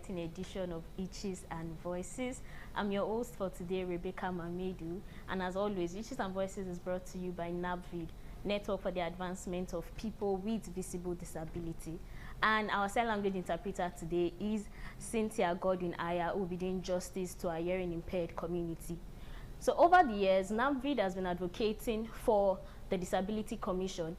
exciting edition of Itches and Voices. I'm your host for today, Rebecca Mamedu, and as always, Itches and Voices is brought to you by NABVID, Network for the Advancement of People with Visible Disability. And our sign language interpreter today is Cynthia Godwin-Aya, who will be doing justice to our hearing impaired community. So over the years, NABVID has been advocating for the Disability community,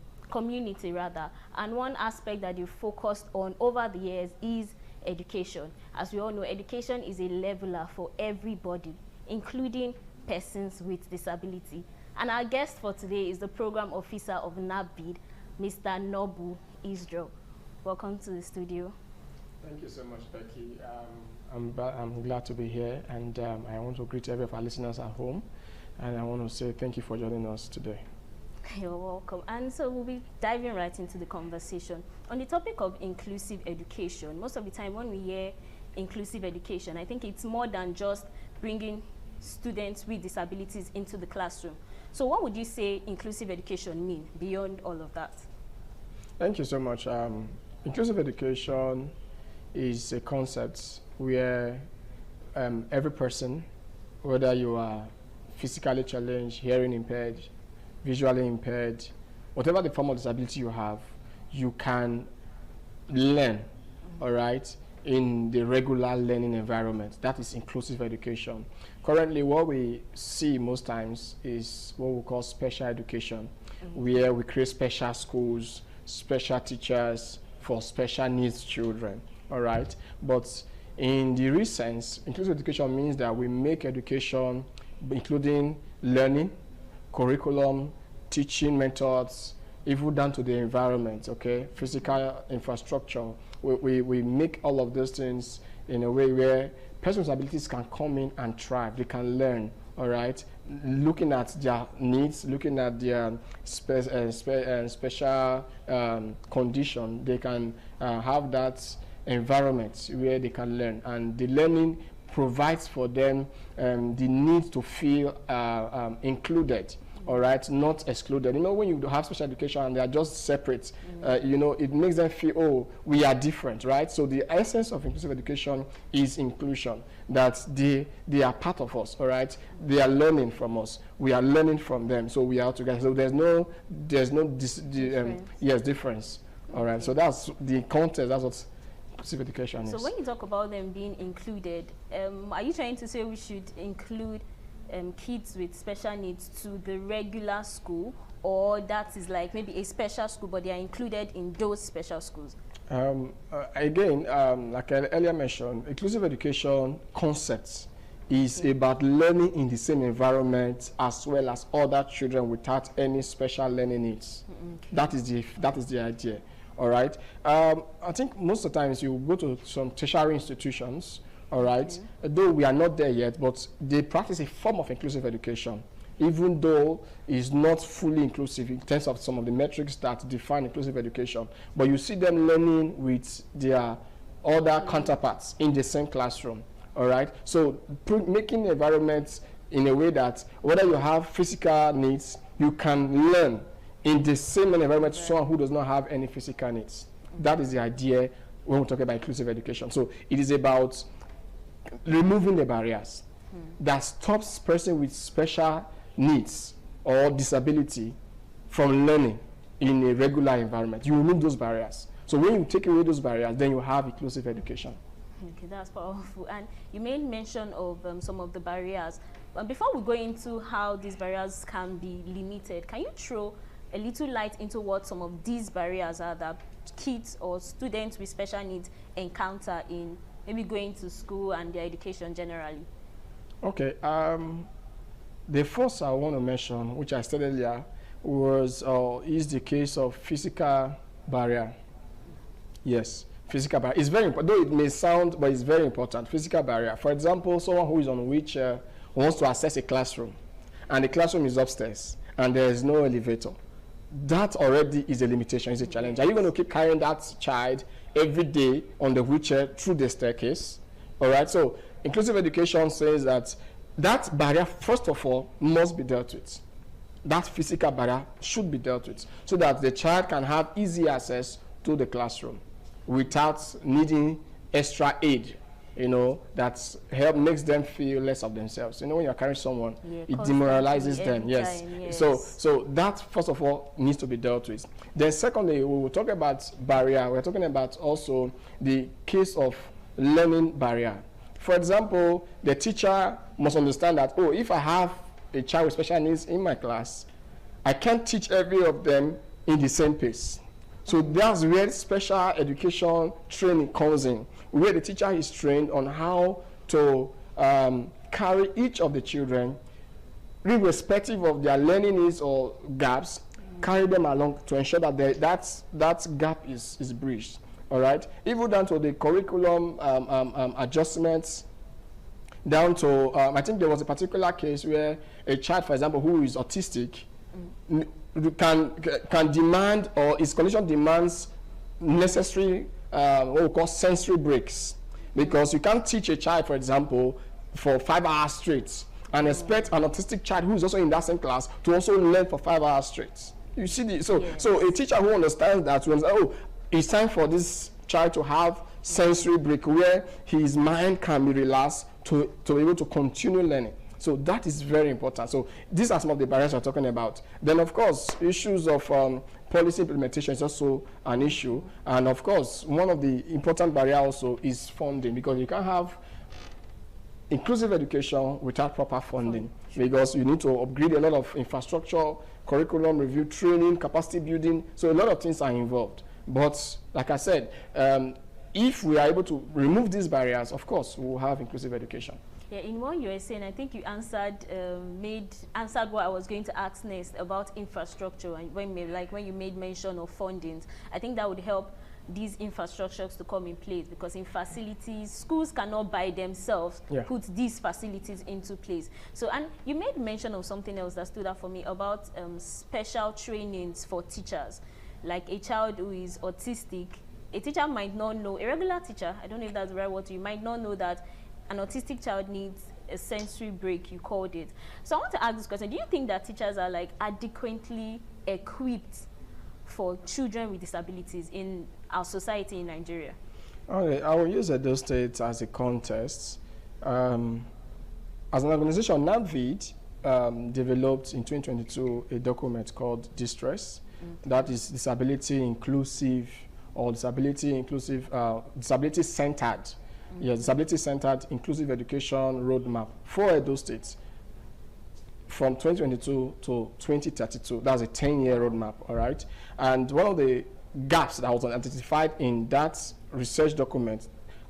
and one aspect that you focused on over the years is education. As we all know, education is a leveler for everybody, including persons with disability. And our guest for today is the program officer of NABVID, Mr. Nobu Israel. Welcome to the studio. Thank you so much, Becky. I'm glad to be here, and I want to greet every of our listeners at home, and I want to say thank you for joining us today. You're welcome. And so we'll be diving right into the conversation. On the topic of inclusive education, most of the time when we hear inclusive education, I think it's more than just bringing students with disabilities into the classroom. So what would you say inclusive education mean beyond all of that? Thank you so much. Inclusive education is a concept where every person, whether you are physically challenged, hearing impaired, visually impaired, whatever the form of disability you have, you can learn, all right, in the regular learning environment. That is inclusive education. Currently, what we see most times is what we call special education, where we create special schools, special teachers for special needs children, all right? But in the real sense, inclusive education means that we make education, including learning, curriculum, teaching methods, even down to the environment, okay? Physical infrastructure. We make all of those things in a way where persons with abilities can come in and thrive. They can learn, all right? Looking at their needs, looking at their special condition, they can have that environment where they can learn. And the learning provides for them the need to feel included, all right, not excluded. You know, when you have special education and they are just separate, you know, it makes them feel, oh, we are different, right? So the essence of inclusive education is inclusion, that they are part of us, all right? They are learning from us. We are learning from them, so we are together. So there's no difference, all right? So that's the context, that's what inclusive education is. So when you talk about them being included, are you trying to say we should include kids with special needs to the regular school, or that is like maybe a special school but they are included in those special schools? Again, like I earlier mentioned, inclusive education concepts is about learning in the same environment as well as other children without any special learning needs. That is the idea. All right. I think most of the times you go to some tertiary institutions, all right, though we are not there yet, but they practice a form of inclusive education, even though it's not fully inclusive in terms of some of the metrics that define inclusive education. But you see them learning with their other counterparts in the same classroom, all right? So making environments in a way that whether you have physical needs, you can learn in the same environment to someone who does not have any physical needs. That is the idea when we talk about inclusive education. So it is about removing the barriers that stops person with special needs or disability from learning in a regular environment. You remove those barriers. So when you take away those barriers, then you have inclusive education. Okay, that's powerful. And you made mention of some of the barriers. But before we go into how these barriers can be limited, can you throw a little light into what some of these barriers are that kids or students with special needs encounter in maybe going to school and their education generally? Okay. The first I want to mention, which I said earlier, is the case of physical barrier. Yes, physical barrier. It's very important, though it may sound, but it's very important. Physical barrier. For example, someone who is on a wheelchair wants to access a classroom, and the classroom is upstairs, and there is no elevator. That already is a limitation, is a challenge. Are you going to keep carrying that child every day on the wheelchair through the staircase? All right, so inclusive education says that that barrier, first of all, must be dealt with. That physical barrier should be dealt with so that the child can have easy access to the classroom without needing extra aid that makes them feel less of themselves. When you're carrying someone, Yeah, it demoralizes them. yes. So that, first of all, needs to be dealt with. Then secondly, we will talk about barrier. We're talking about also the case of learning barrier. For example, the teacher must understand that, if I have a child with special needs in my class, I can't teach every of them in the same pace. So that's where special education training comes in, where the teacher is trained on how to carry each of the children, irrespective of their learning needs or gaps, carry them along to ensure that that gap is bridged. All right, even down to the curriculum adjustments, down to I think there was a particular case where a child, for example, who is autistic, can demand, or his condition demands necessary what we call sensory breaks, because you can't teach a child, for example, for 5 hours straight and expect an autistic child who is also in that same class to also learn for 5 hours straight. You see, so a teacher who understands that, it's time for this child to have sensory break where his mind can be relaxed to be able to continue learning. So that is very important. So these are some of the barriers we're talking about. Then, of course, issues of policy implementation is also an issue. And, of course, one of the important barriers also is funding, because you can't have inclusive education without proper funding, because you need to upgrade a lot of infrastructure, curriculum review, training, capacity building. So a lot of things are involved. But like I said, if we are able to remove these barriers, of course, we will have inclusive education. Yeah, in what you were saying, I think you answered what I was going to ask next about infrastructure, and when you made mention of funding, I think that would help these infrastructures to come in place, because in facilities, schools cannot by themselves put these facilities into place. So, and you made mention of something else that stood out for me about special trainings for teachers. Like a child who is autistic, a teacher might not know, a regular teacher, I don't know if that's the right word, you might not know that an autistic child needs a sensory break, you called it. So I want to ask this question: do you think that teachers are adequately equipped for children with disabilities in our society in Nigeria? Okay, I will use Edo State as a context. As an organization, NABVID developed in 2022 a document called Distress. That is disability inclusive, or disability centered. Yes, disability centered inclusive education roadmap for Edo State from 2022 to 2032. That's a 10-year roadmap, all right? And one of the gaps that was identified in that research document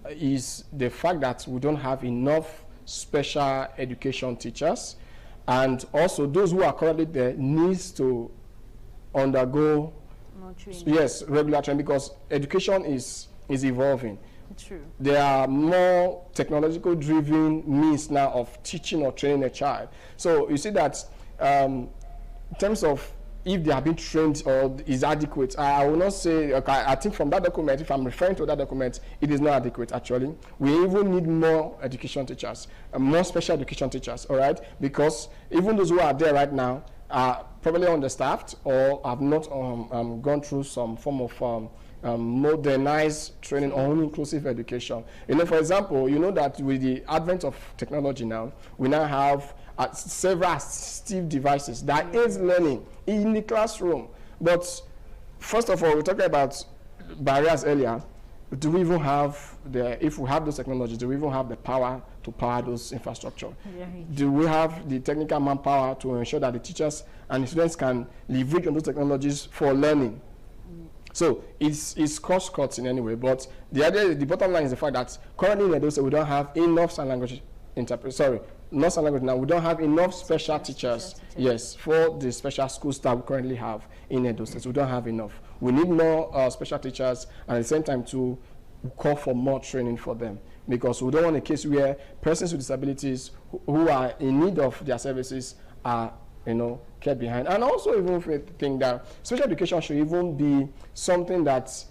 is the fact that we don't have enough special education teachers, and also those who are currently there needs to undergo regular training, because education is education True. There are more technological driven means now of teaching or training a child. So you see that in terms of if they have been trained or is adequate, I will not say, okay, I think from that document, if I'm referring to that document, it is not adequate actually. We even need more education teachers, more special education teachers, all right? Because even those who are there right now are probably understaffed or have not gone through some form of modernized training on inclusive education. For example, that with the advent of technology now, we now have several assistive devices that aids learning in the classroom. But first of all, we talked about barriers earlier. Do we even have if we have those technologies, do we even have the power to power those infrastructure? Do we have the technical manpower to ensure that the teachers and the students can leverage on those technologies for learning? So it's cost-cutting anyway, but the bottom line is the fact that currently in Edo State we don't have enough sign language interpreters. Not sign language now. We don't have enough special teachers. Yes, for the special schools that we currently have in Edo State, we don't have enough. We need more special teachers, and at the same time to call for more training for them, because we don't want a case where persons with disabilities who are in need of their services are kept behind. And also even think that special education should even be something that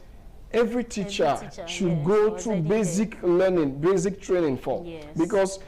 every teacher should go through basic learning, basic training for. Because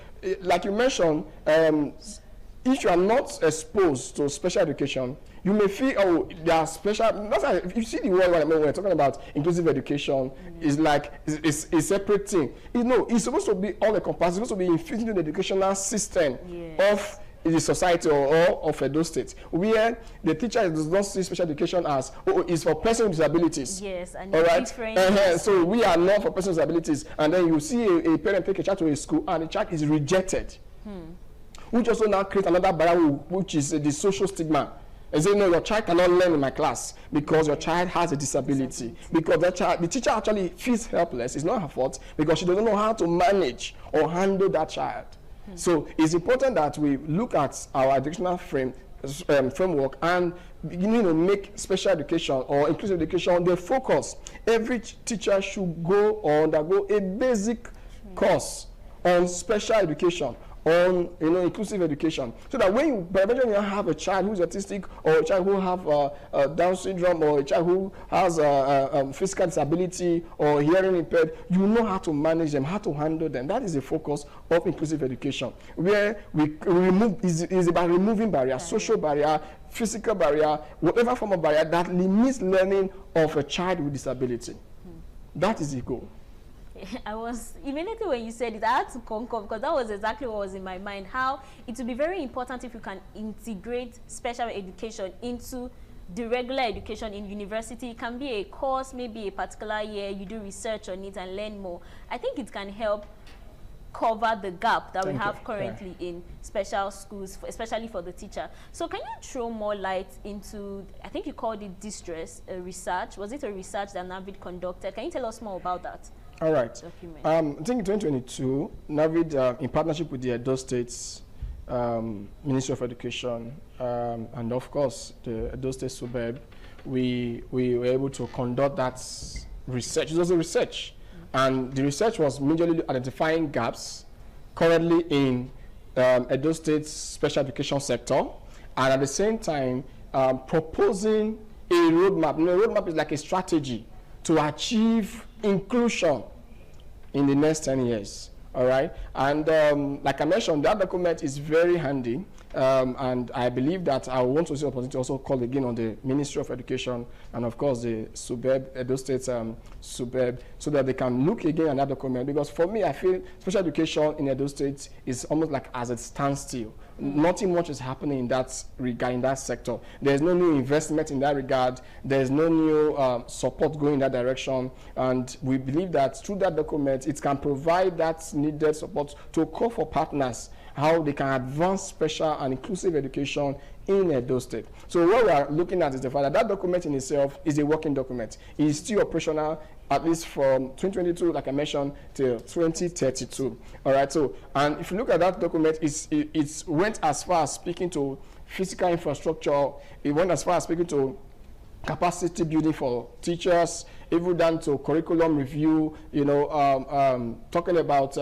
like you mentioned, if you are not exposed to special education, You may feel, oh, they are special. That's why you see the word when we're talking about inclusive education, is like it's a separate thing. It's supposed to be all encompassing. It's supposed to be infused into the educational system of the society or of Edo State, where the teacher does not see special education as, it's for persons with disabilities. Yes, and all right. Different. So we are not for persons with disabilities, and then you see a parent take a child to a school and the child is rejected, which also now creates another barrier, which is the social stigma. And say, no, your child cannot learn in my class because your child has a disability. Because the teacher actually feels helpless. It's not her fault because she doesn't know how to manage or handle that child. So it's important that we look at our educational framework and beginning to make special education or inclusive education the focus. Every teacher should go or undergo a basic course on special education, on inclusive education, so that when you eventually have a child who's autistic, or a child who have Down syndrome, or a child who has physical disability or hearing impaired, you know how to manage them, how to handle them. That is the focus of inclusive education, where we remove is about removing barriers, social barrier, physical barrier, whatever form of barrier that limits learning of a child with disability. That is the goal. I was, immediately when you said it, I had to concur, because that was exactly what was in my mind. How it would be very important if you can integrate special education into the regular education in university. It can be a course, maybe a particular year, you do research on it and learn more. I think it can help cover the gap that we have currently in special schools, especially for the teacher. So can you throw more light into, I think you called it distress research. Was it a research that NAVID conducted? Can you tell us more about that? All right. I think in 2022, NAVID, in partnership with the Edo State's Ministry of Education, and of course the Edo State SUBEB, we were able to conduct that research. It was a research, and the research was majorly identifying gaps currently in Edo State's special education sector, and at the same time proposing a roadmap. A roadmap is like a strategy to achieve inclusion in the next 10 years. All right, and like I mentioned, that document is very handy, and I believe that I want to see the opportunity to also call again on the Ministry of Education and of course the SUBEB, Edo State SUBEB, so that they can look again at that document, because for me I feel special education in Edo State is almost like as it stands still. Nothing much is happening in that regard, in that sector. There's no new investment in that regard. There's no new support going in that direction. And we believe that through that document, it can provide that needed support to call for partners, how they can advance special and inclusive education in Edo State. So what we are looking at is the fact that that document in itself is a working document. It is still operational, at least from 2022, like I mentioned, till 2032. All right, so, and if you look at that document, it went as far as speaking to physical infrastructure, it went as far as speaking to capacity building for teachers, even down to curriculum review, talking about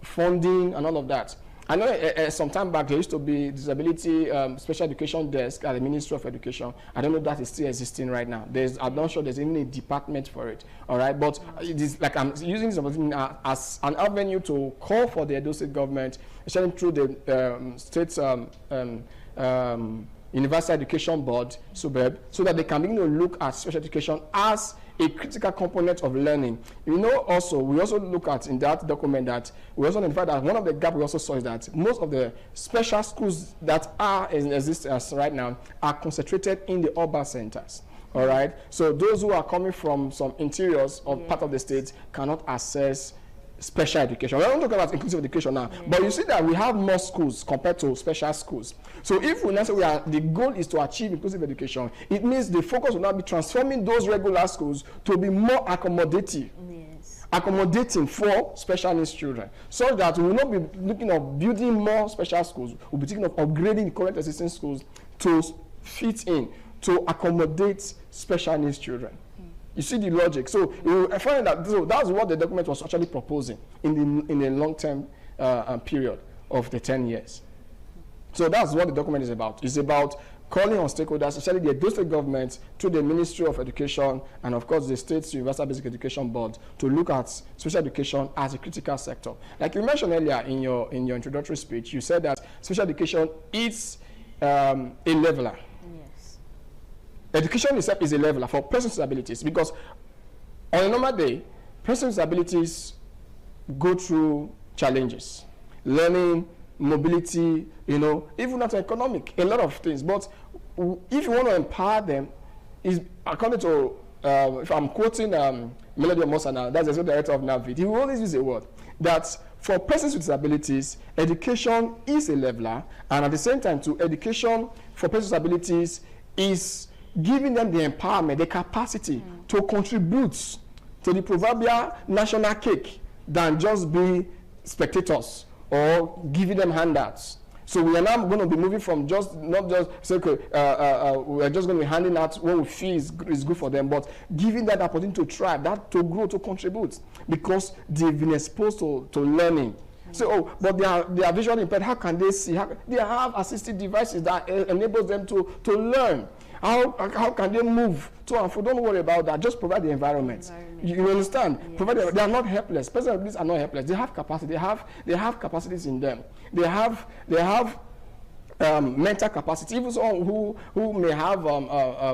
funding and all of that. I know some time back there used to be disability special education desk at the Ministry of Education. I don't know if that is still existing right now. I'm not sure there's even a department for it. All right, but it is like I'm using this opportunity as an avenue to call for the Edo State government, especially through the state's Universal Education Board, SUBEB, so that they can begin to look at special education as a critical component of learning. Also, we also look at in that document that we also identify that one of the gaps we also saw is that most of the special schools that are in existence right now are concentrated in the urban centers. All right, so those who are coming from some interiors or part of the state cannot access special education. We're not talking about inclusive education now, but you see that we have more schools compared to special schools. So if we now say the goal is to achieve inclusive education, it means the focus will now be transforming those regular schools to be more accommodative. Accommodating for special needs children, so that we will not be looking at building more special schools. We'll be thinking of upgrading the current existing schools to fit in, to accommodate special needs children. You see the logic. So you find that that's what the document was actually proposing in the long-term period of the 10 years. So that's what the document is about. It's about calling on stakeholders, especially the Edo State government, through the Ministry of Education and of course the State's Universal Basic Education Board, to look at special education as a critical sector. Like you mentioned earlier in your introductory speech, you said that special education is a leveler. education itself is a leveler for persons with disabilities, because on a normal day, persons with disabilities go through challenges, learning, mobility, you know, even not economic, a lot of things. But if you want to empower them, is according to, if I'm quoting Melody Omosa now, that's the director of NAVID, he will always use a word that for persons with disabilities, education is a leveler, and at the same time, too, education for persons with disabilities is giving them the empowerment, the capacity to contribute to the proverbial national cake than just be spectators or giving them handouts. So we are now going to be moving from just, not just say, okay, we're just going to be handing out what we feel is good for them, but giving that opportunity to try, that to grow, to contribute, because they've been exposed to learning. So, oh, but they are visually impaired. How can they see? They have assistive devices that enables them to learn. How can they move to and fro? Don't worry about that. Just provide the environment. You understand? Yes. Provide. They are not helpless. Persons with disabilities are not helpless. They have capacity. They have capacities in them. They have mental capacity. Even someone who may have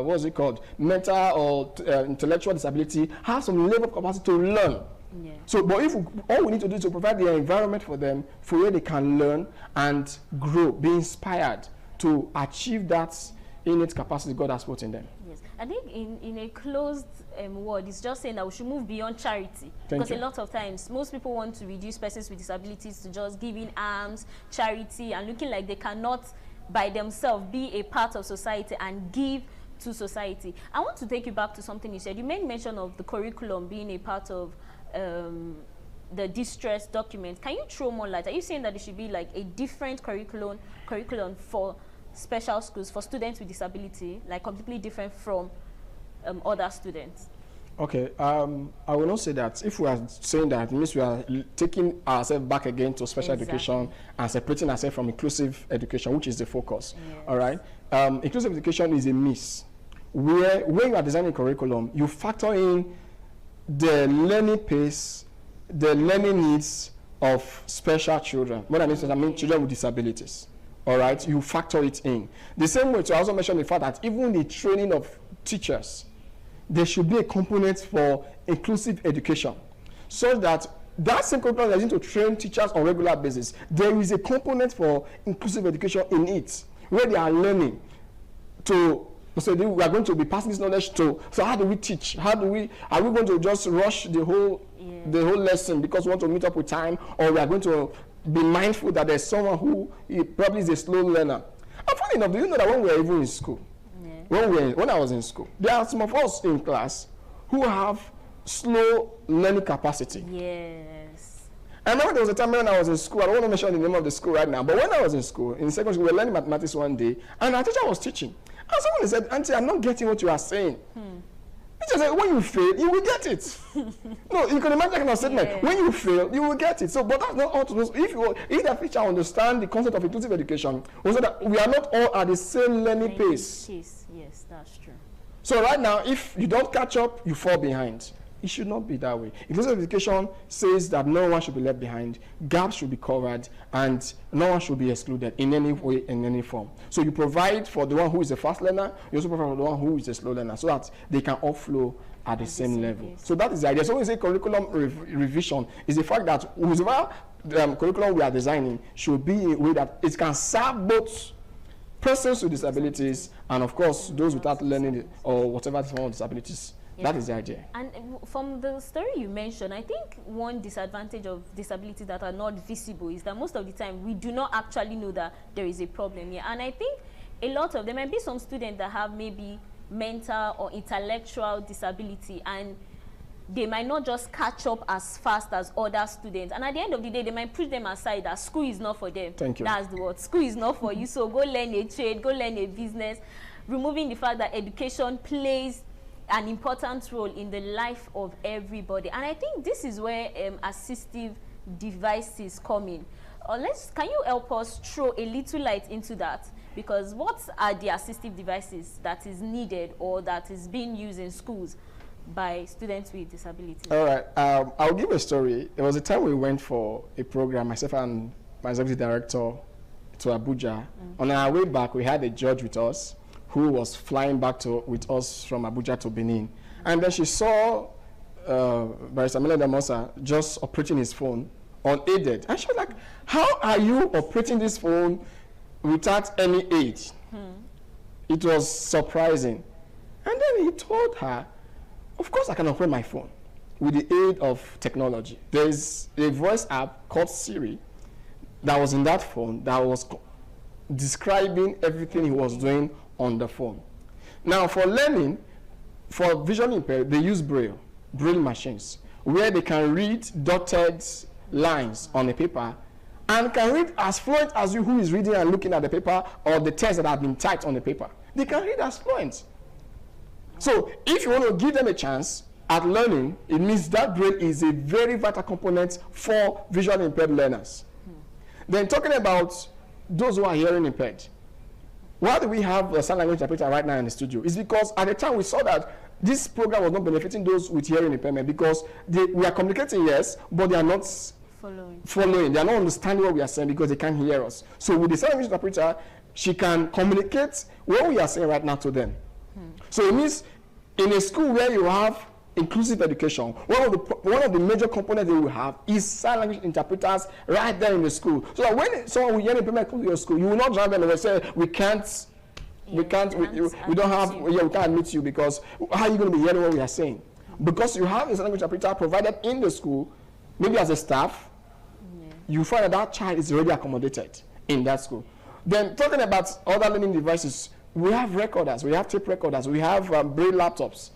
what's it called, mental or intellectual disability, have some level of capacity to learn. Yeah. So, but if all we need to do is to provide the environment for them, for where they can learn and grow, be inspired to achieve that innate capacity God has put in them. Yes, I think in a closed word, it's just saying that we should move beyond charity. Because a lot of times, most people want to reduce persons with disabilities to just giving alms, charity, and looking like they cannot by themselves be a part of society and give to society. I want to take you back to something you said. You made mention of the curriculum being a part of the distress document. Can you throw more light? Are you saying that it should be like a different curriculum for special schools, for students with disability, like completely different from other students? Okay, I will not say that. If we are saying that, it means we are taking ourselves back again to special education and separating ourselves from inclusive education, which is the focus. Yes. All right. Inclusive education is a miss, where when you are designing curriculum, you factor in the learning pace, the learning needs of special children. What I mean children with disabilities. All right, you factor it in. The same way, to also mention the fact that even the training of teachers, there should be a component for inclusive education, so that same curriculum that is to train teachers on a regular basis, there is a component for inclusive education in it, where they are learning to. So we are going to be passing this knowledge to. So how do we teach? Are we going to just rush the whole lesson because we want to meet up with time, or we are going to be mindful that there's someone who probably is a slow learner? And funny enough, do you know that when we were even in school, when I was in school, there are some of us in class who have slow learning capacity. Yes. I remember there was a time when I was in school, I don't want to mention the name of the school right now, but when I was in school, in secondary school, we were learning mathematics one day, and our teacher was teaching. And someone said, "Auntie, I'm not getting what you are saying." Teacher said, "When you fail, you will get it." No, you can imagine that kind of statement. Yes. When you fail, you will get it. So, but that's not all to know. If the teacher understand the concept of inclusive education, we say that we are not all at the same learning pace. Yes, that's true. So right now, if you don't catch up, you fall behind. It should not be that way. Inclusive education says that no one should be left behind, gaps should be covered, and no one should be excluded in any way, in any form. So you provide for the one who is a fast learner, you also provide for the one who is a slow learner, so that they can all flow at the same level. Yes. So that is the idea. So when we say curriculum revision, is the fact that whatever curriculum we are designing should be in a way that it can serve both persons with disabilities and, of course, those without learning or whatever form of disabilities. Yeah. That is the idea. And from the story you mentioned, I think one disadvantage of disabilities that are not visible is that most of the time we do not actually know that there is a problem here. And I think a lot of there might be some students that have maybe mental or intellectual disability, and they might not just catch up as fast as other students. And at the end of the day, they might push them aside that school is not for them. Thank you. That's the word. School is not for you, so go learn a trade, go learn a business, removing the fact that education plays an important role in the life of everybody. And I think this is where assistive devices come in. Can you help us throw a little light into that? Because what are the assistive devices that is needed or that is being used in schools by students with disabilities? All right, I'll give a story. There was a time we went for a program, myself and my executive director, to Abuja. On our way back, we had a judge with us who was flying back with us from Abuja to Benin. And then she saw Barrister Melody Amosa just operating his phone unaided. And she was like, how are you operating this phone without any aid? It was surprising. And then he told her, of course I can operate my phone with the aid of technology. There's a voice app called Siri that was in that phone that was describing everything he was doing on the phone. Now for learning, for visually impaired, they use braille machines, where they can read dotted lines on a paper and can read as fluent as you who is reading and looking at the paper or the text that have been typed on the paper. They can read as fluent. So if you want to give them a chance at learning, it means that braille is a very vital component for visually impaired learners. Then talking about those who are hearing impaired, why do we have a sign language interpreter right now in the studio? It's because at the time we saw that this program was not benefiting those with hearing impairment because we are communicating, yes, but they are not following. They are not understanding what we are saying because they can't hear us. So with the sign language interpreter, she can communicate what we are saying right now to them. So it means in a school where you have inclusive education, one of the major components they will have is sign language interpreters right there in the school. So that when someone with hearing impairment comes to your school, you will not drive them and say, we can't admit you because how are you going to be hearing what we are saying? Because you have a sign language interpreter provided in the school, maybe as a staff, you find that child is already accommodated in that school. Then talking about other learning devices, we have recorders, we have tape recorders, we have braille laptops.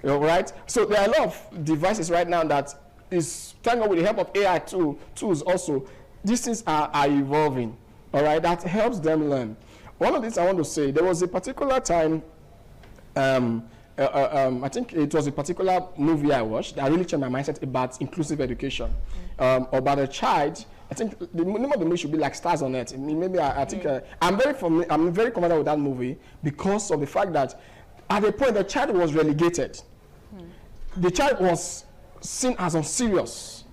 All right? So there are a lot of devices right now that is, thank God, with the help of AI tools also, these things are evolving, all right? That helps them learn. One of the things I want to say, there was a particular time, I think it was a particular movie I watched that really changed my mindset about inclusive education, about a child. I think the name of the movie should be like Stars on Earth. Maybe I think I'm very comfortable with that movie because of the fact that at the point the child was relegated. The child was seen as unserious,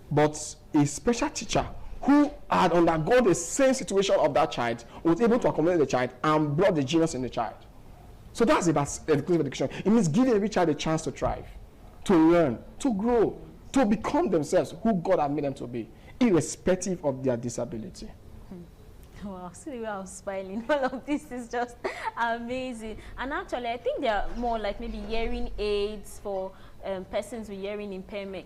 but a special teacher who had undergone the same situation of that child was able to accommodate the child and brought the genius in the child. So that's about inclusive education. It means giving every child a chance to thrive, to learn, to grow, to become themselves who God has made them to be, irrespective of their disability. Wow, see, I was smiling. All of this is just amazing. And actually, I think there are more like maybe hearing aids for persons with hearing impairment.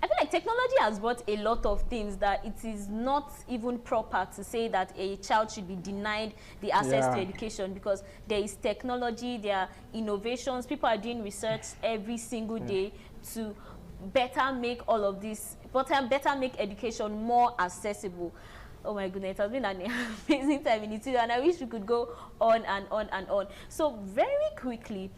I feel like technology has brought a lot of things that it is not even proper to say that a child should be denied the access to education, because there is technology, there are innovations, people are doing research every single day to better make all of this, better make education more accessible. Oh my goodness, it has been an amazing time in Italy, and I wish we could go on and on and on. So very quickly,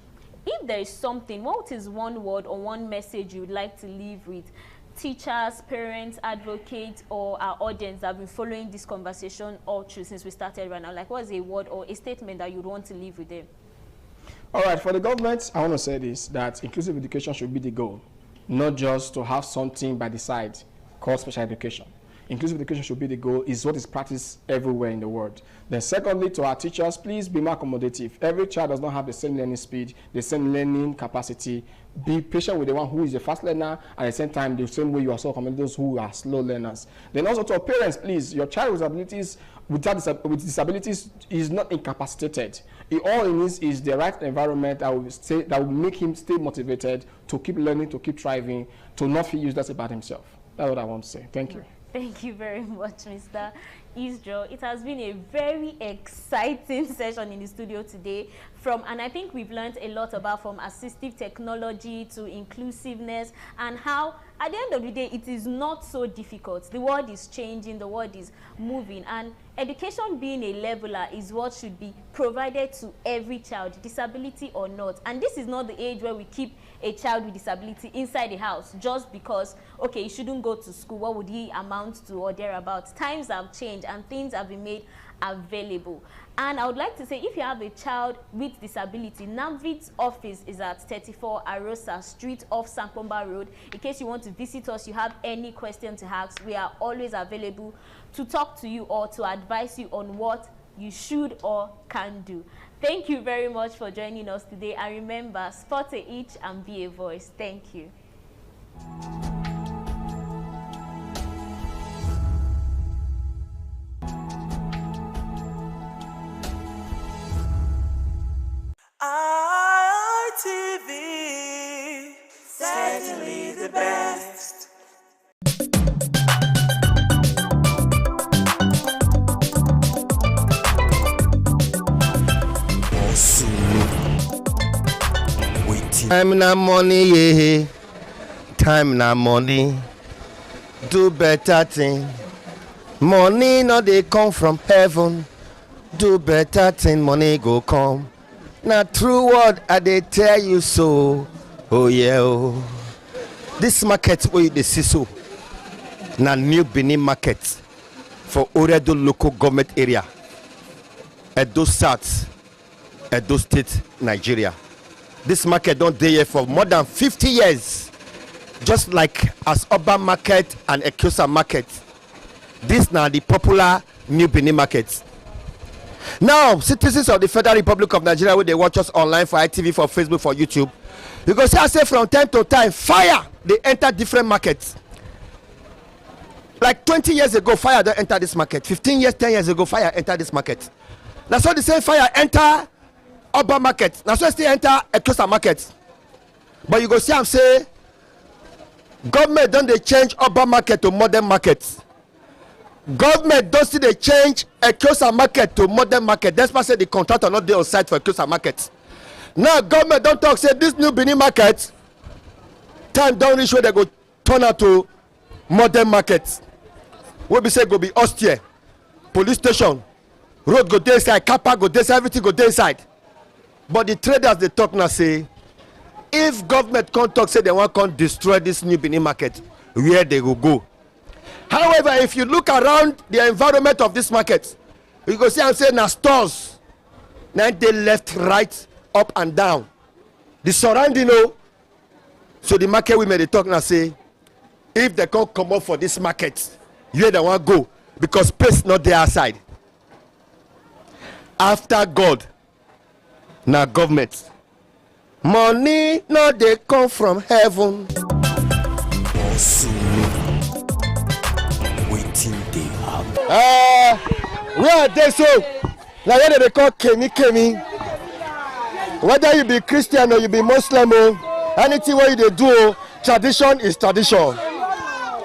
if there is something, what is one word or one message you would like to leave with teachers, parents, advocates, or our audience that have been following this conversation all through since we started right now? Like, what is a word or a statement that you'd want to leave with them? All right, for the government, I want to say this, that inclusive education should be the goal, not just to have something by the side called special education. Inclusive education should be the goal, is what is practiced everywhere in the world. Then secondly, to our teachers, please be more accommodative. Every child does not have the same learning speed, the same learning capacity. Be patient with the one who is a fast learner, at the same time, the same way you also accommodate those who are slow learners. Then also to our parents, please, your child with disabilities is not incapacitated. All he needs is the right environment that will make him stay motivated to keep learning, to keep thriving, to not feel useless about himself. That's what I want to say. Thank you. Thank you very much, Mr. Isjo. It has been a very exciting session in the studio today. And I think we've learned a lot about from assistive technology to inclusiveness, and how at the end of the day it is not so difficult. The world is changing, the world is moving, and education being a leveler is what should be provided to every child, disability or not. And this is not the age where we keep a child with disability inside the house just because, okay, he shouldn't go to school, what would he amount to or thereabouts. Times have changed and things have been made available. And I would like to say, if you have a child with disability, NAVID's office is at 34 Arosa Street off Sampomba Road. In case you want to visit us, you have any question to ask, we are always available to talk to you or to advise you on what you should or can do. Thank you very much for joining us today. And remember, spot a itch and be a voice. Thank you. ITV, certainly the best. Time na money, yeah. Time na money. Do better thing. Money no dey come from heaven. Do better thing, money go come. Na true word I dey tell you so. Oh yeah, oh. This market wey you dey see so na New Benin market for Oredo local government area, Edo South, Edo State, Nigeria. This market don dey here for more than 50 years, just like as Oba market and Ekiosa market. This na the popular New Benin market. Now, citizens of the Federal Republic of Nigeria, wey dey watch us online for ITV, for Facebook, for YouTube, you go see I say from time to time fire dey enter different markets. Like 20 years ago, fire don enter this market. 15 years, 10 years ago, fire enter this market. Na so the same fire enter Oba market, na so still enter Ekiosa market. But you go see am say government don dey change Oba market to modern market. Government don still dey change Ekiosa market to modern market, despite say the contractor no dey on site for Ekiosa market. Now government don talk say this New Benin market time don reach where they go turn out to modern market, wey be say go be austere, police station, road go dey inside, car park go dey inside, everything go dey inside. But the traders dey talk now say if government come talk say they wan come destroy this New Benin market, where they go go? However, if you look around the environment of this market, you go see am say na stores na dey left, right, up and down, the surrounding. So the market women dey talk now say if they come comot for this market, where they wan go? Because space not dey outside. After God na government. Money no dey come from heaven. Where dey so na where they call kemi. Whether you be Christian or you be Muslim, anything wey you dey do, tradition is tradition.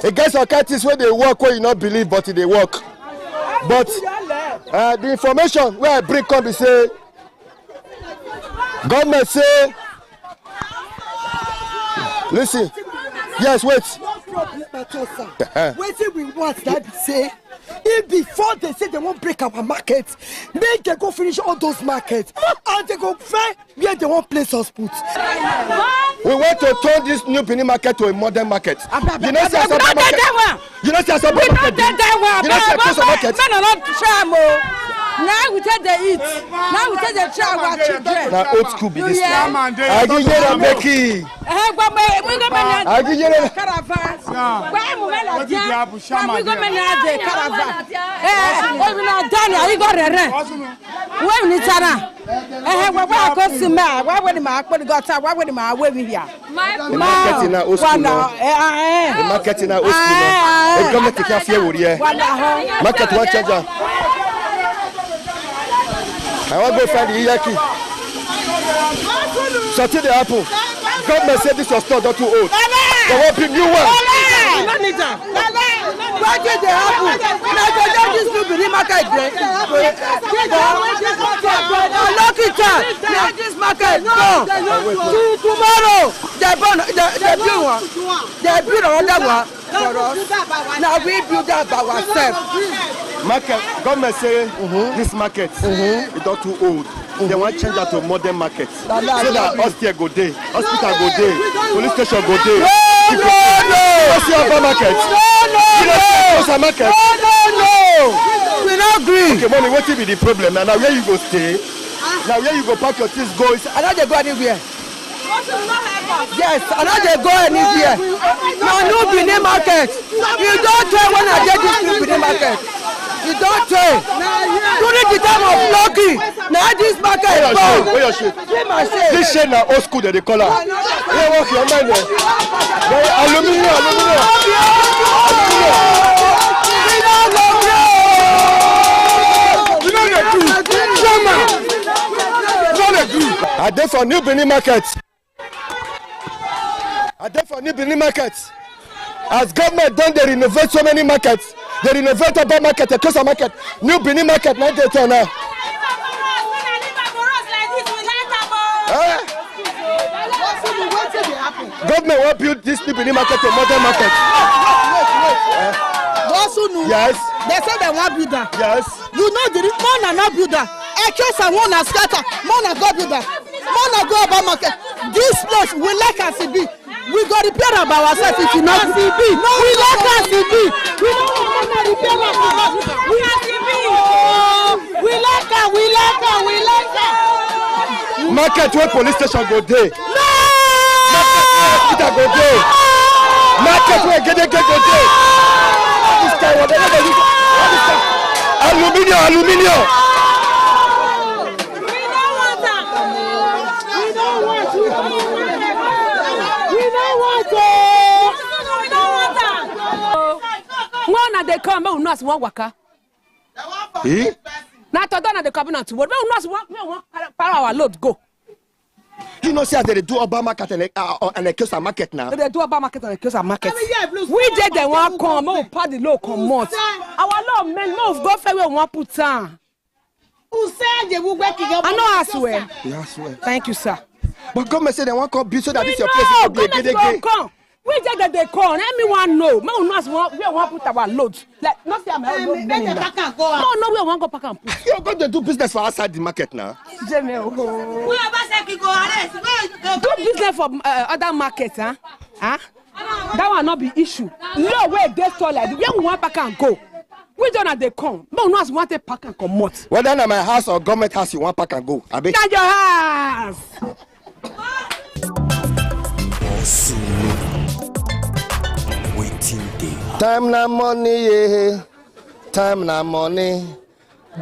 E get some kind things wey dey work wey you no believe, but e dey work. But the information wey I bring come be say government say, listen, yes, wait. Wetin we want that be say, if before they say they won't break our market, make they go finish all those markets and they go find where they won't place us put. We want to turn this New Benin market to a modern market. You know, see Asaba market. You know, see Asaba market. You know, see Ekiosa market. Now we take the eat. Now we take the try our children. Now old school be this one. I give you a Becky. I give you a caravan. Why we go manage the caravan? We not done. I go rere. When we tara. Why go sima? Why when my put got why when my way here? The market in old school. The market in old school. The government can't fear with you. Market one charger. I want to go find the Iyaki. Sorting the apple. Government said this was store not too old. They want a new one. Why did they happen? Now they don't just do the market. Look it up. Now this market. No. Tomorrow they build one. They build another one for us. Now we build that by ourselves. Market government say this market is not too old. They want to change that to modern market so that hospital go day, hospital go day, police station go day. No. See our market. No. We not agree. Okay, mommy, what will be the problem? Now where you go stay? Now where you go pack your things go? I know they go anywhere. Yes, I know they go anywhere. No, New Benin market. You don't tell when I get this New Benin market. You don't train. During the time of Lucky, now this market is gone. Where your shit? This shit now old school that they call her. Where work your man there? Aluminium. I dey for New Benin Market. As government done, they renovate so many markets. They renovate Oba Market, Ekosa Market, New Benin Market, now they turn now. Government will build this New Benin Market to modern market. Yes. They say they want builder. Yes. You know the man not builder. Ekosa one na scatter, man go builder. Man go Oba Market. This place we like as it be. We got repair about ourselves if you not CB. No, we like us CB. We don't want to repair about us. We are CB. We like us. Market where police station go there. No. Market go there. Market where get go there. This guy whatever they do. Aluminium. We don't want that. One they come, but not one waka. Eh? Not to done the cabinet to what? Not one our load go. You know, say they do Oba Market and Ekosa Market now. They do Oba Market and Ekosa Market. We did the one come, more part the low come out. Our law men move go fair one put down. Who said they will work? I know I swear. Yes, swear. Thank you, sir. But government say they want to build so that this your place is go come. We just that they call. Everyone know. No, we want put our loads. Like not say I'm no, we want go pack and put. You're going to do business for outside the market now. Do business for other markets, huh? That will not be issue. No way they store like we want pack and go. We don't have they come. No, not want to pack and come out. Whether na my house or government house you want pack and go. Abi. That's your house. Time na money, yeah. Time na money.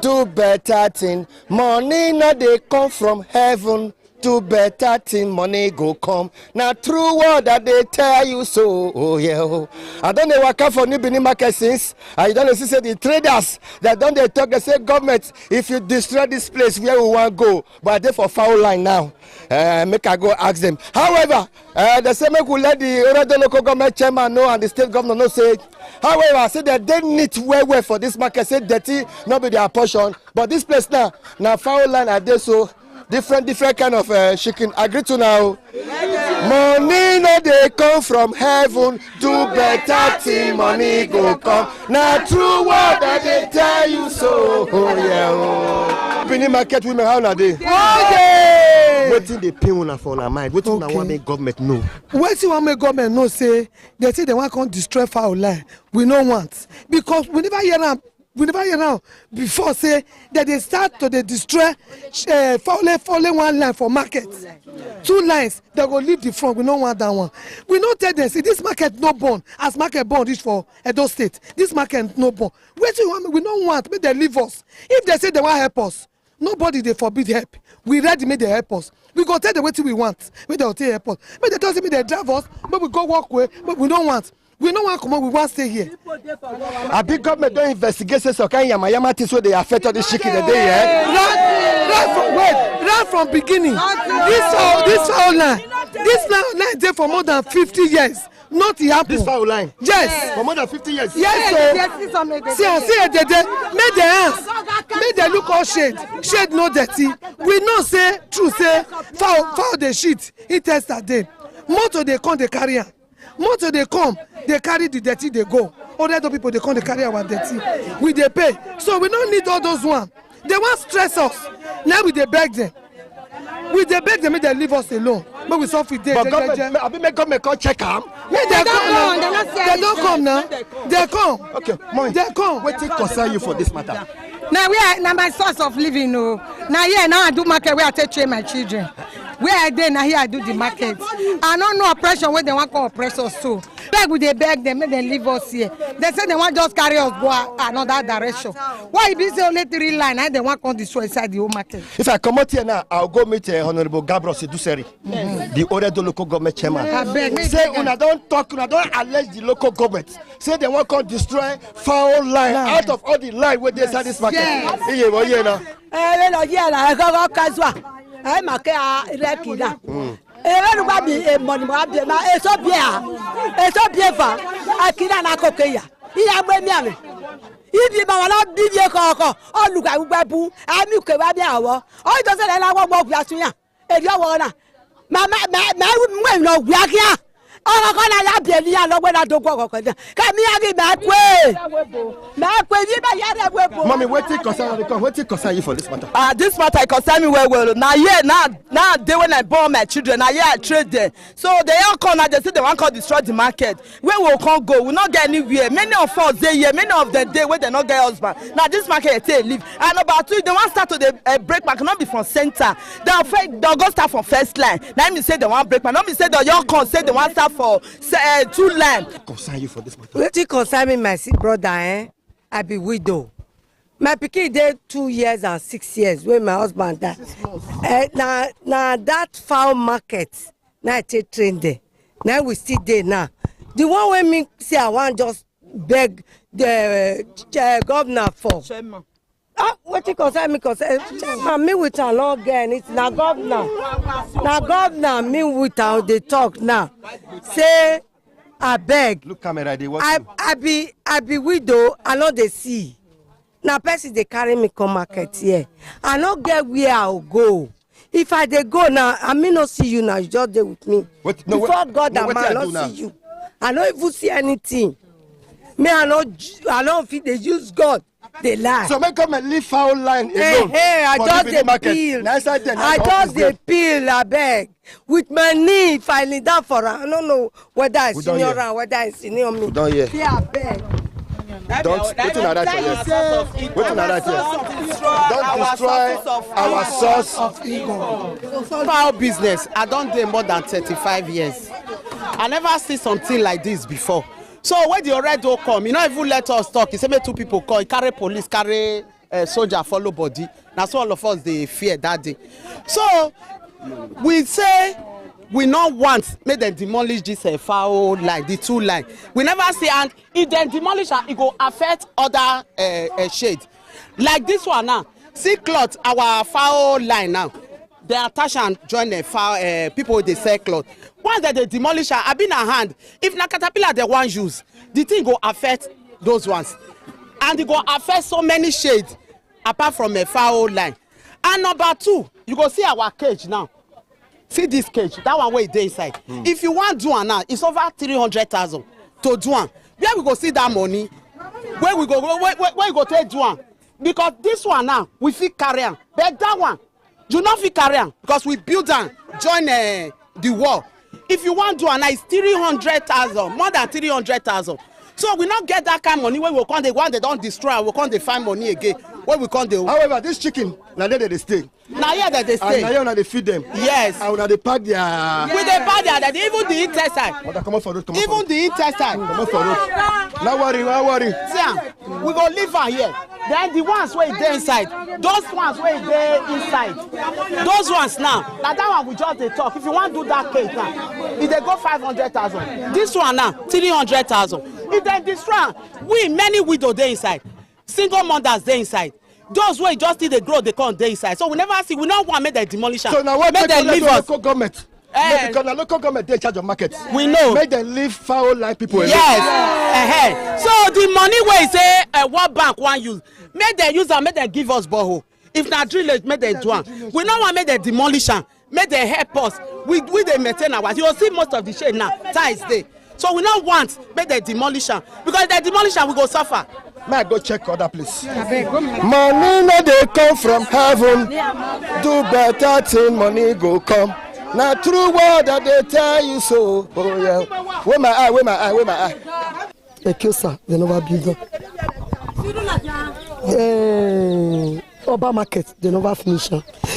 Do better thing. Money na they come from heaven. Do better thing. Money go come. Now true word that they tell you so. Oh yeah. Oh. I don't know what come for New Benin Market since. I don't know say the traders that don't they talk. They say government, if you destroy this place, where we want go. But they for foul line now. Make I go ask them. However, the same we let the local government chairman know and the state governor know say. However, I say that they need well for this market. Say dirty, not be their portion. But this place now foul line are there so different kind of chicken. Agree to now. Money no they come from heaven. Do better thing, money go come. Now true word that they tell you so. Oh yeah. Oh. Benin Market women how na dey? Wetin dey pain una for una mind? Wetin una want make government know? Wetin want make government know say they say they want come destroy foul line. We no want because we never hear am. We never hear now before say that they start to destroy falling one line for market. 2 lines they go leave the front. We don't want that one. We no tell them say this market no born as market born reach for Edo State. This market no born. We don't want make they leave us. If they say they want help us, nobody they forbid help. We ready make they help us. We go tell them what we want. Make they take help us. Make they tell us they drive us. But we go walk away. But we don't want. We don't want to come on, we want to stay here. A big government don't investigate so kind yama things where they affect all this chicken the day, Right from beginning. This foul line there for more than 50 years. Not happen. This foul line? Yes. For more than 50 years? Yes, so. See, they make the hands. Make they look all shade. Shade no dirty. We know say, true say, foul the shit. It test that day. Motor they come, they carry am. Motor they come, they carry the dirty, they go. Other people they come, they carry our dirty. We they pay. So we don't need all those ones. They want stress us. Now we they beg them. We they beg them, make they leave us alone. But we suffer there. But government, I make government come check them. They don't come now. They come. Okay, Moi, they come. What thing concern you for this matter? Now my source of living. Now I do market where I take train my children. Where I dey now here I do the market. I don't know oppression where they want to oppress us too. beg we dey beg them, make them leave us here. They say they want just carry us go another direction. Why it be say only 3 line and they want to destroy inside the whole market? If I come out here now, I'll go meet Honorable Gabriel Seduseri, the Oredo local government chairman. I beg. Say una don't talk, una don't allege the local government. Say they want to destroy foul line out of all the line where they inside this market. Yes. Ibi ma wala bibi koko oluga gbabu ami ke ba bi awo o to se la wo gbo asun yan e ri owo na ma mu no gba kia ọ̀rọ̀ kan náà yà bìẹ̀ níyà lọ́gbẹ́ náà tó gbọ́ ọ̀kọ̀ọ̀kan náà kàmí yàgì máa pè bí bá yàrá ẹ̀wẹ̀ bò. Mommy, wetin concern you for this matter? This matter concern me well. Now day when I born my children, now I trade them. So they all come now, they say they want to destroy the market. Where we can't go, we not get anywhere. Many of us they here, many of them day where they not get husband. Now this market they live. And about 2, they want start to the break market, not be from center. They'll go start from first line. Now me say they want break market. Not me say they all come say they want start for 2 line. Concern you for this matter? Wetin concern me, my brother, I be widow. My pikin dey 2 years and 6 years when my husband die. Now that fowl market, now I take train there. Now we still there now. The one when me say I want just beg the governor for. Wetin concern me concern chairman me with am long again. It's na governor. Na governor me with am dey talk now. Say abeg. Look camera dey watch. I be widow, I no dey see. Na person dey carry me come market here. I no get where I will go. If I dey go now, I may not see you now. You just dey with me. Before God and man, I no see you. I no even see anything. Me, I no fit dey use God. They lie. So make come and leave foul line alone. I just dey peel. I just dey peel. I beg. With my knee, if I kneel down for her, I don't know whether I senior her, whether I senior me. Don't hear. Yeah, I beg. Don't destroy our source of income. Fowl business, I don't do more than 35 years. I never see something like this before. So when the Oredo come, you not even let us talk. He say make 2 people call. He carry police, carry soldier, follow body. That's all of us they fear that day. So we say we not want make them demolish this fowl line, the 2 line. We never see, and if they demolish it go affect other shade. Like this one now. See cloth, our fowl line now. They attach and join the fowl people they sell cloth. Once that they demolish her, I been a hand. If na caterpillar they want use, the thing go affect those ones, and it go affect so many shades apart from a fowl line. And number 2, you go see our cage now. See this cage, that one where it inside. If you want do one now, it's over 300,000 to do one. Where we go see that money? Where we go? Where you go take do one? Because this one now we fit carry am, but that one you not fit carry am because we build am join the wall. If you want do one now, it's 300,000, more than 300,000. So we not get that kind of money when we come the one they don't destroy, we come they find money again. When we come the. However, this chicken now there they stay. Now here that they stay. And now they feed them. Yes. And now they pack their. With the pack their, even the intestine. Come on for road. Even the intestine. Come on for road. No worry. See, we go leave her here. Then the ones where they inside, those ones where they inside, those ones now. Like that one we just they talk. If you want to do that cake now, if they go 500,000. This one now 300,000. If they destroy, we many widows they inside, single mothers they inside. Those where just see the growth they come they inside. So we never see. We don't want to make them demolition. So now what make them leave us? Local government. Because the local government they in charge of markets. We know. Make them leave foul line people. Yes. So the money where you say what bank want use, make them use and make them give us borehole. If not drill, make them do one. We don't want to make them demolition. Make them help us. We they maintain our. You will see most of the shade now. Ties there. So we don't want make them demolition because the demolition we go suffer. May I go check other place? Money no dey come from heaven. Do better thing, money go come. Now true word that they tell you so. Oh yeah. Where my eye? The Kyosa, they never build up. Oba market, they never finish.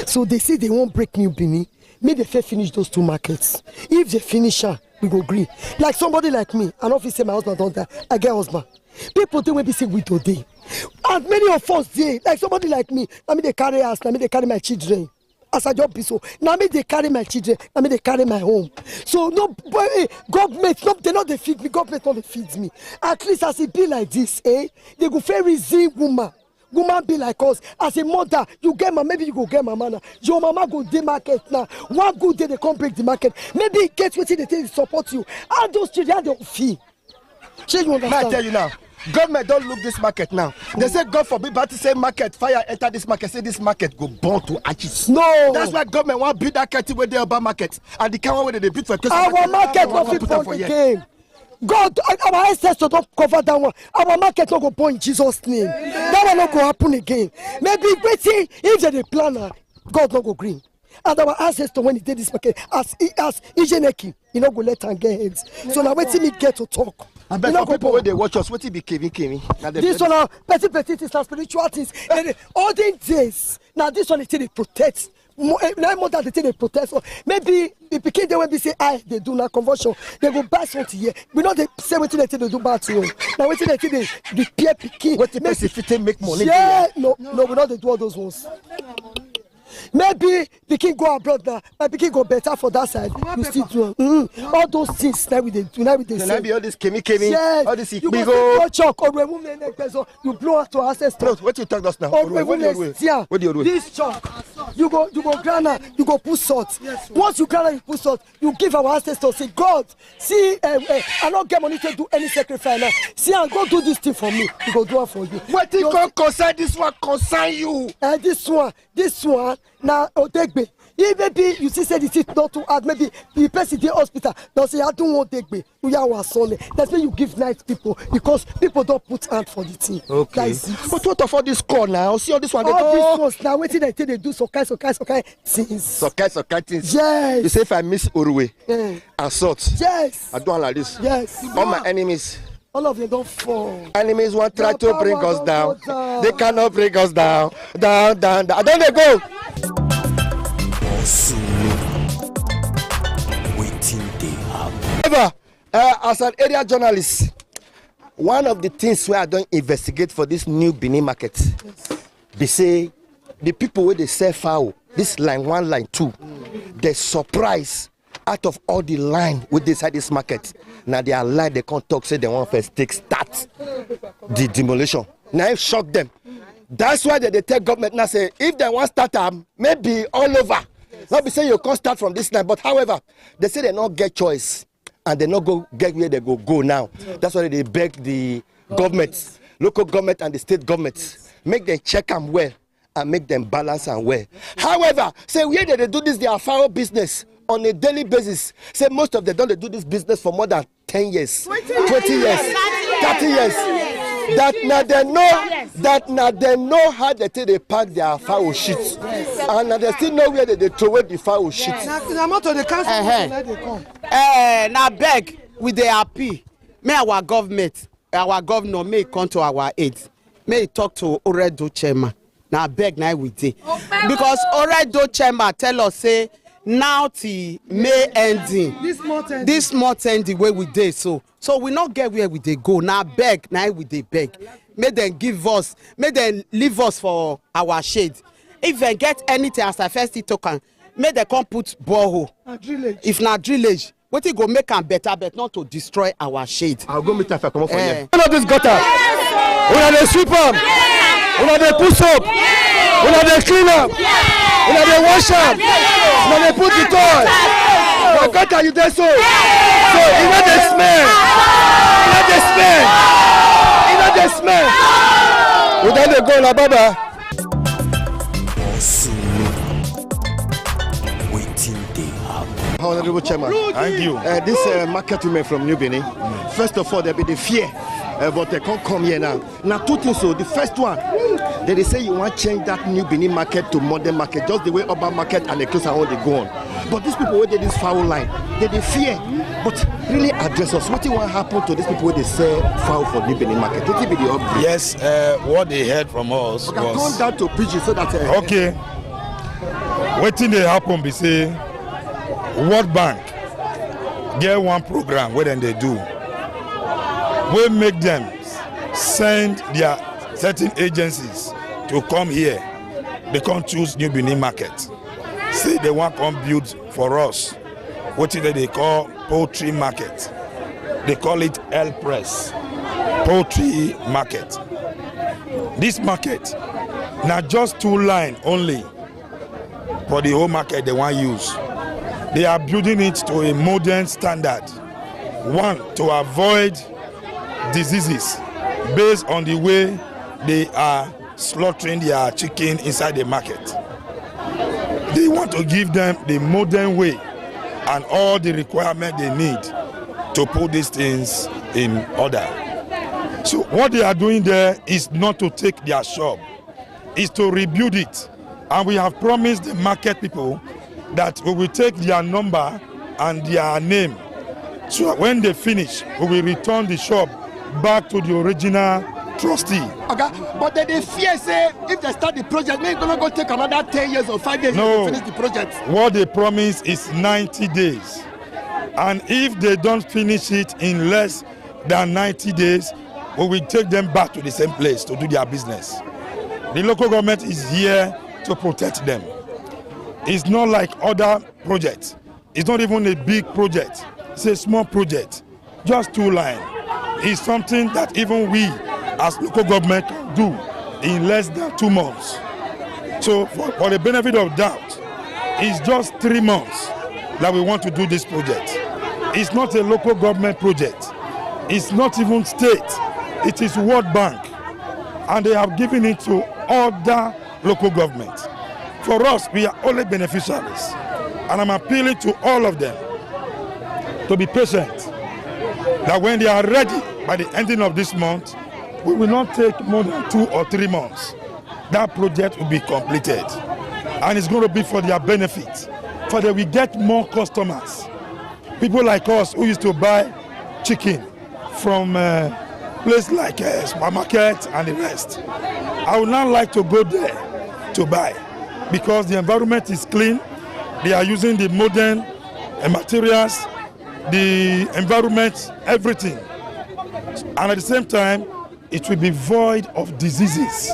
So they say they won't break New Benin. May they first finish those 2 markets. If they finish, we go green. Like somebody like me, I don't say my husband don't die. I get husband. People think when we say widow day. And many of us dey, like somebody like me, I mean they carry us, I mean they carry my children. As I just be so, now me they carry my children, I mean they carry my home. So no, government, no, they not they feed me, government not they feed me. At least as it be like this, they go very easy woman. Woman be like us. As a mother, you get my, maybe you go get my man. Your mama go the market now. One good day they come break the market. Maybe get what they take to support you. All those children don't feel. You understand? I tell you now, government don't look this market now. They say God forbid, but to say market, fire enter this market, say this market go burn to ashes. No. That's why government want build that curtain where they about market. And the kind where they build for our market will fit burn the game. God, our ancestors don't cover that one. Our market not go burn in Jesus' name. That one not go happen again. Maybe waiting if they plan, God not go green. And our ancestors when he did this market, as Ijeneki, he not go let and get heads. So now waiting me get to talk. And for people when they watch us, what be Kevin? This one, petty things and spiritual things. All these days, now this one is they protect. More than they protest. Maybe the pikin they when they say they do not conversion, they go buy something here. We know they say what they do bad to you. Now what they peer pikin. What the best if they make money? Yeah, no, we know they do all those ones. Maybe the king go abroad now, but the king go better for that side. You still do all those things now with the now with the same. Be all this kemi, yes. All this you go chalk or you blow out to access. No, what you talk us now? This chalk, you go grana, you go put salt. Yes, once you grana, you put salt. You give our ancestors say, God, see, I don't get money to do any sacrifice now. See, I go do this thing for me. You go do it for you. What you concern this one concern you? This one. Now, Otegbe, if maybe you see say the seat not too hard, maybe the person in the hospital don't say I don't want Otegbe. You are our son. That's why you give nice people because people don't put hand for the thing. Okay. But what of all this corn now? See all this one. All these ones now. Waiting until they do so kind things. So kind things. Yes. You say if I miss Uruwe and salt. Yes. I do one like this. Yes. All my enemies. All of them don't fall. Enemies want try to bring us down. They cannot bring us down. Down. I don't they go. However, as an area journalist, one of the things where I don't investigate for this new Benin market, they say the people where they sell fowl, this line 1, line 2, they surprise out of all the line with inside this market. Now they are line, they can't talk, say they want first take start the demolition. Now it shocked them. That's why they tell government now say if they want start them, maybe all over. Not be saying you can't start from this line, but however, they say they not get choice and they not go get where they go now. That's why they beg the government, local government and the state government, make them check them well and make them balance and well. However, say where they do this, they are fowl business on a daily basis. Say most of them don't do this business for more than 10 years, 20 years, 30 years. That now they know how they take they pack their fowl shit, and now they still know where they throw away the fowl shit. Now beg with the happy. May our governor may come to our aid. May talk to Oredo Chairman. Now beg now with it because Oredo Chairman tell us say now the May ending. This month ending where we dey so we not get where we dey go. Now beg, now we dey beg. May them give us, may them leave us for our shade. If they get anything as a first token, may they come put borehole. If not drillage, what it go make them better, but not to destroy our shade. I'll go meet her come up for you. One of this gutter. One of the sweep up. One of the push up. One of the clean up. One of the wash up. When they put the toy, what gutter you there so? So you know the smell. You know the smell. You know the smell. We don't go la baba. Honorable Chairman, thank you. This market women from New Benin, first of all, there be the fear, but they can't come here now. Now, two things. So, the first one, they say you want to change that New Benin market to modern market, just the way urban market and the close and all they go on. But these people where they this foul line, they fear. But really address us. What do you want to happen to these people where they sell foul for New Benin market? What will be the update? Yes, what they heard from us was... Going down to PG so that... okay. What thing they happen be say, World Bank get one program where then they do. We make them send their certain agencies to come here. They can't choose New Benin market. Say they want to come build for us what they call poultry market. They call it El Press, poultry market. This market, not just 2 lines only for the whole market they want to use. They are building it to a modern standard. One, to avoid diseases based on the way they are slaughtering their chicken inside the market. They want to give them the modern way and all the requirements they need to put these things in order. So what they are doing there is not to take their shop, is to rebuild it. And we have promised the market people that we will take their number and their name. So when they finish, we will return the shop back to the original trustee. Okay, but they fear say if they start the project, maybe it's going to take another 10 years or 5 years to finish the project. What they promise is 90 days. And if they don't finish it in less than 90 days, we will take them back to the same place to do their business. The local government is here to protect them. It's not like other projects. It's not even a big project. It's a small project, just 2 lines. It's something that even we as local government can do in less than 2 months. So for the benefit of doubt, it's just 3 months that we want to do this project. It's not a local government project. It's not even state. It is World Bank. And they have given it to other local governments. For us, we are only beneficiaries. And I'm appealing to all of them to be patient. That when they are ready by the ending of this month, we will not take more than 2 or 3 months. That project will be completed. And it's going to be for their benefit. For that we get more customers. People like us who used to buy chicken from places like supermarket and the rest. I would now like to go there to buy because the environment is clean. They are using the modern materials, the environment, everything. And at the same time, it will be void of diseases.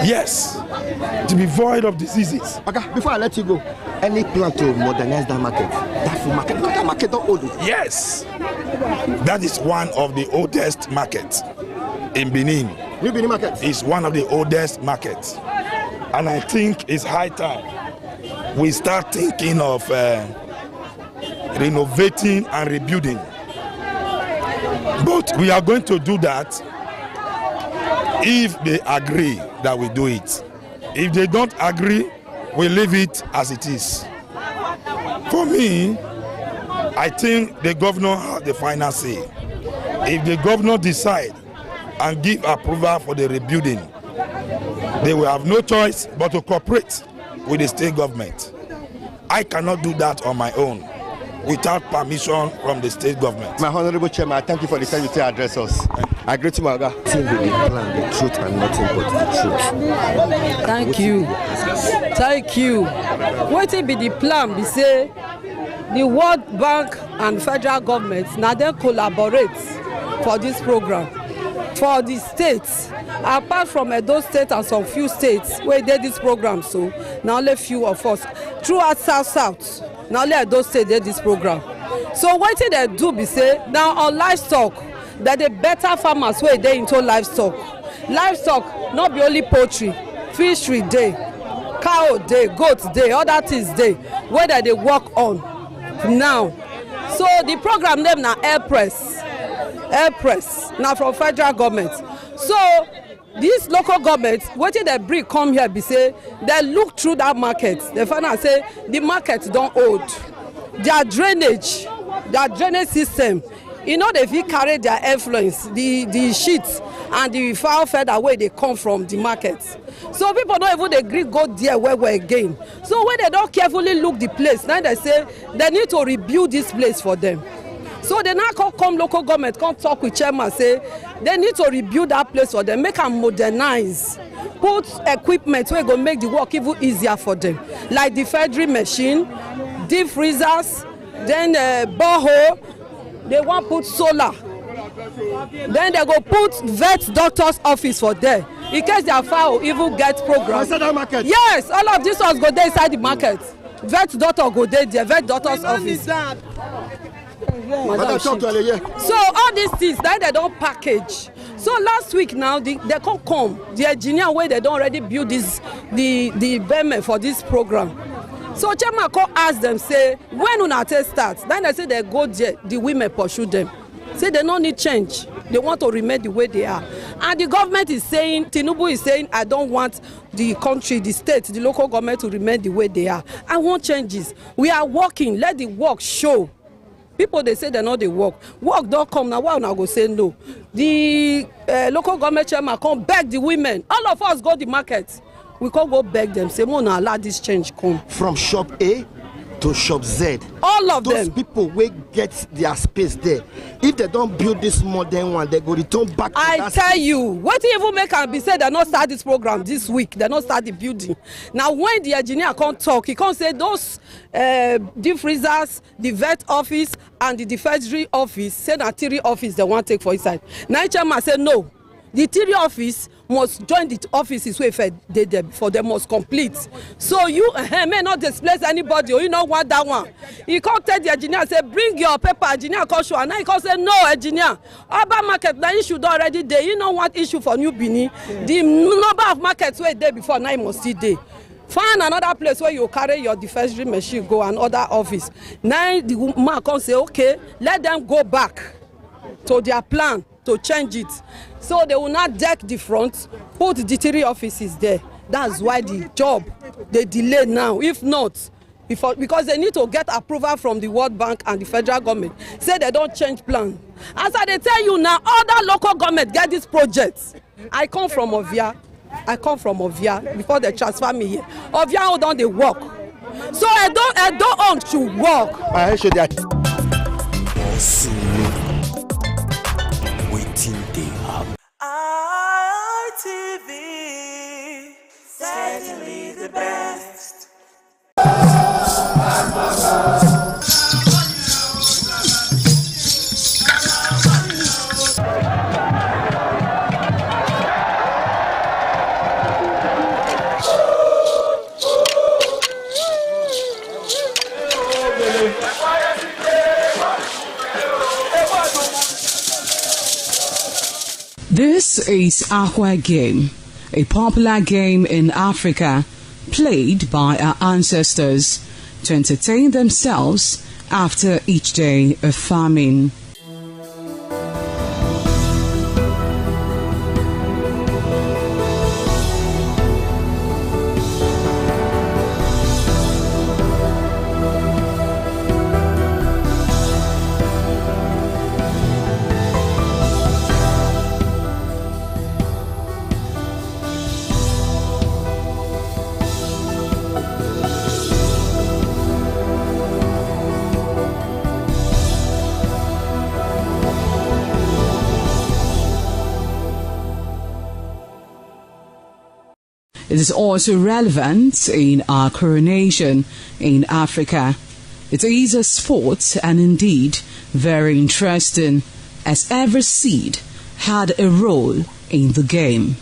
Yes, to be void of diseases. Okay, before I let you go, any plan to modernize that market? That food market, because that market don't old. Yes, that is one of the oldest markets in Benin. New Benin market is one of the oldest markets, and I think it's high time we start thinking of renovating and rebuilding. But we are going to do that if they agree that we do it. If they don't agree, we leave it as it is. For me, I think the governor has the final say. If the governor decide and give approval for the rebuilding, they will have no choice but to cooperate with the state government. I cannot do that on my own without permission from the state government. My honorable chairman, I thank you for the time you take address us. I greet you, Maga. The truth and nothing but the truth. Thank you. Thank you. What will be the plan? We say the World Bank and federal government now they collaborate for this program. For the states, apart from Edo State and some few states where they did this program, so now only few of us throughout South. Now let those say they this program. So what they do be say now on livestock that the better farmers where they into livestock. Livestock not be only poultry, fishery day, cow day, goat day, other things day. Whether they work on now. So the program name now Air Press now from federal government. So these local governments, what they bring come here be say they look through that market. They find out say the market don't hold. Their drainage system, you know they fit carry their influence, the sheets and the fowl feather where they come from the market. So people don't even agree go there where again. So when they don't carefully look the place, now they say they need to rebuild this place for them. So they now come local government, come talk with chairman, say they need to rebuild that place for them, make them modernize, put equipment where go make the work even easier for them, like the feeding machine, deep freezers, then borehole, they wan put solar, then they go put vet doctor's office for there in case their fowl even get program. Yes, all of this ones go there inside the market. Vet doctor go there, vet doctor's office. So all these things then they don't package. So last week now they can't come. The engineer where they don't already build this the payment for this program. So chairman come ask them say when una take start. Then they say they go there, the women pursue them. Say they don't need change. They want to remain the way they are. And the government is saying, Tinubu is saying, I don't want the country, the state, the local government to remain the way they are. I want changes. We are working. Let the work show. People they say they know they work. Work don't come now. Why una go say no? The local government chairman come beg the women. All of us go to the market. We can't go beg them. Say, "Mona, allow this change come." From shop A to shop Z. All of those them. People will get their space there. If they don't build this modern one, they go return back to I that tell space. you, what even make am be say they not start this program this week. They not start the building. Now when the engineer can't talk, he can't say those deep freezers, the vet office and the defensory office, say na 3 office they want take for inside. Now chairman say no. The 3 office must join the offices wey they there before they must complete. So you may not displace anybody or you don't want that one. He can't tell the engineer say bring your paper. Engineer come show and now he can't say no engineer. Urban market now issue already there. You know what issue for New Benin? The number of markets were there before now must still there. Find another place where you carry your defensory machine go and other office. Now the man can say okay, let them go back to their plan to change it. So they will not deck the front, put the 3 offices there. That's why the job they delay now. If not, because they need to get approval from the World Bank and the federal government. Say they don't change plan. As I tell you now, other local government get this project. I come from Ovia before they transfer me here. Ovia hold on they work. So I don't own to work. I should that. ITV, certainly the best. This is Aqua Game, a popular game in Africa played by our ancestors to entertain themselves after each day of farming. It is also relevant in our coronation in Africa. It is a sport and indeed very interesting, as every seed had a role in the game.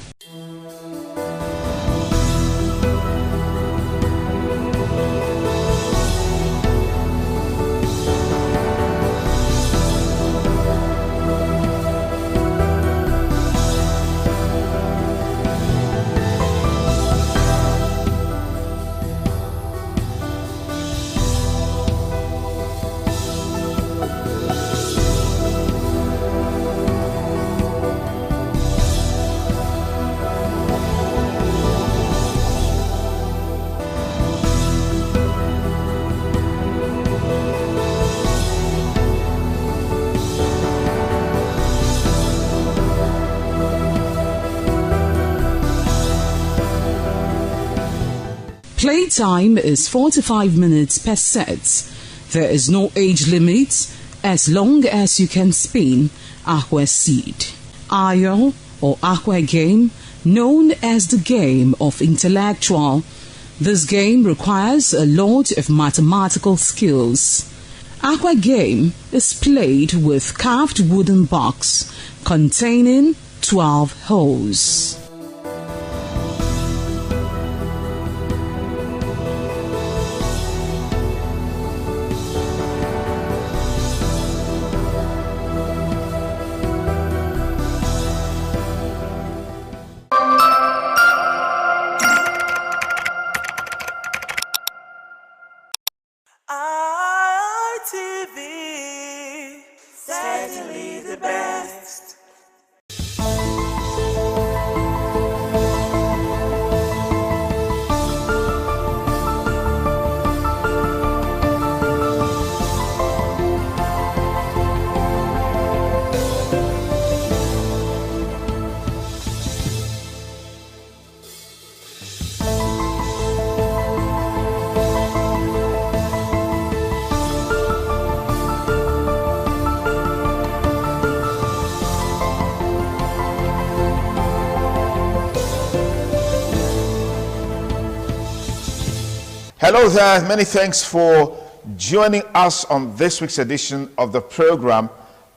Playtime is 45 minutes per set. There is no age limit as long as you can spin Aqua seed. Ayo or Aqua game, known as the game of intellectual. This game requires a lot of mathematical skills. Aqua game is played with carved wooden box containing 12 holes. ITV, certainly the best. Hello there, many thanks for joining us on this week's edition of the program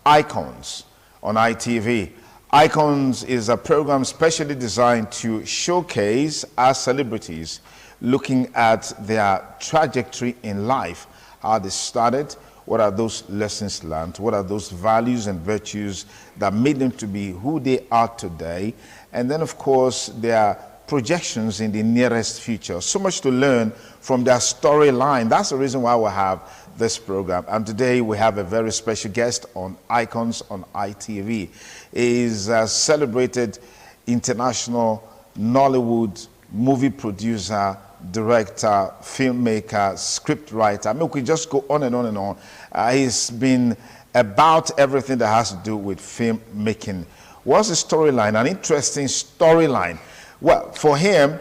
Icons on ITV. Icons is a program specially designed to showcase our celebrities looking at their trajectory in life, how they started, what are those lessons learned, what are those values and virtues that made them to be who they are today, and then of course their projections in the nearest future. So much to learn from their storyline. That's the reason why we have this program. And today we have a very special guest on Icons on ITV. He is a celebrated international Nollywood movie producer, director, filmmaker, scriptwriter. I mean, we could just go on and on and on. He's been about everything that has to do with filmmaking. What's the storyline? An interesting storyline. Well, for him,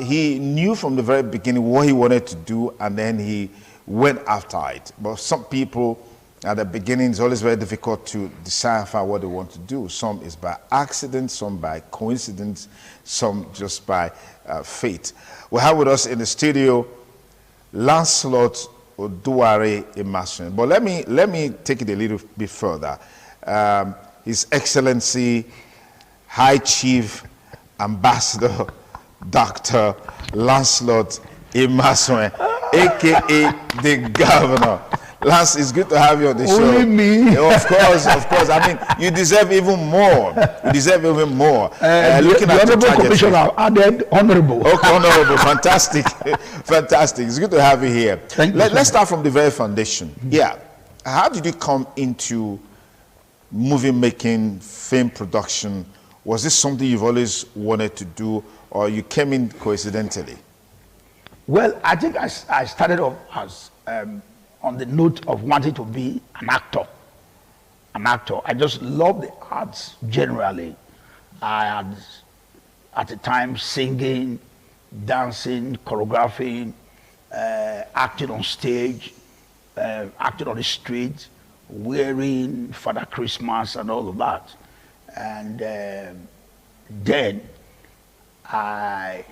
he knew from the very beginning what he wanted to do, and then he went after it. But some people, at the beginning, it's always very difficult to decipher what they want to do. Some is by accident, some by coincidence, some just by fate. We have with us in the studio Lancelot Oduare Emerson. But let me take it a little bit further. His Excellency High Chief Ambassador Dr. Lancelot Emerson, aka the Governor. Lance, it's good to have you on the show. Only me. Of course. I mean, you deserve even more. You deserve even more. Looking at the Honorable Commissioner added honorable. Okay, honorable. Fantastic. Fantastic. It's good to have you here. Thank you. Let's start from the very foundation. Yeah. How did you come into movie making, film production? Was this something you've always wanted to do, or you came in coincidentally? Well, I think I started off as on the note of wanting to be an actor. I just love the arts generally. I had, at the time, singing, dancing, choreographing, acting on stage, acting on the street, wearing Father Christmas and all of that. And then I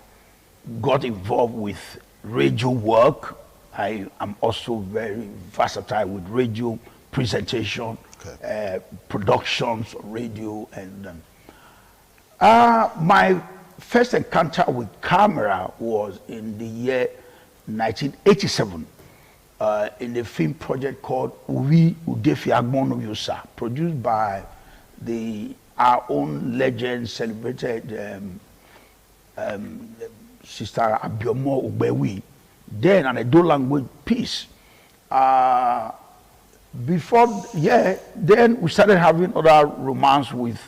got involved with radio work. I am also very versatile with radio presentation, productions, radio, and my first encounter with camera was in the year 1987 in a film project called Uwi Udefi Agbono Yosa, produced by our own legend, celebrated Sister Abiomo Ubewi, then an Edo language piece. Then we started having other romance with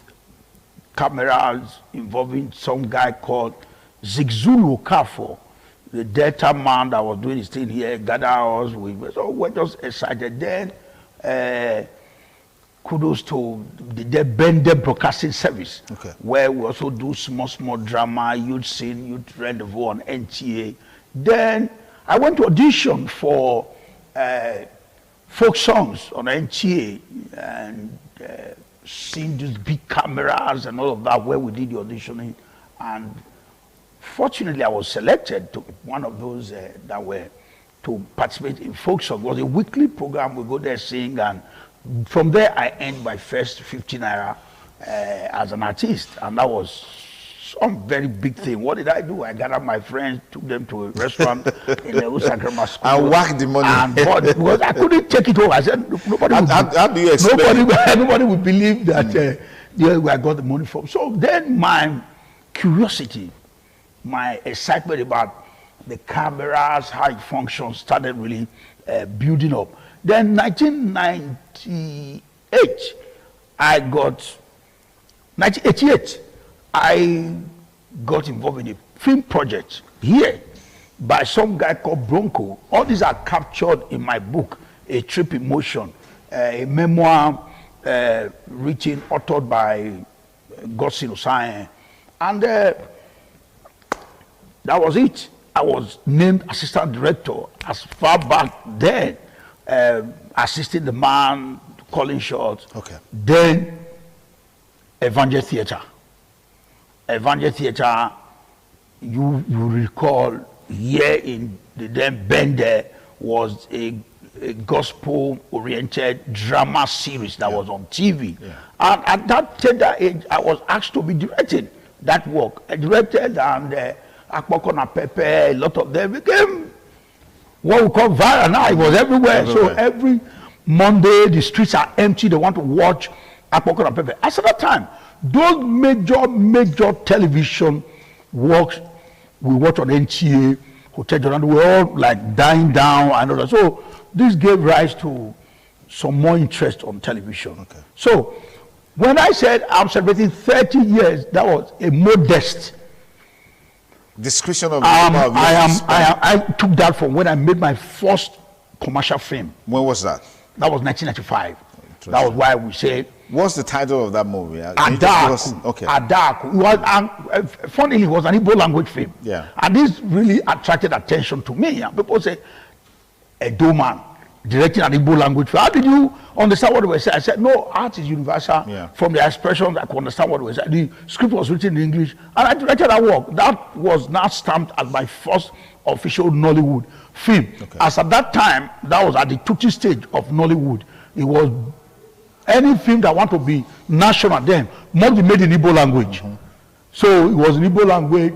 cameras involving some guy called Zigzulu Kafo, the Delta man that was doing his thing here, gathered us. So we're just excited. Then kudos to the Bende Broadcasting Service, where we also do small drama, youth scene, youth rendezvous on NTA. Then I went to audition for folk songs on NTA and seeing these big cameras and all of that, where we did the auditioning. And fortunately, I was selected to one of those that were to participate in folk song. It was a weekly program. We go there, sing, and from there I earned my first 50 naira as an artist, and that was some very big thing. What did I do? I gathered my friends, took them to a restaurant in the Usa Grammar School. I whacked the money. And bought, because I couldn't take it home. I said, how do you explain? Nobody would believe that I got the money from. So then my curiosity, my excitement about the cameras, how it functions, started really building up. Then 1988, 1988, I got involved in a film project here by some guy called Bronco. All these are captured in my book, A Trip in Motion, a memoir written, authored by Godson Osai. And that was it. I was named assistant director as far back then, assisting the man, calling shots. Okay. Then Evangel Theatre. Evangel Theatre, you recall, here in the then Bende was a gospel-oriented drama series that was on TV. Yeah. And at that tender age, I was asked to be directing that work. I directed, and Akpoko na Pepe, a lot of them became what we call viral now. It was everywhere. So every Monday, the streets are empty. They want to watch Akpoko na Pepe. At that time, those major television works we watch on NTA, Hotel Jordan, were all like dying down and all that. So this gave rise to some more interest on television. Okay. So when I said I'm celebrating 30 years, that was a modest description of I took that from when I made my first commercial film. When was that? That was 1995. That was why we said. What's the title of that movie? Adaku. Okay. Adaku. Funnily, it was an Igbo language film. Yeah. And this really attracted attention to me. And people say, a doman directing an Igbo language film. How did you understand what they were saying? I said, no, art is universal. Yeah. From the expressions, I could understand what they were saying. The script was written in English. And I directed that work. That was now stamped as my first official Nollywood film. Okay. As at that time, that was at the Tutti stage of Nollywood. It was any film that want to be national then must be made in Igbo language. So it was in Igbo language.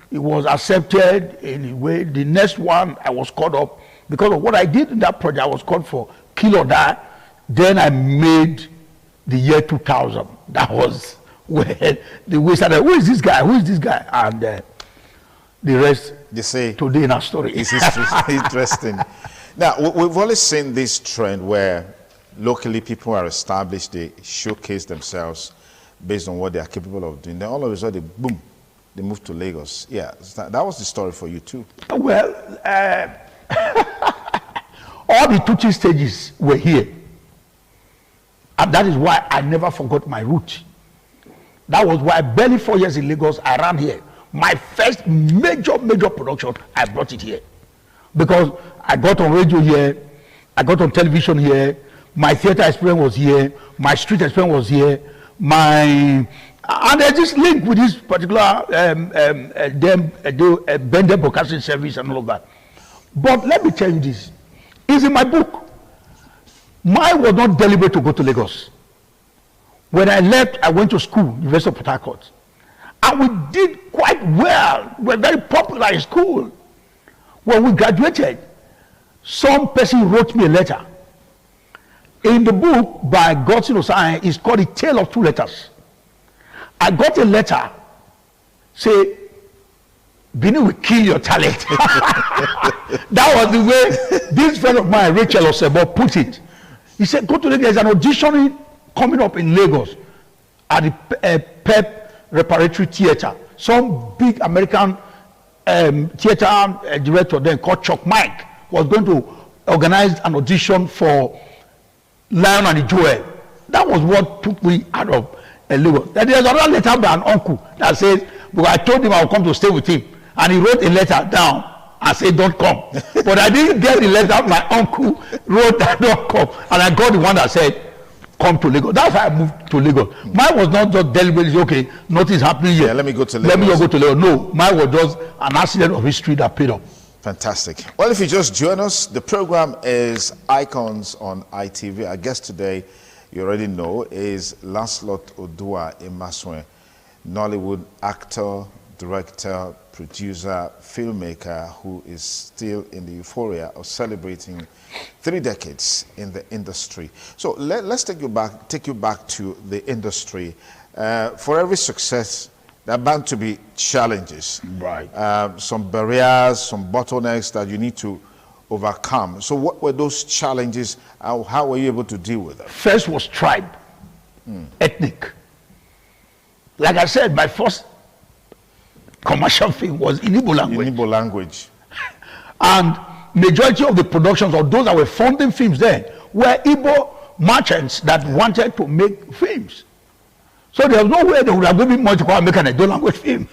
It was accepted in a way. The next one, I was called up because of what I did in that project. I was called for Kill or Die. Then I made the year 2000. That was when we started. Who is this guy? Who is this guy? And the rest, you say, today in our story. It's interesting. Now, we've always seen this trend where locally people are established, they showcase themselves based on what they are capable of doing. Then all of a sudden, boom, they move to Lagos. Yeah, that was the story for you too. Well, all the Tutti stages were here. And that is why I never forgot my root. That was why barely 4 years in Lagos, I ran here. My first major production, I brought it here. Because I got on radio here, I got on television here, my theater experience was here, my street experience was here, and there's this link with this particular Bende broadcasting service and all of that. But let me tell you this, it's in my book. Mine was not deliberate to go to Lagos. When I left, I went to school, University of Port Harcourt. And we did quite well. We were very popular in school. When we graduated, some person wrote me a letter. In the book by Godson Osai, it's called A Tale of Two Letters. I got a letter, say, Bini will kill your talent. That was the way this friend of mine, Rachel Osebo, put it. He said, go to Lagos, there's an auditioning coming up in Lagos at the PEP Repertory Theatre. Some big American theatre director then called Chuck Mike was going to organize an audition for Lion and the Jewel. That was what took me out of Lagos. There's another letter by an uncle that says, because I told him I would come to stay with him, and he wrote a letter down and said, don't come. But I didn't get the letter my uncle wrote that don't come, and I got the one that said, come to Lagos. That's how I moved to Lagos. Mine was not just deliberately, okay, nothing's happening here. Yeah, let me go to Lagos. Let me go to Lagos. No, mine was just an accident of history that paid off. Fantastic. Well, if you just join us, the program is Icons on ITV. Our guest today, you already know, is Lancelot Odua Emaswe, Nollywood actor, director, producer, filmmaker, who is still in the euphoria of celebrating 3 decades in the industry. So let's take you back to the industry. For every success, there are bound to be challenges. Right. Some barriers, some bottlenecks that you need to overcome. So what were those challenges? How were you able to deal with them? First was tribe, ethnic. Like I said, my first commercial film was in Igbo language. In Igbo language. And majority of the productions of those that were funding films then were Igbo merchants that wanted to make films. So there was no way they would have given me money to go and make an Edo language film.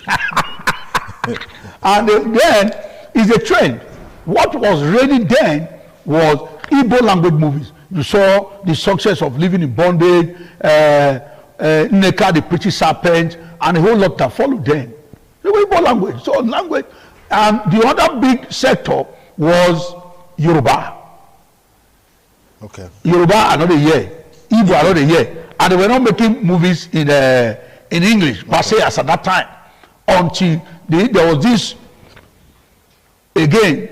And then is a trend. What was ready then was Igbo language movies. You saw the success of Living in Bondage, Neka the Pretty Serpent, and a whole lot that followed then. The Igbo language. So language. And the other big sector was Yoruba. Okay. Yoruba another year, Igbo another year. And they were not making movies in English, per se, as at that time, until there was this, again,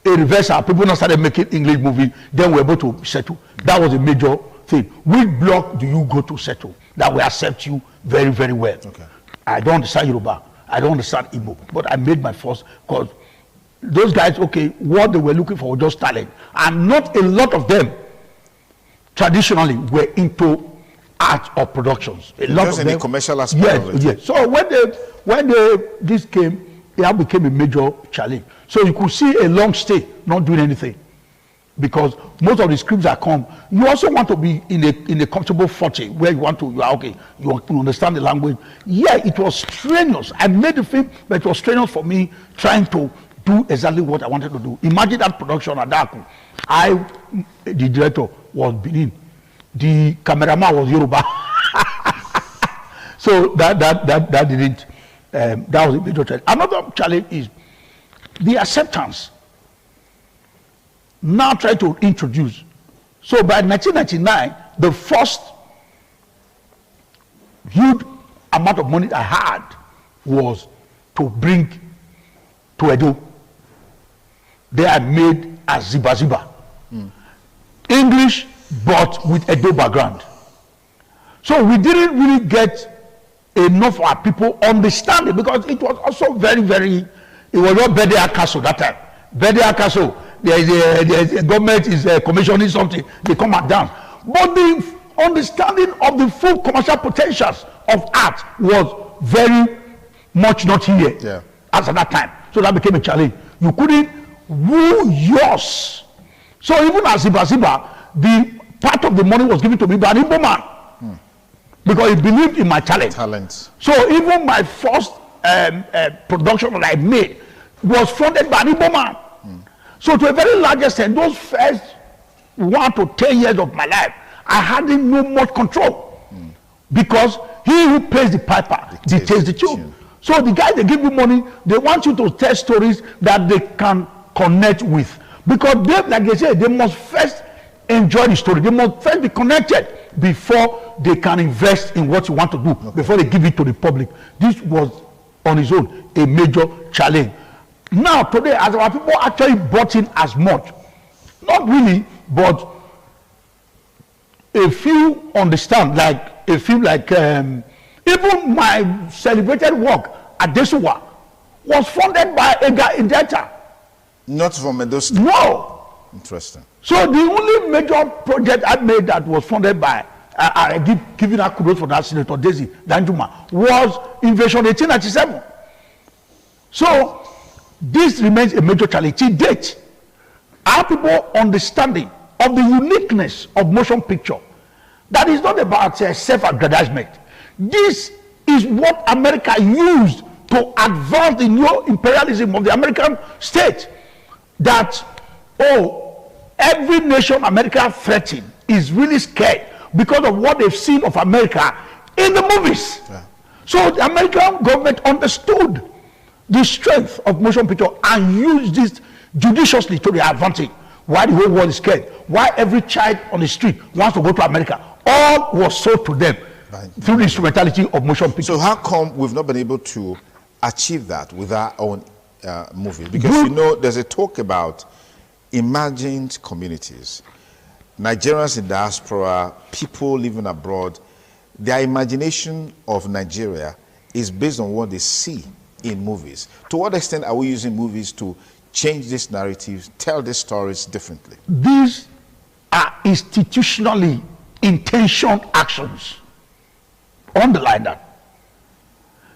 a reversal. People now started making English movies, then we were able to settle. That was a major thing. Which block do you go to settle that will accept you very, very well? Okay. I don't understand Yoruba. I don't understand Igbo. But I made my first, because those guys, okay, what they were looking for was just talent. And not a lot of them, traditionally, were into art or productions. A lot just of in them, the commercial aspect of it. Yes. So when this came, it became a major challenge. So you could see a long stay not doing anything, because most of the scripts that come, you also want to be in a comfortable footing where you are okay, you understand the language. Yeah, it was strenuous. I made the film, but it was strenuous for me trying to do exactly what I wanted to do. Imagine that production at Daku. The director was Benin. The cameraman was Yoruba. So that didn't, that was a major challenge. Another challenge is the acceptance. Now try to introduce. So by 1999, the first huge amount of money I had was to bring to Edo. There I made a Ziba Ziba. English, but with Edo background. So we didn't really get enough of our people understanding, because it was also very, very, it was not Bedea Castle that time. Bedea Castle, the government is commissioning something, they come and dance. But the understanding of the full commercial potentials of art was very much not here as at that time. So that became a challenge. You couldn't woo yours. So even as Ziba Ziba, the part of the money was given to me by an Igbo man, because he believed in my talent. So even my first production that I made was funded by an Igbo man. So to a very large extent, those first 1 to 10 years of my life, I hadn't no much control, because he who plays the piper dictates the tune. So the guys, they give you money, they want you to tell stories that they can connect with, because they, like they say, they must first enjoy the story. They must first be connected before they can invest in what you want to do, before they give it to the public. This was on its own a major challenge. Now today, as our people actually bought in as much, not really, but a few understand, like a few, like even my celebrated work at Desuwa was funded by Edgar Indeta. Not from Edo State. No. Interesting. So the only major project I made that was funded by, I giving a kudos for that, Senator Daisy Danjuma, was Invasion 1897. So this remains a major challenge. To date, our people understanding of the uniqueness of motion picture, that is not about self-aggrandizement. This is what America used to advance the neo-imperialism of the American state. That, every nation America threatened is really scared because of what they've seen of America in the movies. So the American government understood the strength of motion picture and used this judiciously to their advantage. Why the whole world is scared. Why every child on the street wants to go to America. All was sold to them through the instrumentality of motion pictures. So how come we've not been able to achieve that with our own movies? Because you know, there's a talk about imagined communities. Nigerians in diaspora, people living abroad, their imagination of Nigeria is based on what they see in movies. To what extent are we using movies to change these narratives, tell these stories differently? These are institutionally intentioned actions. Underline that.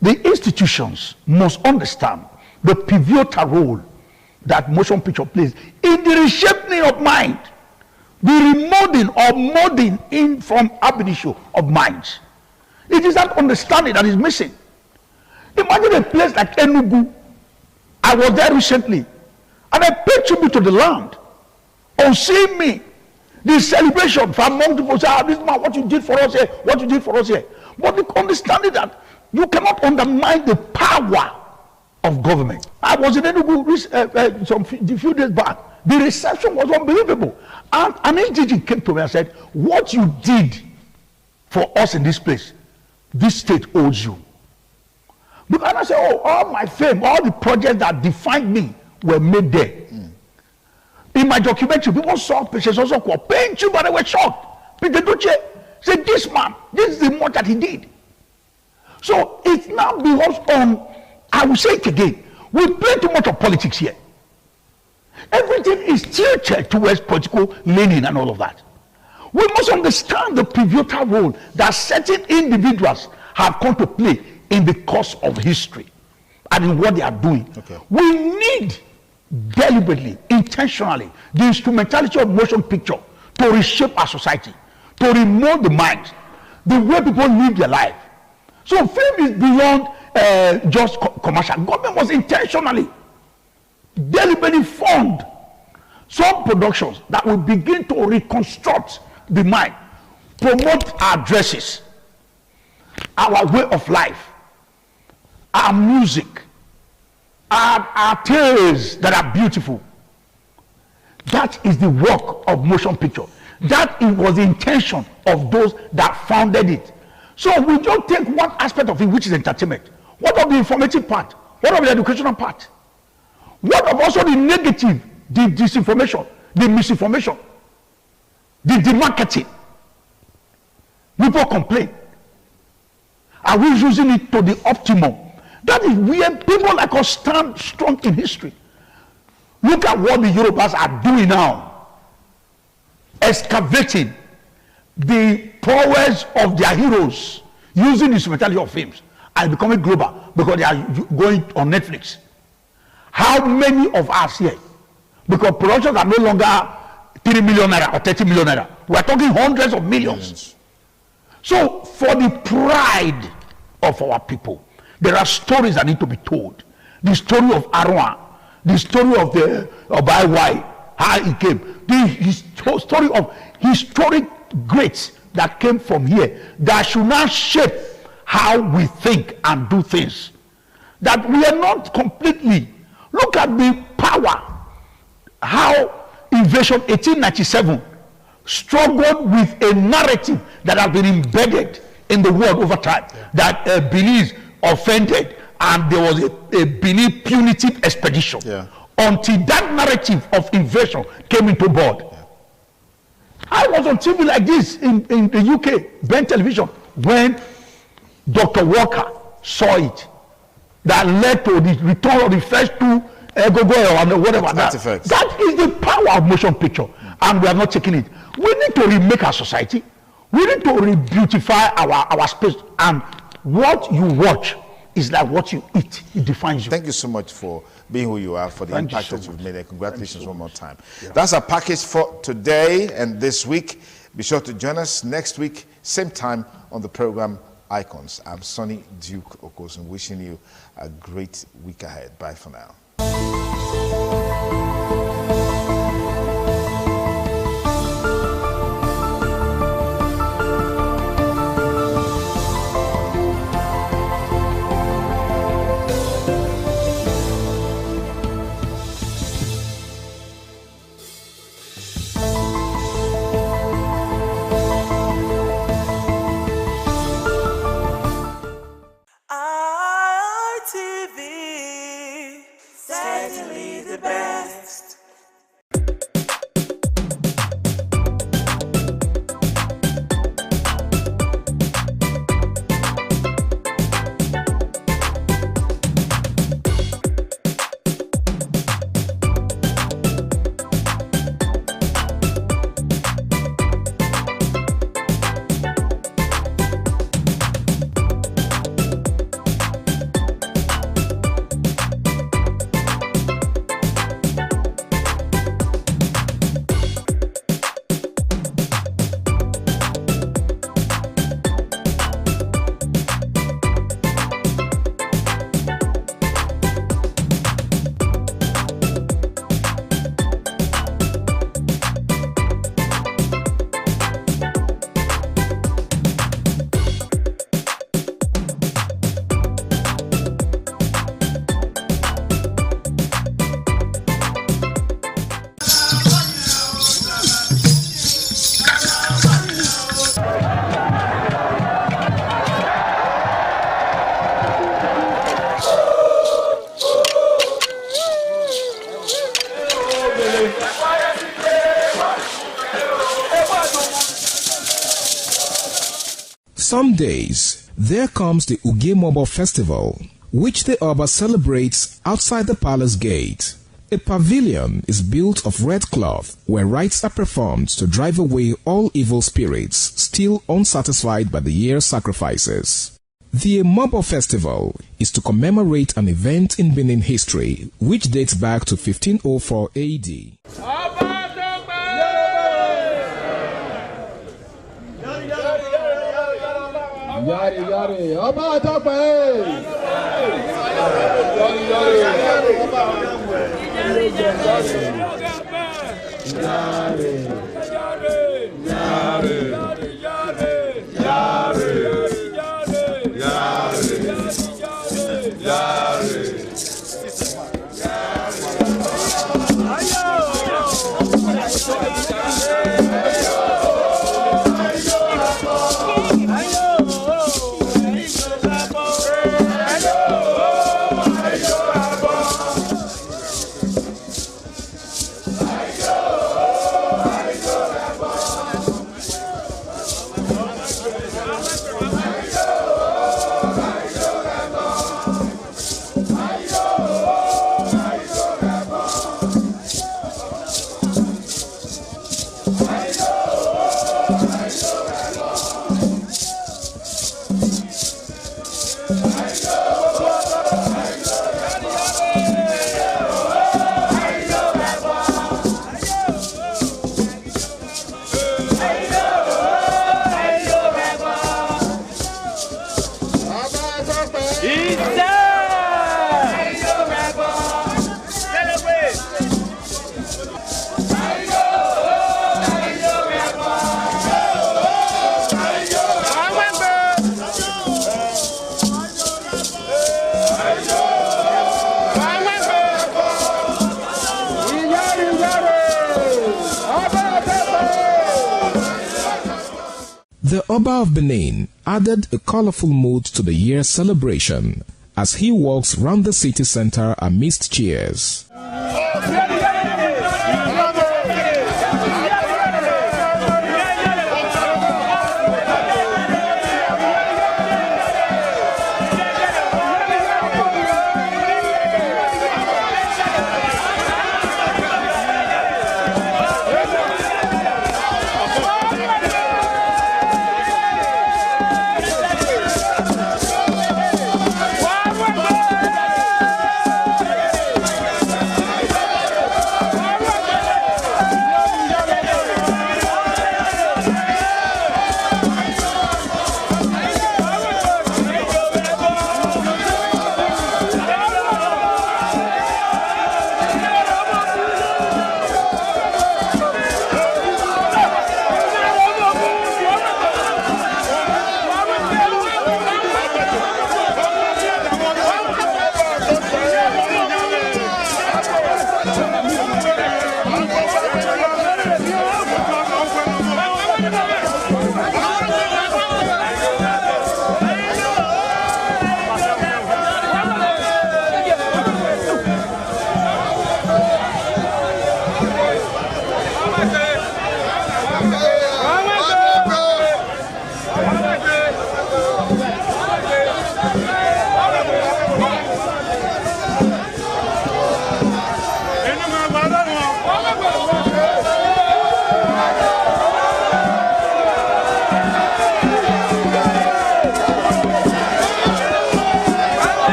The institutions must understand the pivotal role that motion picture plays in the reshaping of mind, the remolding or molding in from ab initio of minds. It is that understanding that is missing. Imagine a place like Enugu. I was there recently, and I paid tribute to the land. On seeing me, the celebration from among people say, this man, what you did for us here, what you did for us here. But the understanding that you cannot undermine the power of government. I was in Enugu a few days back. The reception was unbelievable. And an AGG came to me and said, what you did for us in this place, this state owes you. Because I said, oh, all my fame, all the projects that defined me were made there. In my documentary, people saw patients also called paying you, but they were shocked. Peter Duce said, this man, this is the much that he did. So it now becomes on, I will say it again, we play too much of politics here. Everything is tilted towards political leaning and all of that. We must understand the pivotal role that certain individuals have come to play in the course of history and in what they are doing. Okay. We need deliberately, intentionally, the instrumentality of motion picture to reshape our society, to remold the mind, the way people live their life. So film is beyond just commercial. Government must intentionally, deliberately fund some productions that will begin to reconstruct the mind, promote our dresses, our way of life, our music, our tales that are beautiful. That is the work of motion picture. That was the intention of those that founded it. So we don't take one aspect of it, which is entertainment. What of the informative part? What of the educational part? What of also the negative, the disinformation, the misinformation, the demarketing? People complain. Are we using it to the optimum? That is where people like us stand strong in history. Look at what the Yorubas are doing now. Excavating the powers of their heroes using the instrumentality of films and becoming global because they are going on Netflix. How many of us here, because productions are no longer 3 million naira or 30 million naira, we are talking hundreds of millions. So for the pride of our people, there are stories that need to be told. The story of Arwa, the story of the Obaiwai, how he came, the story of historic greats that came from here that should now shape how we think and do things. That we are not completely, look at the power, how Invasion 1897 struggled with a narrative that has been embedded in the world over time, that Benin offended and there was a Benin punitive expedition until that narrative of invasion came into board. I was on TV like this in the UK, Ben Television, when Dr. Walker saw it. That led to the return of the first two Egogo and whatever. That is the power of motion picture, and we are not taking it. We need to remake our society. We need to re-beautify our space, and what you watch is like what you eat. It defines you. Thank you so much for being who you are, for the impact that you've made. Congratulations one more time. That's our package for today and this week. Be sure to join us next week, same time on the program Icons. I'm Sonny Duke Okosun, wishing you a great week ahead. Bye for now. some days, there comes the Ugemobo Festival, which the Oba celebrates outside the palace gate. A pavilion is built of red cloth where rites are performed to drive away all evil spirits still unsatisfied by the year's sacrifices. The Emobo Festival is to commemorate an event in Benin history which dates back to 1504 AD. Yari yari, Oba Tope! Yari yari, The Oba of Benin added a colorful mood to the year's celebration as he walks round the city center amidst cheers.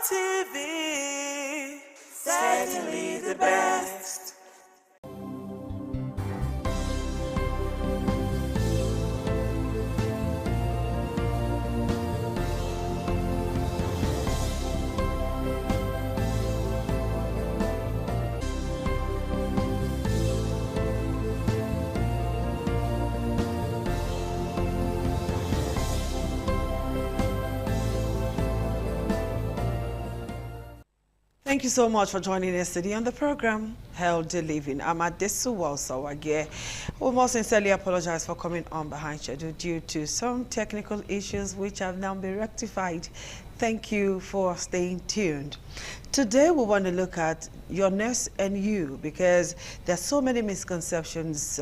ITV, certainly the best. Thank you so much for joining us today on the program, Healthy Living. I'm Adesu Walsawage. We most sincerely apologize for coming on behind schedule due to some technical issues which have now been rectified. Thank you for staying tuned. Today we want to look at your nurse and you, because there's so many misconceptions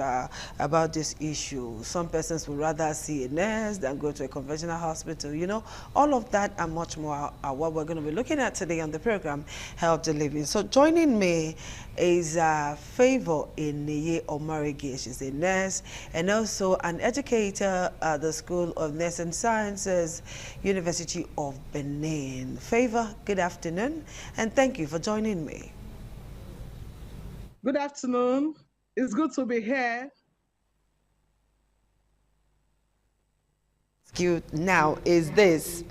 about this issue. Some persons would rather see a nurse than go to a conventional hospital. You know, all of that and much more are what we're going to be looking at today on the program, Healthy Living. So joining me is Favor Iniye Omarige. She's a nurse and also an educator at the School of Nursing Sciences, University of Benin. Favor, good afternoon, and thank you for joining me. Good afternoon. It's good to be here. Now is this: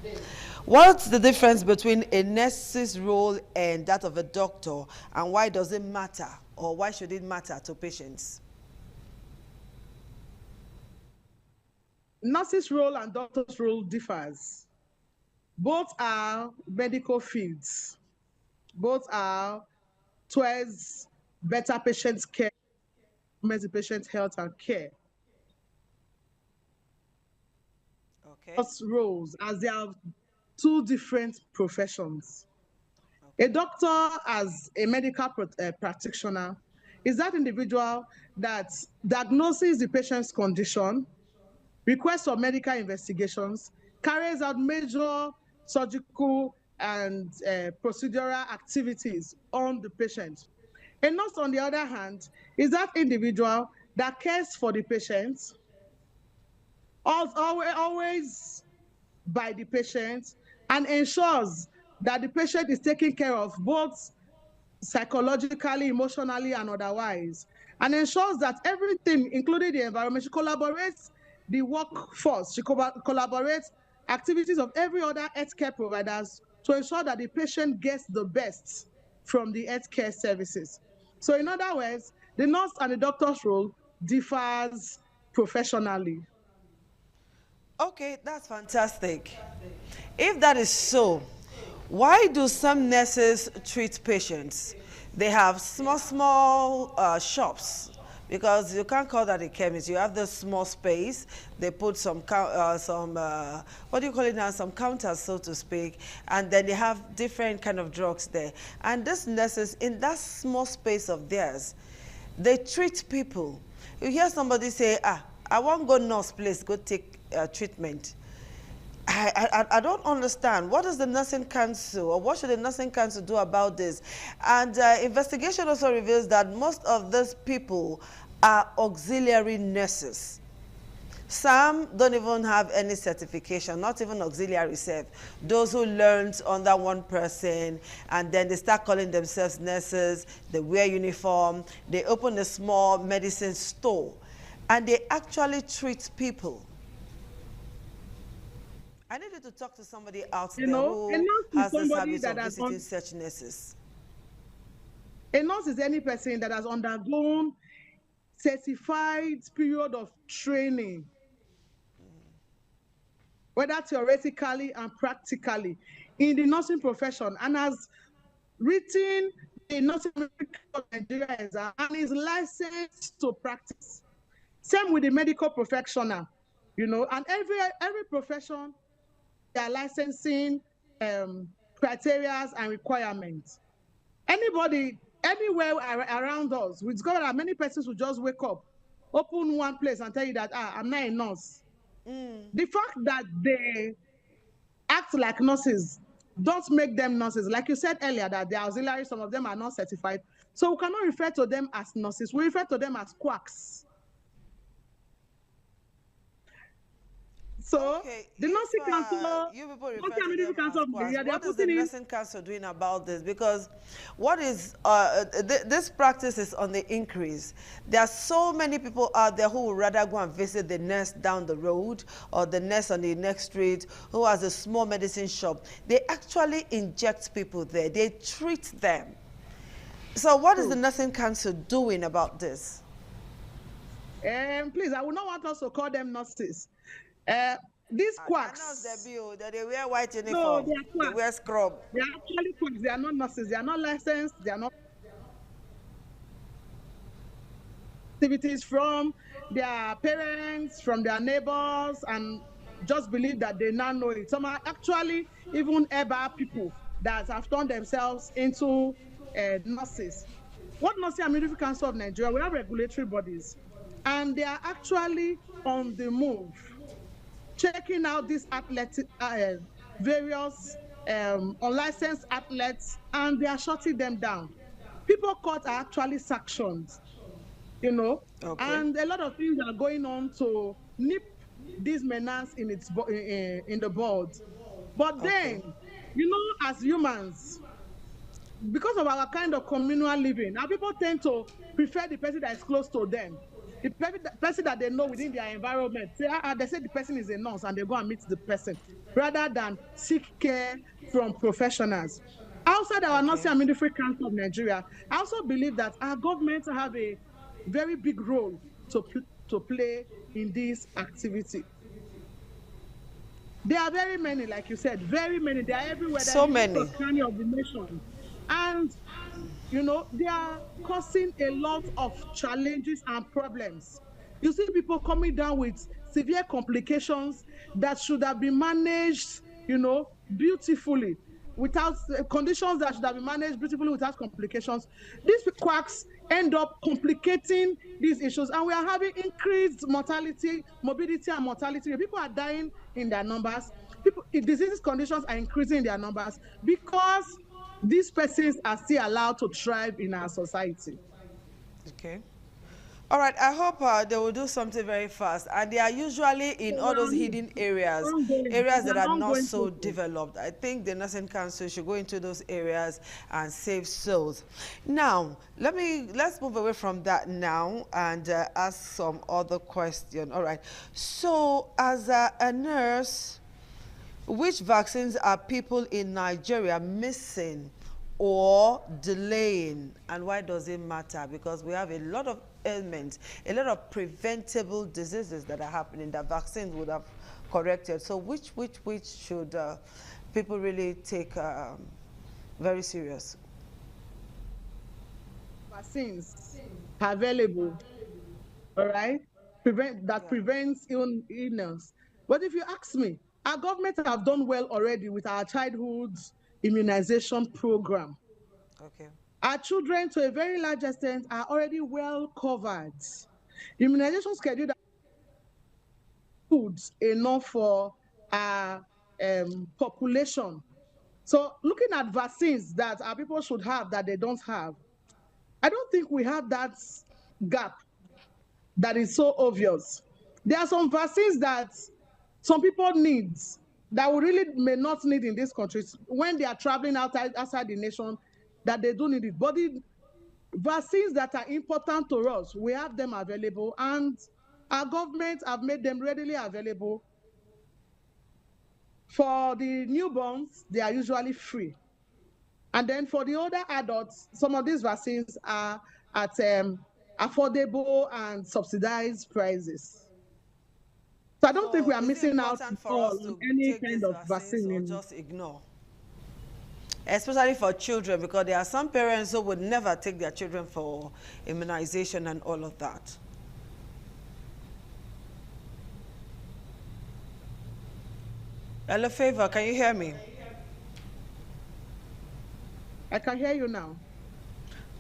what's the difference between a nurse's role and that of a doctor, and why does it matter, or why should it matter to patients? Nurse's role and doctor's role differs. Both are medical fields. Both are towards better patient care, the patient health and care. Okay. Roles, as they are two different professions. Okay. A doctor, as a medical practitioner, is that individual that diagnoses the patient's condition, requests for medical investigations, carries out major surgical and procedural activities on the patient. A nurse, on the other hand, is that individual that cares for the patient, always by the patient, and ensures that the patient is taken care of both psychologically, emotionally, and otherwise, and ensures that everything, including the environment, she collaborates the workforce. She collaborates activities of every other healthcare providers to ensure that the patient gets the best from the healthcare services. So in other words, the nurse and the doctor's role differs professionally. Okay, that's fantastic. If that is so, why do some nurses treat patients? They have small shops, because you can't call that a chemist. You have this small space. They put some what do you call it now? Some counters, so to speak, and then they have different kind of drugs there. And these nurses, in that small space of theirs, they treat people. You hear somebody say, I won't go nurse place, go take treatment. I don't understand. What does the Nursing Council, or what should the Nursing Council do about this? And investigation also reveals that most of these people are auxiliary nurses. Some don't even have any certification, not even auxiliary self. Those who learned under one person, and then they start calling themselves nurses, they wear uniform, they open a small medicine store, and they actually treat people. I needed to talk to somebody out there who has this habit of visiting such nurses. A nurse is any person that has undergone certified period of training, whether theoretically and practically, in the nursing profession, and has written the Nursing of Nigeria exam and is licensed to practice. Same with the medical professional, and every profession, their licensing criteria and requirements. Anybody, anywhere around us, we discover that many persons will just wake up, open one place and tell you that, I'm not a nurse. The fact that they act like nurses don't make them nurses. Like you said earlier, that they're auxiliary, some of them are not certified. So we cannot refer to them as nurses. We refer to them as quacks. So the Nursing Council, you people refer to them as what is the Nursing Council doing about this? Because what is this practice is on the increase. There are so many people out there who would rather go and visit the nurse down the road or the nurse on the next street who has a small medicine shop. They actually inject people there. They treat them. So what is the Nursing Council doing about this? Please, I would not want us to call them nurses. These quacks. They wear white uniform. No, they wear scrub. They are actually quacks. They are not nurses. They are not licensed. They are not activities from their parents, from their neighbors, and just believe that they now know it. Some are actually even herbal people that have turned themselves into nurses. What Nursing and Midwifery Council of Nigeria, we have regulatory bodies, and they are actually on the move, checking out these athletic, various unlicensed athletes, and they are shutting them down. People caught are actually sanctioned, and a lot of things are going on to nip this menace in the bud. But then, as humans, because of our kind of communal living, our people tend to prefer the person that is close to them. The person that they know within their environment, they say the person is a nurse and they go and meet the person, rather than seek care from professionals. Outside our Nursing and Midwifery Council of Nigeria, I also believe that our government have a very big role to play in this activity. There are very many, like you said, very many. They are everywhere. So many. Of the nation. And they are causing a lot of challenges and problems. You see people coming down with severe complications that should have been managed, beautifully, without conditions that should have been managed beautifully without complications. These quacks end up complicating these issues, and we are having increased mortality, morbidity, and mortality. People are dying in their numbers. Disease conditions are increasing in their numbers because these persons are still allowed to thrive in our society. Okay. All right, I hope they will do something very fast. And they are usually in all those hidden areas, areas that are not so developed. I think the Nursing Council should go into those areas and save souls. Now, let's move away from that now and ask some other question. All right. So, as a nurse, which vaccines are people in Nigeria missing or delaying, and why does it matter? Because we have a lot of ailments, a lot of preventable diseases that are happening that vaccines would have corrected. So which should people really take very serious? Vaccines available, all right, prevents illness. But if you ask me, our government have done well already with our childhood immunization program. Okay. Our children, to a very large extent, are already well covered. Immunization schedule that good enough for our population. So looking at vaccines that our people should have that they don't have, I don't think we have that gap that is so obvious. There are some vaccines that some people need that we really may not need in this country when they are traveling outside the nation, that they do need it. But the vaccines that are important to us, we have them available, and our government have made them readily available. For the newborns, they are usually free. And then for the older adults, some of these vaccines are at affordable and subsidized prices. So I don't think we are missing out on any kind of vaccine. Or just ignore, especially for children, because there are some parents who would never take their children for immunization and all of that. Hello, Favor, can you hear me? I can hear you now.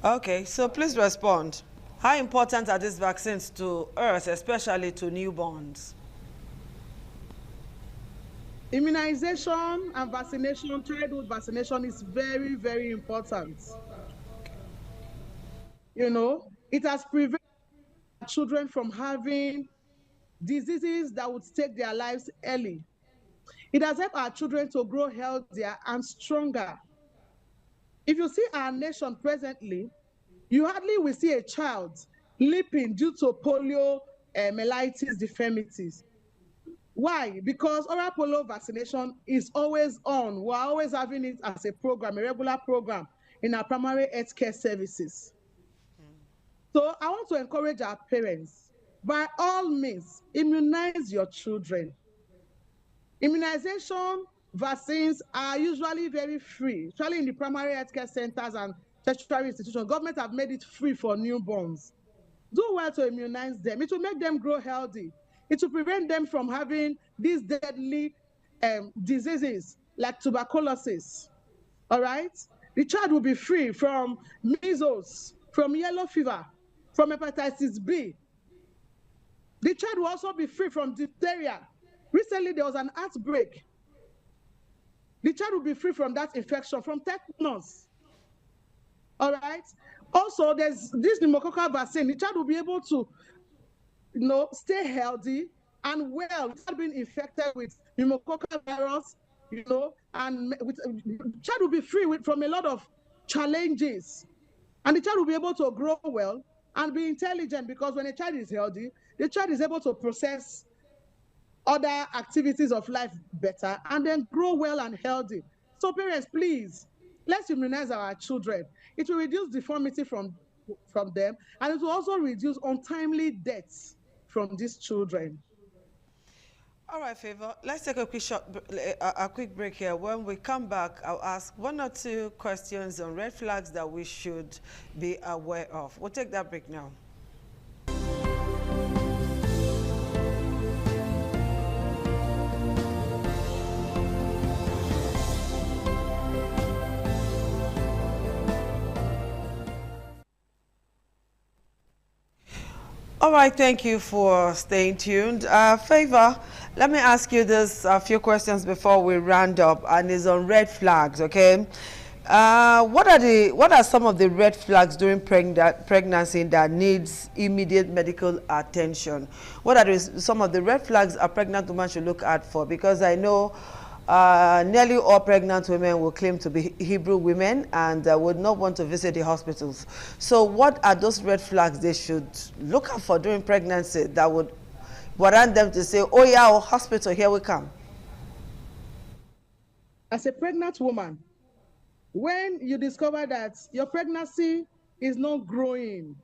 Okay, so please respond. How important are these vaccines to us, especially to newborns? Immunization and vaccination, childhood vaccination is very, very important. You know, it has prevented children from having diseases that would take their lives early. It has helped our children to grow healthier and stronger. If you see our nation presently, you hardly will see a child leaping due to polio, mellitus, deformities. Why? Because oral polio vaccination is always on. We're always having it as a program, a regular program in our primary health care services. So I want to encourage our parents, by all means, immunize your children. Immunization vaccines are usually very free, especially in the primary health care centers and tertiary institutions. Government have made it free for newborns. Do well to immunize them. It will make them grow healthy. It will prevent them from having these deadly diseases like tuberculosis. All right? The child will be free from measles, from yellow fever, from hepatitis B. The child will also be free from diphtheria. Recently, there was an outbreak. The child will be free from that infection, from tetanus. All right? Also, there's this pneumococcal vaccine. The child will be able to stay healthy and well without being infected with pneumococcal virus, and the child will be free from a lot of challenges. And the child will be able to grow well and be intelligent, because when a child is healthy, the child is able to process other activities of life better and then grow well and healthy. So parents, please, let's immunize our children. It will reduce deformity from them, and it will also reduce untimely deaths from these children. All right, Favor, let's take a quick break here. When we come back, I'll ask one or two questions on red flags that we should be aware of. We'll take that break now. All right, thank you for staying tuned. Favor, let me ask you this a few questions before we round up, and it's on red flags, okay? What are some of the red flags during pregnancy that needs immediate medical attention? What are some of the red flags a pregnant woman should look out for? Because I know nearly all pregnant women will claim to be Hebrew women and would not want to visit the hospitals. So what are those red flags they should look out for during pregnancy that would warrant them to say, oh yeah, our hospital, here we come? As a pregnant woman, when you discover that your pregnancy is not growing,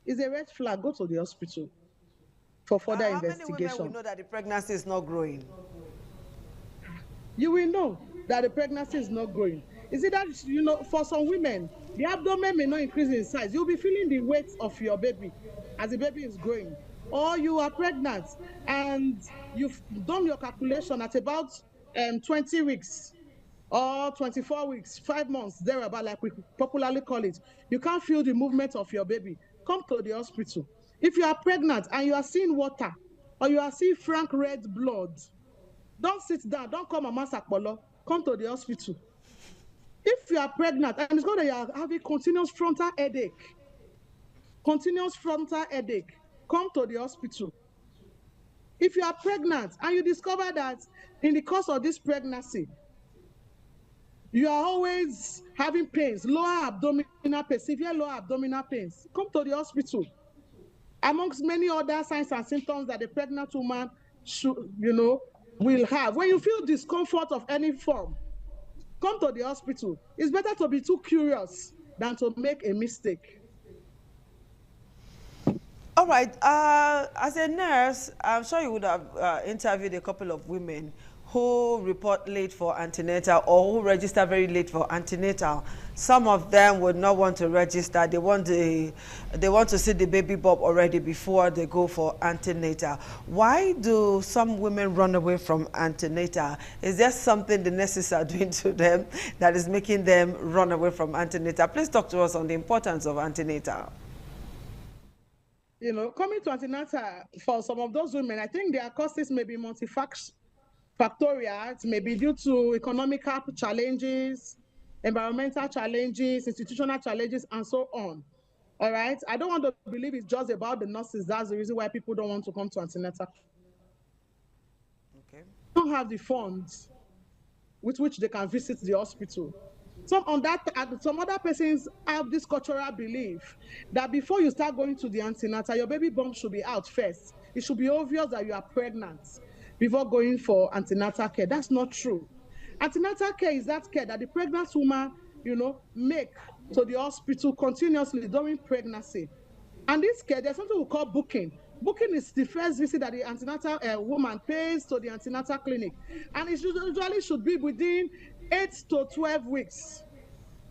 it's a red flag, go to the hospital for further investigation. How many women will know that the pregnancy is not growing? You will know that the pregnancy is not growing. Is it that, you know, for some women, the abdomen may not increase in size. You'll be feeling the weight of your baby as the baby is growing. Or you are pregnant and you've done your calculation at about 20 weeks or 24 weeks, 5 months, thereabout, like we popularly call it. You can't feel the movement of your baby. Come to the hospital. If you are pregnant and you are seeing water or you are seeing frank red blood, don't sit down. Don't come Mama Sakpolo. Come to the hospital. If you are pregnant and it's going that you are having continuous frontal headache, come to the hospital. If you are pregnant and you discover that in the course of this pregnancy, you are always having pains, lower abdominal pains, severe lower abdominal pains, come to the hospital. Amongst many other signs and symptoms that a pregnant woman should, will have. When you feel discomfort of any form, come to the hospital. It's better to be too curious than to make a mistake. All right. As a nurse, I'm sure you would have interviewed a couple of women who report late for antenatal or who register very late for antenatal. Some of them would not want to register. They want to see the baby bump already before they go for antenatal. Why do some women run away from antenatal? Is there something the nurses are doing to them that is making them run away from antenatal? Please talk to us on the importance of antenatal. Coming to antenatal for some of those women, I think their causes may be multifactorial. It may be due to economical challenges, environmental challenges, institutional challenges, and so on. All right? I don't want to believe it's just about the nurses. That's the reason why people don't want to come to antenatal. Okay. They don't have the funds with which they can visit the hospital. Some other persons have this cultural belief that before you start going to the antenatal, your baby bump should be out first. It should be obvious that you are pregnant before going for antenatal care. That's not true. Antenatal care is that care that the pregnant woman, make to the hospital continuously during pregnancy. And this care, there's something we call booking. Booking is the first visit that the antenatal woman pays to the antenatal clinic. And it usually should be within 8 to 12 weeks.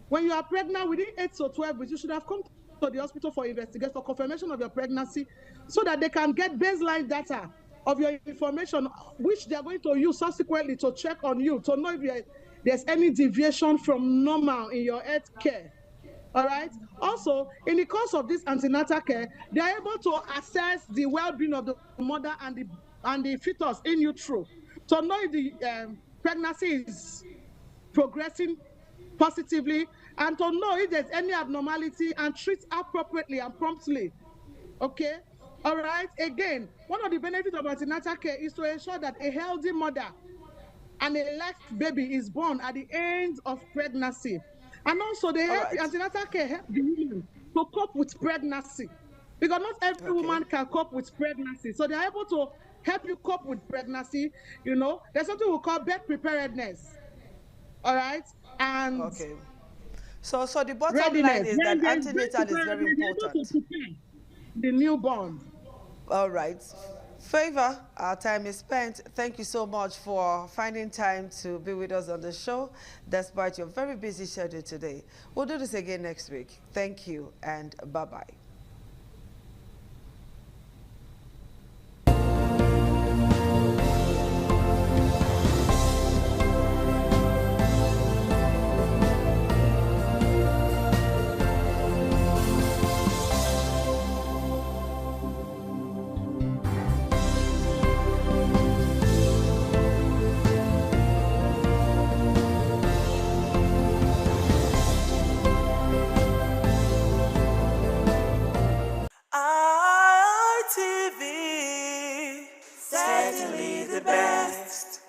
When you are pregnant, within 8 to 12 weeks, you should have come to the hospital for investigation, for confirmation of your pregnancy, so that they can get baseline data of your information, which they are going to use subsequently to check on you, to know if there's any deviation from normal in your health care. All right. Also, in the course of this antenatal care, they are able to assess the well-being of the mother and the fetus in utero, to know if the pregnancy is progressing positively, and to know if there's any abnormality and treat appropriately and promptly. Okay. All right. Again, one of the benefits of antenatal care is to ensure that a healthy mother and a live baby is born at the end of pregnancy. And also, the antenatal care helps the woman to cope with pregnancy, because not every woman can cope with pregnancy. So they're able to help you cope with pregnancy. There's something we call birth preparedness. All right. And so the bottom line is that antenatal is very important. The newborn. All right. Favor, our time is spent. Thank you so much for finding time to be with us on the show, despite your very busy schedule today. We'll do this again next week. Thank you and bye-bye. Certainly the best.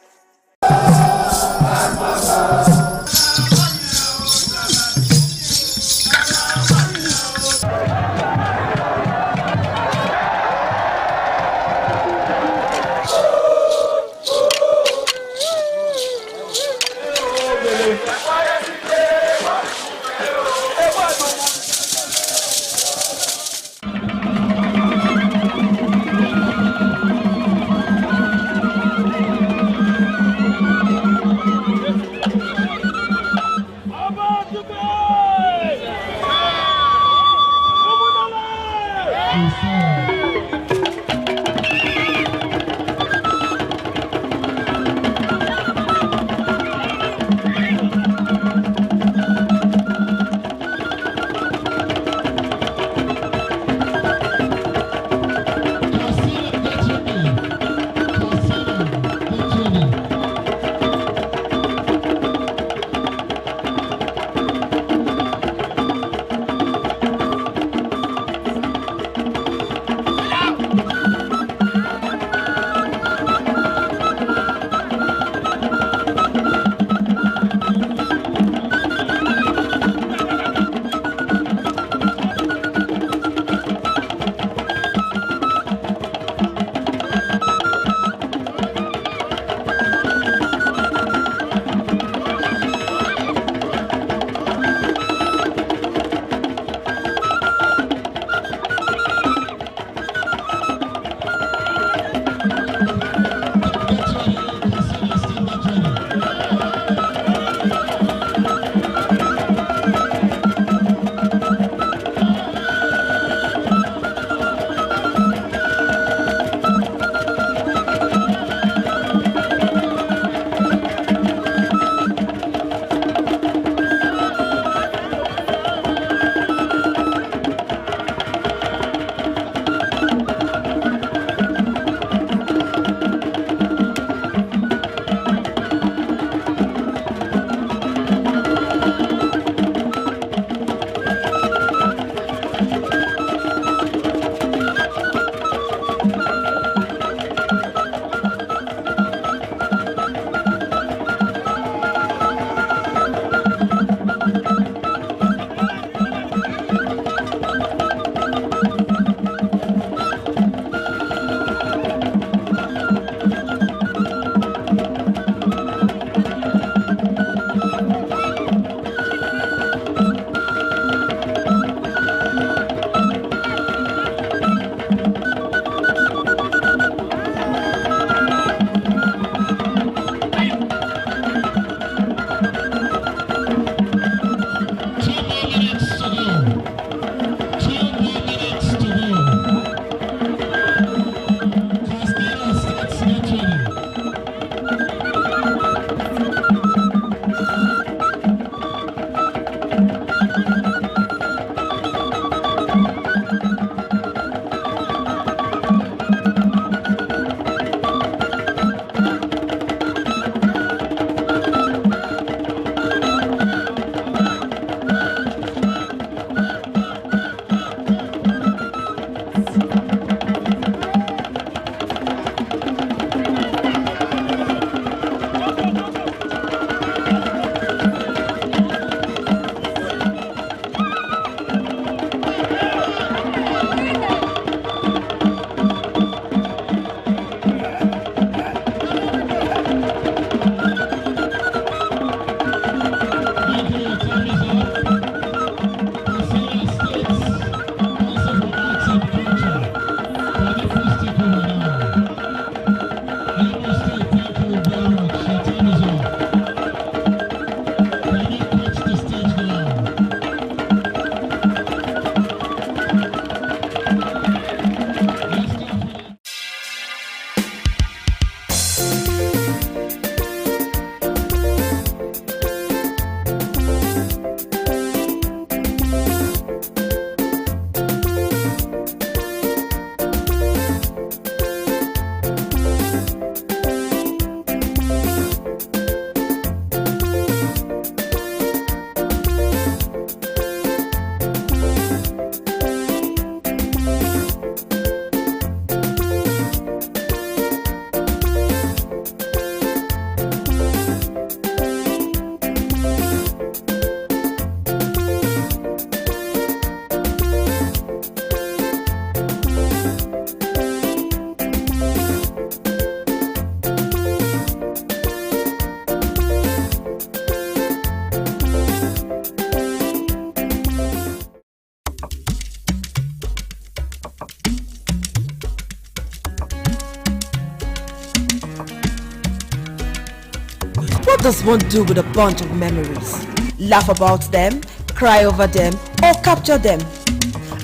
What does one do with a bunch of memories? Laugh about them, cry over them, or capture them?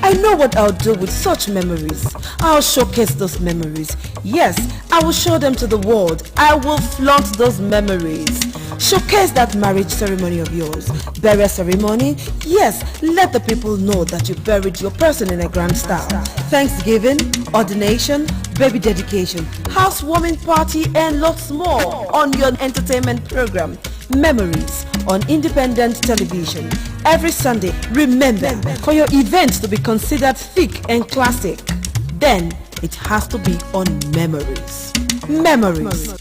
I know what I'll do with such memories. I'll showcase those memories. Yes, I will show them to the world. I will flaunt those memories. Showcase that marriage ceremony of yours. Burial ceremony? Yes, let the people know that you buried your person in a grand style. Thanksgiving, ordination, baby dedication, housewarming party, and lots more on your entertainment program, Memories, on Independent Television. Every Sunday, remember, for your events to be considered thick and classic, then it has to be on Memories. Memories.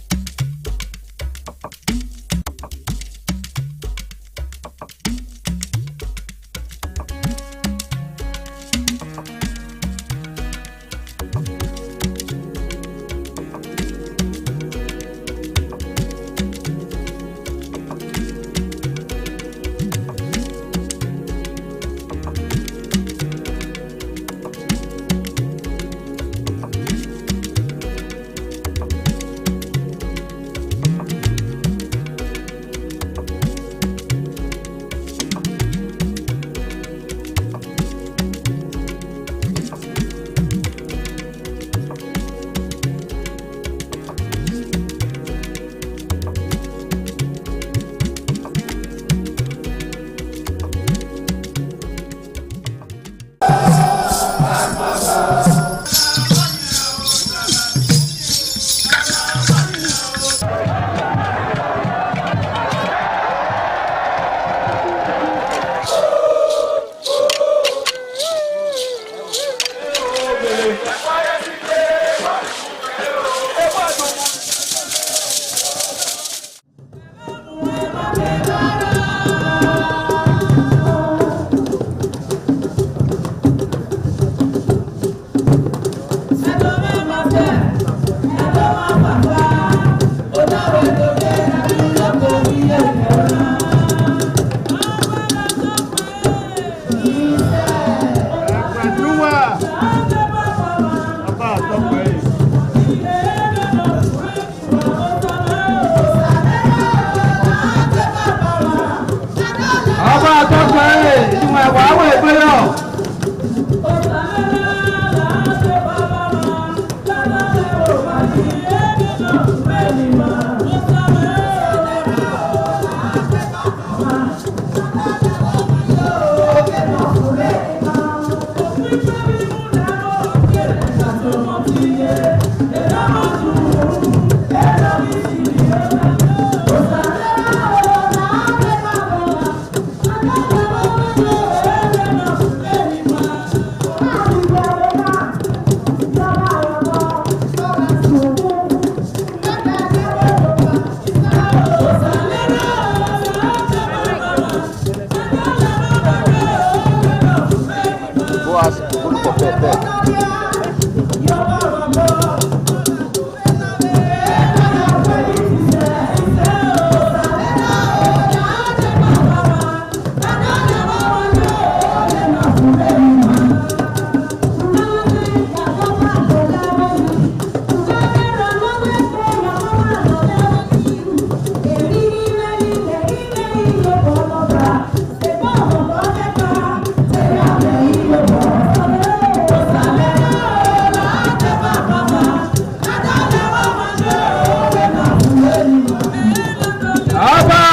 Ọba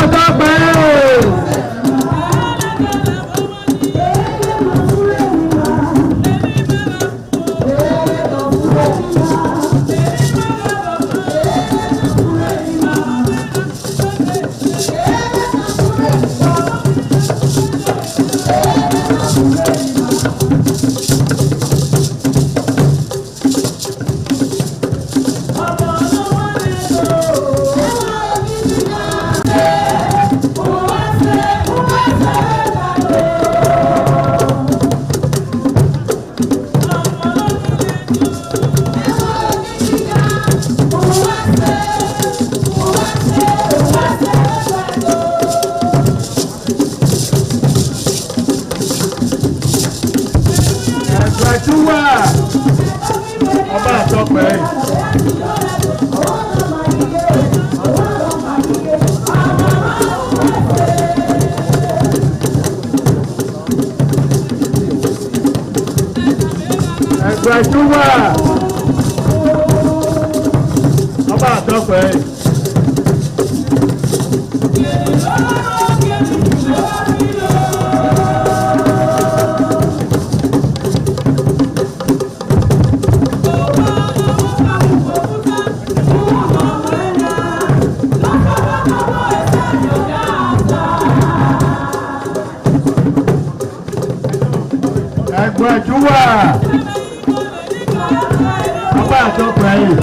ẹgbẹ̀júwà ọba àtọ́pẹ́. ẹgbẹ̀júwà ọba àtọ́pẹ́ yìí.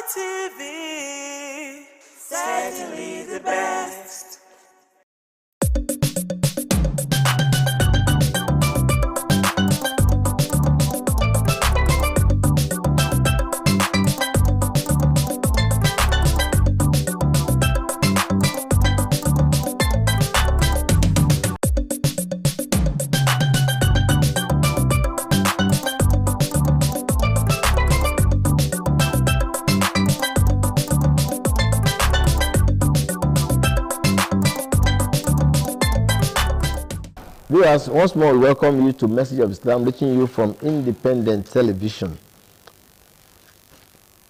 ITV, certainly the best. Viewers, once more we welcome you to Message of Islam, reaching you from Independent Television.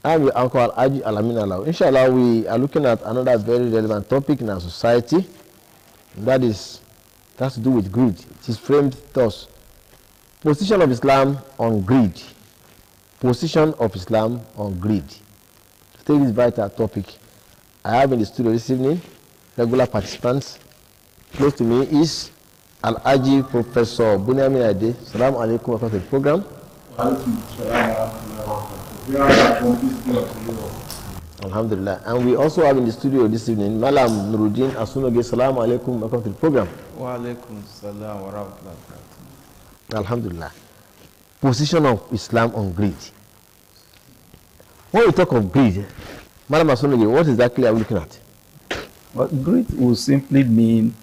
I'm your uncle Aji Alamin Alao. Inshallah, we are looking at another very relevant topic in our society. That has to do with greed. It is framed thus: position of Islam on greed. Position of Islam on greed. To take this vital topic, I have in the studio this evening regular participants. Close to me is Al-Aji Professor Bunyamin Ade. Assalamu alaikum, welcome to the program. Alhamdulillah. And we also have in the studio this evening Malam Nuruddin Asunoge. Assalamu alaikum, welcome to the program. Wa alaikum salam wa rahmatullahi. Alhamdulillah. Position of Islam on greed. When we talk of greed, Malam Asunoge, what exactly are we looking at? Well, greed will simply mean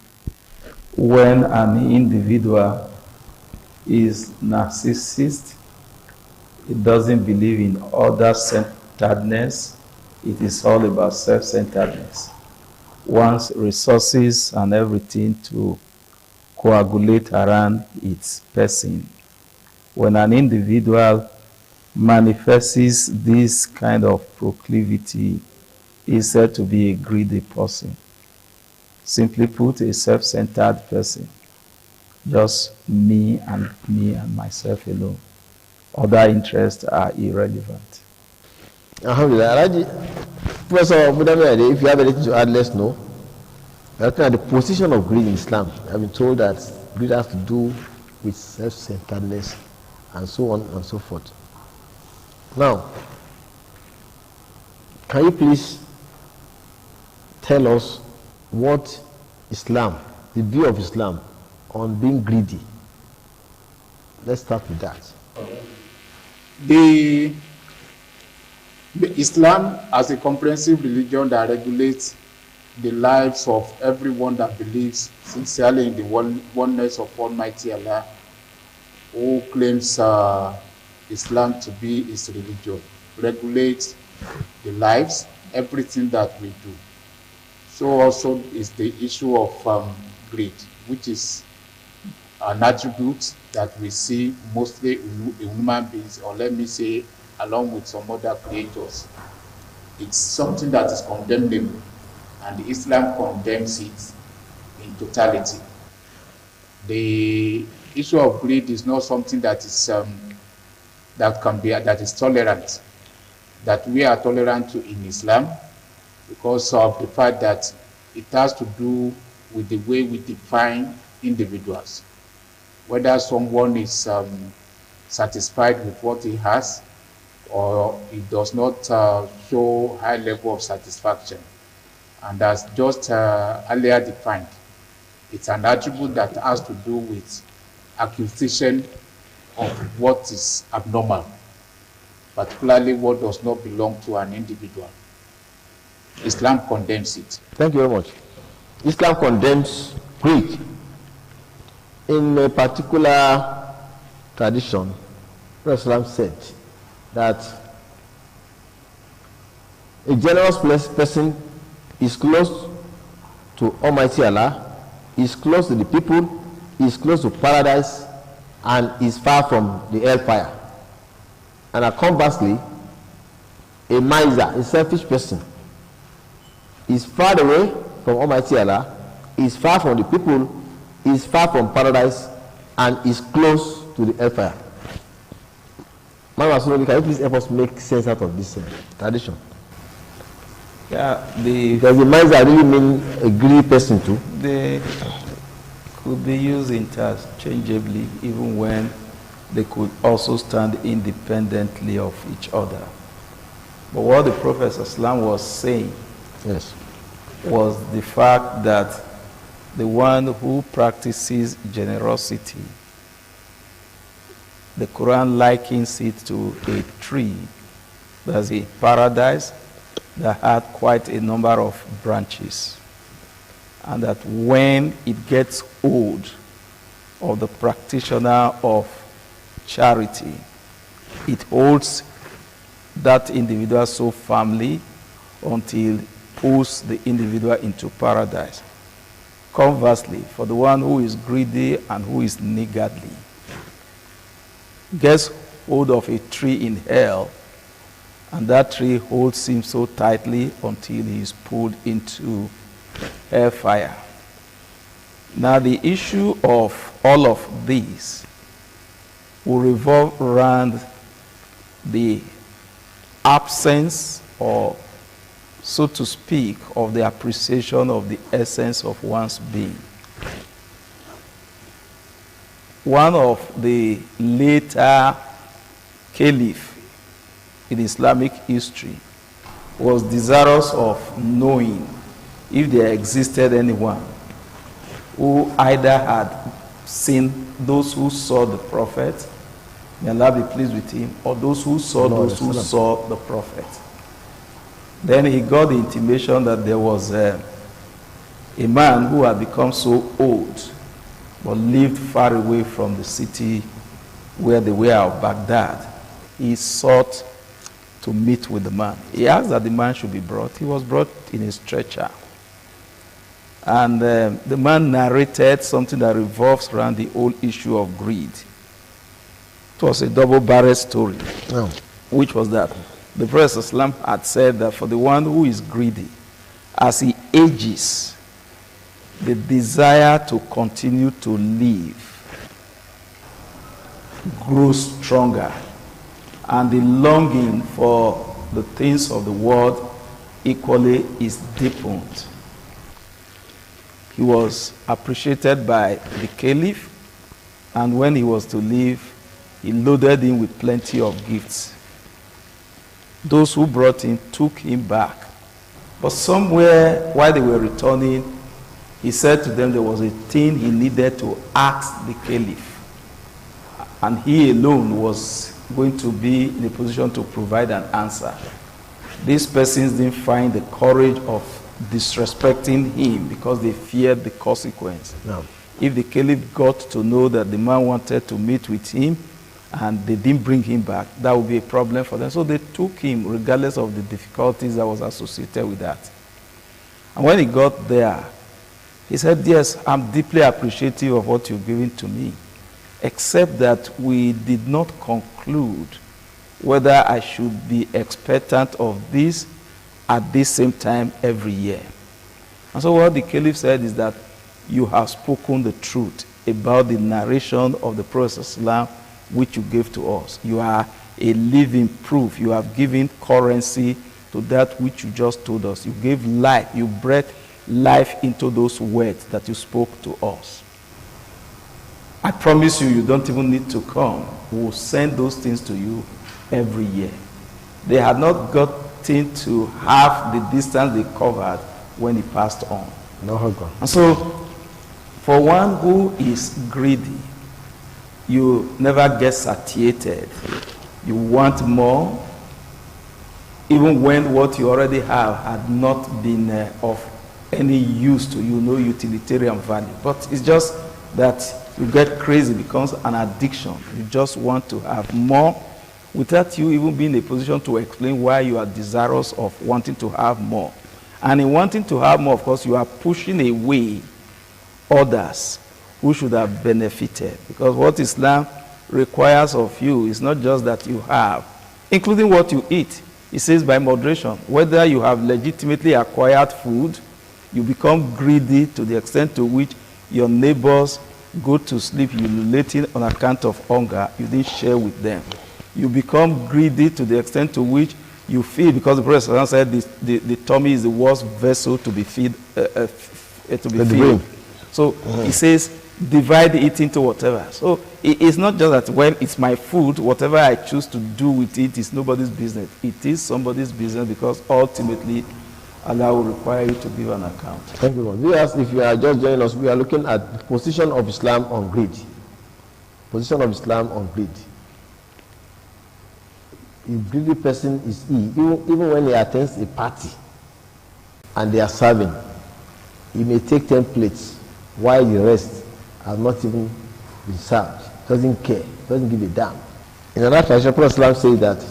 when an individual is narcissist, it doesn't believe in other-centeredness, it is all about self-centeredness. Wants resources and everything to coagulate around its person. When an individual manifests this kind of proclivity, he is said to be a greedy person. Simply put, a self-centered person. Just me and myself alone. Other interests are irrelevant. Alhamdulillah. Professor Bunyamin, if you have anything to add, let's know. Looking at the position of greed in Islam, I've been told that greed has to do with self-centeredness and so on and so forth. Now, can you please tell us what Islam, the view of Islam on being greedy? Let's start with that. The Islam as a comprehensive religion that regulates the lives of everyone that believes sincerely in the oneness of Almighty Allah, who claims Islam to be his religion, regulates the lives, everything that we do. So also is the issue of greed, which is an attribute that we see mostly in human beings, or let me say, along with some other creators. It's something that is condemnable, and Islam condemns it in totality. The issue of greed is not something that is that is tolerant, that we are tolerant to in Islam, because of the fact that it has to do with the way we define individuals. Whether someone is satisfied with what he has, or it does not show high level of satisfaction. And as just earlier defined, it's an attribute that has to do with accusation of what is abnormal, particularly what does not belong to an individual. Islam condemns it. Thank you very much. Islam condemns greed. In a particular tradition, Prophet Islam said that a generous person is close to Almighty Allah, is close to the people, is close to paradise, and is far from the hellfire. And conversely, a miser, a selfish person, is far away from Almighty Allah, is far from the people, is far from paradise, and is close to the hellfire. Mama Sunobi, can you please help us make sense out of this tradition? Yeah, does the miser really mean a greedy person too? They could be used interchangeably, even when they could also stand independently of each other. But what the Prophet Islam was saying was the fact that the one who practices generosity, the Quran likens it to a tree. There's a paradise that had quite a number of branches, and that when it gets old, of the practitioner of charity, it holds that individual so firmly until it pulls the individual into paradise. Conversely, for the one who is greedy and who is niggardly, gets hold of a tree in hell, and that tree holds him so tightly until he is pulled into hellfire. Now, the issue of all of these will revolve around the absence, or so to speak, of the appreciation of the essence of one's being. One of the later caliph in Islamic history was desirous of knowing if there existed anyone who either had seen those who saw the prophet, may Allah be pleased with him, or those who saw those who saw the prophet. Then he got the intimation that there was a man who had become so old but lived far away from the city where they were of Baghdad. He sought to meet with the man. He asked that the man should be brought. He was brought in a stretcher. And the man narrated something that revolves around the whole issue of greed. It was a double-barrel story, which was that the Prophet Islam had said that for the one who is greedy, as he ages, the desire to continue to live grows stronger, and the longing for the things of the world equally is deepened. He was appreciated by the caliph, and when he was to leave, he loaded him with plenty of gifts. Those who brought him took him back. But somewhere while they were returning, he said to them there was a thing he needed to ask the caliph, and he alone was going to be in a position to provide an answer. These persons didn't find the courage of disrespecting him because they feared the consequence. If the caliph got to know that the man wanted to meet with him and they didn't bring him back, that would be a problem for them. So they took him regardless of the difficulties that was associated with that. And when he got there, he said, yes, I'm deeply appreciative of what you've given to me, except that we did not conclude whether I should be expectant of this at this same time every year. And so what the caliph said is that you have spoken the truth about the narration of the Prophet ﷺ which you gave to us. You are a living proof. You have given currency to that which you just told us. You gave life. You breathed life into those words that you spoke to us. I promise you, you don't even need to come. We will send those things to you every year. They had not gotten to half the distance they covered when he passed on. And so, for one who is greedy, you never get satiated. You want more, even when what you already have had not been of any use to you, no utilitarian value. But it's just that you get crazy, it becomes an addiction. You just want to have more without you even being in a position to explain why you are desirous of wanting to have more. And in wanting to have more, of course, you are pushing away others who should have benefited. Because what Islam requires of you is not just that you have, including what you eat. It says by moderation, whether you have legitimately acquired food, you become greedy to the extent to which your neighbors go to sleep ululating on account of hunger, you didn't share with them. You become greedy to the extent to which you feed, because the Prophet said the tummy is the worst vessel to be fed. So he says, divide it into whatever. So it's not just that when it's my food, whatever I choose to do with it is nobody's business. It is somebody's business, because ultimately Allah will require you to give an account. Thank you. Viewers, if you are just joining us, we are looking at the position of Islam on greed. Position of Islam on greed. A greedy person is even when he attends a party and they are serving, he may take 10 plates while the rest have not even been served. Doesn't care, doesn't give a damn. In another tradition, Prophet Islam says that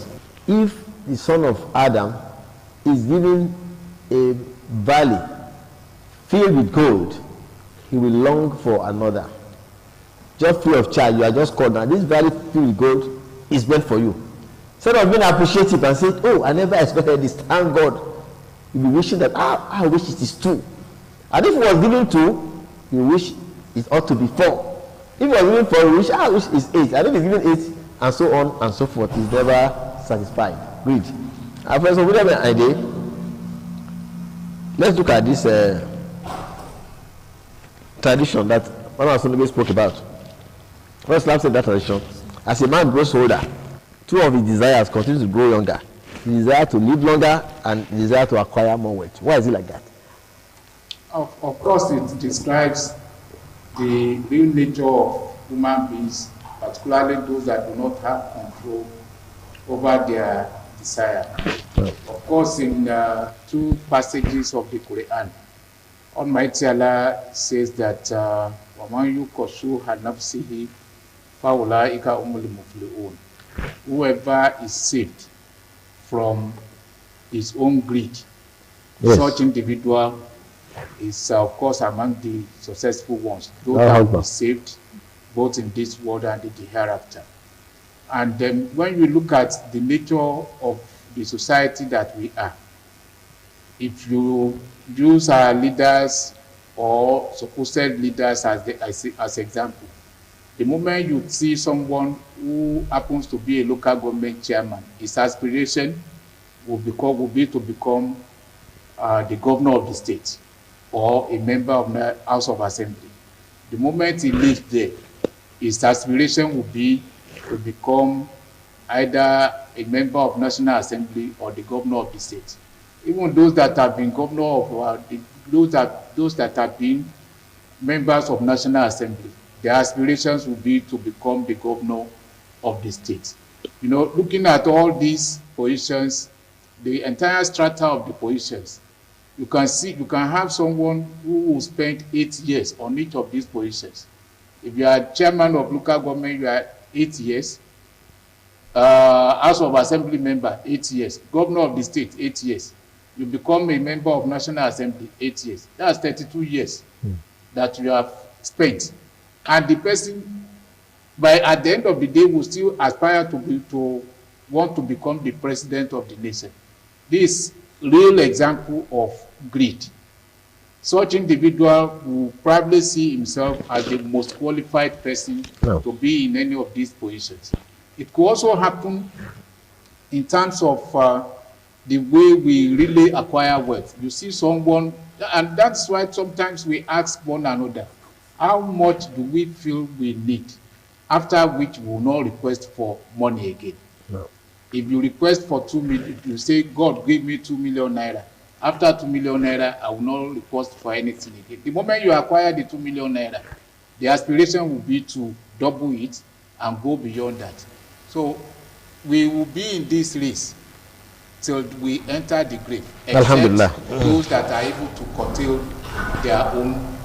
if the son of Adam is given a valley filled with gold, he will long for another. Just free of charge, you are just called. Now this valley filled with gold is meant for you. Instead of being appreciative and saying, oh, I never expected this, thank God, you'll be wishing that, I wish it is 2. And if it was given 2, you wish it ought to be 4. If it was given 4, you wish, I wish it's 8. And if it's given 8, and so on and so forth, is never satisfied. Greed. Professor William Ide, let's look at this tradition that one of us spoke about. First, Islam said that tradition, as a man grows older, 2 of his desires continue to grow younger. The desire to live longer and the desire to acquire more wealth. Why is it like that? Of course, it describes the real nature of human beings, particularly those that do not have control over their desire. Of course, in 2 passages of the Quran, Almighty Allah says that وَمَنْ يُقَصُّهَ نَفْسِهِ فَأُولَٰئِكَ هُمُ الْمُفْلِحُونَ. Whoever is saved from his own greed, such individual is of course among the successful ones. Those that will be saved both in this world and in the hereafter. And then when we look at the nature of the society that we are, if you use our leaders or supposed leaders as example, the moment you see someone who happens to be a local government chairman, his aspiration will be to become the governor of the state or a member of the House of Assembly. The moment he leaves there, his aspiration will be to become either a member of National Assembly or the governor of the state. Even those that have been governor of those that have been members of National Assembly, their aspirations will be to become the governor of the state. You know, looking at all these positions, the entire strata of the positions, you can have someone who will spend 8 years on each of these positions. If you are chairman of local government, you are 8 years. House of Assembly member, 8 years. Governor of the state, 8 years. You become a member of National Assembly, 8 years. That's 32 years that you have spent. And the person, at the end of the day, will still aspire to want to become the president of the nation. This real example of greed. Such individual will probably see himself as the most qualified person to be in any of these positions. It could also happen in terms of the way we really acquire wealth. You see someone, and that's why sometimes we ask one another, how much do we feel we need? After which we will not request for money again. No. If you request for 2 million, you say, God, give me 2 million naira. After 2 million naira, I will not request for anything again. The moment you acquire the 2 million naira, the aspiration will be to double it and go beyond that. So we will be in this race till we enter the grave, Alhamdulillah. except those that are able to curtail their own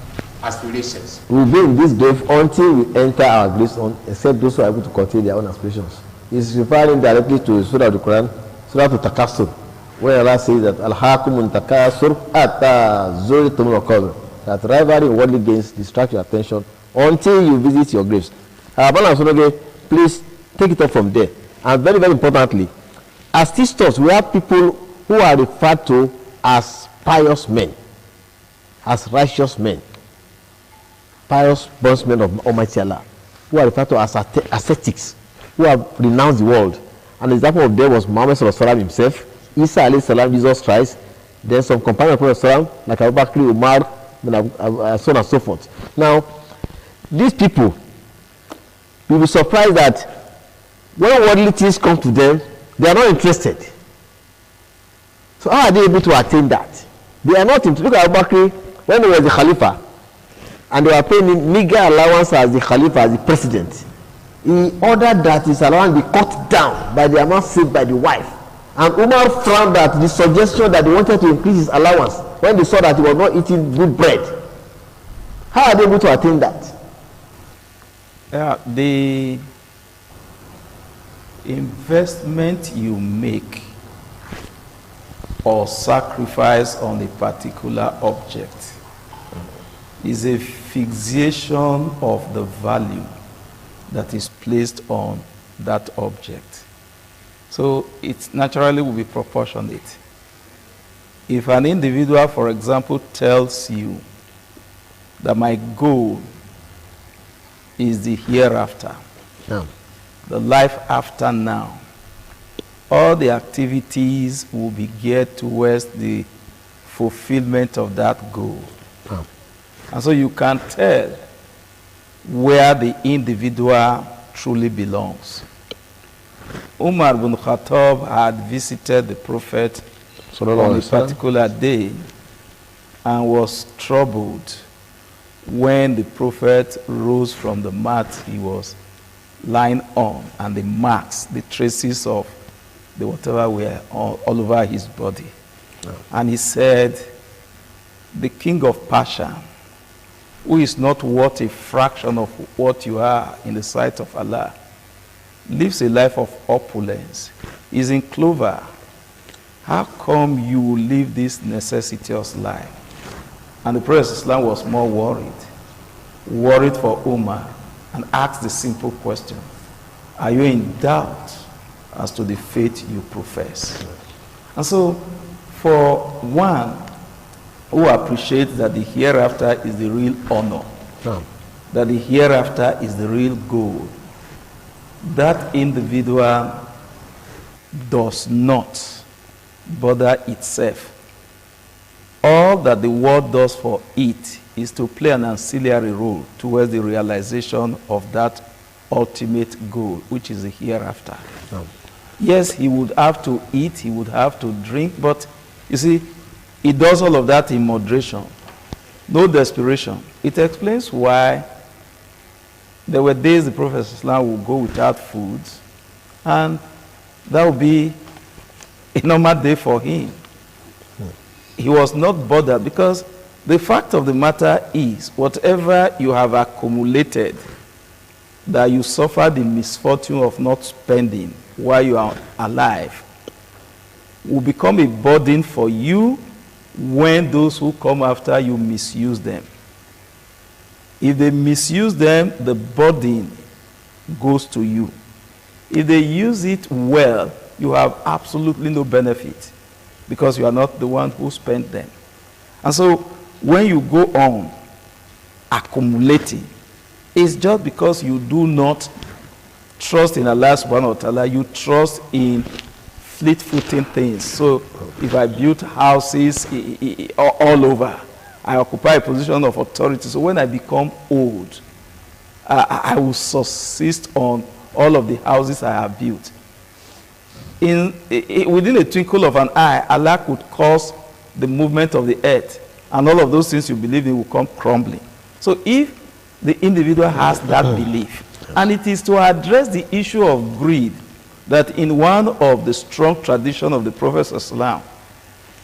aspirations. We will be in this grave until we enter our grace, except those who are able to curtail their own aspirations. It's referring directly to Surah of the Quran, Surah Al-Takasur, where Allah says that Al-Hakumun Takasur Atta Zuritum Al-Qabr, that rivalry in worldly gains distract your attention until you visit your graves. Please take it up from there. And very, very importantly, as teachers, we have people who are referred to as pious men, as righteous men, pious bondsmen of Almighty Allah, who are referred to as ascetics, who have renounced the world. And the example of them was Muhammad Sallallahu himself, Isa alayhi salam, Jesus Christ, then some companions of Prophet Sallam, like Abu Bakr, Umar, so on and so forth. Now, these people, you'll be surprised that when worldly things come to them, they are not interested. So how are they able to attain that? They are not interested. Look at Abu Bakr, when he was the Khalifa, and they were paying him meager allowance as the Khalifa, as the president. He ordered that his allowance be cut down by the amount saved by the wife. And Umar frowned at the suggestion that they wanted to increase his allowance when they saw that he was not eating good bread. How are they able to attain that? Yeah, the investment you make or sacrifice on a particular object is a fixation of the value that is placed on that object. So it naturally will be proportionate. If an individual, for example, tells you that my goal is the hereafter, the life after now, all the activities will be geared towards the fulfillment of that goal. And so you can tell where the individual truly belongs. Umar bin Khattab had visited the Prophet on a particular day and was troubled when the Prophet rose from the mat he was lying on, and the marks, the traces of the whatever were all over his body. And he said, the king of Persia, who is not worth a fraction of what you are in the sight of Allah, lives a life of opulence, is in clover. How come you will live this necessitous life? And the Prophet Islam was more worried for Umar, and asked the simple question, are you in doubt as to the faith you profess? And so for one who appreciates that the hereafter is the real honor, that the hereafter is the real goal, that individual does not bother itself. All that the world does for it is to play an ancillary role towards the realization of that ultimate goal, which is the hereafter. Yes, he would have to eat, he would have to drink, but you see, he does all of that in moderation, no desperation. It explains why there were days the Prophet Islam would go without food, and that would be a normal day for him. He was not bothered, because the fact of the matter is, whatever you have accumulated that you suffer the misfortune of not spending while you are alive will become a burden for you when those who come after you misuse them. If they misuse them, the burden goes to you. If they use it well, you have absolutely no benefit, because you are not the one who spent them. And so when you go on accumulating, it's just because you do not trust in Allah subhanahu wa ta'ala, you trust in fleet-footing things. So if I build houses all over, I occupy a position of authority. So when I become old, I will subsist on all of the houses I have built. Within a twinkle of an eye, Allah could cause the movement of the earth, and all of those things you believe in will come crumbling. So if the individual has that belief, And it is to address the issue of greed that in one of the strong traditions of the Prophet Islam,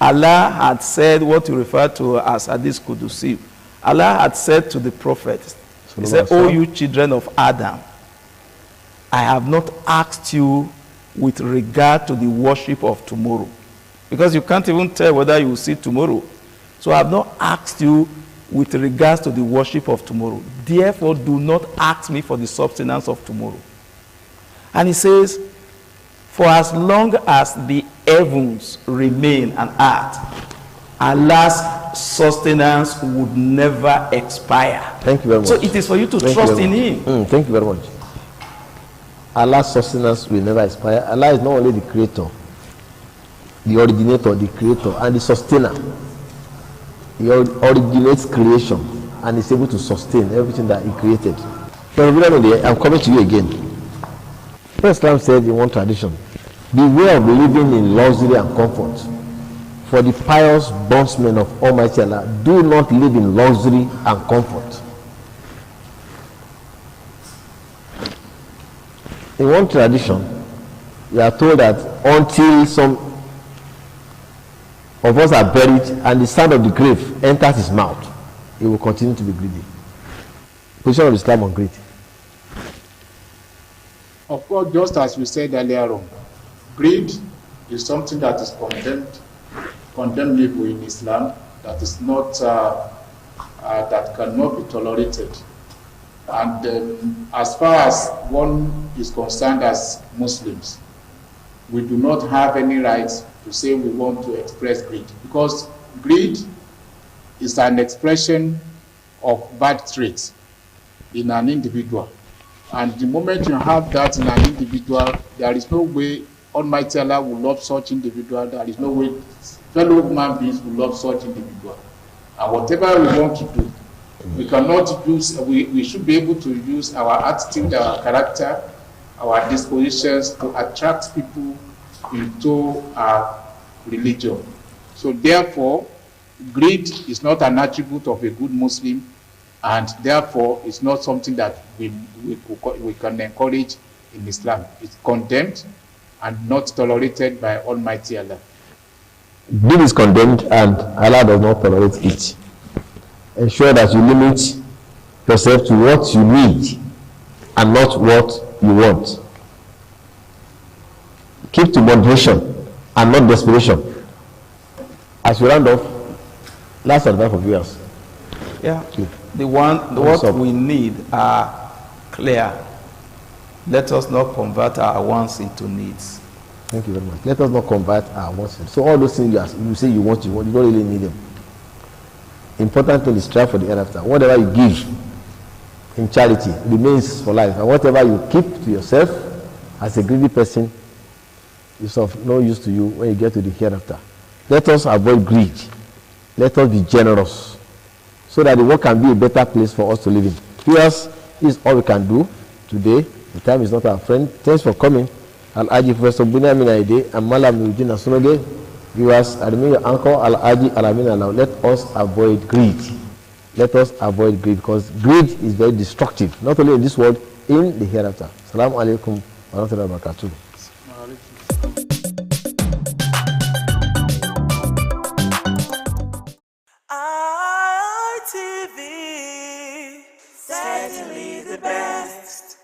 Allah had said what you refer to as Hadith Qudusi. Allah had said to the Prophet, he said, "O you children of Adam, I have not asked you with regard to the worship of tomorrow." Because you can't even tell whether you will see tomorrow. So I have not asked you with regards to the worship of tomorrow. Therefore, do not ask me for the substance of tomorrow. And he says, for as long as the heavens remain and earth, Allah's sustenance would never expire. Thank you very much. So it is for you to trust in Him. Thank you very much. Allah's sustenance will never expire. Allah is not only the creator, the originator, the creator, and the sustainer. He originates creation and is able to sustain everything that He created. So, I'm coming to you again. First Islam said in one tradition, beware of living in luxury and comfort. For the pious bondsmen of Almighty Allah, do not live in luxury and comfort. In one tradition, we are told that until some of us are buried and the sound of the grave enters his mouth, he will continue to be greedy. Position of Islam on greed. Of course, just as we said earlier on, greed is something that is condemnable in Islam, that is not that cannot be tolerated. And as far as one is concerned as Muslims, we do not have any rights to say we want to express greed, because greed is an expression of bad traits in an individual. And the moment you have that in an individual, there is no way Almighty Allah will love such individual. There is no way fellow human beings will love such individual. And whatever we want to do, we cannot use, we should be able to use our attitude, our character, our dispositions to attract people into our religion. So therefore, greed is not an attribute of a good Muslim, and therefore it's not something that we can encourage in Islam. It's condemned and not tolerated by Almighty Allah. Greed is condemned and Allah does not tolerate it. Ensure that you limit yourself to what you need and not what you want. Keep to moderation and not desperation. As we round off, last advice for viewers. Yeah. What we need are clear. Let us not convert our wants into needs. Thank you very much. Let us not convert our wants. So all those things you say you want, you don't really need them. Important thing is strive for the hereafter. Whatever you give in charity remains for life, and whatever you keep to yourself as a greedy person is of no use to you when you get to the hereafter. Let us avoid greed. Let us be generous, so that the world can be a better place for us to live in. Here's is all we can do today. The time is not our friend. Thanks for coming. Al-Aji Professor Bunyamin Aide and Malam Nujin Asunoge. Viewers, I remain your uncle Al-Aji Alamin Alau. Let us avoid greed. Let us avoid greed, because greed is very destructive, not only in this world, in the hereafter. Assalamu alaikum wa rahmatullahi wa barakatuh. ITV, certainly the best.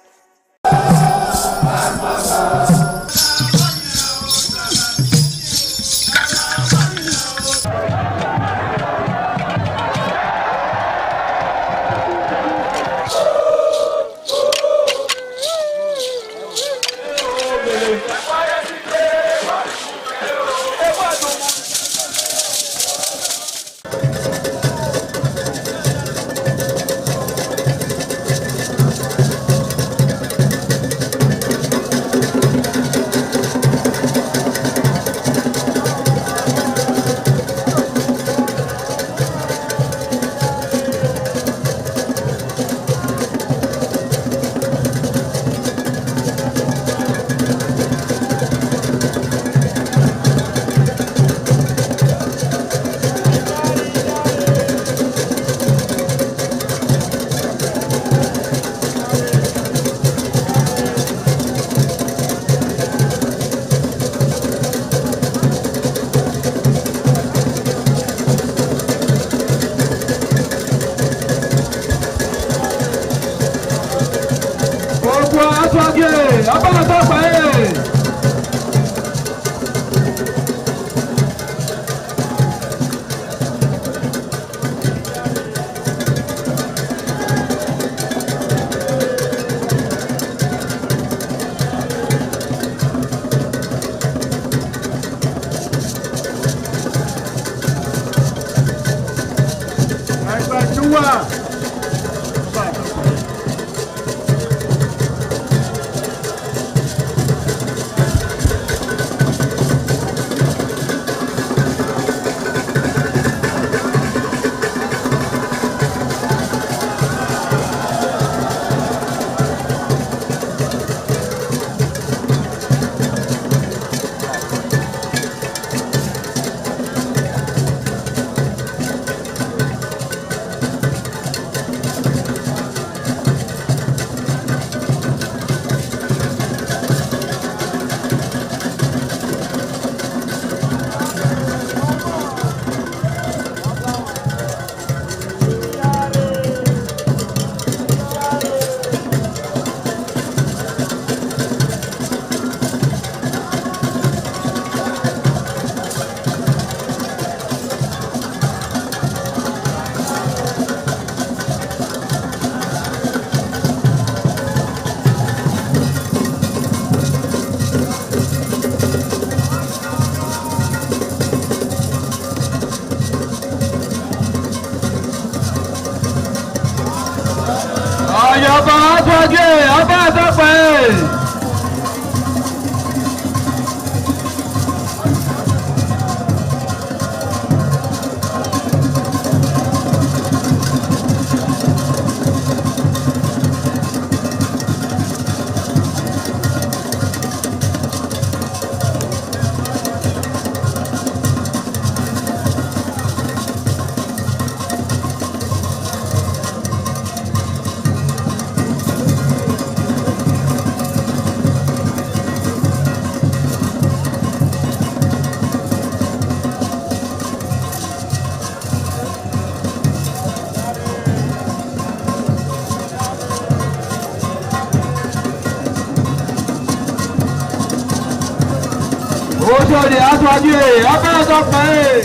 Ojúde aṣáájú ẹ̀ abẹ́rẹ́ sọ́pẹ́ ẹ̀.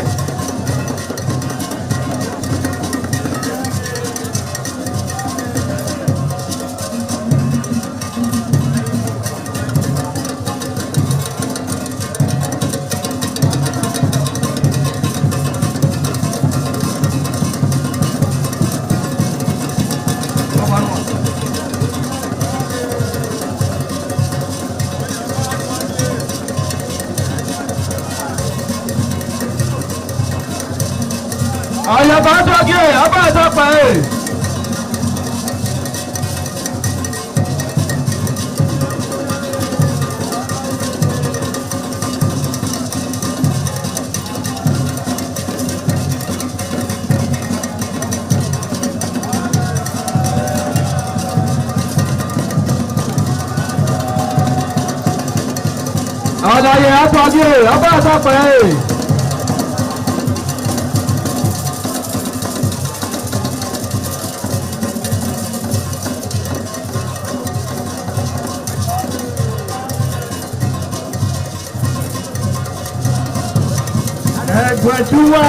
Àyàbá sọ́kì ẹ̀ abẹ́rẹ́ sọ́pẹ́ ẹ̀. Àlàyé àtọ́jú ẹ̀ abẹ́rẹ́ sọ́pẹ́ ẹ̀. Ẹgbẹ̀túwà.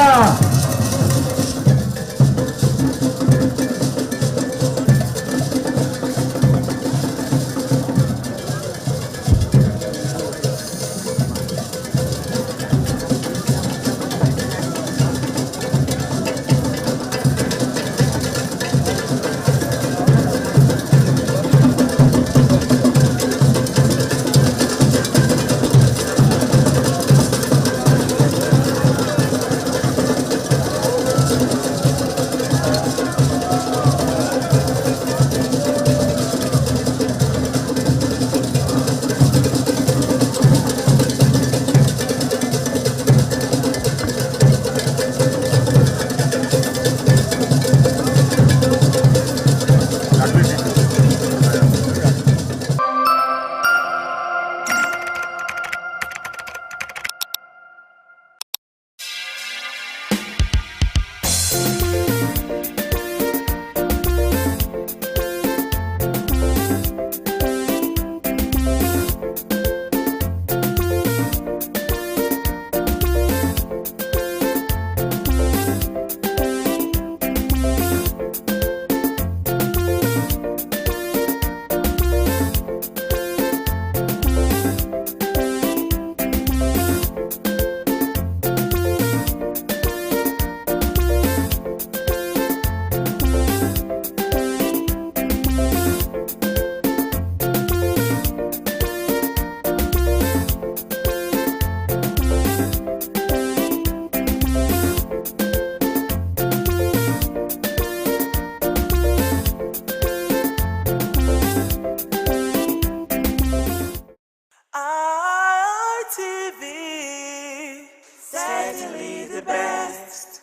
Italy the best.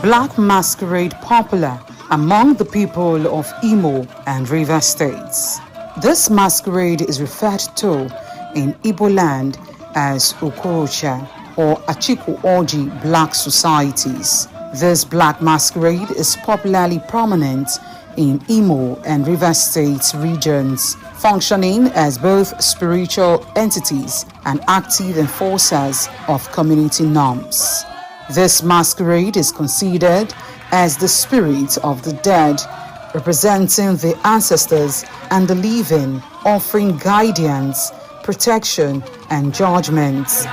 Black masquerade popular among the people of Imo and Rivers states. This masquerade is referred to in Igbo land as Okorocha or Achiku Orji black societies. This black masquerade is popularly prominent in Imo and Rivers States regions, functioning as both spiritual entities and active enforcers of community norms. This masquerade is considered as the spirit of the dead, representing the ancestors and the living, offering guidance, protection, and judgments.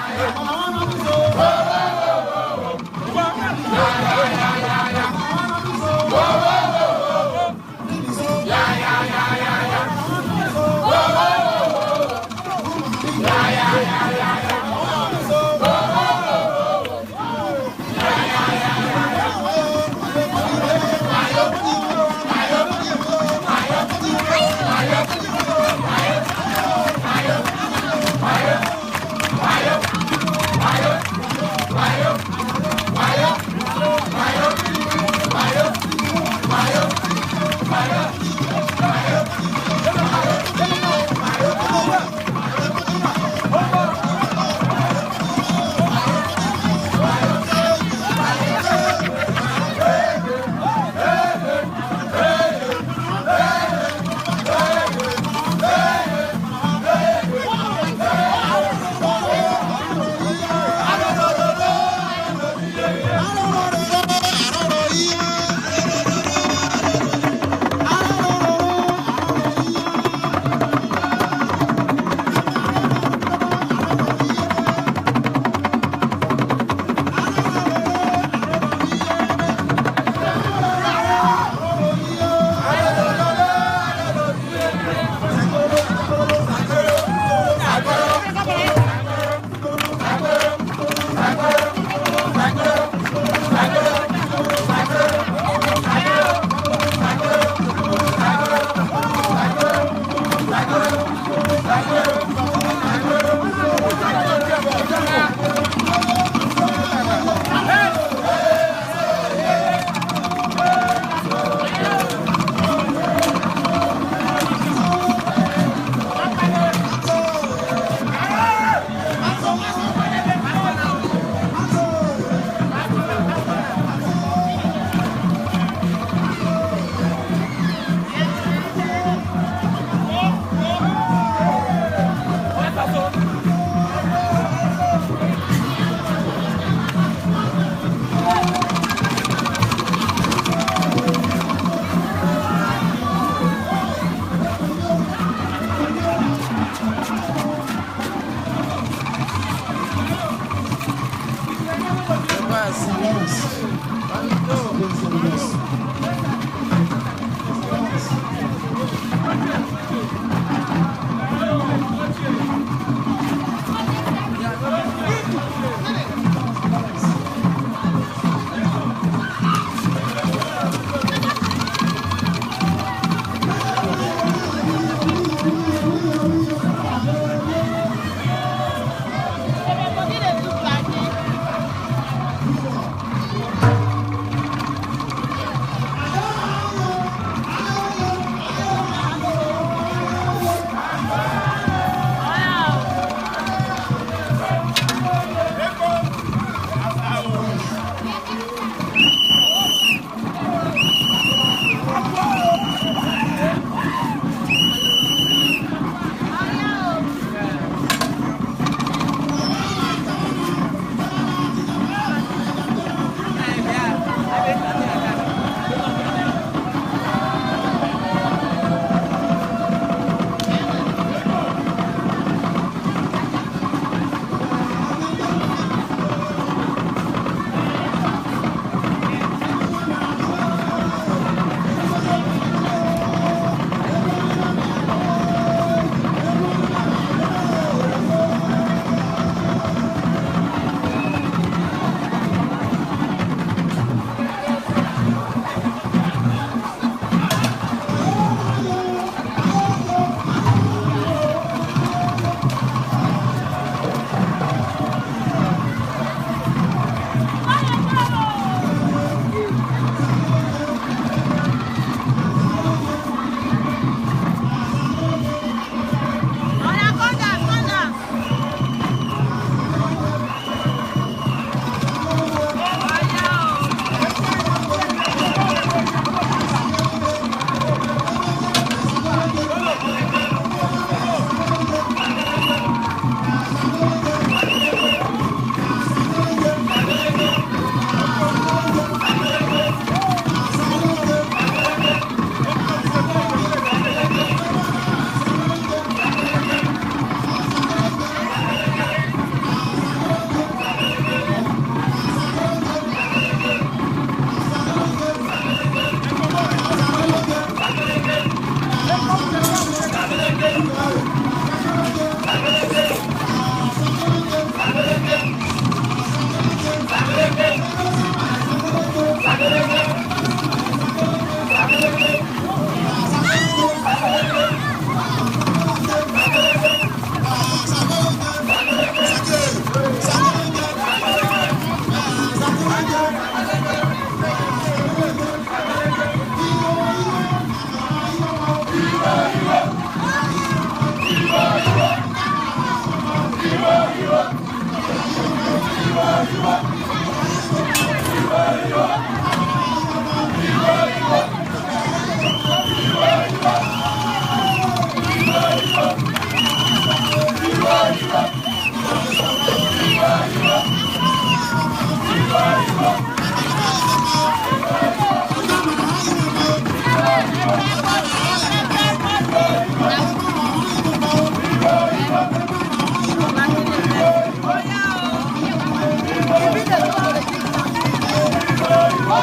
Oh,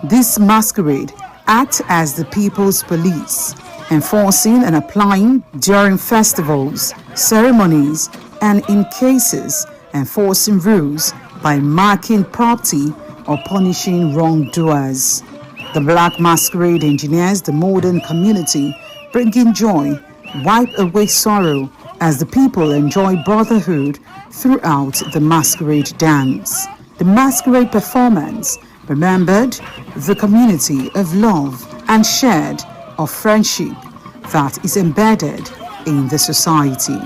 This masquerade acts as the people's police, enforcing and applying during festivals, ceremonies, and in cases, enforcing rules by marking property or punishing wrongdoers. The Black Masquerade engineers the modern community, bringing joy, wipe away sorrow as the people enjoy brotherhood throughout the masquerade dance. The masquerade performance remembered the community of love and shared of friendship that is embedded in the society.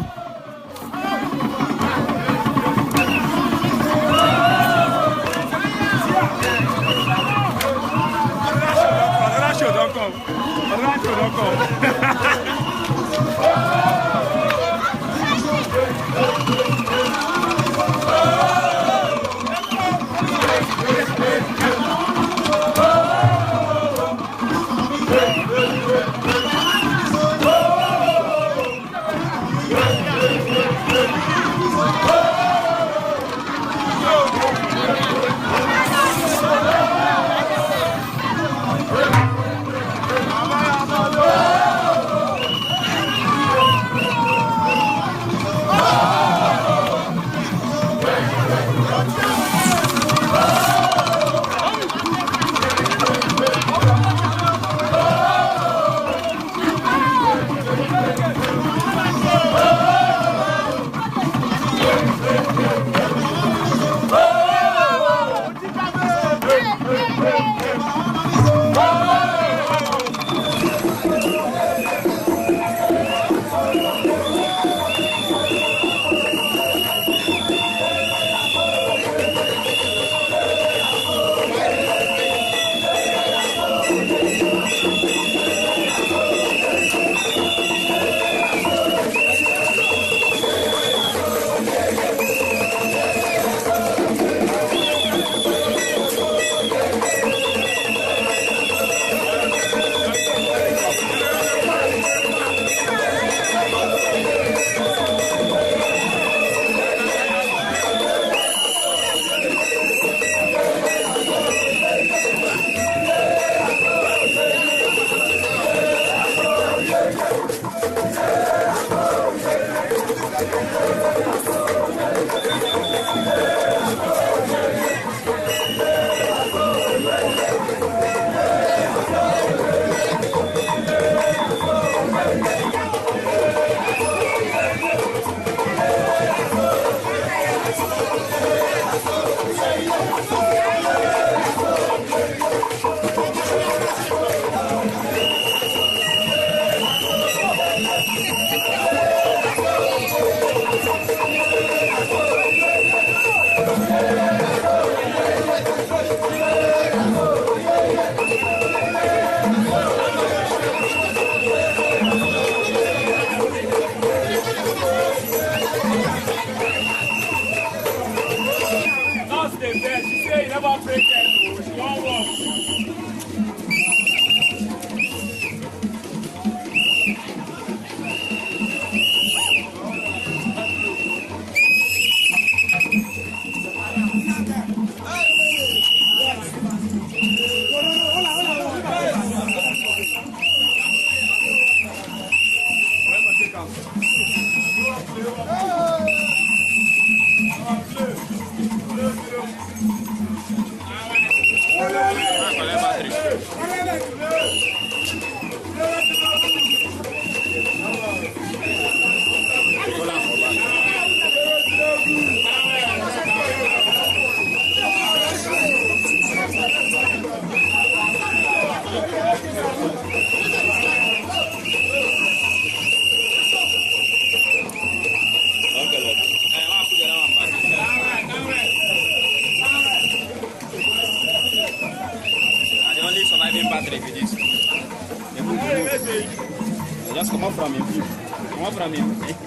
Just come up from him. Come up from him.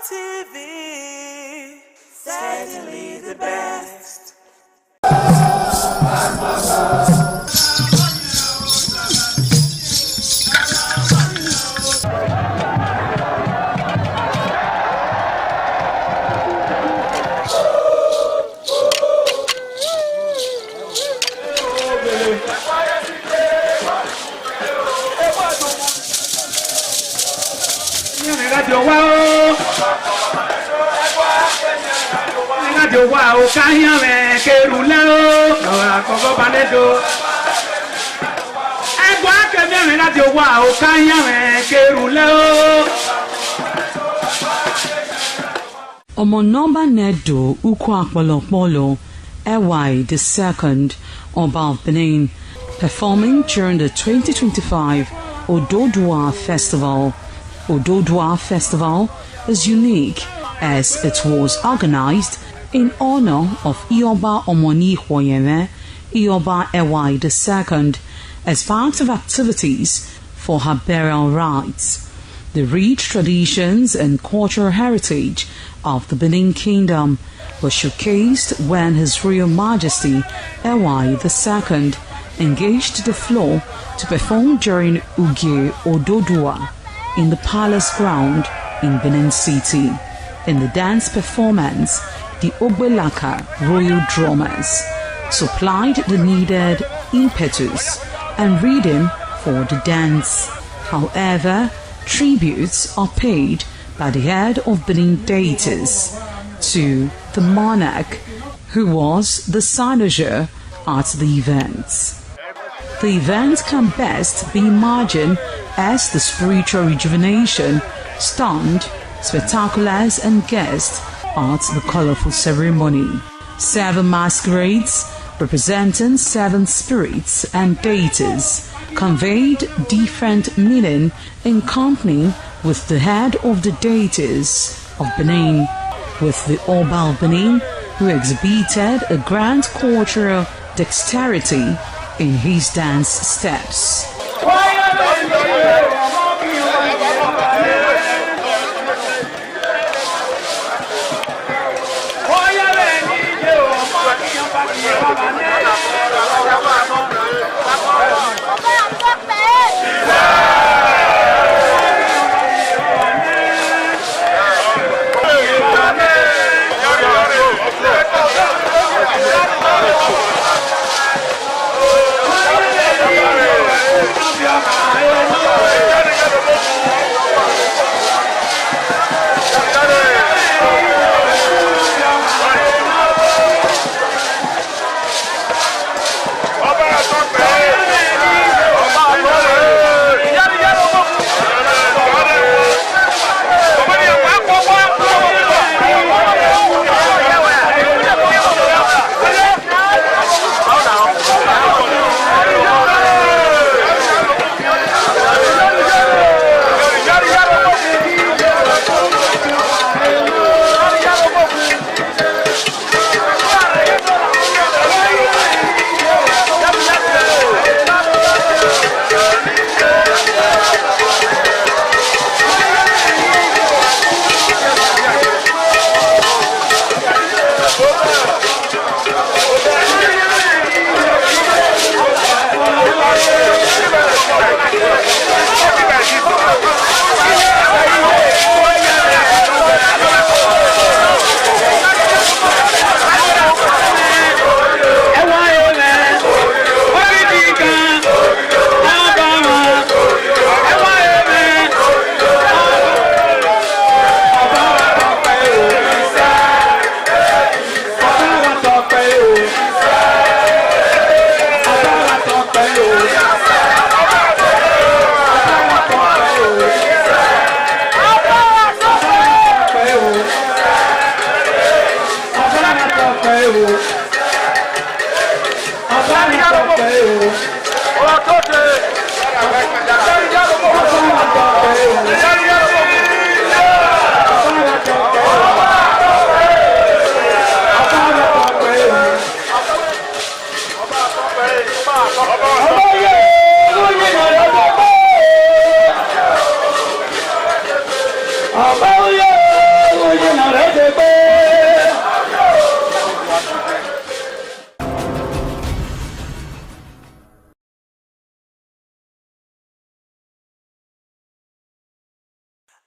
ITV, certainly the best. Omonomba Nedo Ukwakwalopolo Ewai II, Oba of Benin, performing during the 2025 Ododua Festival. Ododua Festival is unique as it was organized in honor of Ioba Omoni Hwoyeme, Ioba Ewai II, as part of activities for her burial rites. The rich traditions and cultural heritage of the Benin Kingdom was showcased when His Royal Majesty Ewai II engaged the floor to perform during Uge Ododua in the palace ground in Benin City. In the dance performance, the Ogbelaka royal drummers supplied the needed impetus and rhythm for the dance. However, tributes are paid by the head of Benin deities to the monarch, who was the cynosure at the event. The event can best be imagined as the spiritual rejuvenation, stunned, spectaculars and guests at the colorful ceremony. 7 masquerades representing 7 spirits and deities conveyed different meaning in company with the head of the deities of Benin, with the Oba of Benin, who exhibited a grand cultural dexterity in his dance steps.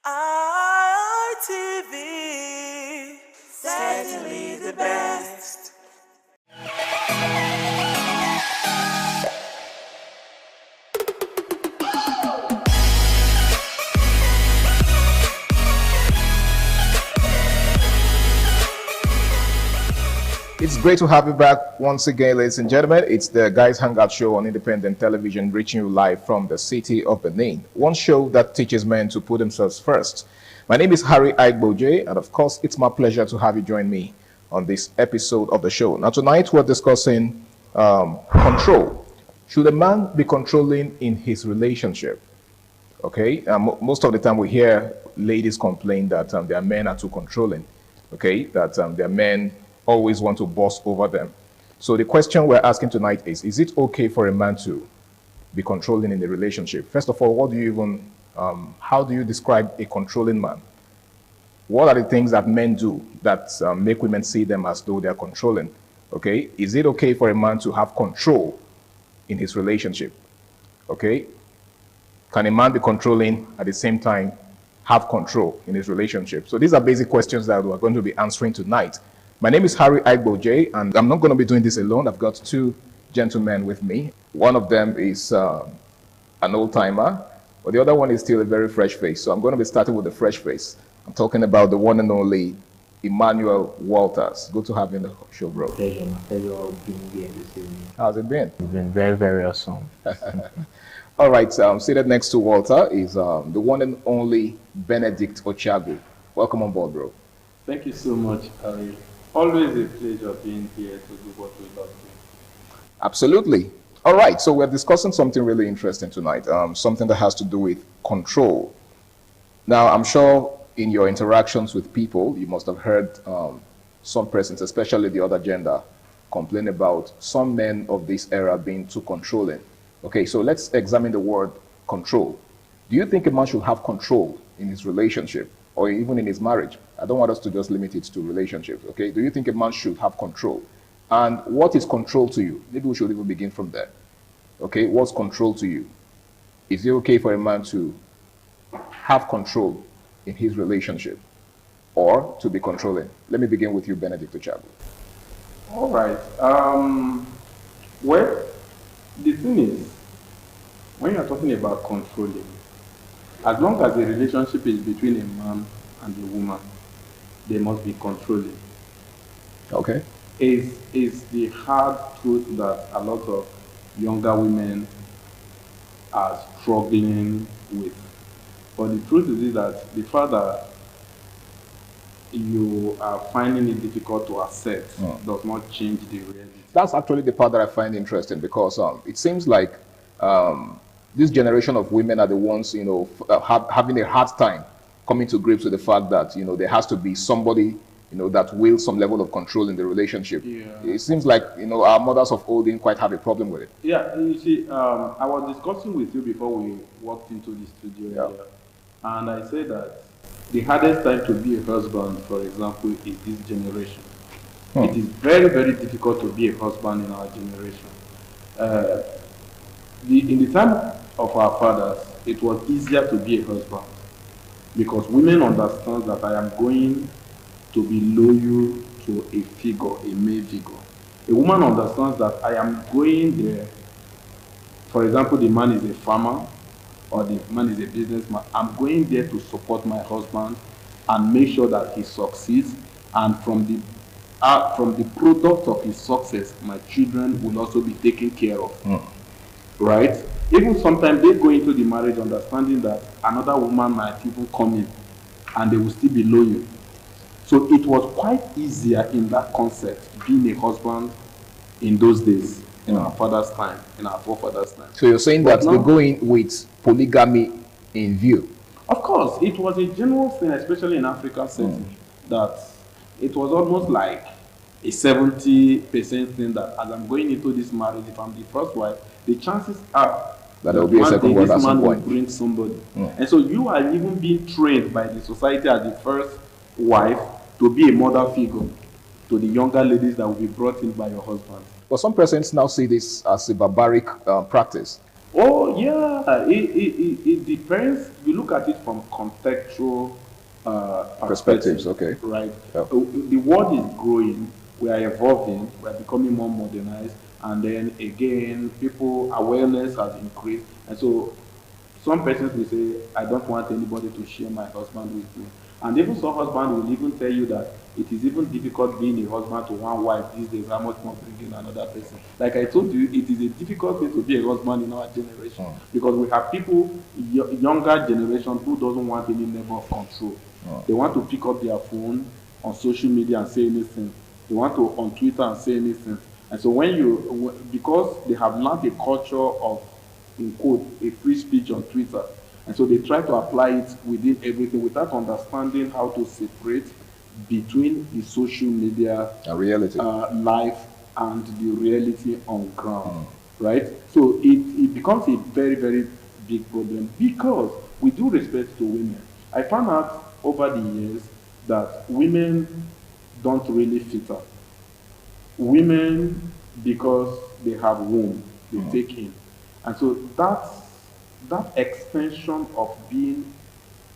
ITV, certainly the best. It's great to have you back once again, ladies and gentlemen. It's the Guys Hangout Show on independent television, reaching you live from the city of Benin. One show that teaches men to put themselves first. My name is Harry Aigboje, and of course, it's my pleasure to have you join me on this episode of the show. Now, tonight we're discussing control. Should a man be controlling in his relationship? Okay, most of the time we hear ladies complain that their men are too controlling. Okay, that their men always want to boss over them. So the question we're asking tonight is it okay for a man to be controlling in a relationship? First of all, what do you even, how do you describe a controlling man? What are the things that men do that make women see them as though they're controlling? Okay, is it okay for a man to have control in his relationship? Okay, can a man be controlling at the same time have control in his relationship? So these are basic questions that we're going to be answering tonight. My name is Harry Aigboje, and I'm not going to be doing this alone. I've got two gentlemen with me. One of them is an old-timer, but the other one is still a very fresh face. So I'm going to be starting with the fresh face. I'm talking about the one and only Emmanuel Walters. Good to have you in the show, bro. Pleasure being here this evening. How's it been? It's been very, very awesome. All right, seated next to Walter is the one and only Benedict Ochagu. Welcome on board, bro. Thank you so much, Harry. Always a pleasure being here to do what we love to. Absolutely. All right, so we're discussing something really interesting tonight, something that has to do with control. Now, I'm sure in your interactions with people, you must have heard some persons, especially the other gender, complain about some men of this era being too controlling. Okay, so let's examine the word control. Do you think a man should have control in his relationship or even in his marriage? I don't want us to just limit it to relationships, okay? Do you think a man should have control? And what is control to you? Maybe we should even begin from there. Okay, what's control to you? Is it okay for a man to have control in his relationship or to be controlling? Let me begin with you, Benedict Ochagu. All right. Well, the thing is, when you're talking about controlling, as long as the relationship is between a man and a woman, they must be controlling. Okay. Is the hard truth that a lot of younger women are struggling with. But the truth is that the fact that you are finding it difficult to accept does not change the reality. That's actually the part that I find interesting, because it seems like this generation of women are the ones, you know, having a hard time coming to grips with the fact that, you know, there has to be somebody, you know, that wields some level of control in the relationship. Yeah. It seems like, you know, our mothers of old didn't quite have a problem with it. Yeah, you see, I was discussing with you before we walked into the studio here, and I said that the hardest time to be a husband, for example, is this generation. It is very, very difficult to be a husband in our generation. In the time of our fathers, it was easier to be a husband because women understand that I am going to be loyal to a figure, a male figure. A woman understands that I am going there. For example, the man is a farmer or the man is a businessman. I'm going there to support my husband and make sure that he succeeds, and from the product of his success, my children will also be taken care of. Right? Even sometimes they go into the marriage understanding that another woman might even come in and they will still be loyal. So it was quite easier in that concept being a husband in those days, in our father's time, in our forefathers' time. So you're saying that they go in with polygamy in view? Of course, it was a general thing, especially in Africa setting, that it was almost like a 70% thing that as I'm going into this marriage, if I'm the first wife, the chances are that there will be a second wife at some point. Will bring somebody. And so you are even being trained by the society as the first wife to be a mother figure to the younger ladies that will be brought in by your husband. But some persons now see this as a barbaric practice. Oh yeah, it depends. You look at it from contextual Perspectives, okay. Right. Yeah. The world is growing. We are evolving. We are becoming more modernized, and then again, people awareness has increased, and so some persons will say, "I don't want anybody to share my husband with me," and even some husband will even tell you that it is even difficult being a husband to one wife these days. How much more bringing another person? Like I told you, it is a difficult thing to be a husband in our generation because we have people, younger generation, who doesn't want any level of control. They want to pick up their phone on social media and say anything. They want to on Twitter and say anything. And so because they have learned a culture of, in quote, a free speech on Twitter, and so they try to apply it within everything without understanding how to separate between the social media reality life and the reality on ground, right? So it becomes a very, very big problem because with due respect to women, I found out over the years that women don't really fit up. Women, because they have womb, they take in. And so that extension of being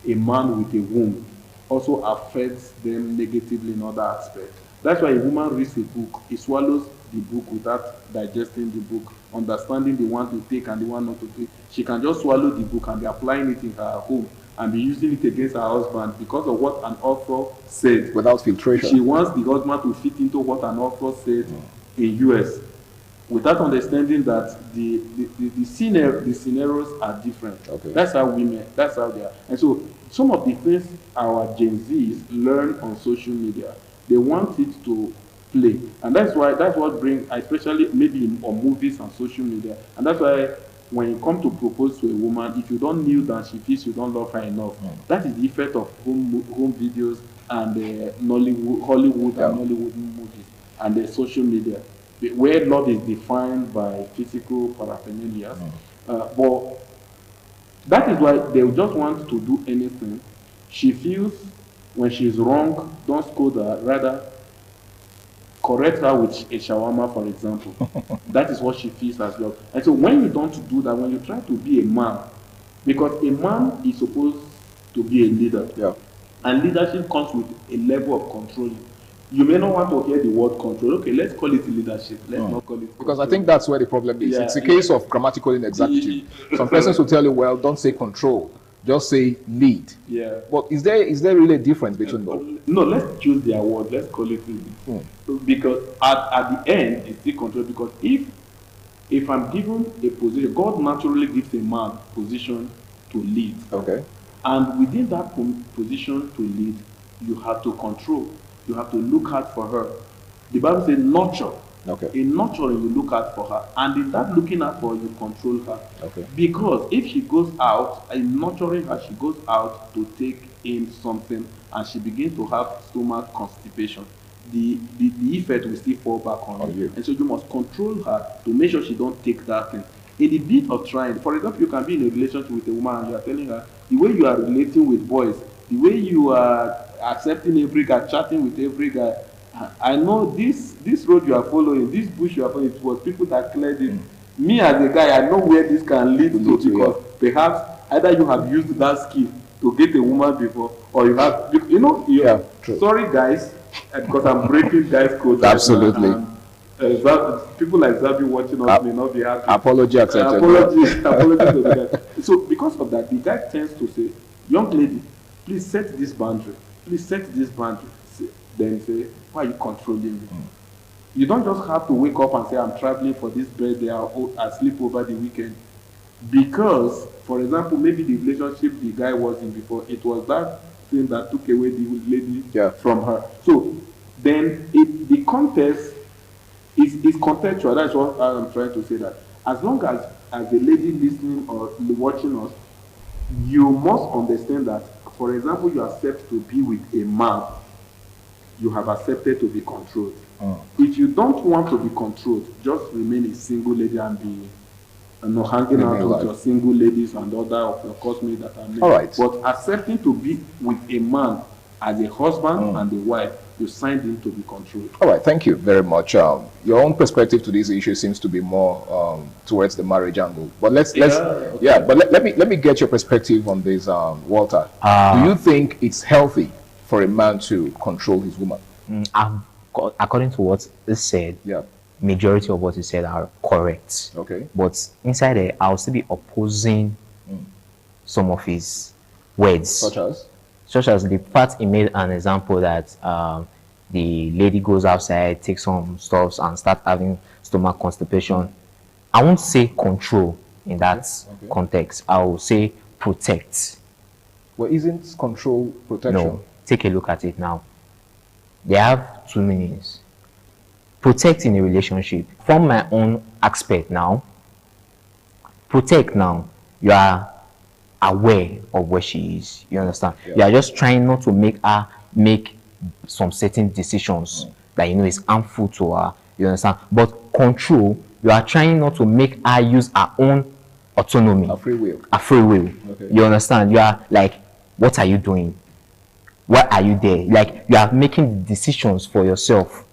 a man with a womb also affects them negatively in other aspects. That's why a woman reads a book, he swallows the book without digesting the book, understanding the one to take and the one not to take. She can just swallow the book and be applying it in her home and be using it against her husband because of what an author said. Without filtration. She wants the husband to fit into what an author said in US, without understanding that the scenarios are different. Okay. That's how that's how they are. And so some of the things our Gen Zs learn on social media, they want it to play. And that's what brings, especially maybe on movies and social media. And that's why when you come to propose to a woman, if you don't kneel down, she feels you don't love her enough. That is the effect of home videos and Hollywood and Nollywood movies and the social media, where love is defined by physical paraphernalia. But that is why they just want to do anything. She feels when she's wrong, don't scold her, rather correct her with a shawarma, for example. That is what she feels as well. And so when you don't do that, when you try to be a man, because a man is supposed to be a leader, and leadership comes with a level of controlling. You may not want to hear the word control. Okay, let's call it leadership. Let's not call it control. Because I think that's where the problem is. It's a case of grammatical inexactitude. Some persons will tell you, well, don't say control, just say lead. Yeah. But is there really a difference between both? No, let's choose their word. Let's call it lead. Because at the end, it's still control. Because if I'm given a position, God naturally gives a man position to lead. Okay. And within that position to lead, you have to control. You have to look out for her. The Bible says nurture. Okay. In nurturing, you look out for her. And in that looking out for her, you control her. Okay. Because if she goes out, in nurturing her, she goes out to take in something and she begins to have stomach constipation. The effect will still fall back on you. And so you must control her to make sure she don't take that thing. In the bit of trying, for example, you can be in a relationship with a woman and you are telling her the way you are relating with boys, the way you are accepting every guy, chatting with every guy. I know this road you are following, this bush you are following, it was people that cleared it. Me as a guy, I know where this can lead to because perhaps either you have used that skill to get a woman before, or you have, sorry guys, because I'm breaking guys' codes. Absolutely. People like Zabi watching us may not be happy. Apology accepted. Apology to the guy. So because of that, the guy tends to say, young lady, please set this boundary. Please set this boundary. Then say, why are you controlling me? You don't just have to wake up and say, I'm traveling for this birthday, I'll sleep over the weekend. Because, for example, maybe the relationship the guy was in before, it was that thing that took away the lady from her. So then the context is contextual. That's what I'm trying to say, that as long as a lady listening or watching us, you must understand that, for example, you accept to be with a man, you have accepted to be controlled. If you don't want to be controlled, just remain a single lady and be hanging out with your single ladies and other of your classmates that are men. All right. But accepting to be with a man as a husband and a wife, you signed in to be controlled. All right, thank you very much. Your own perspective to this issue seems to be more towards the marriage angle. But let me get your perspective on this, Walter. Do you think it's healthy for a man to control his woman? According to what is said, majority of what is said are correct. Okay. But inside there, I'll still be opposing some of his words. Such as the part he made an example that the lady goes outside, takes some stuffs and start having stomach constipation. I won't say control in that context. I will say protect. Well, isn't control protection? No. Take a look at it now. They have two meanings. Protect in a relationship. From my own aspect now, protect now, you are aware of where she is. You understand? You are just trying not to make her make some certain decisions that you know is harmful to her. You understand? But control, you are trying not to make her use her own autonomy. A free will. A free will. Okay. You understand? You are like, what are you doing? Why are you there? Like, you are making decisions for yourself.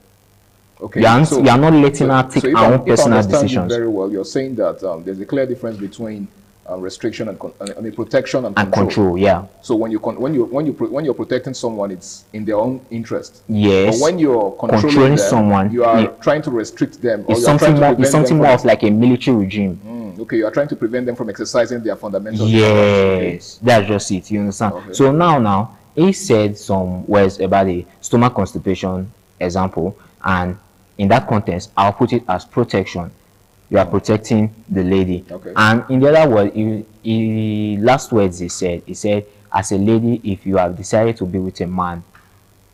Okay. You are not letting her take her own personal decisions. Very well. You're saying that there's a clear difference between restriction and protection and control. Yeah. So when you're protecting someone, it's in their own interest. Yes. But when you're controlling them, someone, you are trying to restrict them. It's something more of like a military regime. Okay, you are trying to prevent them from exercising their fundamental. Yes, that's just it. You understand? Okay. So now he said some words about the stomach constipation example, and in that context, I'll put it as protection. You are protecting the lady. Okay. And in the other word, last words he said, as a lady, if you have decided to be with a man,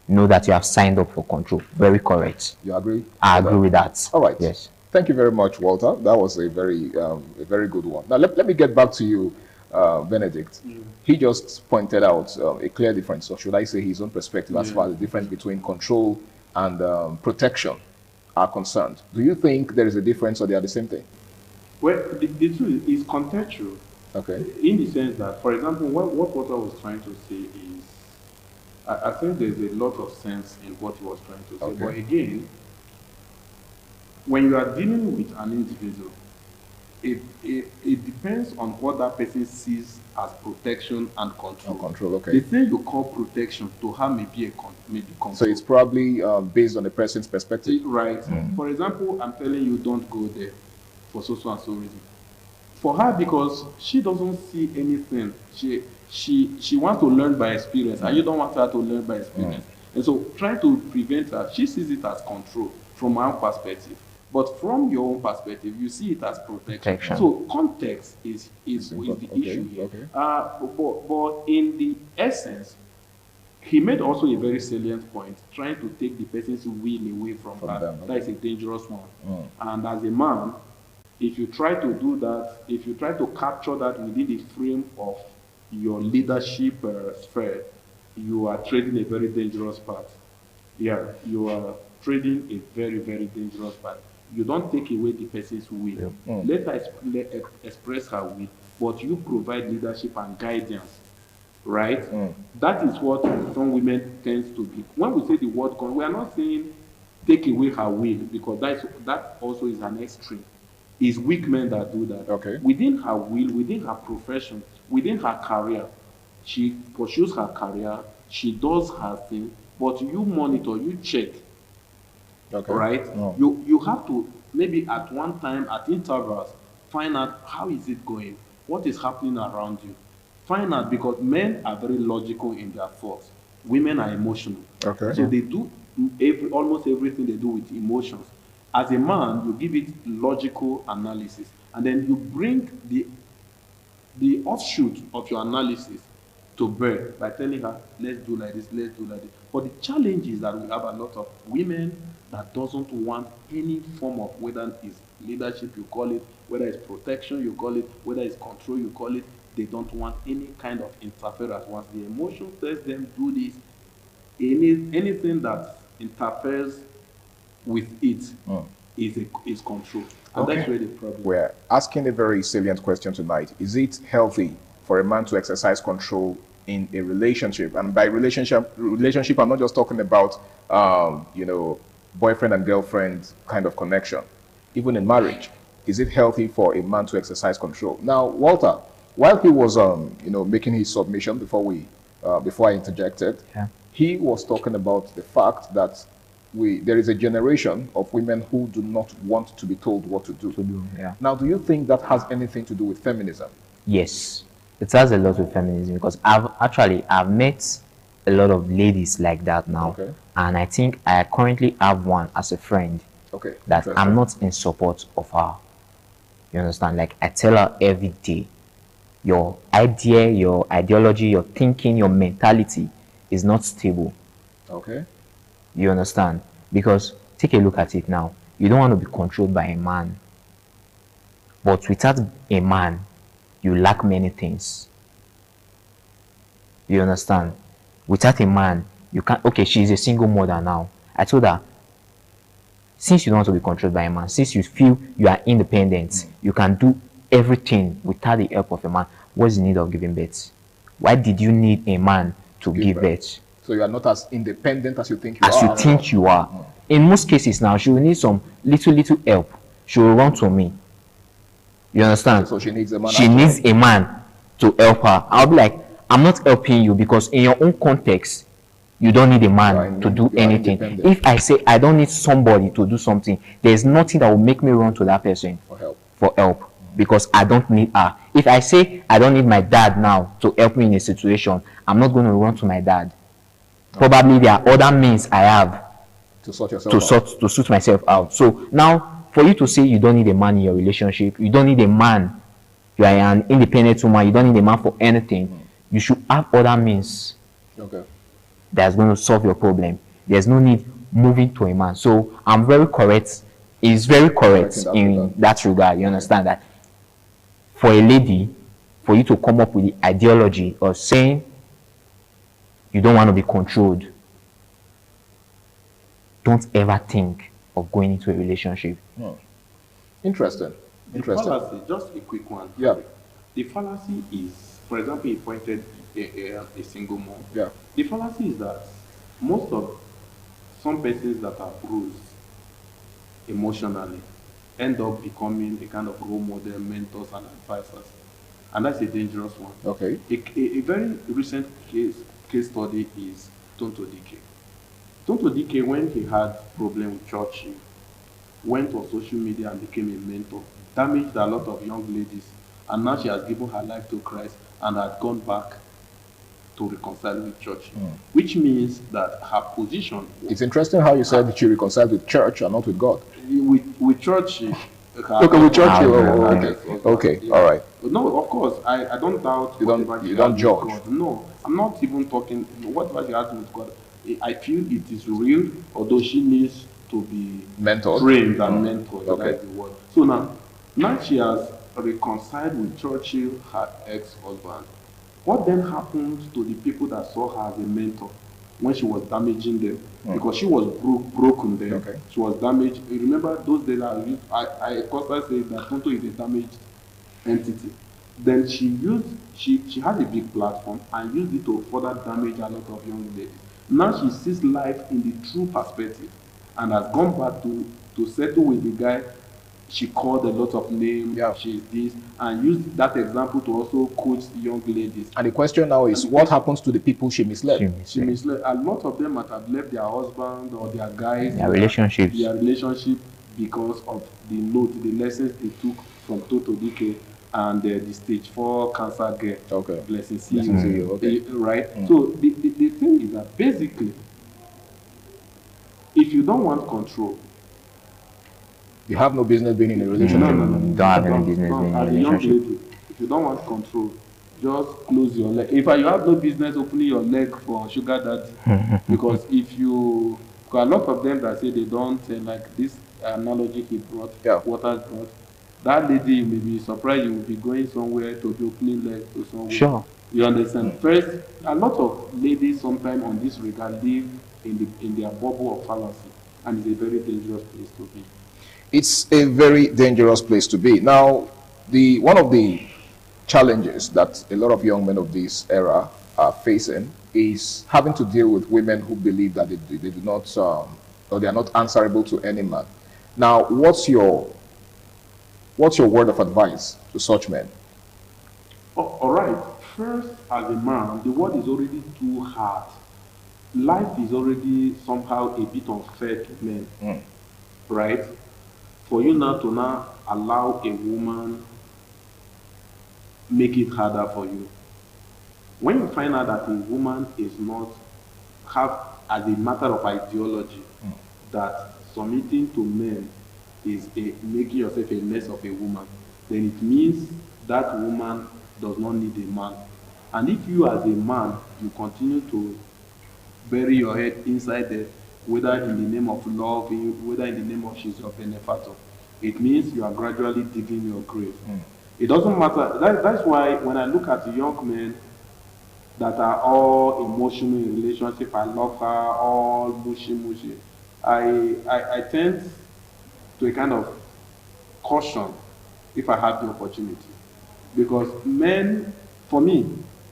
know that you have signed up for control. Very correct. You agree? I agree with that. All right. Yes. Thank you very much, Walter. That was a very good one. Now, let me get back to you, Benedict. He just pointed out a clear difference, or should I say his own perspective, as far as the difference between control and protection are concerned. Do you think there is a difference, or they are the same thing? Well, the truth is contextual. Okay. In the sense that, for example, what Walter was trying to say is, I think there's a lot of sense in what he was trying to say. Okay. But again, when you are dealing with an individual, it depends on what that person sees as protection and control. Okay. The thing you call protection to her may be control. So it's probably based on the person's perspective. Right. For example, I'm telling you, don't go there for so and so reason. For her, because she doesn't see anything, she wants to learn by experience, and you don't want her to learn by experience. And so trying to prevent her, she sees it as control from her own perspective. But from your own perspective, you see it as protection. So context is the issue here. Okay. But in the essence, he made also a very salient point, trying to take the person's will away from her. them, That is a dangerous one. And as a man, if you try to do that, if you try to capture that within the frame of your leadership sphere, you are trading a very dangerous path. Yeah, you are trading a very, very dangerous path. You don't take away the person's will. Let her express her will, but you provide leadership and guidance, right? That is what some women tend to be. When we say the word we are not saying take away her will, because that also is an extreme. It's weak men that do that. Okay. Within her will, within her profession, within her career, she pursues her career, she does her thing, but you monitor, you check. Okay. Right? You have to, maybe at one time, at intervals, find out how is it going, what is happening around you. Find out, because men are very logical in their thoughts. Women are emotional. Okay. So they do almost everything they do with emotions. As a man, you give it logical analysis, and then you bring the offshoot of your analysis to bear by telling her, let's do like this, let's do like this. But the challenge is that we have a lot of women that doesn't want any form of, whether it's leadership, you call it, whether it's protection, you call it, whether it's control, you call it. They don't want any kind of interference. Once the emotion tells them do this, anything that interferes with it is control. And that's where the problem is. We're asking a very salient question tonight. Is it healthy for a man to exercise control in a relationship? And by relationship, I'm not just talking about you know, boyfriend and girlfriend kind of connection, even in marriage? Is it healthy for a man to exercise control? Now, Walter, while he was, you know, making his submission before I interjected, he was talking about the fact that there is a generation of women who do not want to be told what to do. Now, do you think that has anything to do with feminism? Yes, it has a lot with feminism, because I've met a lot of ladies like that now, and I think I currently have one as a friend that I'm not in support of her. You understand? Like, I tell her every day, your idea, your ideology, your thinking, your mentality is not stable. You understand? Because take a look at it now. You don't want to be controlled by a man, but without a man, you lack many things. You understand? Without a man, you can't. Okay, she's a single mother now. I told her, since you don't want to be controlled by a man, since you feel you are independent, you can do everything without the help of a man, what's the need of giving birth? Why did you need a man to give birth? So you are not as independent as you think you are. As you think you are. In most cases now, she will need some little help. She will run to me. You understand? So she needs a man. She needs a man to help her. I'll be like, I'm not helping you because in your own context, you don't need a man to do anything. If I say I don't need somebody to do something, there's nothing that will make me run to that person for help because I don't need her. If I say I don't need my dad now to help me in a situation, I'm not going to run to my dad. Probably there are other means I have to sort yourself to suit myself out. So now, for you to say you don't need a man in your relationship, you don't need a man, you are an independent woman, you don't need a man for anything, you should have other means that's going to solve your problem. There's no need moving to a man. So I'm very correct. It's very correct in that regard. You understand that for a lady, for you to come up with the ideology of saying you don't want to be controlled, don't ever think of going into a relationship. Interesting. The fallacy, just a quick one. Yeah. The fallacy is, for example, he pointed a single mom. Yeah. The fallacy is that most of some persons that are bruised emotionally end up becoming a kind of role model, mentors, and advisors. And that's a dangerous one. Okay. A very recent case study is Tonto Dike. Tonto Dike, when he had problem with Churchill, went on social media and became a mentor, damaged a lot of young ladies, and now she has given her life to Christ and had gone back to reconcile with church, which means that her position... It's interesting how you said that she reconciled with church and not with God. With church... Okay, with church, okay, all right. No, of course, I don't doubt... You don't judge. God. No, I'm not even talking... Whatever she has with God, I feel it is real, although she needs to be mentored, trained and mentored. That's the word. So now she has reconciled with Churchill, her ex-husband. What then happened to the people that saw her as a mentor when she was damaging them? Because she was broken there. She was damaged. You remember those days I constantly say that Tonto is a damaged entity. Then she had a big platform and used it to further damage a lot of young ladies. Now she sees life in the true perspective and has gone back to settle with the guy. She called a lot of names, she's this, and used that example to also coach young ladies. And the question now is, what happens to the people she misled? She misled. A lot of them might have left their husband or their guys, their relationship because of the lessons they took from Tonto Dike and the stage 4 cancer girl. Blessing you. Right? So the thing is that basically, if you don't want control, you have no business being in a relationship. No. Don't have any business being in a relationship. If you don't want control, just close your leg. In fact, you have no business opening your leg for sugar daddy. Because if you... a lot of them that say they don't, like this analogy he brought, Waters brought, that lady, you may be surprised you will be going somewhere to be opening leg to somewhere. Sure. You understand? First, a lot of ladies sometimes on this regard live in their bubble of fallacy. And it's a very dangerous place to be. It's a very dangerous place to be. Now, one of the challenges that a lot of young men of this era are facing is having to deal with women who believe that they do not, or they are not answerable to any man. Now, what's your word of advice to such men? All right. First, as a man, the world is already too hard. Life is already somehow a bit unfair to men, right? For you now to allow a woman make it harder for you. When you find out that a woman is not have as a matter of ideology that submitting to men is making yourself a less of a woman, then it means that woman does not need a man. And if you as a man, you continue to bury your head inside there, whether in the name of love, whether in the name of she's your benefactor, it means you are gradually digging your grave. It doesn't matter. That's why when I look at the young men that are all emotional in relationship, I love her, all mushy, I tend to a kind of caution if I have the opportunity. Because men, for me,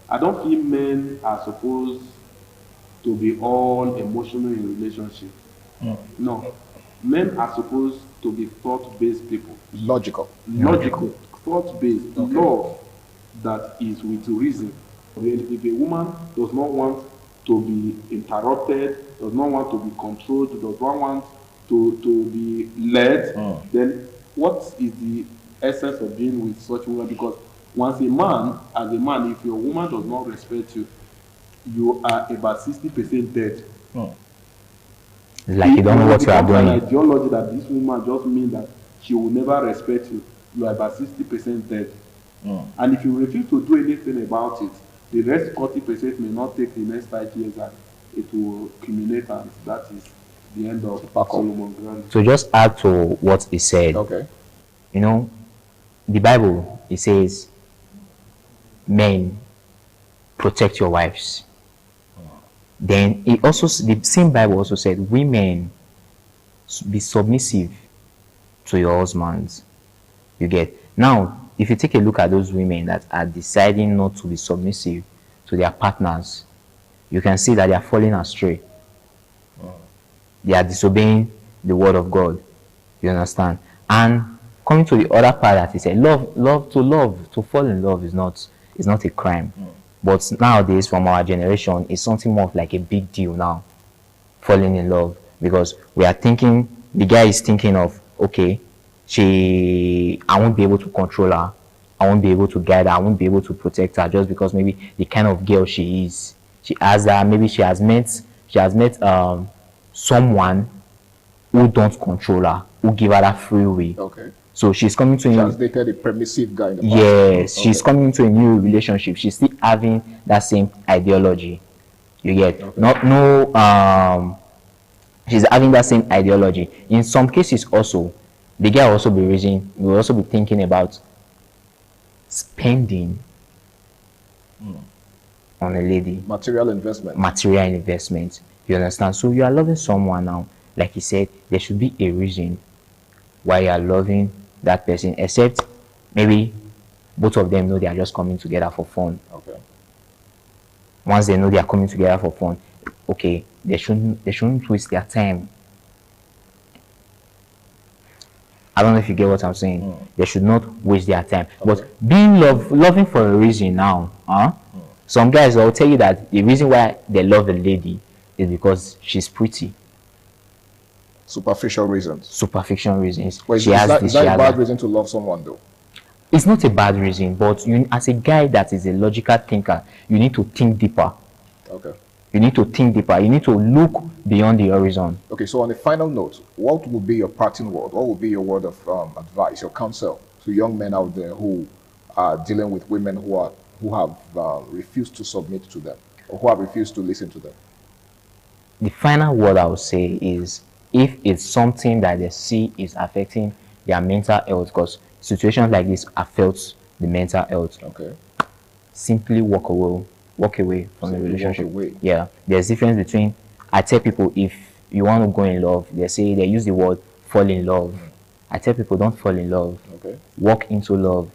I don't feel men are supposed to be all emotional in relationship. No. Men are supposed to be thought-based people. Logical, thought-based, love that is with reason. If a woman does not want to be interrupted, does not want to be controlled, does not want to be led, then what is the essence of being with such a woman? Because once as a man, if your woman does not respect you, you are about 60% dead. Like you don't know what you are doing. An ideology that this woman just means that she will never respect you, you are about 60% dead. And if you refuse to do anything about it, the rest 40% may not take the next 5 years and it will accumulate, and that is the end of Solomon Grant. So just add to what he said. Okay. You know, the Bible, it says, men, protect your wives. Then it also, the same Bible also said, women, be submissive to your husbands. You get? Now, if you take a look at those women that are deciding not to be submissive to their partners, you can see that they are falling astray. They are disobeying the word of God. You understand? And coming to the other part that he said, to fall in love is not a crime. But nowadays, from our generation, it's something more of like a big deal now, falling in love. Because we are thinking, the guy is thinking of, okay, I won't be able to control her. I won't be able to guide her. I won't be able to protect her just because maybe the kind of girl she is. She has that, maybe she has met someone who don't control her, who give her that free will. Okay. So she's coming to She has dated a permissive guy in the past. Yes, she's coming into a new relationship. She's still having that same ideology. You get? Okay. She's having that same ideology. In some cases also, the guy will also be thinking about spending on a lady. Material investment. Material investment. You understand? So you are loving someone now. Like he said, there should be a reason why you are loving that person, except maybe both of them know they are just coming together for fun. Okay. Once they know they are coming together for fun, okay, they shouldn't waste their time. I don't know if you get what I'm saying. They should not waste their time. Okay. But being loving for a reason now, some guys will tell you that the reason why they love a lady is because she's pretty. Superficial reasons. Superficial reasons. Well, is that a bad reason to love someone, though? It's not a bad reason, but you, as a guy that is a logical thinker, you need to think deeper. Okay. You need to think deeper. You need to look beyond the horizon. Okay, so on a final note, what would be your parting word? What would be your word of advice, your counsel to young men out there who are dealing with women who have refused to submit to them, or who have refused to listen to them? The final word I would say is, if it's something that they see is affecting their mental health, because situations like this affect the mental health. Okay. Simply walk away from the relationship. Yeah. There's difference between, I tell people, if you want to go in love, they use the word fall in love. I tell people, don't fall in love. Okay. Walk into love.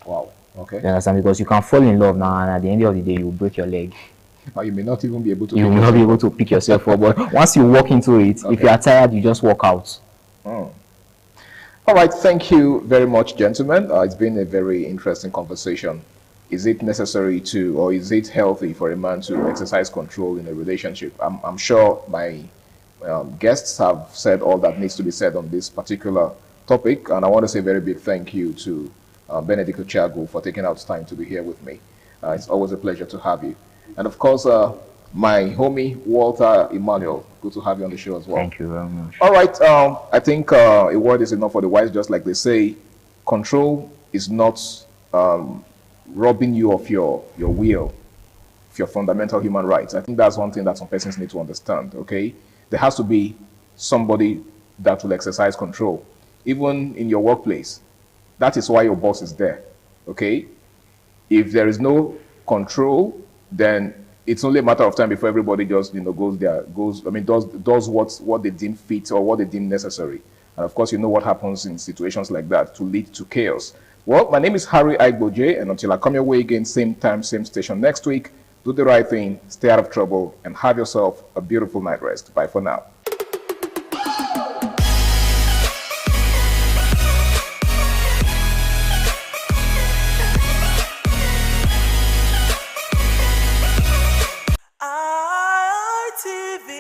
Wow. Okay. You understand? Because you can fall in love now, and at the end of the day, you will break your leg. Or you may not even be able to. You will not be able to pick yourself up. But once you walk into it, if you are tired, you just walk out. Oh. All right. Thank you very much, gentlemen. It's been a very interesting conversation. Is it necessary to, or is it healthy for a man to exercise control in a relationship? I'm sure my guests have said all that needs to be said on this particular topic, and I want to say a very big thank you to Benedict Ochago for taking out time to be here with me. It's always a pleasure to have you. And of course, my homie, Walter Emmanuel, good to have you on the show as well. Thank you very much. All right, I think a word is enough for the wise, just like they say. Control is not robbing you of your will, of your fundamental human rights. I think that's one thing that some persons need to understand, okay? There has to be somebody that will exercise control. Even in your workplace, that is why your boss is there, okay? If there is no control, then it's only a matter of time before everybody just, does what they deem fit or what they deem necessary. And of course, you know what happens in situations like that to lead to chaos. Well, my name is Harry Aigboje, and until I come your way again, same time, same station next week, do the right thing, stay out of trouble, and have yourself a beautiful night rest. Bye for now. ITV,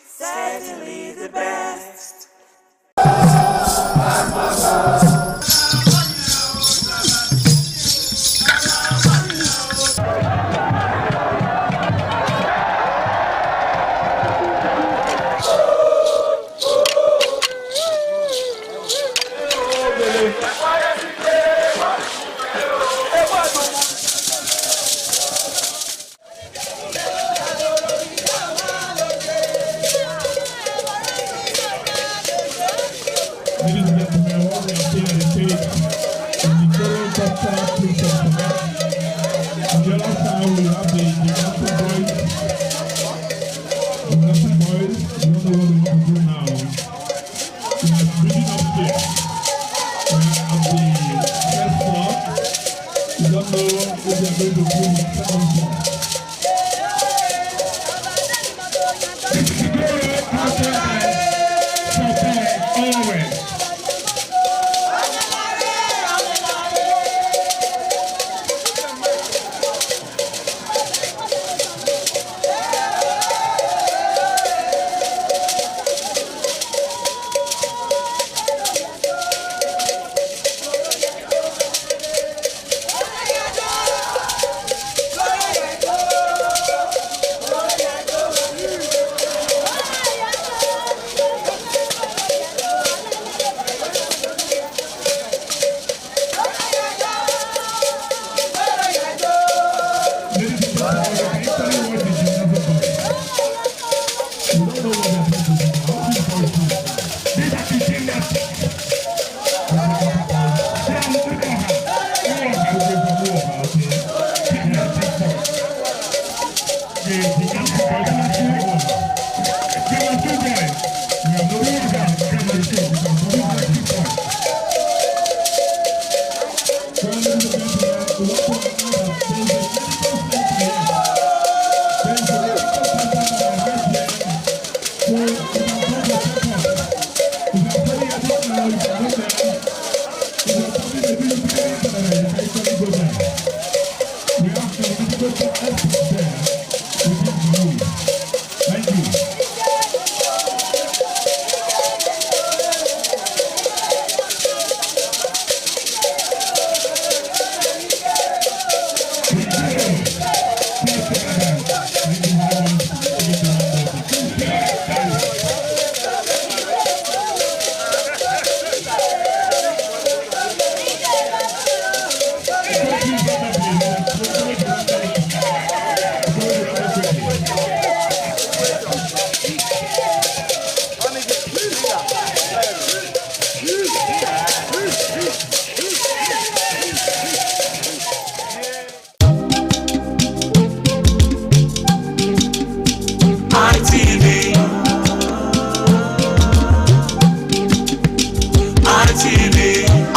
certainly the best.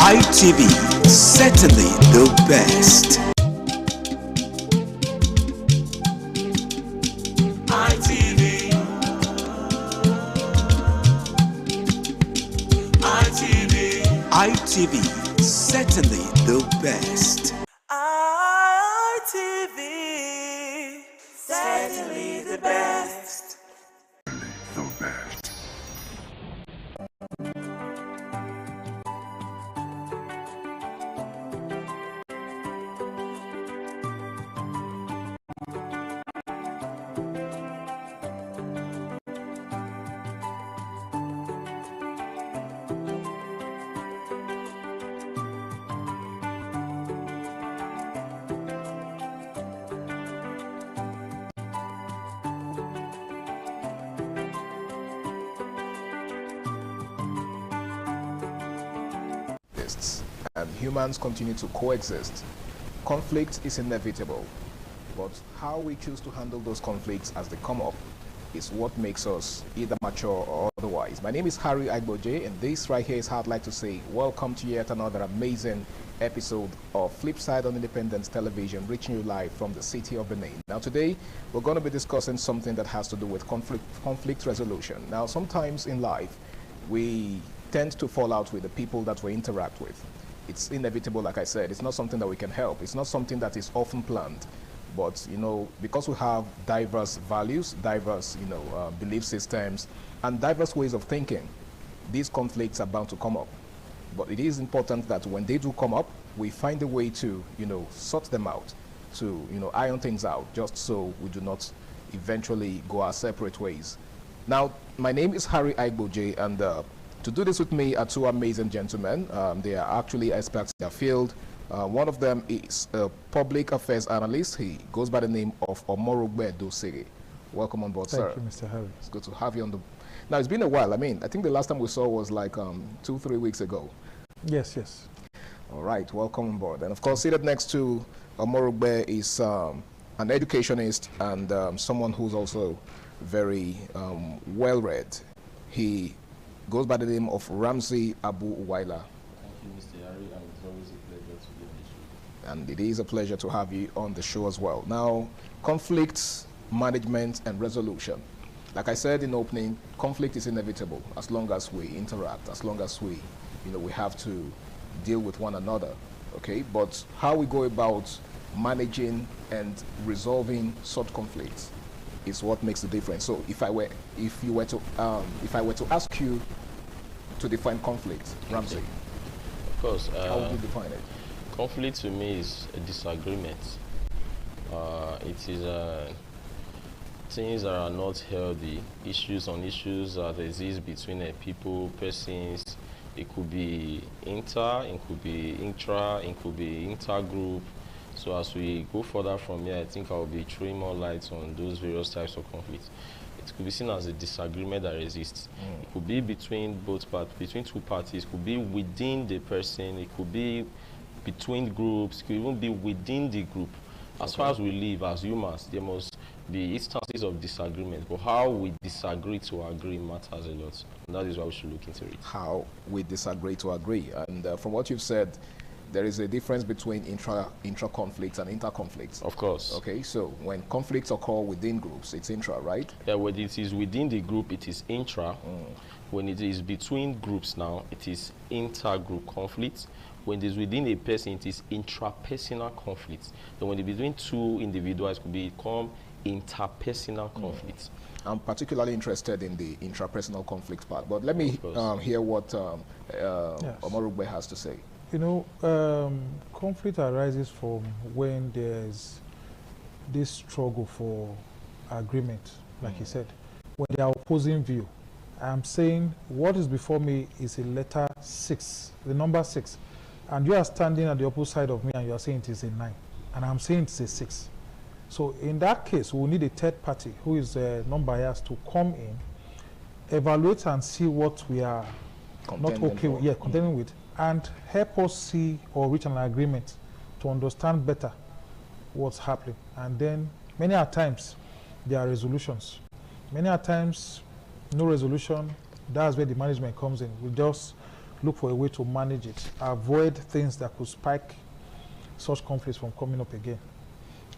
ITV, certainly the best. ITV, certainly the best. ITV, certainly the best. The best. And humans continue to coexist. Conflict is inevitable, but how we choose to handle those conflicts as they come up is what makes us either mature or otherwise. My name is Harry Agboje, and this right here is how I'd like to say welcome to yet another amazing episode of Flipside on Independence Television, reaching you live from the city of Benin. Now today, we're going to be discussing something that has to do with conflict resolution. Now sometimes in life, we tend to fall out with the people that we interact with. It's inevitable, like I said. It's not something that we can help. It's not something that is often planned. But, you know, because we have diverse values, diverse, belief systems, and diverse ways of thinking, these conflicts are bound to come up. But it is important that when they do come up, we find a way to, sort them out, to, iron things out, just so we do not eventually go our separate ways. Now, my name is Harry Agboje, and to do this with me are two amazing gentlemen. They are actually experts in their field. One of them is a public affairs analyst. He goes by the name of Omorogbe Dosere. Welcome on board, sir. Thank you, Mr. Harry. It's good to have you on the... Now, it's been a while. I think the last time we saw was like 2-3 weeks ago. Yes, yes. All right, welcome on board. And of course, seated next to Omorogbe is an educationist and someone who's also very well-read. He goes by the name of Ramsey Abu Uwaila. Thank you, Mr. Harry, and it's always a pleasure to be on the show. And it is a pleasure to have you on the show as well. Now, conflict management and resolution. Like I said in opening, conflict is inevitable as long as we interact, as long as we have to deal with one another, okay? But how we go about managing and resolving such conflicts is what makes the difference. So if I were to ask you to define conflict, Ramsey, of course, how would you define it? Conflict to me is a disagreement. It is things that are not healthy, issues that exist between people, persons. It could be inter, it could be intra, it could be intergroup. So as we go further from here, I think I will be throwing more light on those various types of conflicts. It could be seen as a disagreement that exists. It could be between between two parties. It could be within the person. It could be between groups. It could even be within the group. As far as we live as humans, there must be instances of disagreement. But how we disagree to agree matters a lot. And that is why we should look into it. How we disagree to agree. And from what you've said, there is a difference between intra-conflicts and inter-conflicts. Of course. Okay, so when conflicts occur within groups, it's intra, right? Yeah, when it is within the group, it is intra. When it is between groups now, it is inter-group conflict. When it is within a person, it is intrapersonal conflict. Then when it is between two individuals, it could become interpersonal conflict. I'm particularly interested in the intrapersonal conflict part, but let me hear what Omorogbe has to say. Conflict arises from when there's this struggle for agreement, like you said. When they are opposing view, I'm saying what is before me is a letter 6, the number 6. And you are standing at the opposite side of me and you are saying it is a 9. And I'm saying it's a 6. So in that case, we'll need a third party who is non-biased to come in, evaluate and see what we are not okay with, contending with, and help us see or reach an agreement to understand better what's happening. And then many a times there are resolutions. Many a times no resolution. That's where the management comes in. We just look for a way to manage it, avoid things that could spike such conflicts from coming up again.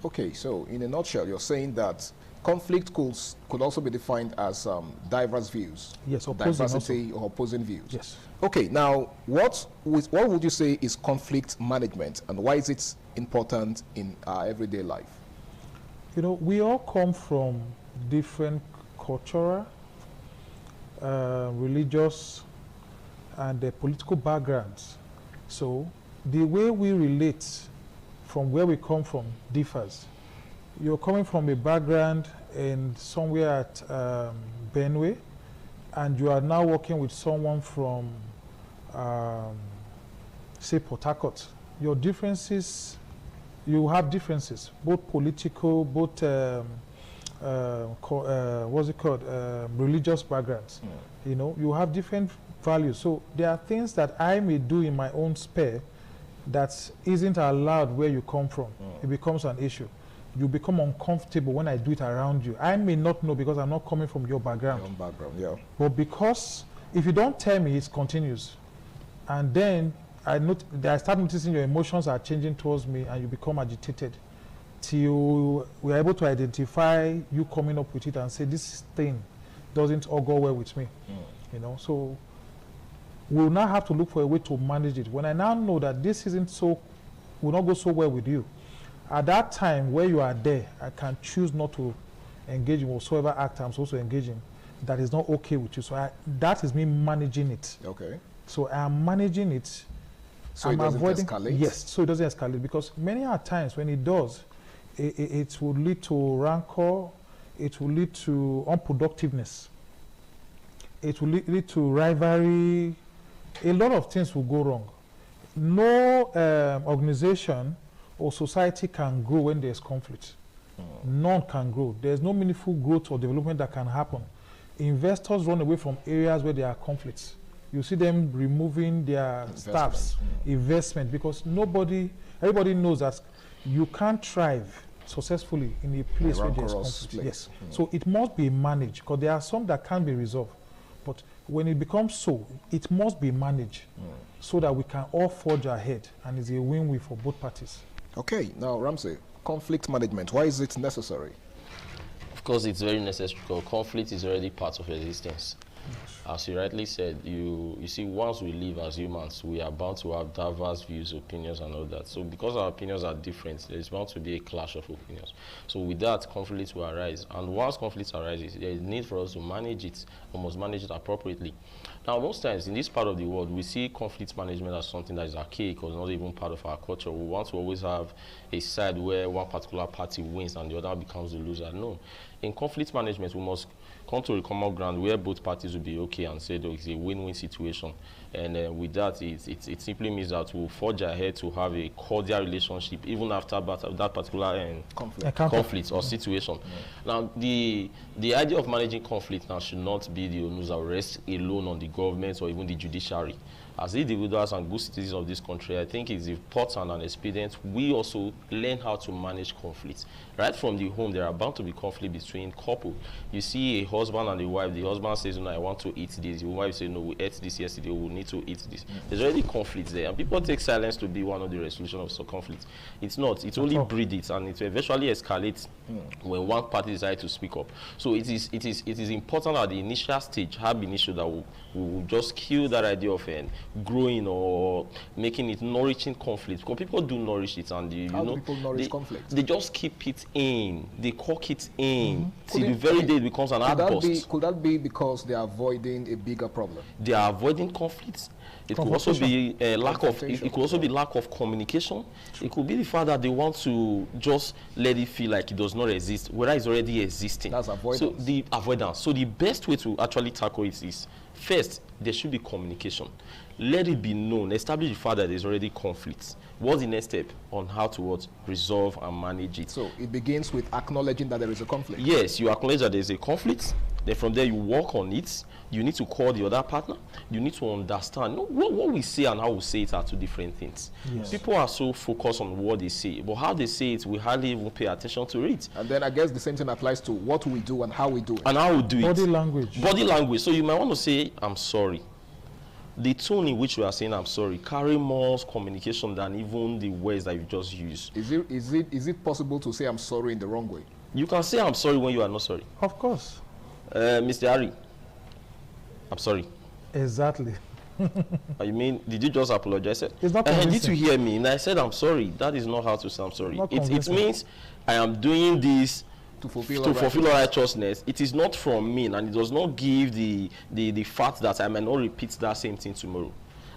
Okay, so in a nutshell, you're saying that conflict could also be defined as diverse views. Yes, opposing diversity or opposing views. Yes. Okay, now what would you say is conflict management, and why is it important in our everyday life? You know, we all come from different cultural, religious, and political backgrounds. So the way we relate from where we come from differs. You're coming from a background in somewhere at Benue, and you are now working with someone from, say, Port Harcourt. Your differences, you have differences, both political, both, what's it called, religious backgrounds. You know, you have different values. So there are things that I may do in my own sphere that isn't allowed where you come from. It becomes an issue. You become uncomfortable when I do it around you. I may not know because I'm not coming from your background. Your own background, yeah. But because if you don't tell me, it continues. And then I start noticing your emotions are changing towards me, and you become agitated till we're able to identify you coming up with it and say, this thing doesn't all go well with me. You know, so we'll now have to look for a way to manage it. When I now know that this will not go so well with you, at that time where you are there, I can choose not to engage in whatsoever act I'm supposed to engage in that is not okay with you. So that is me managing it. Okay. So I'm managing it. So it doesn't escalate? Yes, so it doesn't escalate, because many are times when it does, it will lead to rancor, it will lead to unproductiveness, it will lead to rivalry. A lot of things will go wrong. No organization or society can grow when there's conflict. None can grow. There's no meaningful growth or development that can happen. Investors run away from areas where there are conflicts. You see them removing their staffs, investment, because everybody knows that you can't thrive successfully in a place where there's conflict. Yes. So it must be managed, because there are some that can't be resolved. But when it becomes so, it must be managed so that we can all forge ahead, and it's a win-win for both parties. Okay, now Ramsey, conflict management, why is it necessary? Of course, it's very necessary, because conflict is already part of existence. As you rightly said, you see, once we live as humans, we are bound to have diverse views, opinions, and all that. So because our opinions are different, there's bound to be a clash of opinions. So with that, conflict will arise. And once conflict arises, there is need for us to manage it, and must manage it appropriately. Now, most times in this part of the world, we see conflict management as something that is archaic or not even part of our culture. We want to always have a side where one particular party wins and the other becomes the loser. No. In conflict management, we must come to a common ground where both parties will be okay and say, it's a win-win situation. And with that, it simply means that we'll forge ahead to have a cordial relationship even after that particular conflict or situation. Now, the idea of managing conflict now should not be the onus that rests alone on the government or even the judiciary. As individuals and good citizens of this country, I think it's important and expedient we also learn how to manage conflicts. Right from the home, there are bound to be conflict between couples. You see a husband and a wife, the husband says, no, I want to eat this. The wife says, no, we ate this yesterday, we need to eat this. There's already conflict there, and people take silence to be one of the resolution of some conflict. It's not. It only breeds it, and it eventually escalates when one party decides to speak up. So it is important at the initial stage, have an issue that we will just kill that idea of growing or making it nourishing conflict, because people do nourish it, and How do people nourish conflict? They just keep it in, they cork it in till the very day it becomes an outburst. Could that be because they are avoiding a bigger problem? They are avoiding conflicts. It could also be lack of communication. It could be the fact that they want to just let it feel like it does not exist, whether it's already existing. That's avoidance. So the avoidance. So the best way to actually tackle it is, first, there should be communication. Let it be known, establish the fact that there's already conflict. What's the next step on how to resolve and manage it? So it begins with acknowledging that there is a conflict. Yes, you acknowledge that there's a conflict. Then from there you work on it. You need to call the other partner. You need to understand. What we say and how we say it are two different things. Yes. People are so focused on what they say, but how they say it, we hardly even pay attention to it. And then I guess the same thing applies to what we do and how we do it. And how we do it. Body language. Body language. So you might want to say, I'm sorry. The tone in which you are saying I'm sorry carry more communication than even the words that you just use. Is it possible to say I'm sorry in the wrong way? You can say I'm sorry when you are not sorry. Of course. Mr. Harry, I'm sorry. Exactly. You mean, did you just apologize? It's not Did convincing. you hear me? And I said I'm sorry. That is not how to say I'm sorry. Not It convincing. means I am doing this to fulfill all righteousness. It is not from me, and it does not give the fact that I may not repeat that same thing tomorrow.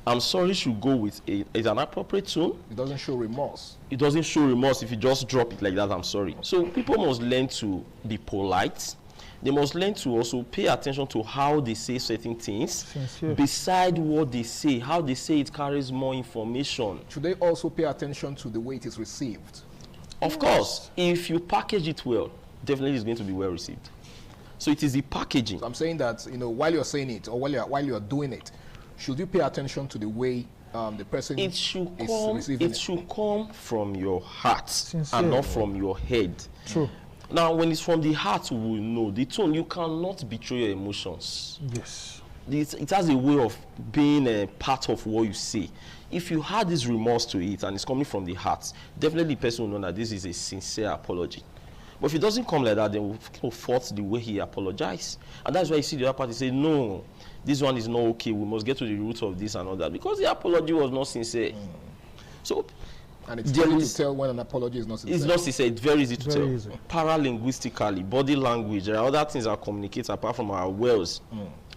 I'm sorry should go with is an appropriate tone. It doesn't show remorse. It doesn't show remorse if you just drop it like that. I'm sorry. So people must learn to be polite. They must learn to also pay attention to how they say certain things. Sincere. Beside what they say, how they say it carries more information. Should they also pay attention to the way it is received? Of course, if you package it well, definitely it's going to be well received. So it is the packaging. So I'm saying that, you know, while you're saying it or while you're doing it, should you pay attention to the way the person is receiving it? It should come from your heart Sincere. and not from your head. True. Now, when it's from the heart, we will know. The tone, you cannot betray your emotions. Yes. It has a way of being a part of what you say. If you had this remorse to it and it's coming from the heart, definitely the person will know that this is a sincere apology. But if it doesn't come like that, then we'll fault the way he apologized. And that's why you see the other party say, no, this one is not okay. We must get to the root of this and all that. Because the apology was not sincere. So, and it's easy to tell when an apology is not sincere. It's not sincere. It's very easy to Very tell. easy. Paralinguistically, body language, there are other things that communicate apart from our words.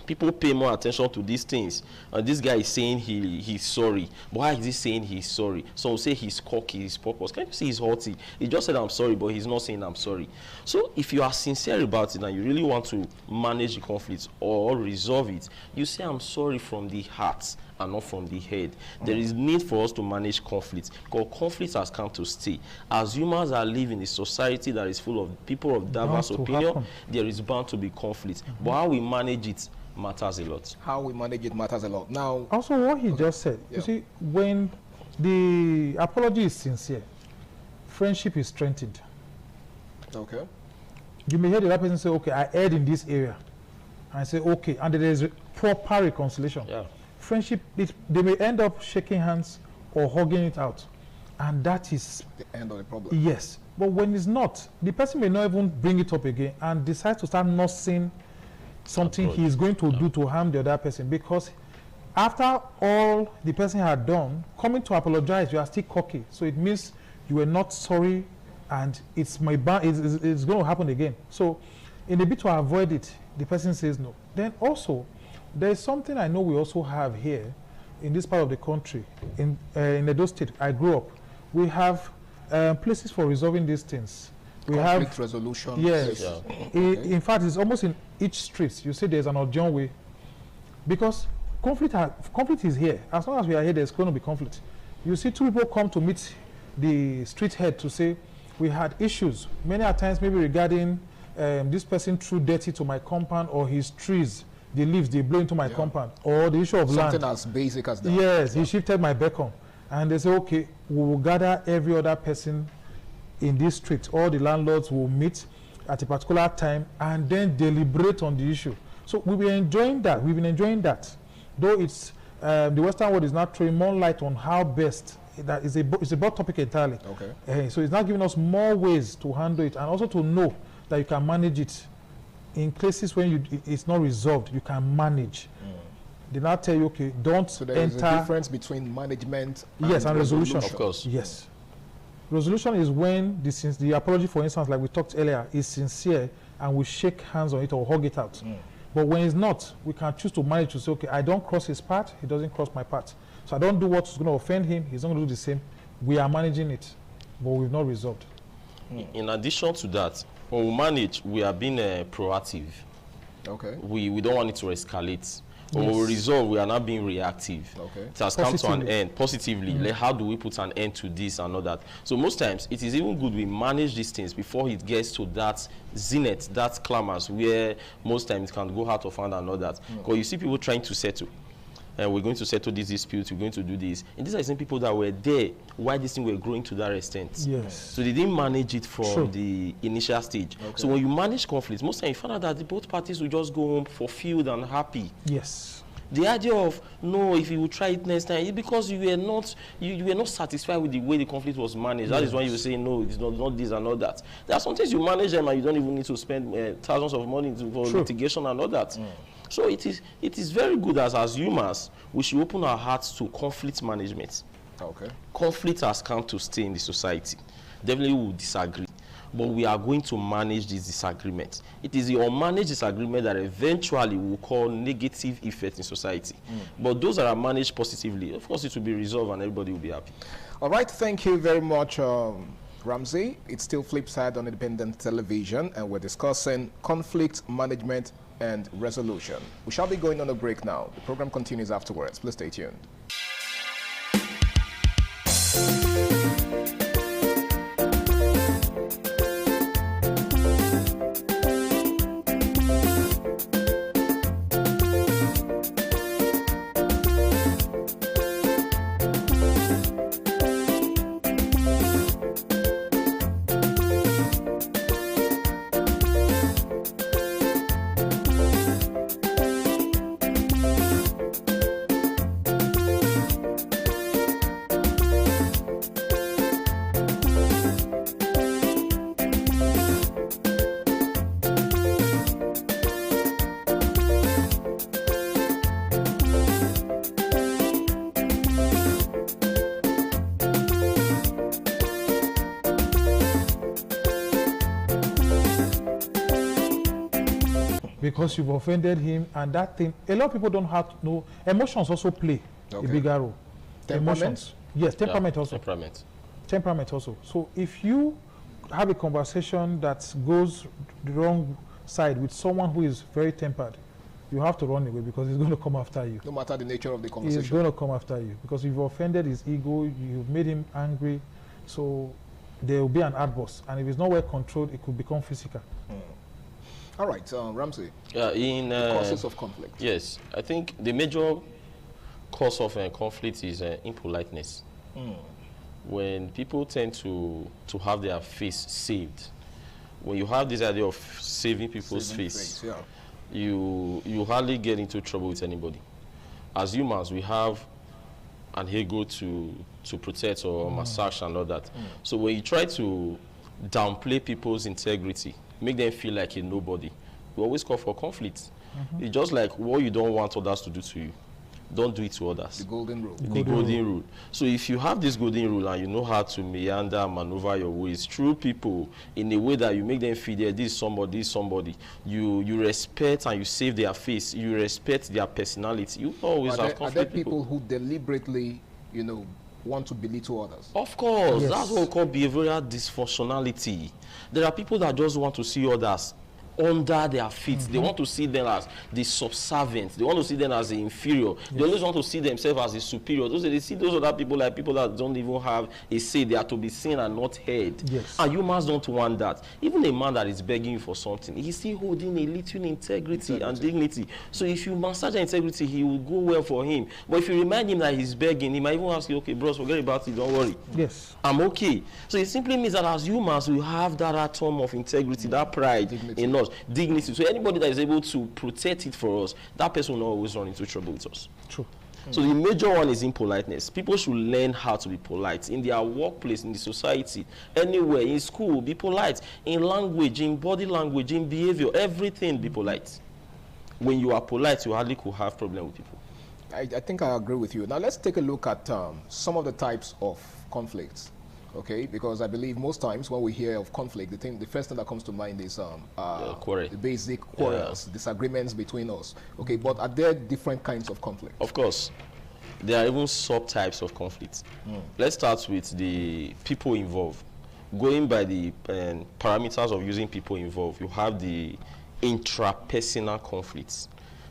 People pay more attention to these things. And this guy is saying he's sorry. But why is he saying he's sorry? Some say he's cocky, he's purpose. Can you see he's haughty? He just said I'm sorry, but he's not saying I'm sorry. So if you are sincere about it and you really want to manage the conflict or resolve it, you say I'm sorry from the heart and not from the head. There is need for us to manage conflict because conflict has come to stay. As humans are living in a society that is full of people of diverse opinion, there is bound to be conflict. But how we manage it matters a lot. How we manage it matters a lot. Now, also what he just said, you see, when the apology is sincere, friendship is strengthened. Okay. You may hear the other person say, okay, I erred in this area. And I say, okay, and there is proper reconciliation. Yeah. Friendship, they may end up shaking hands or hugging it out. And that is the end of the problem. Yes. But when it's not, the person may not even bring it up again and decide to start nursing something he is going to do to harm the other person, because after all the person had done, coming to apologize, you are still cocky. So it means you were not sorry and it's going to happen again. So in a bit to avoid it, the person says no. Then also, there is something I know we also have here in this part of the country, in Edo State. I grew up. We have places for resolving these things. We conflict have resolution. Yes. Okay. In fact, it's almost in each street. You see, there's an Ojon way, because conflict is here. As long as we are here, there's going to be conflict. You see, two people come to meet the street head to say, we had issues many a times, maybe regarding this person threw dirty to my compound, or his trees, the leaves they blow into my compound, or the issue of land. Something as basic as that. Yes, he shifted my beacon, and they say, okay, we will gather every other person in this street. All the landlords will meet at a particular time and then deliberate on the issue. So we've been enjoying that. We've been enjoying that, though it's the Western world is not throwing more light on how best. That is it's a broad topic entirely. Okay. So it's not giving us more ways to handle it, and also to know that you can manage it in cases when it's not resolved. You can manage. They now tell you, okay, don't so there enter. is a difference between management and resolution. Of course. Yes. Resolution is when the apology, for instance, like we talked earlier, is sincere and we shake hands on it or hug it out. But when it's not, we can choose to manage to say, okay, I don't cross his path, he doesn't cross my path. So I don't do what's going to offend him, he's not going to do the same. We are managing it, but we've not resolved. In addition to that, when we manage, we are being proactive. Okay. We don't want it to escalate. When we resolve, we are not being reactive. Okay. It has come to an end positively. Like, how do we put an end to this and all that? So most times, it is even good we manage these things before it gets to that zenith, that climax, where most times it can go out of hand and all that. Because you see people trying to settle. And we're going to settle this dispute, we're going to do this. And these are some people that were there while this thing were growing to that extent. Yes. So they didn't manage it from the initial stage. Okay. So when you manage conflict, most times you find out that both parties will just go home fulfilled and happy. Yes. The idea of no, if you will try it next time, it's because you were not satisfied with the way the conflict was managed. That is when you say no, it's not this and not that. There are some things you manage them and you don't even need to spend thousands of money for litigation and all that. So it is very good as humans, we should open our hearts to conflict management. Okay. Conflict has come to stay in the society. Definitely we will disagree, but we are going to manage this disagreement. It is the unmanaged disagreement that eventually will cause negative effects in society. But those that are managed positively, of course it will be resolved and everybody will be happy. All right, thank you very much, Ramsey. It's still Flipside on Independent Television, and we're discussing conflict management and resolution. We shall be going on a break now. The program continues afterwards. Please stay tuned. Because you've offended him, and that thing, a lot of people don't have to know. Emotions also play a bigger role. Emotions. Yes, temperament also. Temperament also. So if you have a conversation that goes the wrong side with someone who is very tempered, you have to run away because he's going to come after you. No matter the nature of the conversation. He's going to come after you because you've offended his ego, you've made him angry, so there will be an outburst. And if it's not well controlled, it could become physical. All right, Ramsey. In causes of conflict. Yes, I think the major cause of conflict is impoliteness. When people tend to have their face saved, when you have this idea of saving people's face, you hardly get into trouble with anybody. As humans, we have an ego to protect or massage and all that. So when you try to downplay people's integrity, make them feel like a nobody, we always call for conflict. It's just like what you don't want others to do to you, don't do it to others. The golden rule. The golden rule. So if you have this golden rule and you know how to meander, maneuver your ways through people in a way that you make them feel that this is somebody, you respect and you save their face, you respect their personality, you always have conflict. Are there people who deliberately, want to belittle others? Of course. Yes. That's what we call behavioral dysfunctionality. There are people that just want to see others under their feet. They want to see them as the subservient. They want to see them as the inferior. They always want to see themselves as the superior. They see those other people like people that don't even have a say. They are to be seen and not heard. Yes. And humans don't want that. Even a man that is begging you for something, he's still holding a little integrity and dignity. So if you massage integrity, he will go well for him. But if you remind him that he's begging, he might even ask you, okay, bros, forget about it, don't worry. Yes. I'm okay. So it simply means that as humans, we have that atom of integrity, that pride in us. Dignity. So anybody that is able to protect it for us, that person will not always run into trouble with us. True. So the major one is impoliteness. People should learn how to be polite in their workplace, in the society, anywhere, in school, be polite. In language, in body language, in behavior, everything, be polite. When you are polite, you hardly could have problem with people. I think I agree with you. Now let's take a look at some of the types of conflicts. Okay, because I believe most times when we hear of conflict, the first thing that comes to mind is the basic quarrels, disagreements between us. Okay, but are there different kinds of conflict? Of course. There are even subtypes of conflict. Let's start with the people involved. Going by the parameters of using people involved, you have the intrapersonal conflicts.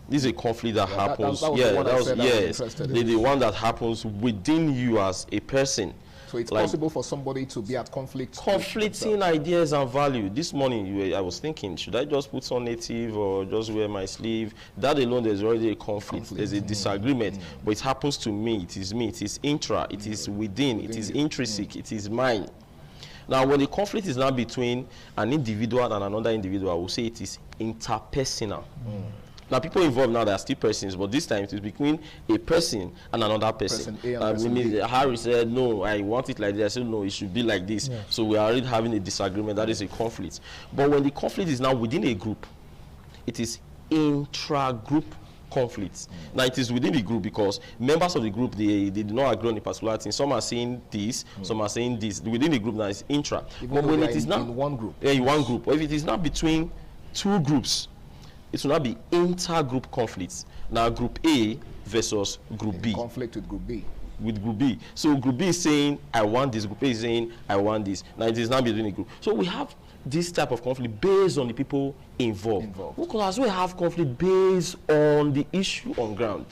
This is a conflict that happens. The one that happens within you as a person. So it's possible for somebody to be at conflict. Conflicting ideas and value. This morning, I was thinking, should I just put on native or just wear my sleeve? That alone, there's already a conflict. There's a disagreement. But it happens to me. It is me. It is intra. It is within. It is intrinsic. It is mine. Now, when the conflict is now between an individual and another individual, I will say it is interpersonal. Now, people involved now, they are still persons, but this time it is between a person and another person. Person A and person B. Harry said, no, I want it like this. I said, no, it should be like this. Yes. So we are already having a disagreement. That is a conflict. But when the conflict is now within a group, it is intra-group conflicts. Now, it is within the group because members of the group, they do not agree on a particular thing. Some are saying this, some are saying this. Within the group now, it's intra. Even but when it is in now one group. Yeah, in one group. Or if it is not between two groups, it will not be inter-group conflicts. Now, Group A versus Group B. Conflict with Group B. With Group B. So Group B is saying, I want this. Group A is saying, I want this. Now, it is not between a group. So we have this type of conflict based on the people involved. We could as well have conflict based on the issue on ground.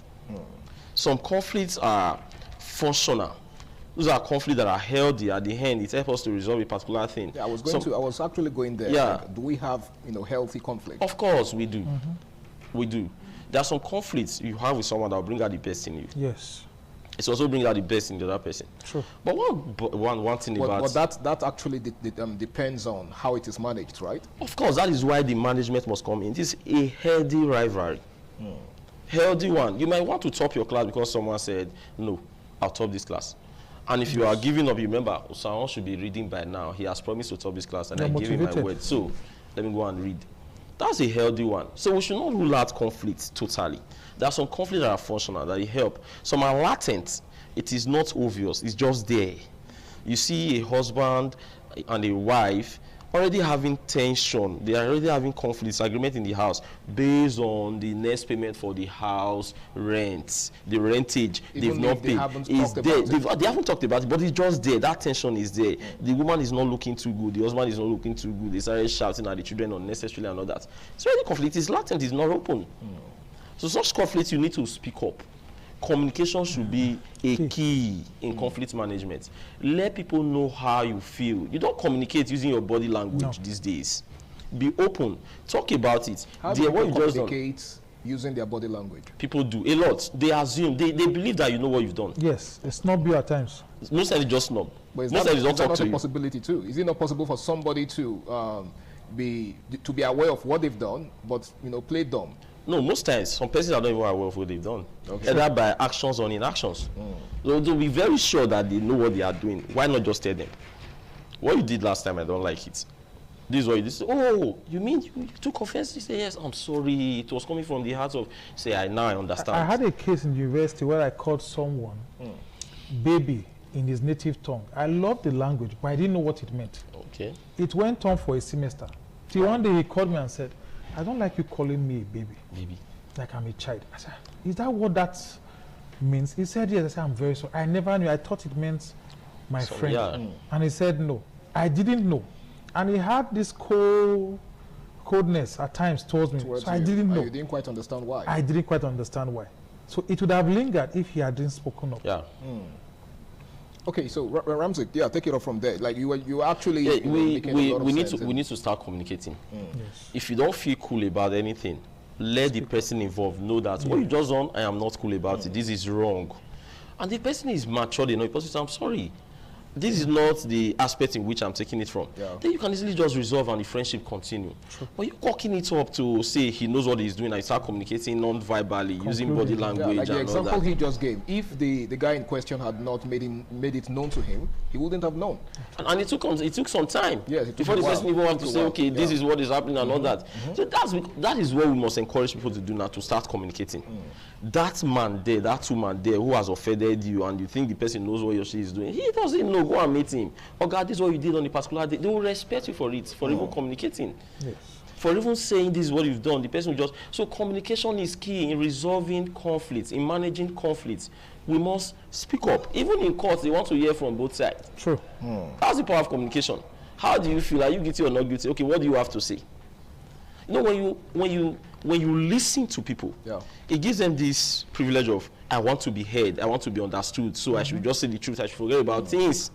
Some conflicts are functional. Those are conflicts that are healthy at the end. It helps us to resolve a particular thing. Yeah, I was actually going there. Yeah. Like, do we have, healthy conflict? Of course we do. We do. There are some conflicts you have with someone that will bring out the best in you. Yes. It's also bring out the best in the other person. True. But one thing about... But that actually depends on how it is managed, right? Of course, that is why the management must come in. It is a healthy rivalry. Healthy one. You might want to top your class because someone said, no, I'll top this class. And if you are giving up, you remember, someone should be reading by now. He has promised to top this class, and I gave him my word. So let me go and read. That's a healthy one. So we should not rule out conflicts totally. There are some conflicts that are functional, that help. Some are latent. It is not obvious. It's just there. You see a husband and a wife already having tension. They are already having conflicts, agreement in the house based on the next payment for the house rent, the rentage. They've not paid. It's there. They haven't talked about it, but it's just there. That tension is there. The woman is not looking too good. The husband is not looking too good. They started shouting at the children unnecessarily and all that. So the conflict is latent. It's not open. So such conflicts, you need to speak up. Communication should be a key in conflict management. Let people know how you feel. You don't communicate using your body language these days. Be open. Talk about it. How do people communicate using their body language? People do a lot. They assume. They believe that you know what you've done. Yes, it's not you at times. Most times it's just snob. But is most that, times it's is that not a you. possibility too? Is it not possible for somebody to be aware of what they've done, but play dumb? No, most times, some persons are not even aware of what they've done. Either by actions or inactions. So they'll be very sure that they know what they are doing. Why not just tell them? What you did last time, I don't like it. This is what you did. Oh, you mean you took offense? You say, yes, I'm sorry. It was coming from the heart of, say, now I understand. I had a case in the university where I called someone baby in his native tongue. I loved the language, but I didn't know what it meant. Okay. It went on for a semester. Till one day he called me and said, I don't like you calling me a baby. Baby. Like I'm a child. I said, is that what that means? He said, yes. I said, I'm very sorry. I never knew. I thought it meant my friend. Yeah. And he said, no. I didn't know. And he had this coldness at times towards me. So I didn't know. You didn't quite understand why. I didn't quite understand why. So it would have lingered if he hadn't spoken up. Yeah. Okay, so Ramsey, take it off from there. Like you actually we need to start communicating. Yes. If you don't feel cool about anything, let the person involved know that what you just done, I am not cool about it. This is wrong. And the person is mature enough. The person says, I'm sorry. This is not the aspect in which I'm taking it from. Then you can easily just resolve and the friendship continue. But you're cocking it up to say he knows what he's doing and start communicating non-verbally, using body language like the and example all that. he just gave. If the guy in question had not made it known to him, he wouldn't have known. And it took some time before the person even wanted to say, okay, this is what is happening and all that. So that is what we must encourage people to do now, to start communicating. That man there, that woman there who has offended you and you think the person knows what he or she is doing, he doesn't know. Go and meet him. Oh God, this is what you did on a particular day. They will respect you for it, for even communicating. Yes. For even saying this is what you've done, the person will just... So communication is key in resolving conflicts, in managing conflicts. We must speak up. Even in court, they want to hear from both sides. True. That's the power of communication. How do you feel? Are you guilty or not guilty? Okay, what do you have to say? You know, when you listen to people, it gives them this privilege of, I want to be heard, I want to be understood, so I should just say the truth, I should forget about things.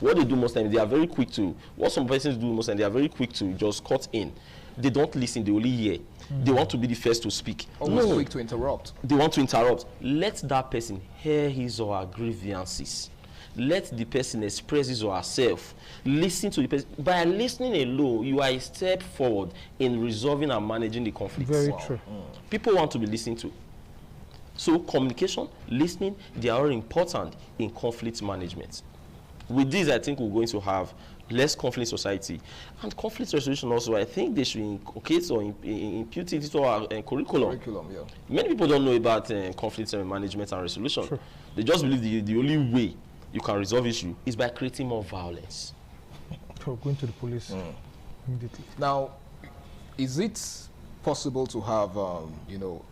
What they do most times, they are very quick to, what some persons do most times, they are very quick to just cut in. They don't listen, they only hear. They want to be the first to speak. Almost quick to interrupt. They want to interrupt. Let that person hear his or her grievances. Let the person express his or herself. Listen to the person. By listening alone, you are a step forward in resolving and managing the conflict. Very true. People want to be listened to. So communication, listening, they are all important in conflict management. With this, I think we're going to have less conflict society. And conflict resolution also, I think they should inculcate or impute it into our curriculum. Yeah. Many people don't know about conflict management and resolution. Sure. They just believe the only way you can resolve issue is by creating more violence. So going to the police immediately. Now, is it possible to have,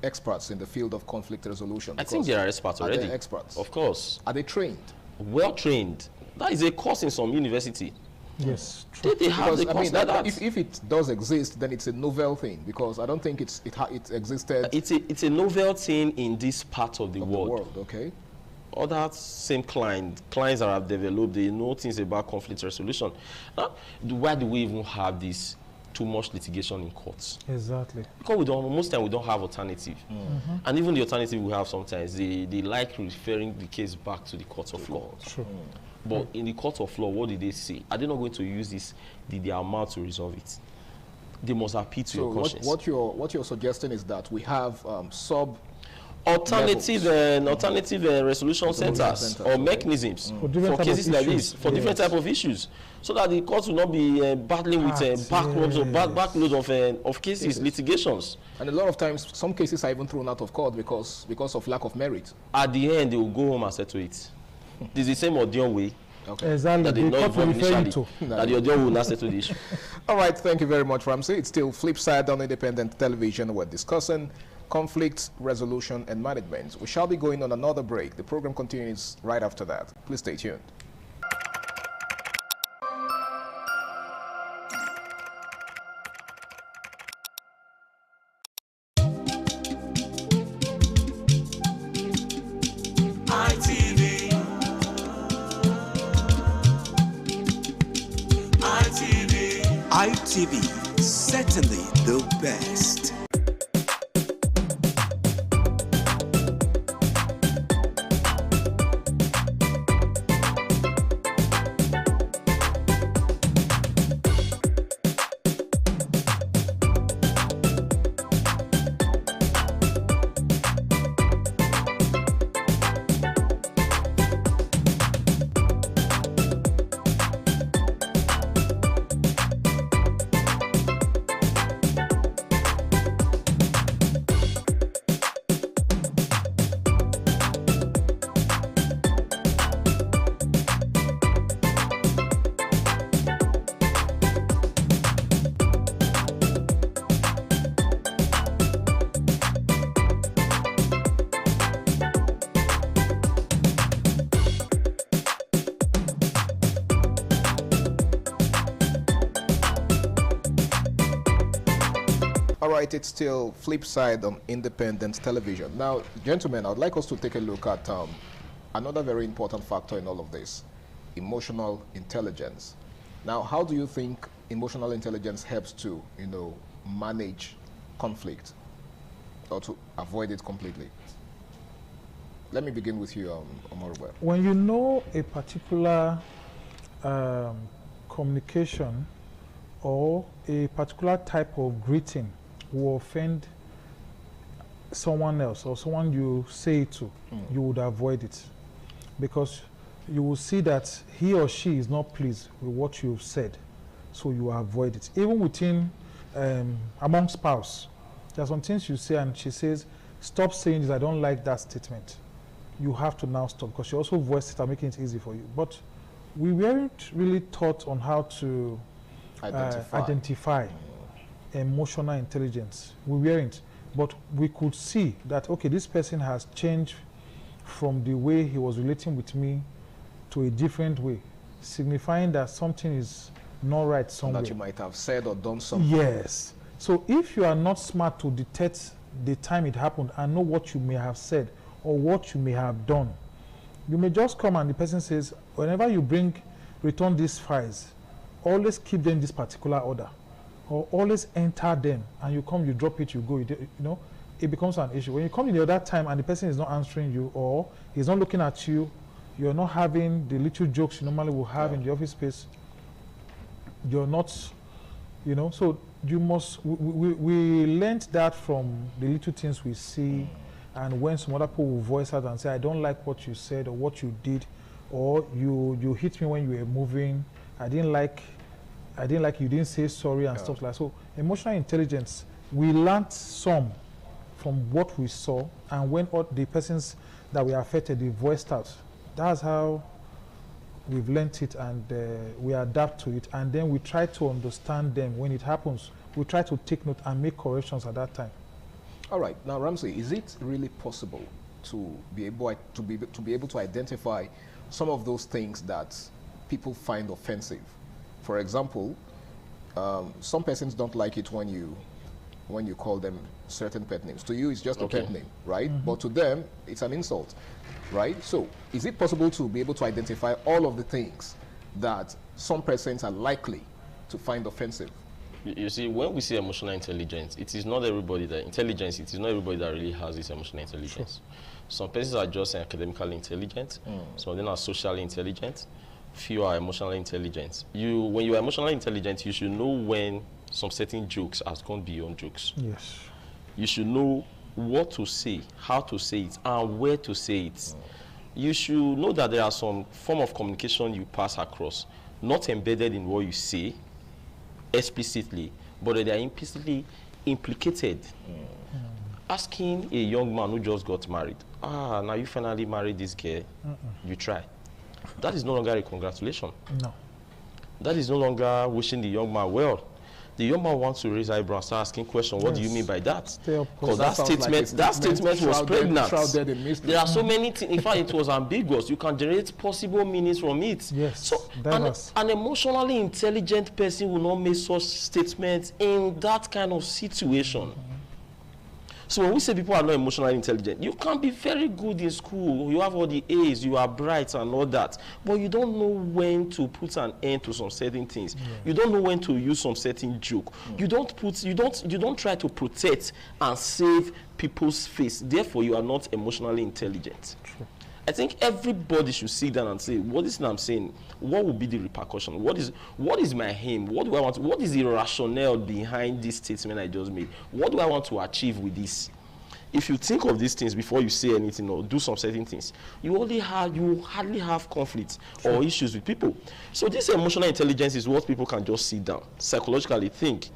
experts in the field of conflict resolution? I think there are experts already. Are there experts? Of course. Are they trained? Well trained. That is a course in some university. Yes, true. They have the course like that. If it does exist, then it's a novel thing, because I don't think it existed. It's a novel thing in this part of the world. Okay. Other same clients that have developed, they know things about conflict resolution. Why do we even have this too much litigation in courts? Exactly. Because most time we don't have alternative. And even the alternative we have sometimes, they like referring the case back to the court of law. True. But in the court of law, what did they say? Are they not going to use their mouth to resolve it? They must appeal to your conscience. What you're suggesting is that we have alternative resolution centers or mechanisms for cases like this, for different type of issues, so that the court will not be battling with backloads of cases, litigations. And a lot of times, some cases are even thrown out of court because of lack of merit. At the end, they will go home and settle it. This is the same audio way. Okay. Exactly. That they not initially, that the audio will not settle the issue. All right, thank you very much, Ramsey. It's still Flipside on Independent Television. We're discussing conflict resolution and management. We shall be going on another break. The program continues right after that. Please stay tuned. ITV, certainly the best. It's still Flipside on Independent Television. Now, gentlemen, I'd like us to take a look at another very important factor in all of this, emotional intelligence. Now, how do you think emotional intelligence helps to, manage conflict or to avoid it completely? Let me begin with you, Omorugbe. When you know a particular communication or a particular type of greeting will offend someone else or someone you say it to, you would avoid it, because you will see that he or she is not pleased with what you've said, so you avoid it. Even within, among spouse, there are some things you say and she says, stop saying this, I don't like that statement. You have to now stop, because she also voiced it and making it easy for you. But we weren't really taught on how to identify emotional intelligence. We weren't, but we could see that, okay, this person has changed from the way he was relating with me to a different way, signifying that something is not right somewhere. That you might have said or done something. Yes. So if you are not smart to detect the time it happened and know what you may have said or what you may have done, you may just come and the person says, whenever you return these files, always keep them in this particular order, or always enter them, and you come, you drop it, you go, it becomes an issue. When you come in the other time and the person is not answering you or he's not looking at you you're not having the little jokes you normally will have in the office space. You're not, you know, so you must, we learned that from the little things we see, and when some other people will voice out and say, I don't like what you said or what you did, or you hit me when you were moving, I didn't like you didn't say sorry and stuff like that. So emotional intelligence, we learned some from what we saw, and when all the persons that were affected, they voiced out. That's how we've learnt it, and we adapt to it, and then we try to understand them when it happens. We try to take note and make corrections at that time. All right. Now, Ramsey, is it really possible to be able to identify some of those things that people find offensive? For example, some persons don't like it when you call them certain pet names. To you, it's just a pet name, right? But to them, it's an insult, right? So, is it possible to be able to identify all of the things that some persons are likely to find offensive? You see, when we say emotional intelligence, it is not everybody that it is not everybody that really has this emotional intelligence. Sure. Some persons are just academically intelligent, some of them are socially intelligent, few are emotionally intelligent. When you are emotionally intelligent, you should know when some certain jokes has gone beyond jokes. Yes. You should know what to say, how to say it, and where to say it. You should know that there are some form of communication you pass across, not embedded in what you say explicitly, but they are implicitly implicated. Asking a young man who just got married, now you finally married this girl, you try. That is no longer a congratulation. No. That is no longer wishing the young man well. The young man wants to raise eyebrows and start asking questions. What do you mean by that? Because that statement was pregnant. There are so many things. In fact, it was ambiguous. You can generate possible meanings from it. Yes. So an emotionally intelligent person will not make such statements in that kind of situation. So when we say people are not emotionally intelligent, you can be very good in school, you have all the A's, you are bright and all that, but you don't know when to put an end to some certain things. You don't know when to use some certain joke. You don't try to protect and save people's face. Therefore, you are not emotionally intelligent. True. I think everybody should sit down and say, what is it I'm saying? What will be the repercussion? What is my aim? What do I want? What is the rationale behind this statement I just made? What do I want to achieve with this? If you think of these things before you say anything or do some certain things, you hardly have conflicts or issues with people. So this emotional intelligence is what people can just sit down, psychologically think,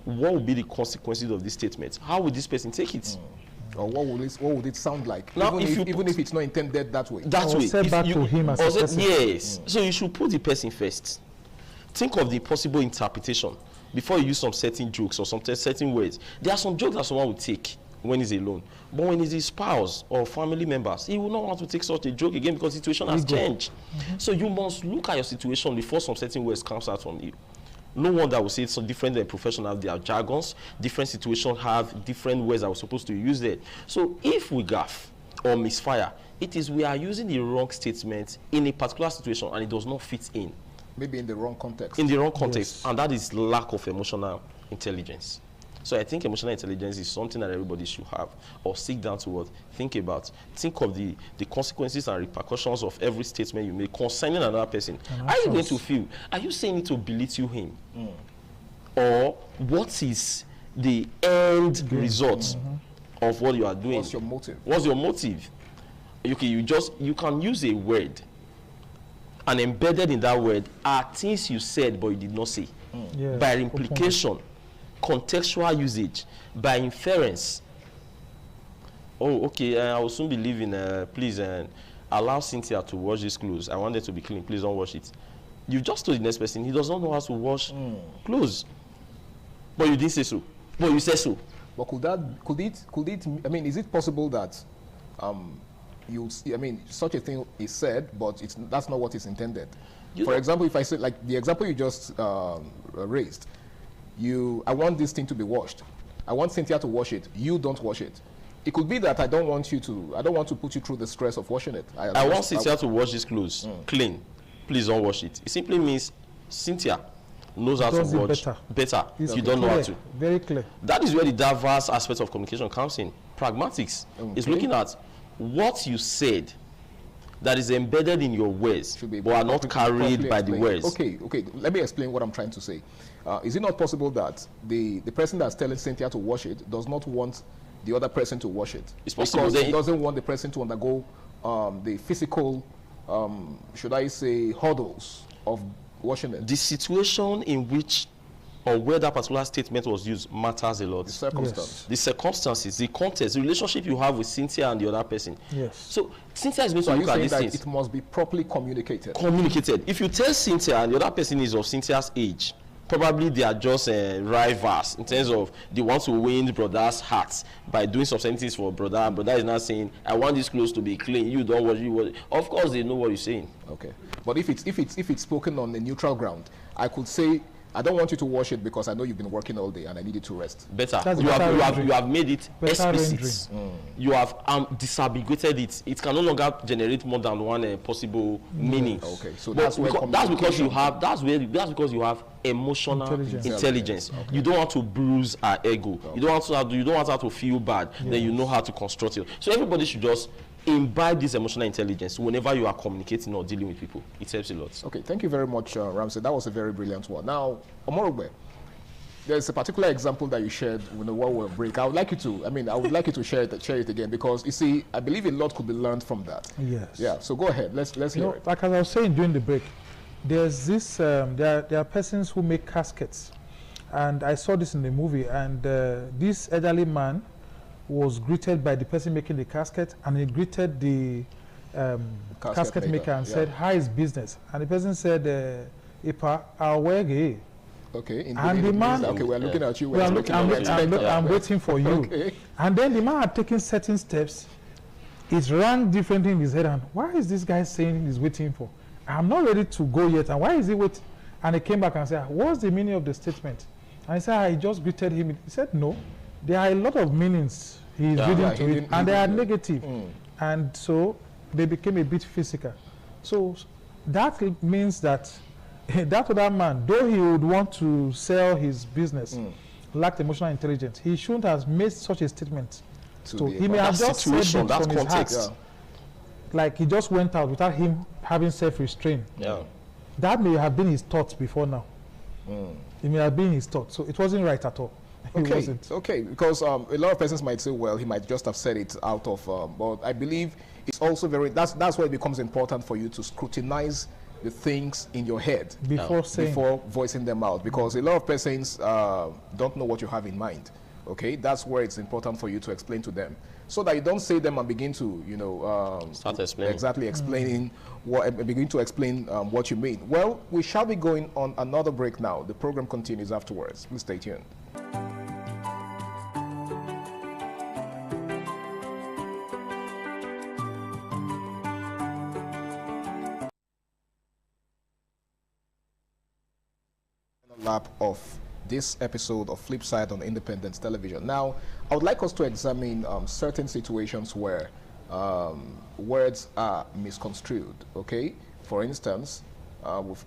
what will be the consequences of this statement? How will this person take it? Or what would it sound like? Now, even if it's not intended that way. That way. Say back to him as a person. Yes. So you should put the person first. Think of the possible interpretation before you use some certain jokes or some certain words. There are some jokes that someone will take when he's alone. But when he's his spouse or family members, he will not want to take such a joke again because the situation has changed. So you must look at your situation before some certain words comes out from you. No one that will say it's so different than professional have their jargons. Different situations have different words that we're supposed to use there. So if we gaffe or misfire, it is we are using the wrong statement in a particular situation and it does not fit in. Maybe in the wrong context. In the wrong context. Yes. And that is lack of emotional intelligence. So I think emotional intelligence is something that everybody should have or sit down to what? Think about. Think of the consequences and repercussions of every statement you make concerning another person. Are you going to feel? Are you saying it to belittle him? Or what is the end result of what you are doing? What's your motive? What's your motive? Okay, you can use a word and embedded in that word are things you said but you did not say. Yes. By implication, contextual usage, by inference. Oh, okay, I will soon be leaving. Please allow Cynthia to wash these clothes. I want them to be clean. Please don't wash it. You just told the next person, he does not know how to wash clothes. But you didn't say so. But you said so. But could it, I mean, is it possible that, such a thing is said, but that's not what is intended? For example, if I say, like the example you just raised, I want this thing to be washed. I want Cynthia to wash it. You don't wash it. It could be that I don't want to put you through the stress of washing it. I want Cynthia to wash these clothes clean. Please don't wash it. It simply means Cynthia knows how to wash better. You don't know how to. Very clear. That is where the diverse aspect of communication comes in. Pragmatics is looking at what you said, that is embedded in your words, but are not carried by the words. Okay. Let me explain what I'm trying to say. Is it not possible that the person that's telling Cynthia to wash it does not want the other person to wash it? It's possible. Because he doesn't want the person to undergo the physical, should I say, hurdles of washing it. The situation in which or where that particular statement was used matters a lot. The circumstance. Yes. The circumstances, the context, the relationship you have with Cynthia and the other person. Yes. So Cynthia is going to So look at these that things. it must be properly communicated. Communicated. If you tell Cynthia and the other person is of Cynthia's age, probably they are just rivals in terms of they want to win brother's hearts by doing some certain things for brother, and brother is not saying, I want this clothes to be clean, you don't watch, you watch. Of course they know what you're saying. Okay. But if it's spoken on a neutral ground, I could say, I don't want you to wash it because I know you've been working all day and I need you to rest. Better. You have made it explicit. You have disambiguated it. It can no longer generate more than one possible meaning. Okay, so that's because you have emotional intelligence. Okay. You don't want to bruise her ego. Okay. You don't want her to feel bad. Yes. Then you know how to construct it. So everybody should just imbibe this emotional intelligence whenever you are communicating or dealing with people. It helps a lot. Okay, thank you very much, Ramsey. That was a very brilliant one. Now, Omorogbe, there's a particular example that you shared when the war will break. I would like you to share it again, because you see, I believe a lot could be learned from that. Yes. Yeah. So go ahead. Let's hear it. Like as I was saying during the break, there's this. There are persons who make caskets, and I saw this in the movie. And this elderly man was greeted by the person making the casket, and he greeted the casket maker and said, "How is business?" And the person said, "Ipa, I'll work here." Okay. And the man, okay, we're looking at you. I'm waiting for you. Okay. And then the man had taken certain steps. It rang differently in his head. And why is this guy saying he's waiting for? I'm not ready to go yet. And why is he waiting? And he came back and said, "What's the meaning of the statement?" And I said, "I just greeted him." He said, "No, there are a lot of meanings he's reading to it, and they are negative." And so they became a bit physical. So that means that that other man, though he would want to sell his business, lacked emotional intelligence. He shouldn't have made such a statement. So he may have just said it from his heart. Like he just went out without him having self-restraint. Yeah. That may have been his thoughts before now. It may have been his thoughts. So it wasn't right at all. Okay, because a lot of persons might say, well, he might just have said it out of, but I believe it's also that's where it becomes important for you to scrutinize the things in your head before voicing them out, because a lot of persons don't know what you have in mind. Okay, that's where it's important for you to explain to them, so that you don't say them and begin to start explaining. Exactly, explaining begin to explain what you mean. Well, we shall be going on another break now. The program continues afterwards. Please stay tuned. Lap of this episode of Flipside on Independence Television. Now, I would like us to examine certain situations where words are misconstrued. Okay, for instance,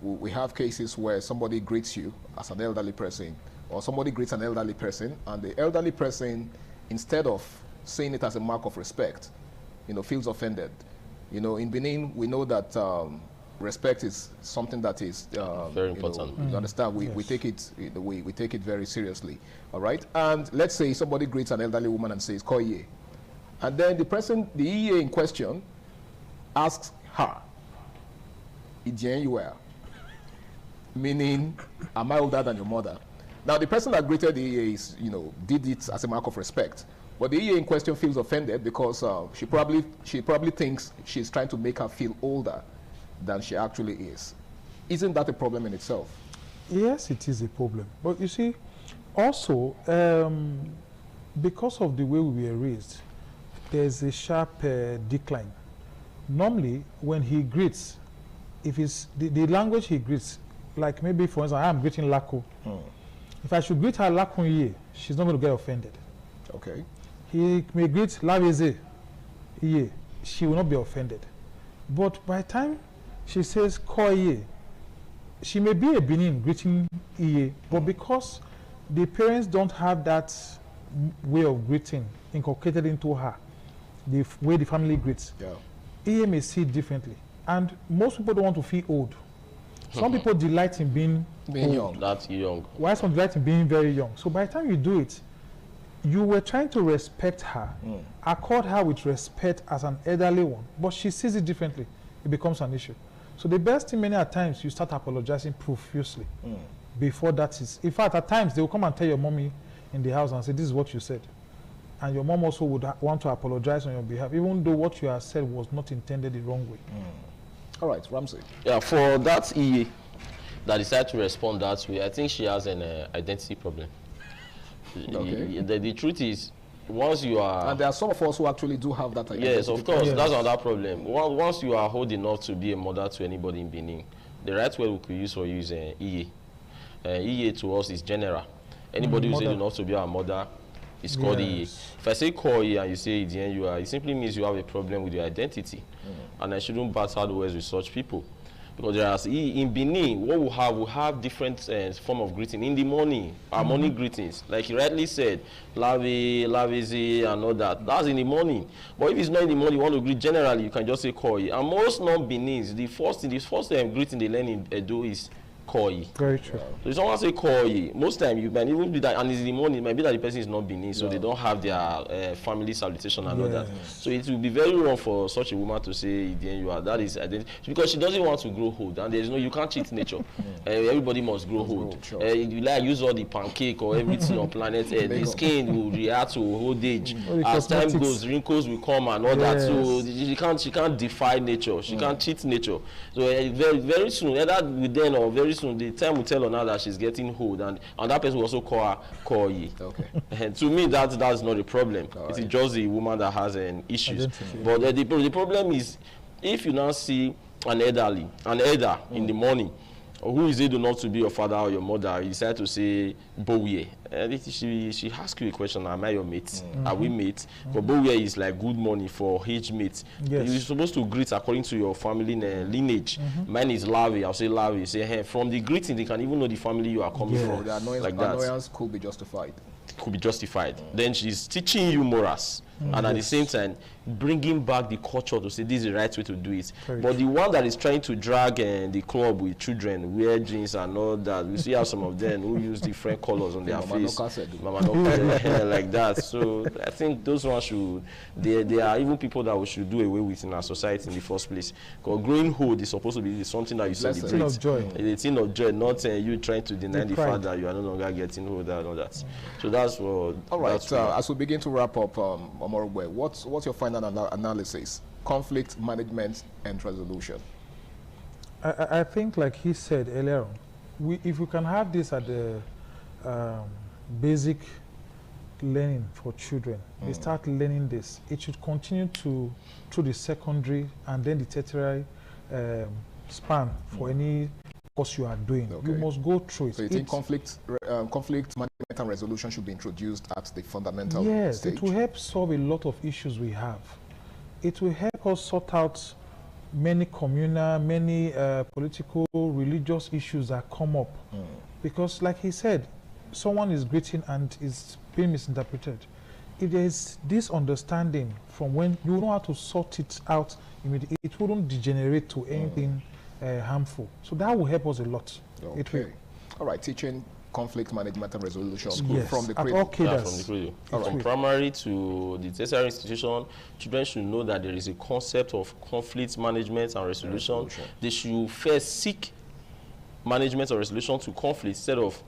we have cases where somebody greets you as an elderly person, or somebody greets an elderly person, and the elderly person, instead of seeing it as a mark of respect, feels offended. In Benin, we know that respect is something that is very important. You understand? We take it we take it very seriously. All right. And let's say somebody greets an elderly woman and says "Koye," and then the EA in question asks her, "Ijen you are," meaning, "Am I older than your mother?" Now the person that greeted the EA is, did it as a mark of respect. But the EA in question feels offended because she probably thinks she's trying to make her feel older than she actually is. Isn't that a problem in itself? Yes, it is a problem. But you see, also, because of the way we were raised, there's a sharp decline. Normally, when he greets, if it's the language he greets, like maybe, for instance, I'm greeting Lako. If I should greet her Lakunye, she's not going to get offended. Okay. He may greet Laveze, she will not be offended. But by the time she says Koye, she may be a Benin greeting Iye, but because the parents don't have that way of greeting inculcated into her, the way the family greets, EA may see it differently. And most people don't want to feel old. Some people delight in being young. That's young. While some delight in being very young. So by the time you do it, you were trying to respect her, accord her with respect as an elderly one, but she sees it differently. It becomes an issue. So the best thing many at times, you start apologizing profusely before that is. In fact, at times they will come and tell your mommy in the house and say, this is what you said. And your mom also would want to apologize on your behalf, even though what you have said was not intended the wrong way. All right, Ramsey. Yeah, for that EA that decided to respond that way, I think she has an identity problem. Okay. The truth is, once you are... And there are some of us who actually do have that identity. Yes, of course, that's another problem. Once you are old enough to be a mother to anybody in Benin, the right word we could use for you is EA. EA to us is general. Anybody who is old enough to be our mother is called EA. If I say call EA and you say it simply means you have a problem with your identity. And I shouldn't battle words with such people. Because there are, in Benin, what we have different form of greeting. In the morning, our morning greetings, like he rightly said, lavi, lavizi, and all that. That's in the morning. But if it's not in the morning, you want to greet generally, you can just say koi. And most non-Beninese, the first greeting they learn in Edo is koi. Very true. So if someone say koi, most time you might even do that, and it's in the morning, it might be that the person is not Benin, so they don't have their family salutation and all that. So it will be very wrong for such a woman to say, that is identity, because she doesn't want to grow old, and there's no, you can't cheat nature. Everybody must grow old. You like use all the pancake or everything on planet Earth, the skin will react to old age. As time goes, wrinkles will come and all that. So she can't defy nature. She can't cheat nature. So very, very soon, either within or very soon, the time will tell her now that she's getting old, and that person will also call her Koyi. Okay. And to me, that's not a problem. It's just the woman that has an issue. But the problem is, if you now see an elder in the morning, who is able not to be your father or your mother, you decide to say Bowie. She asks you a question, am I your mate? Are we mates? But Bowie is like good morning for age mate. You're supposed to greet according to your family lineage. Mine is Lavi, I'll say Lavi. Say, hey, from the greeting, they can even know the family you are coming from. The annoyance could be justified. Could be justified. Then she's teaching you morals, and at the same time bringing back the culture to say this is the right way to do it. But the one that is trying to drag the club with children, wear jeans and all that, we see how some of them who use different colors on their face, like that. So I think those ones should, there are even people that we should do away with in our society in the first place. Because growing old is supposed to be something that you celebrate. It's a thing of joy, not you trying to deny the fact that you are no longer getting older and all that. So that's what. All right. As we begin to wrap up, Omorogbe, what's your final analysis? Conflict management and resolution. I think, like he said earlier on, if we can have this at the basic learning for children, they start learning this. It should continue through the secondary and then the tertiary span for any course you are doing. You must go through it. So you think conflict management and resolution should be introduced at the fundamental stage? It will help solve a lot of issues we have. It will help us sort out many communal, many political, religious issues that come up. Because like he said, someone is greeting and is being misinterpreted. If there is this understanding from when you know how to sort it out, it wouldn't degenerate to anything harmful. So that will help us a lot. Okay. All right, teaching conflict management and resolution from the cradle. From the cradle. From primary to the tertiary institution, children should know that there is a concept of conflict management and resolution. They should first seek management or resolution to conflict instead of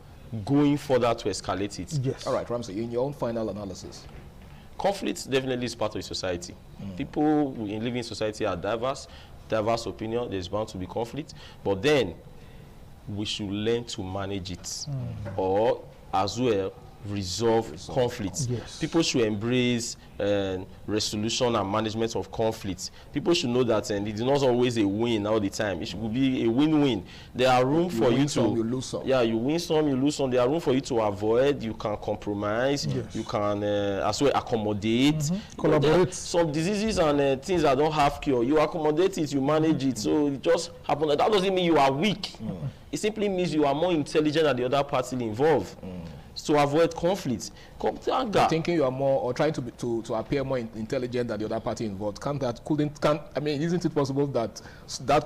going further to escalate it. Yes. All right, Ramsey, in your own final analysis. Conflict definitely is part of society. People in living society are diverse opinion. There's bound to be conflict, but then we should learn to manage it, or as well resolve conflicts. People should embrace resolution and management of conflicts. People should know that it is not always a win all the time. It should be a win-win. There are room for you to you lose some. Yeah, you win some, you lose some. There are room for you to avoid. You can compromise. You can as well accommodate, collaborate. Some diseases and things that don't have cure, you accommodate it, you manage it. So it just happens. That doesn't mean you are weak. It simply means you are more intelligent than the other party involved. to avoid conflict. Anger. Thinking you are more, or trying to appear more intelligent than the other party involved. Isn't it possible that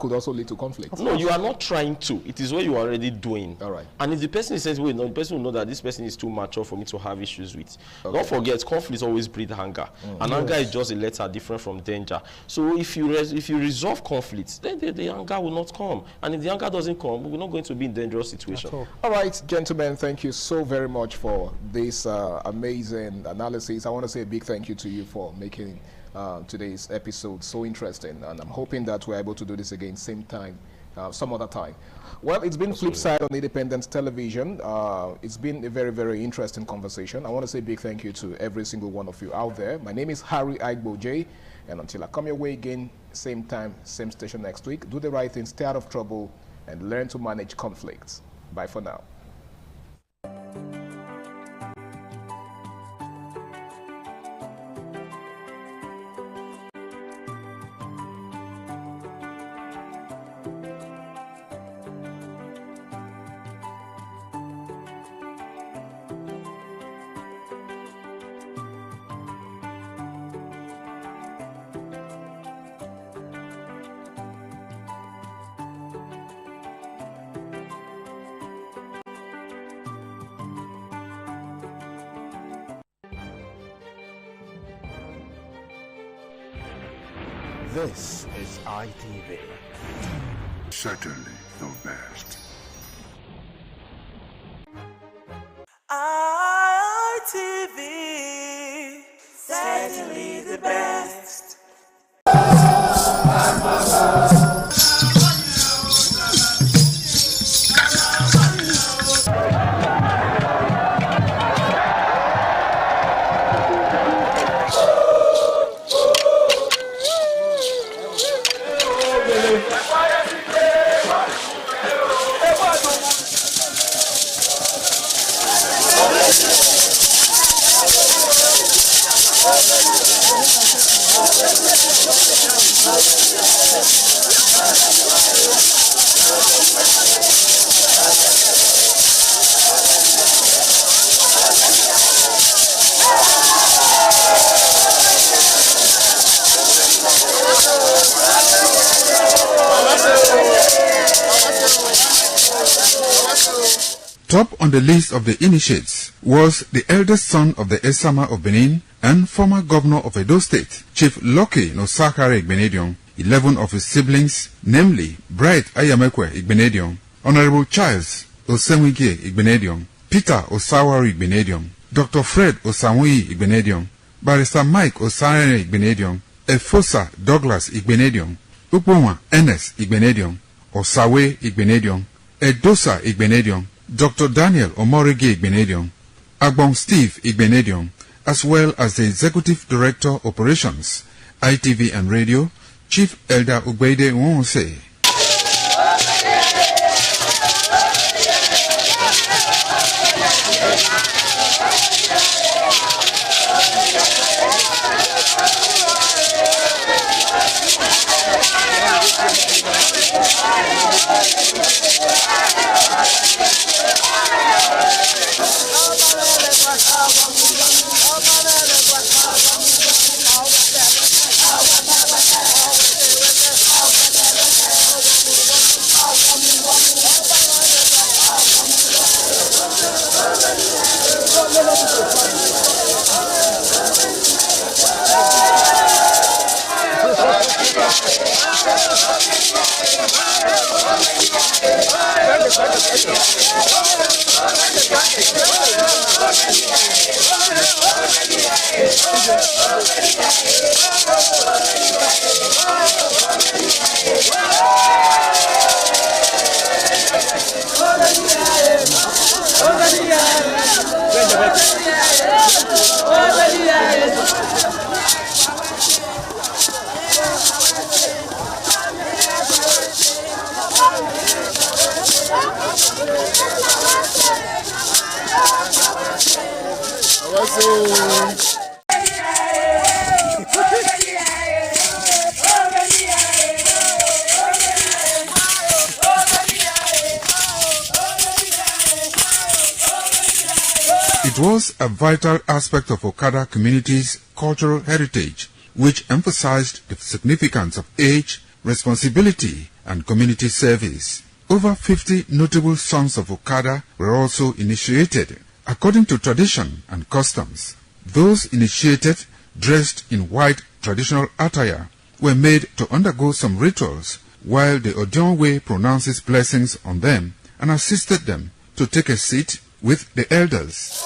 could also lead to conflict? No, you are not trying to. It is what you are already doing. All right. And if the person says, wait, no, the person will know that this person is too mature for me to have issues with. Okay. Don't forget, conflicts always breed anger. And anger is just a letter different from danger. So if you resolve conflicts, then the anger will not come. And if the anger doesn't come, we're not going to be in a dangerous situation. All right, gentlemen, thank you so very much for this amazing analysis. I want to say a big thank you to you for making today's episode so interesting, and I'm hoping that we're able to do this again same time, some other time. Well, it's been Flipside on Independent Television. It's been a very, very interesting conversation. I want to say a big thank you to every single one of you out there. My name is Harry Aigbo J, and until I come your way again, same time, same station next week, do the right thing, stay out of trouble, and learn to manage conflicts. Bye for now. This is ITV. Certainly the best. ITV. Certainly the best. Top on the list of the initiates was the eldest son of the Esama of Benin and former governor of Edo State, Chief Lucky Nosakare Igbenedion. 11 of his siblings, namely Bright Ayamekwe Igbenedion, Honorable Charles Osenwige Igbenedion, Peter Osawari Igbenedion, Dr. Fred Osanwi Igbenedion, Barrister Mike Osarene Igbenedion, Efosa Douglas Igbenedion, Upoma Enes Igbenedion, Osawe Igbenedion, Edosa Igbenedion, Dr. Daniel Omorige Igbenedion, Agbon Steve Igbenedion, as well as the Executive Director Operations, ITV and Radio, Chief Elder Ugbeide Nwonse. It was a vital aspect of Okada community's cultural heritage, which emphasized the significance of age, responsibility, and community service. Over 50 notable sons of Okada were also initiated. According to tradition and customs, those initiated, dressed in white traditional attire, were made to undergo some rituals, while the Odionwe pronounces blessings on them and assisted them to take a seat with the elders.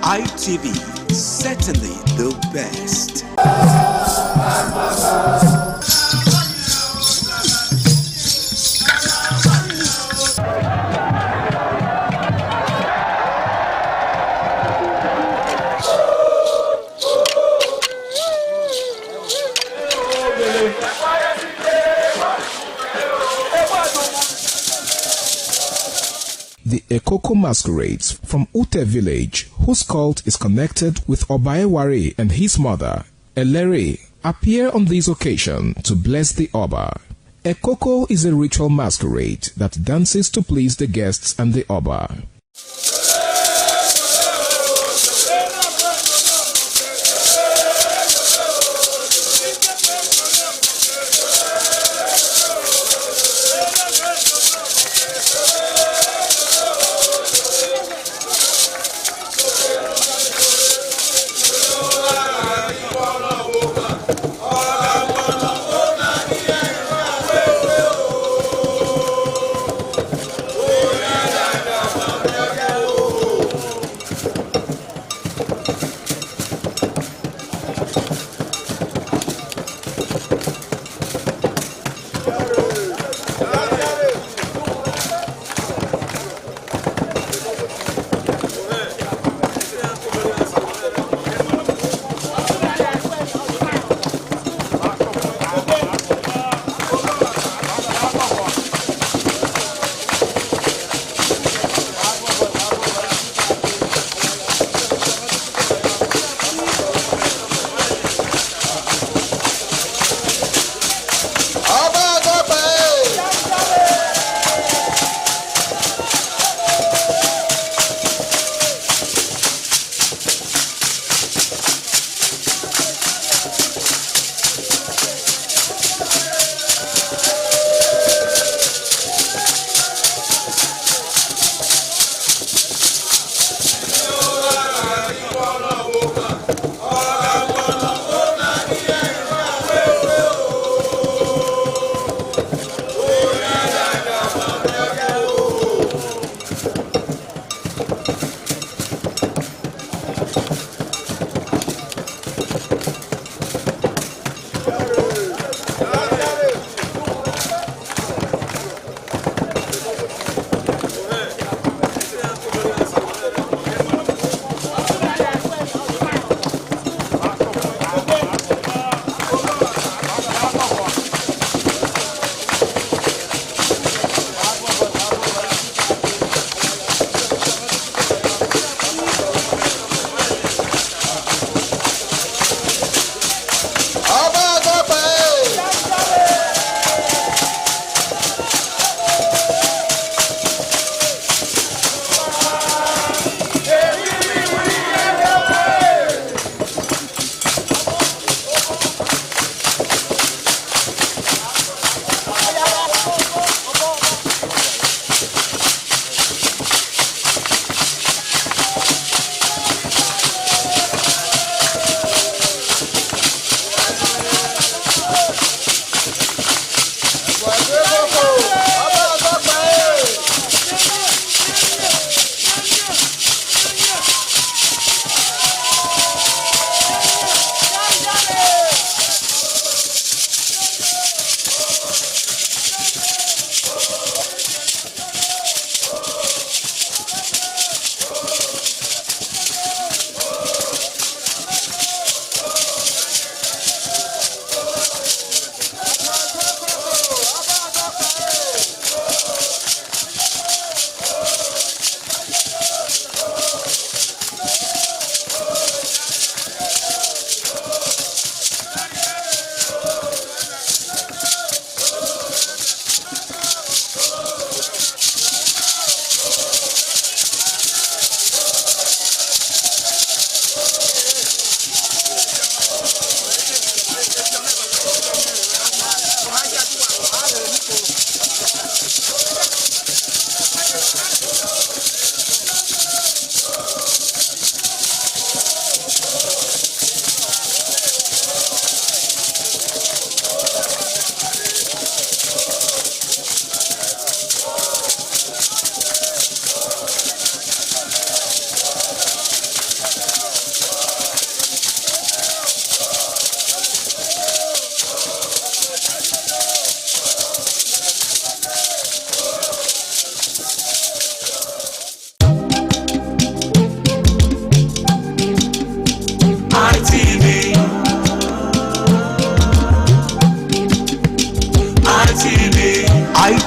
ITV, certainly the best. The Ekoko masquerades from Ute village, whose cult is connected with Obaewari and his mother, Elere, appear on this occasion to bless the Oba. Ekoko is a ritual masquerade that dances to please the guests and the Oba.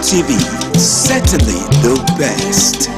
ITV, certainly the best.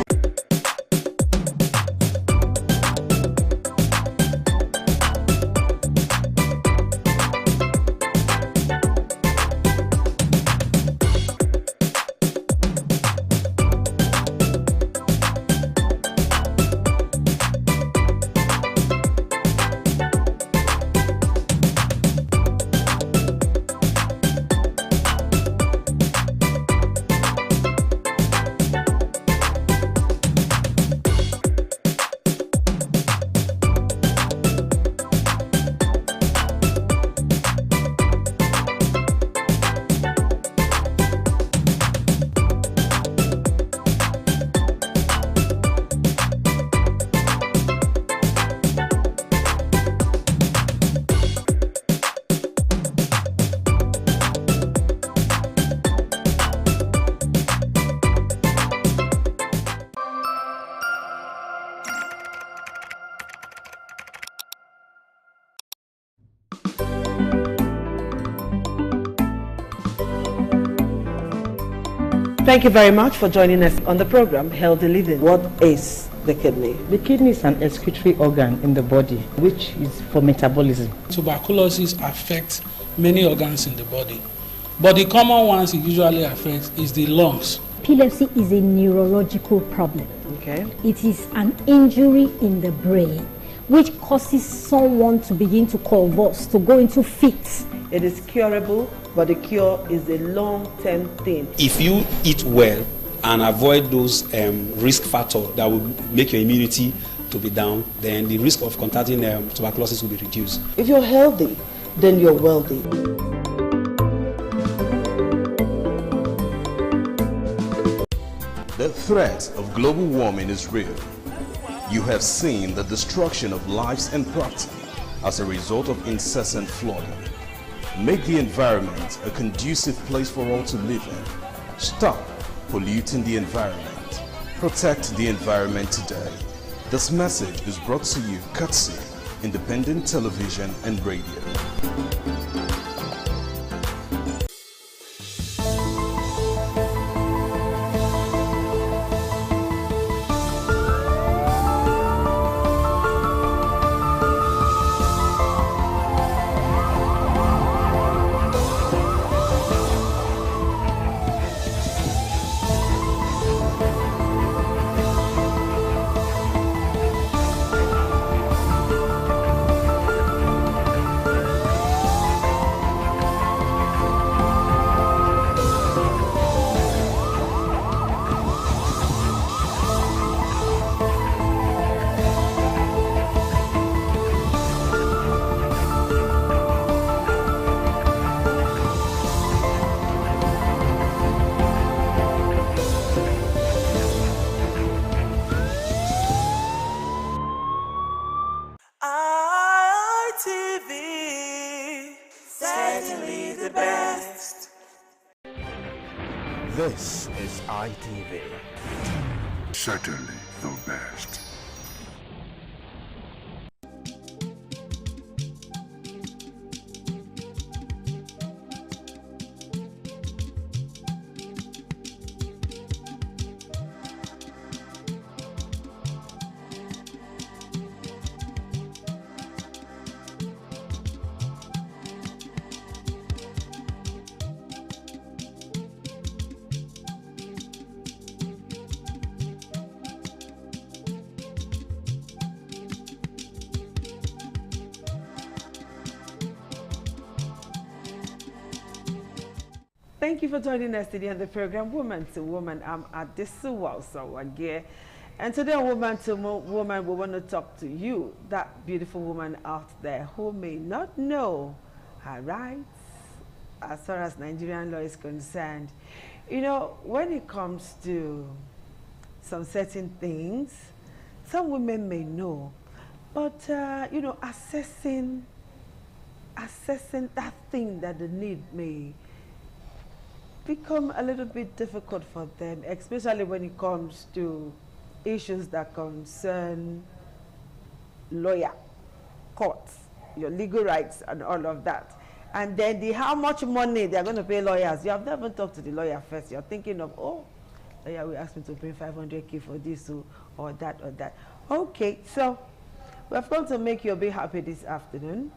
Thank you very much for joining us on the program, Healthy Living. What is the kidney? The kidney is an excretory organ in the body, which is for metabolism. Tuberculosis affects many organs in the body, but the common ones it usually affects is the lungs. Epilepsy is a neurological problem. Okay. It is an injury in the brain which causes someone to begin to convulse, to go into fits. It is curable, but the cure is a long-term thing. If you eat well and avoid those risk factors that will make your immunity to be down, then the risk of contracting tuberculosis will be reduced. If you're healthy, then you're wealthy. The threat of global warming is real. You have seen the destruction of lives and property as a result of incessant flooding. Make the environment a conducive place for all to live in. Stop polluting the environment. Protect the environment today. This message is brought to you courtesy Independent Television and Radio. ITV, certainly the best. This is ITV. Certainly the best. Thank you for joining us today on the program Woman to Woman. I'm Adesu Walsawage. And today on Woman to Woman, we want to talk to you, that beautiful woman out there who may not know her rights as far as Nigerian law is concerned. You know, when it comes to some certain things, some women may know, but, you know, assessing that thing that they need may become a little bit difficult for them, especially when it comes to issues that concern lawyer, courts, your legal rights and all of that. And then how much money they're going to pay lawyers. You have never talked to the lawyer first. You're thinking of, oh, lawyer will ask me to bring 500K for this or that or that. Okay, so we've come to make you a bit happy this afternoon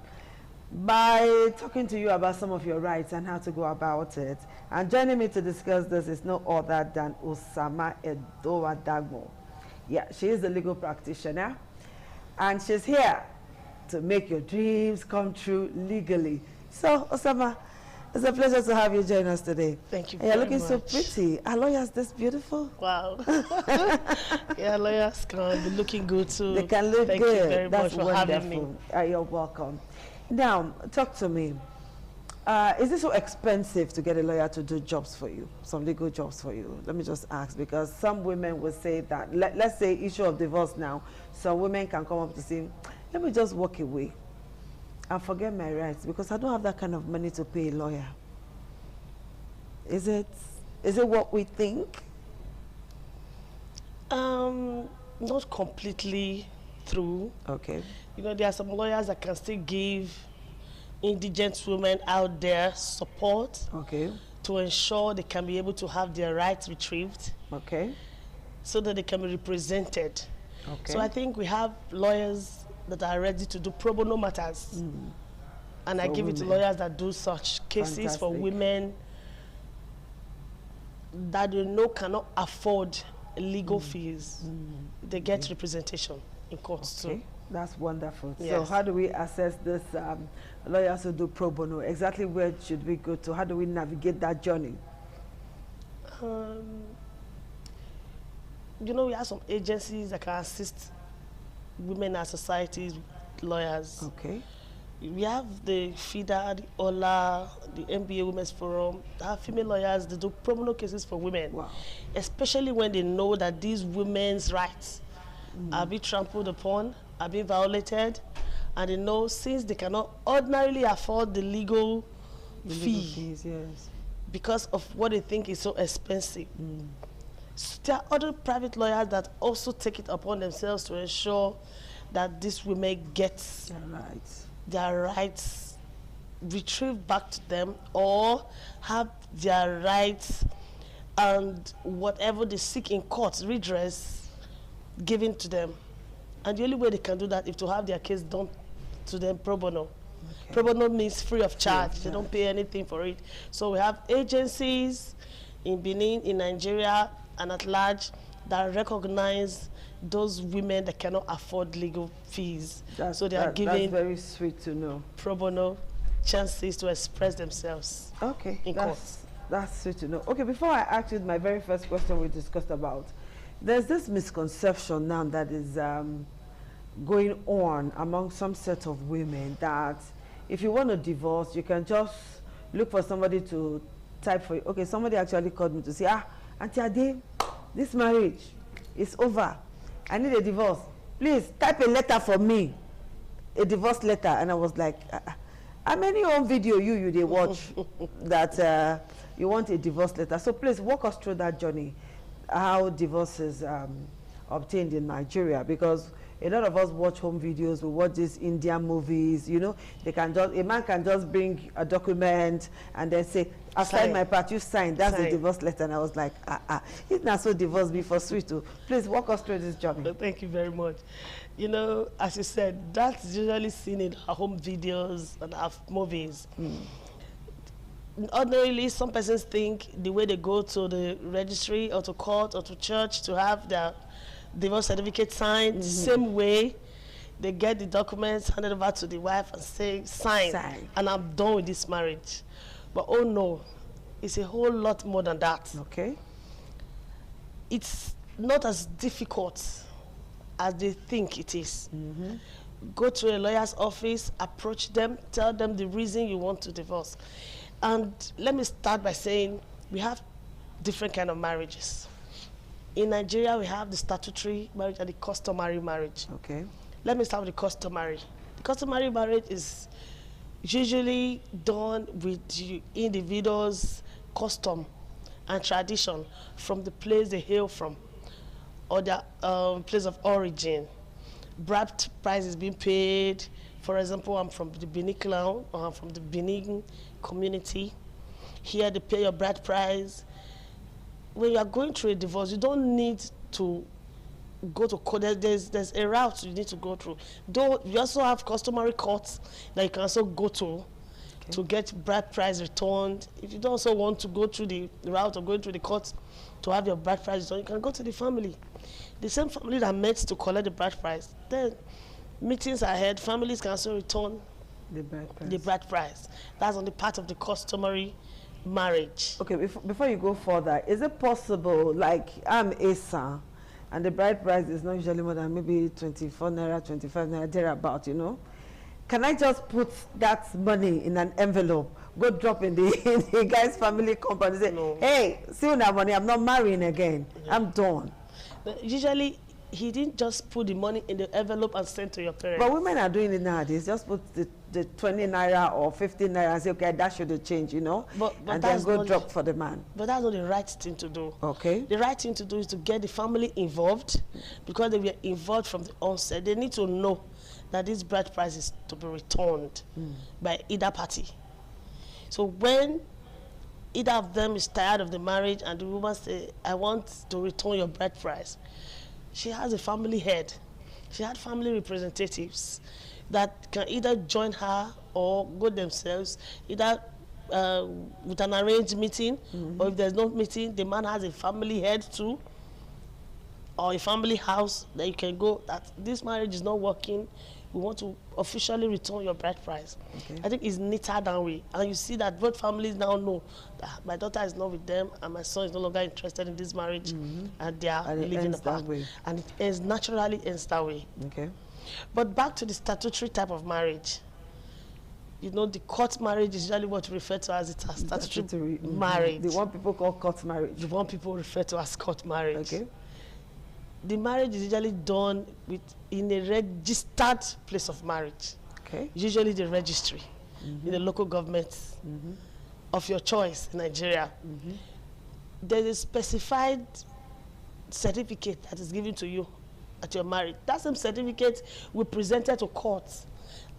by talking to you about some of your rights and how to go about it. And joining me to discuss this is no other than Osama Edowa Dagmo. Yeah, she is a legal practitioner, and she's here to make your dreams come true legally. So, Osama, it's a pleasure to have you join us today. Thank you and you're very looking much. so pretty. Are lawyers this beautiful? Wow. Yeah, lawyers can be looking good too. They can look Thank good. you very That's much for having me. wonderful. You're welcome. Now, talk to me. Is it so expensive to get a lawyer to do jobs for you, some legal jobs for you? Let me just ask, because some women will say that, let's say issue of divorce now, some women can come up to say, let me just walk away and forget my rights because I don't have that kind of money to pay a lawyer. Is it what we think? Not completely true. Okay. You know, there are some lawyers that can still give indigent women out there support. Okay. To ensure they can be able to have their rights retrieved. Okay. So that they can be represented. Okay. So I think we have lawyers that are ready to do pro bono matters. And I give it to lawyers that do such cases for women that they know cannot afford legal fees. They get representation in courts too. That's wonderful. Yes. So how do we assess this lawyers who do pro bono? Exactly where should we go to? How do we navigate that journey? You know, we have some agencies that can assist women as societies, lawyers. Okay. We have the FIDA, the OLA, the NBA Women's Forum. They have female lawyers that do pro bono cases for women. Wow. Especially when they know that these women's rights are being trampled upon, are being violated, and they know since they cannot ordinarily afford the legal fee, yes, because of what they think is so expensive. So there are other private lawyers that also take it upon themselves to ensure that these women get their rights retrieved back to them, or have their rights and whatever they seek in court, redress, given to them. And the only way they can do that is to have their case done to them pro bono. Pro bono means free of charge. They don't pay anything for it. So we have agencies in Benin, in Nigeria, and at large that recognize those women that cannot afford legal fees. So they are giving that's very sweet to know. Pro bono chances to express themselves. Okay, in court. That's sweet to know. Okay, before I ask you my very first question we discussed about, there's this misconception now that is going on among some set of women that if you want to divorce, you can just look for somebody to type for you. Okay, somebody actually called me to say, Auntie Ade, this marriage is over. I need a divorce. Please type a letter for me, a divorce letter. And I was like, how many home video you they watch that you want a divorce letter? So please walk us through that journey, how divorce is obtained in Nigeria, because a lot of us watch home videos, we watch these Indian movies, you know, they can just, a man can just bring a document and then say, I've signed my part, you signed, that's the divorce letter. And I was like, it's not so divorce before sweet too. Please walk us through this journey. Thank you very much. You know, as you said, that's usually seen in our home videos and our movies. Ordinarily, some persons think the way they go to the registry or to court or to church to have their divorce certificate signed, the same way they get the documents handed over to the wife and say, sign, and I'm done with this marriage. But oh no, it's a whole lot more than that. Okay. It's not as difficult as they think it is. Go to a lawyer's office, approach them, tell them the reason you want to divorce. And let me start by saying we have different kind of marriages. In Nigeria, we have the statutory marriage and the customary marriage. Okay. Let me start with the customary. The customary marriage is usually done with the individual's custom and tradition from the place they hail from or their place of origin. Bride price is being paid, For example, I'm from the Benin clan, or I'm from the Benin community. Here they pay your bride price. When you are going through a divorce, you don't need to go to court. There's a route you need to go through. Though you also have customary courts that you can also go to get bride price returned. If you don't also want to go through the route of going through the courts to have your bride price returned, you can go to the family. The same family that met to collect the bride price. Then meetings ahead, families can also return the bride price. That's on the part of the customary marriage. Okay, before you go further, is it possible, like I'm Asa, and the bride price is not usually more than maybe 24 naira, 25 naira, thereabout, you know? Can I just put that money in an envelope, go drop in the guy's family company, say, no. Hey, see you that money, I'm not marrying again, I'm done. Usually, he didn't just put the money in the envelope and send to your parents. But women are doing it nowadays. Just put the 20 naira or 50 naira and say, okay, that should change, you know, and then go drop for the man. But that's not the right thing to do. Okay. The right thing to do is to get the family involved, because they were involved from the onset. They need to know that this bride price is to be returned by either party. So when either of them is tired of the marriage and the woman say, I want to return your bride price, she has a family head. She had family representatives that can either join her or go themselves, either with an arranged meeting, or if there's no meeting, the man has a family head too, or a family house that you can go, that this marriage is not working, we want to officially return your bride price. Okay. I think it's neater that way. And you see that both families now know that my daughter is not with them and my son is no longer interested in this marriage, and they are living apart. And it ends, naturally ends that way. Okay. But back to the statutory type of marriage. You know, the court marriage is usually what we refer to as a statutory marriage. The one people call court marriage. The one people refer to as court marriage. Okay. The marriage is usually done in a registered place of marriage. Okay. Usually the registry in the local government of your choice in Nigeria. There's a specified certificate that is given to you at your marriage. That same certificate will be presented to court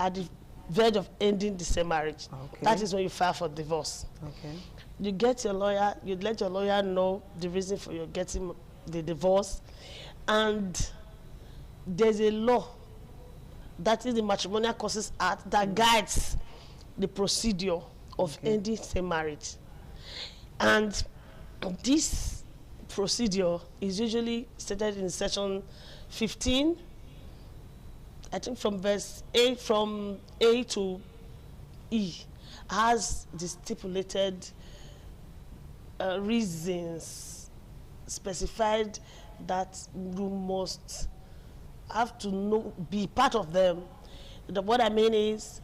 at the verge of ending the same marriage. Okay. That is when you file for divorce. Okay. You get your lawyer, you let your lawyer know the reason for your getting the divorce. And there's a law, that is the Matrimonial Causes Act, that guides the procedure of ending same marriage. And this procedure is usually stated in section 15, I think from verse A, from A to E, has the stipulated reasons specified that you must have to know, be part of them. What I mean is,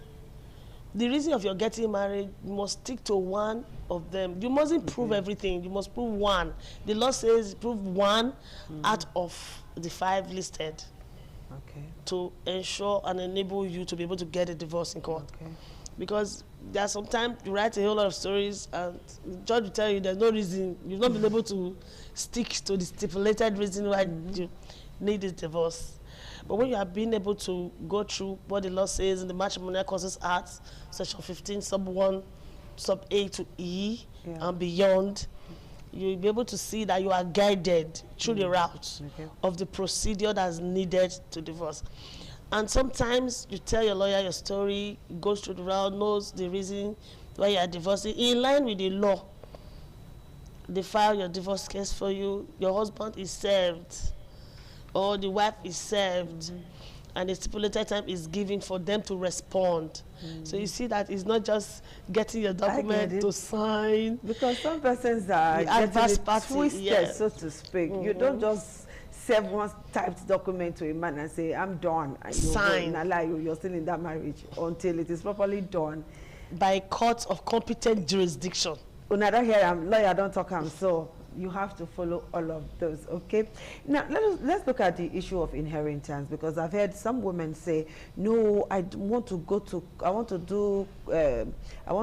the reason of your getting married, you must stick to one of them. You mustn't prove everything. You must prove one. The law says prove one out of the 5 listed. Okay. To ensure and enable you to be able to get a divorce in court. Okay. Because there are sometimes you write a whole lot of stories and the judge will tell you there's no reason, you've not been able to stick to the stipulated reason why you need this divorce. But when you have been able to go through what the law says in the Matrimonial Causes Act, section 15, sub 1, sub A to E, and beyond, you'll be able to see that you are guided through the route of the procedure that's needed to divorce. And sometimes you tell your lawyer your story, goes through the route, knows the reason why you are divorcing. In line with the law, they file your divorce case for you, your husband is served, or the wife is served, and the stipulated time is given for them to respond. So you see that it's not just getting your document to sign. Because some persons are adverse party, twisted, so to speak. You don't just serve one typed document to a man and say, I'm done. And sign. You're still in that marriage until it is properly done. By a court of competent jurisdiction. Another here, I'm lawyer, don't talk, so you have to follow all of those, okay? Now, let's look at the issue of inheritance, because I've heard some women say, no, I want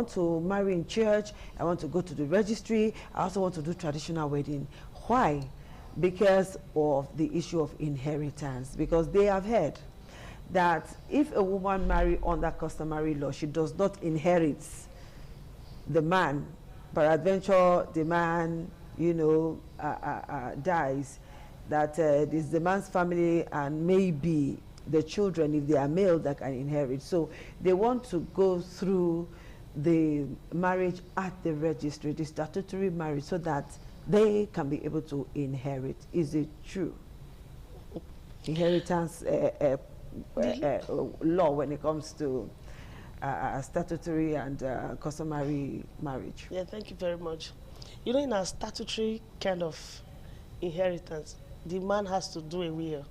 to marry in church, I want to go to the registry, I also want to do traditional wedding. Why? Because of the issue of inheritance, because they have heard that if a woman marry under customary law, she does not inherit the man. Peradventure, the man, you know, dies, that it is the man's family and maybe the children, if they are male, that can inherit. So they want to go through the marriage at the registry, the statutory marriage, so that they can be able to inherit. Is it true? Inheritance law when it comes to statutory and customary marriage. Yeah, thank you very much. You know, in a statutory kind of inheritance, the man has to do a will.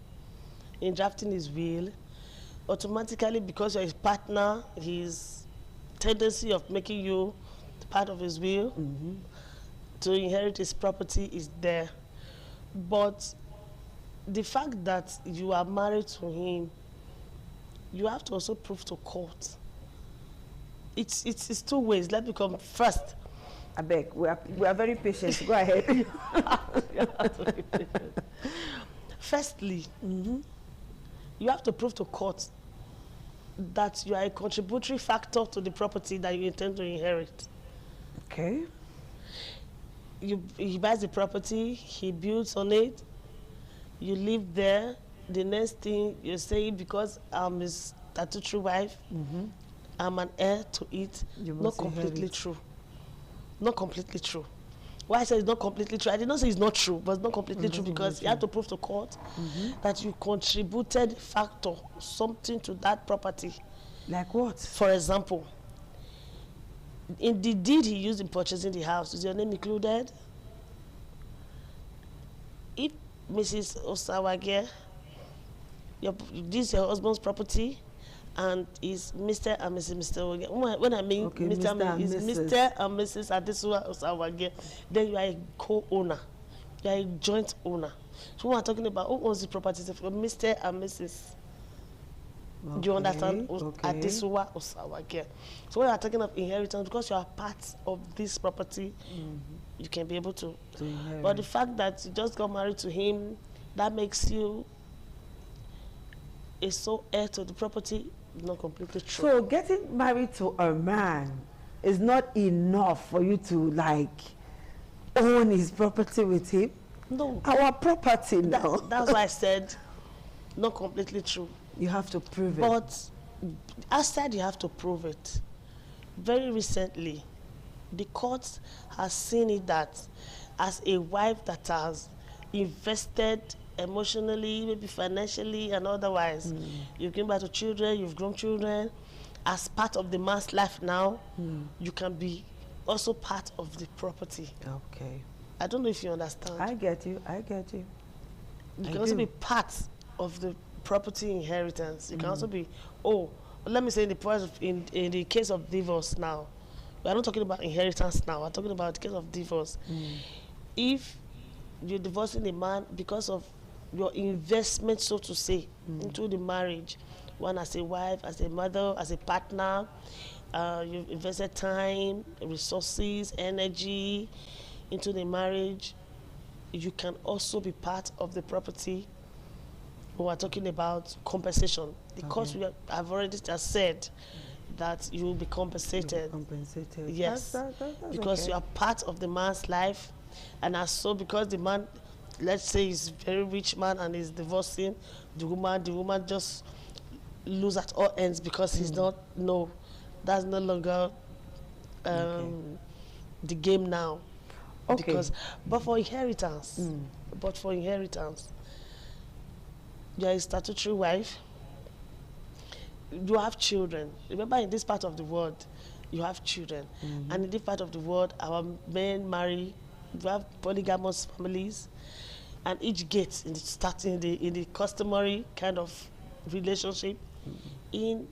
In drafting his will, automatically, because you're his partner, his tendency of making you part of his will to inherit his property is there. But the fact that you are married to him, you have to also prove to court. It's two ways. Let me come first. I beg, we are very patient. Go ahead. Firstly, you have to prove to court that you are a contributory factor to the property that you intend to inherit. Okay. He buys the property, he builds on it, you live there. The next thing you say, because I'm his statutory wife, I'm an heir to it. Not completely true. Not completely true. Why I say it's not completely true? I did not say it's not true, but it's not completely true because you have to prove to court that you contributed factor, something to that property. Like what? For example, in the deed he used in purchasing the house, is your name included? If Mrs. Osawage, this is your husband's property, and is Mr. and Mrs. Mr. When I mean Mr. and Mrs. Adesuwa Osawage, then you are a co-owner. You are a joint owner. So when we're talking about who owns the property, Mr. and Mrs. Okay. Do you understand? Adesuwa Osawage. So when we're talking of inheritance, because you are part of this property, you can be able to inherit. But the fact that you just got married to him, that makes you a sole heir to the property. Not completely true. So getting married to a man is not enough for you to like own his property with him? No. Our property now. That's why I said not completely true. You have to prove it. But outside you have to prove it. Very recently, the court has seen it that as a wife that has invested emotionally, maybe financially and otherwise, you've given birth to children, you've grown children, as part of the man's life now, you can be also part of the property. Okay. I don't know if you understand. I get you. You can also be part of the property inheritance. You can also be, let me say in the case of divorce now, we are not talking about inheritance now, we're talking about the case of divorce. If you're divorcing a man because of your investment, so to say, into the marriage, one as a wife, as a mother, as a partner, you've invested time, resources, energy into the marriage, you can also be part of the property. We are talking about compensation. Because we have already just said that you will be compensated. Yes, that's because okay. you are part of the man's life, and as so, because the man, let's say, is a very rich man and is divorcing the woman just lose at all ends because he's not. No, that's no longer the game now. Okay. Because, but for inheritance, you are a statutory wife. You have children. Remember, in this part of the world, you have children, and in this part of the world, our men marry. We have polygamous families, and each gate in the customary kind of relationship, in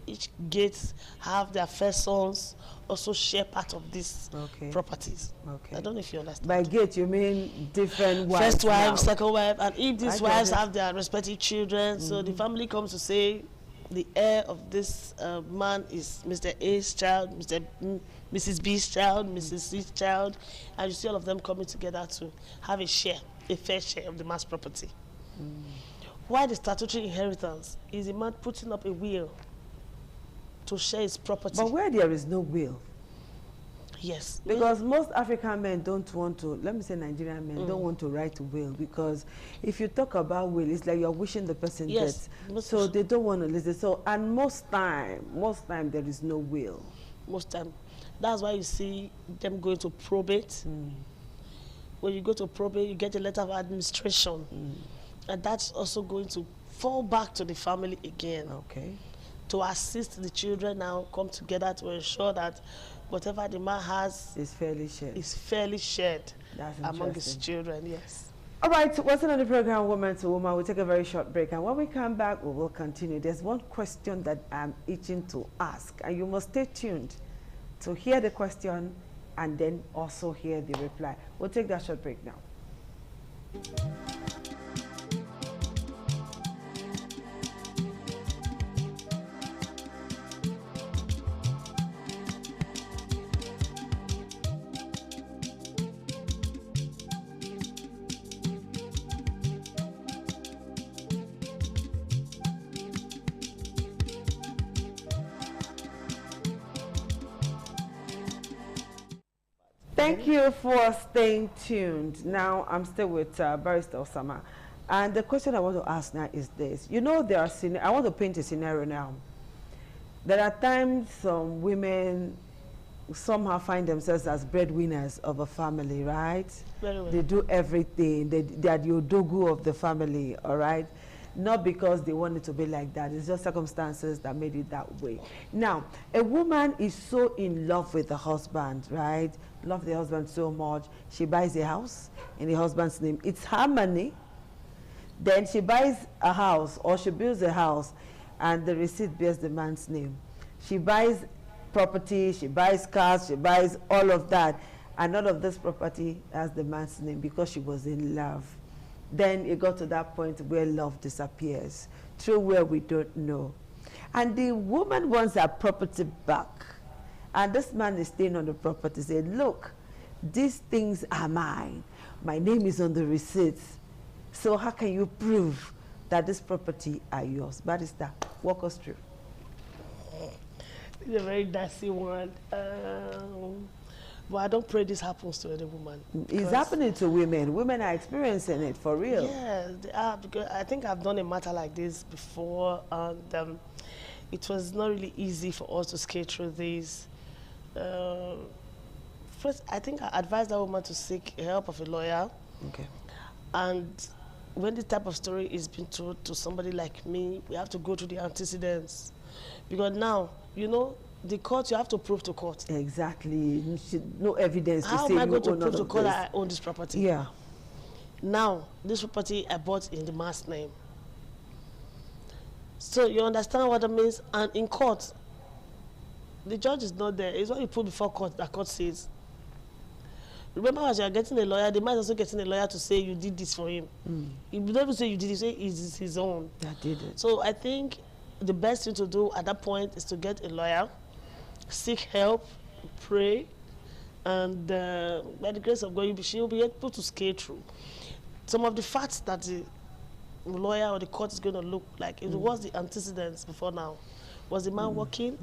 each gate have their first sons also share part of these properties. I don't know if you understand. By gate, you mean different wives? First wife, now. second wife, and if these wives have their respective children, so the family comes to say the heir of this man is Mr. A's child, Mrs. B's child, Mrs. C's child, and you see all of them coming together to have a fair share of the man's property. Why the statutory inheritance is a man putting up a will to share his property. But where there is no will. Yes. Because most African men don't want to, let me say Nigerian men, don't want to write will, because if you talk about will, it's like you're wishing the person dead. So they don't want to listen. So, and most time there is no will. Most time. That's why you see them going to probate. When you go to probate, you get a letter of administration. And that's also going to fall back to the family again. Okay. To assist the children now come together to ensure that whatever the man has is fairly shared. That's among his children, yes. All right, what's on the program, Woman to Woman? We'll take a very short break, and when we come back, we will continue. There's one question that I'm itching to ask, and you must stay tuned to hear the question and then also hear the reply. We'll take that short break now. Thank you for staying tuned. Now, I'm still with Barrister Osama. And the question I want to ask now is this. You know, I want to paint a scenario now. There are times some women somehow find themselves as breadwinners of a family, right? Very well. They do everything. They are the odogu of the family, all right? Not because they want it to be like that. It's just circumstances that made it that way. Now, a woman is so in love with the husband, right? Love the husband so much. She buys a house in the husband's name. It's her money. Then she buys a house or she builds a house and the receipt bears the man's name. She buys property, she buys cars, she buys all of that. And none of this property has the man's name because she was in love. Then it got to that point where love disappears, through where we don't know. And the woman wants her property back. And this man is staying on the property, said, look, these things are mine. My name is on the receipts. So how can you prove that this property are yours? Barrister, walk us through. It's a very dicey one. But I don't pray this happens to any woman. It's happening to women. Women are experiencing it for real. Yes, they are, because I think I've done a matter like this before, and it was not really easy for us to skate through this. First, I think I advised that woman to seek help of a lawyer. Okay. And when this type of story is being told to somebody like me, we have to go through the antecedents. Because now, you know, the court, you have to prove to court. Exactly. No evidence to say. How am I going to prove to court that I own this property? Yeah. Now, this property I bought in the man's name. So you understand what that means? And in court, the judge is not there. It's what you put before court that court says. Remember, as you are getting a lawyer, they might also getting a lawyer to say you did this for him. If you don't say you did it, say it's his own. That did it. So I think the best thing to do at that point is to get a lawyer, seek help, pray, and by the grace of God, she will be able to skate through. Some of the facts that the lawyer or the court is going to look like, it was the antecedents before now. Was the man working?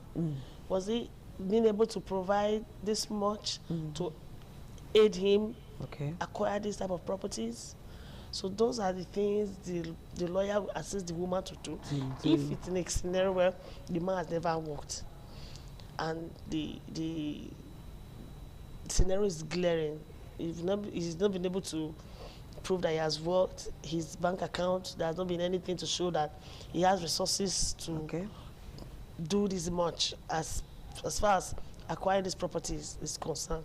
Was he being able to provide this much to aid him acquire this type of properties? So those are the things the lawyer will assist the woman to do. If it's in a scenario where the man has never worked and the scenario is glaring, he's not been able to prove that he has worked, his bank account, there has not been anything to show that he has resources to do this much as far as acquiring these properties is concerned.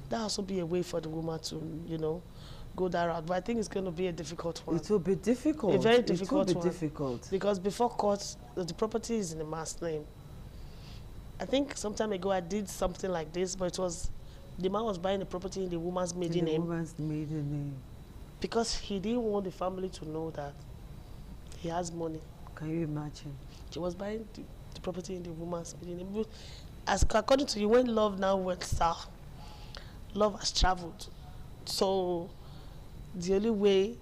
That also be a way for the woman to, you know, go that route. But I think it's going to be a difficult one. It will be difficult. A very difficult one. It will be difficult. Because before court, the property is in the man's name. I think some time ago I did something like this, but it was, the man was buying the property in the woman's maiden name. The woman's maiden name. Because he didn't want the family to know that he has money. Can you imagine? He was buying the property in the woman's maiden name. As according to you, when love now went south, love has traveled. So the only way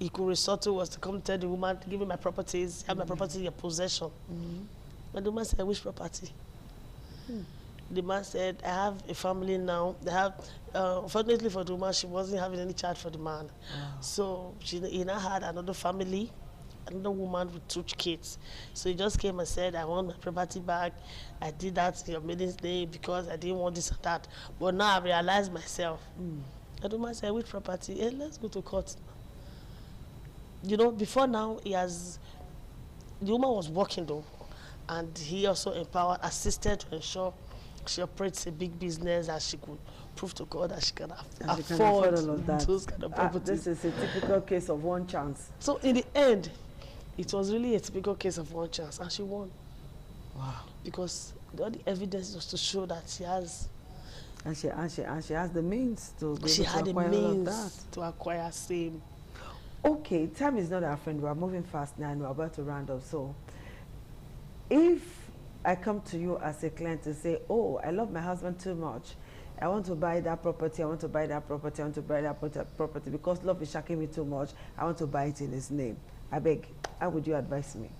he could resort to was to come tell the woman, give me my properties, have my property in your possession. But the woman said, which property? The man said, I have a family now. They have, unfortunately for the woman, she wasn't having any child for the man. So he now had another family, another woman with 2 kids. So he just came and said, I want my property back. I did that in your maiden's name because I didn't want this and that. But now I realized myself. And the woman said, which property? Hey, let's go to court. You know, before now, the woman was working though. And he also empowered, assisted to ensure she operates a big business and she could prove to God that she can afford all of that. those kind of properties. This is a typical case of one chance. So in the end, it was really a typical case of one chance, and she won. Wow! Because all the evidence was to show that she has, and she has the means to be she able had to the acquire all of means that. to acquire same. Okay, time is not our friend. We are moving fast now, and we're about to round up. So, if I come to you as a client to say, oh, I love my husband too much, I want to buy that property, I want to buy that property, I want to buy that property, because love is shaking me too much, I want to buy it in his name. I beg, how would you advise me?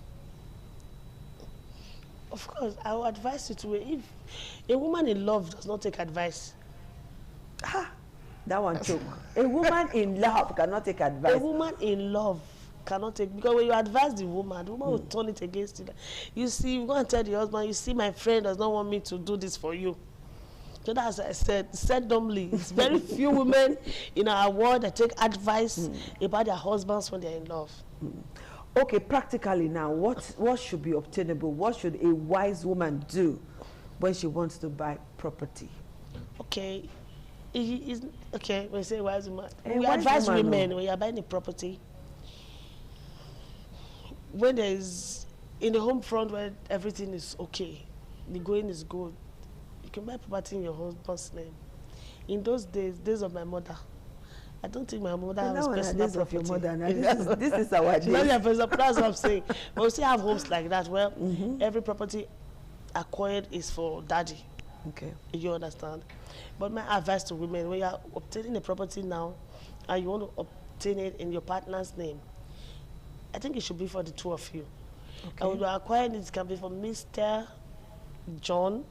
Of course, I would advise you to, if a woman in love does not take advice. That one choke. A woman in love cannot take advice. A woman in love cannot take, because when you advise the woman will turn it against you. You see, you go and tell the husband, you see, my friend does not want me to do this for you. So that's what I said dumbly. It's very few women in our world that take advice about their husbands when they're in love. Okay, practically now, what should be obtainable? What should a wise woman do when she wants to buy property? Okay, okay, when you say wise woman, we wise advise woman, women when you're buying a property, when there is, in the home front where everything is okay, the going is good, you can buy property in your husband's name. In those days of my mother, I don't think my mother has personal property. Of your mother. Now, this is our day. That's what I'm saying. But we still have homes like that where every property acquired is for daddy. Okay. You understand? But my advice to women, when you are obtaining a property now and you want to obtain it in your partner's name, I think it should be for the two of you. Okay. And when you are acquiring it can be for Mr. John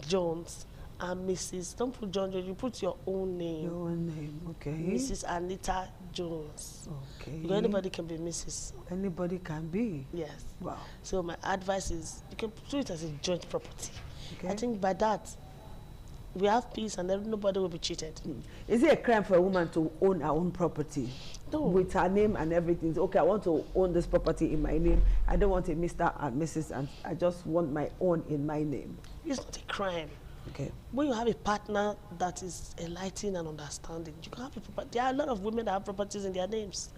Jones and Mrs. Don't put John Jones, you put your own name. Your own name, okay. Mrs. Anita Jones. Okay. Because anybody can be Mrs. Anybody can be? Yes. Wow. So my advice is you can do it as a joint property. Okay. I think by that, we have peace and nobody will be cheated. Is it a crime for a woman to own her own property? No. With her name and everything. Okay, I want to own this property in my name. I don't want a Mr. and Mrs. and I just want my own in my name. It's not a crime. Okay. When you have a partner that is enlightened and understanding, you can have a property. There are a lot of women that have properties in their names.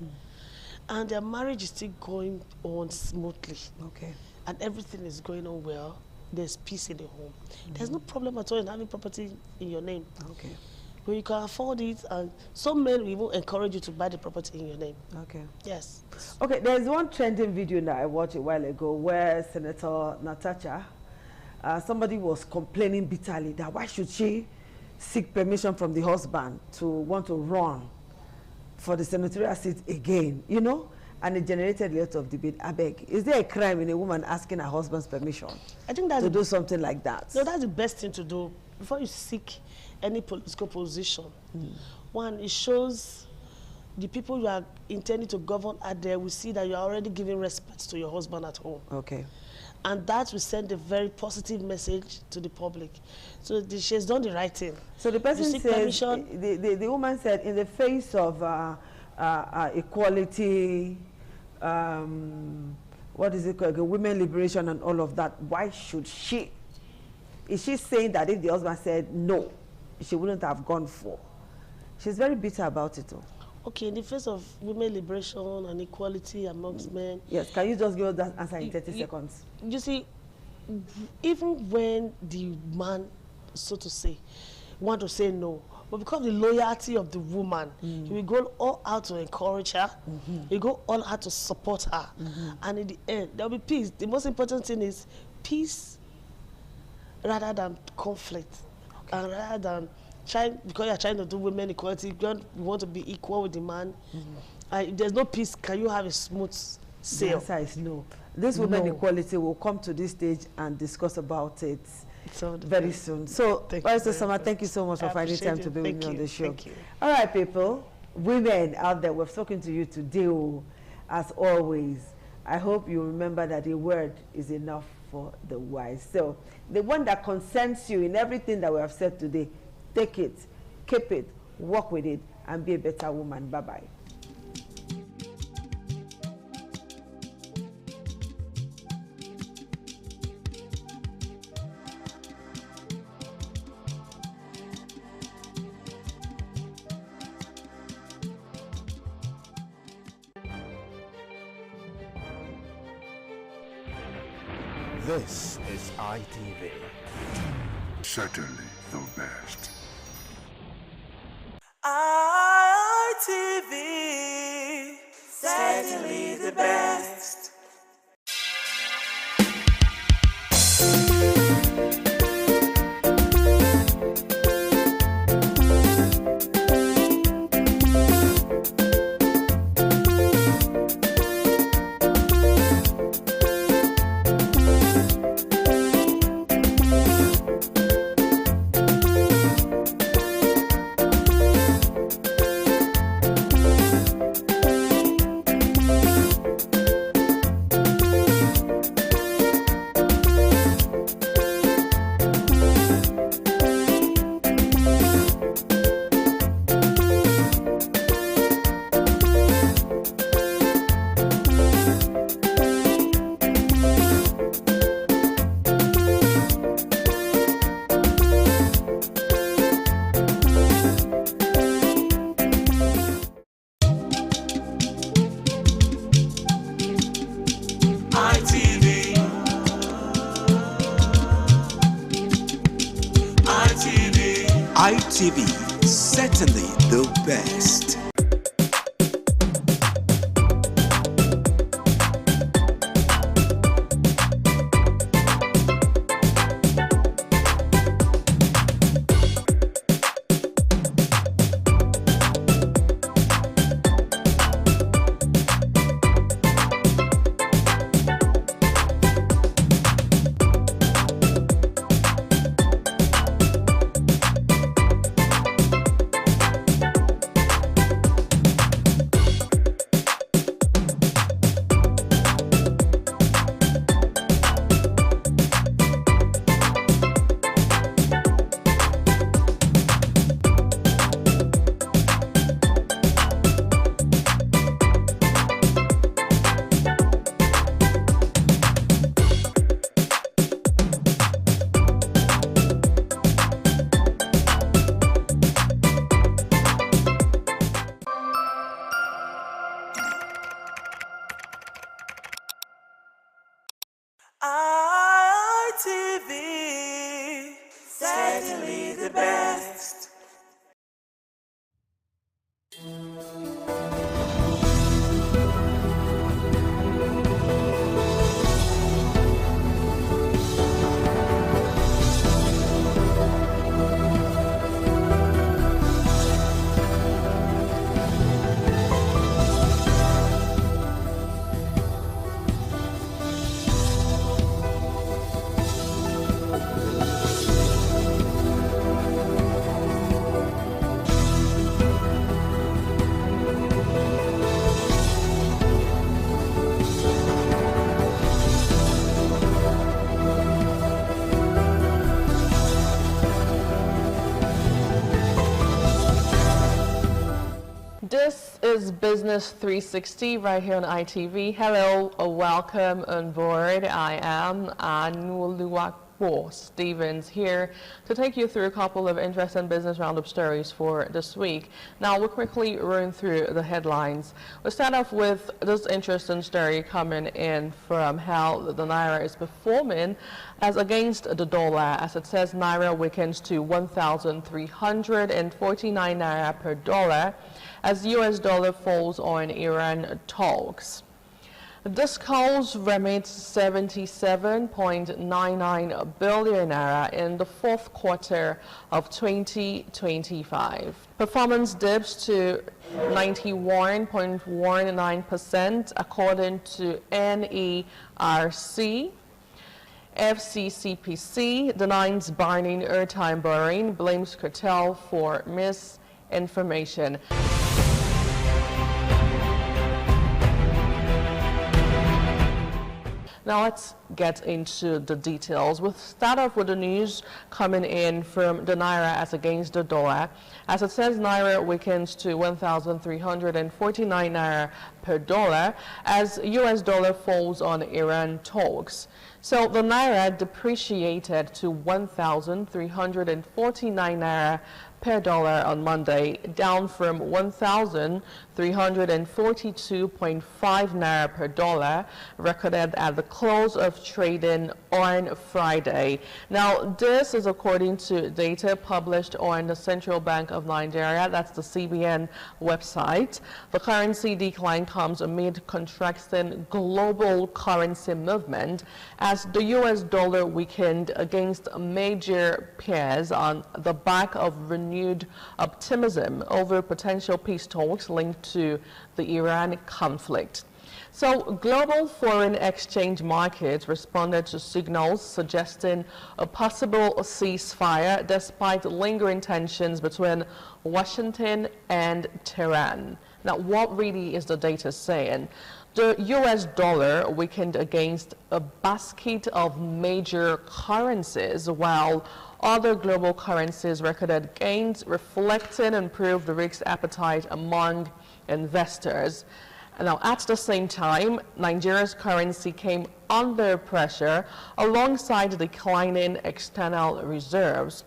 And their marriage is still going on smoothly. Okay. And everything is going on well. There's peace in the home. There's no problem at all in having property in your name. Okay. When you can afford it, and some men will even encourage you to buy the property in your name. Okay. Yes. Okay, there's one trending video that I watched a while ago where Senator Natasha, somebody was complaining bitterly that why should she seek permission from the husband to want to run for the senatorial seat again, you know? And it generated a lot of debate. I beg, is there a crime in a woman asking her husband's permission? I think that's to do something like that. No, that's the best thing to do before you seek any political position. One, it shows the people you are intending to govern out there will see that you are already giving respect to your husband at home. Okay. And that will send a very positive message to the public. So she has done the right thing. So the person said, the woman said, in the face of equality, what is it called, women liberation and all of that, why should she? Is she saying that if the husband said no, she wouldn't have gone for? She's very bitter about it though. Okay, in the face of women liberation and equality amongst men. Yes, can you just give us that answer in 30 seconds? You see, even when the man, so to say, want to say no, but because of the loyalty of the woman, he will go all out to encourage her, he will go all out to support her, and in the end, there will be peace. The most important thing is peace rather than conflict, and rather than because you're trying to do women equality, you want to be equal with the man. If there's no peace, can you have a smooth sail? The answer is no. This women equality will come to this stage and discuss about it very soon. So, Barrister Sama, thank you so much for finding time to be with me on the show. Thank you. All right, people, women out there, we've spoken to you today, as always. I hope you remember that a word is enough for the wise. So, the one that concerns you in everything that we have said today, take it, keep it, work with it, and be a better woman. Bye-bye. This is ITV. Certainly the best. ITV. Certainly the best. ITV, certainly the best. ITV, certainly the best. This is Business 360 right here on ITV. Hello, welcome on board. I am Anuluwakbo Stevens here to take you through a couple of interesting business roundup stories for this week. Now we'll quickly run through the headlines. We'll start off with this interesting story coming in from how the Naira is performing as against the dollar. As it says, Naira weakens to 1,349 Naira per dollar as US dollar falls on Iran talks. Discos remit 77.99 billion naira in the fourth quarter of 2025. Performance dips to 91.19% according to NERC. FCCPC denies banning airtime borrowing, blames cartel for misinformation. Now let's get into the details. We'll start off with the news coming in from the Naira as against the dollar. As it says, Naira weakens to 1,349 Naira per dollar as US dollar falls on Iran talks. So the Naira depreciated to 1,349 Naira per dollar on Monday, down from 1,342.5 Naira per dollar recorded at the close of trading on Friday. Now, this is according to data published on the Central Bank of Nigeria, that's the CBN website. The currency decline comes amid contrasting global currency movement as the US dollar weakened against major peers on the back of renewed optimism over potential peace talks linked to the Iran conflict. So global foreign exchange markets responded to signals suggesting a possible ceasefire despite lingering tensions between Washington and Tehran. Now, what really is the data saying? The US dollar weakened against a basket of major currencies, while other global currencies recorded gains, reflecting improved risk appetite among investors. Now, at the same time, Nigeria's currency came under pressure alongside declining external reserves.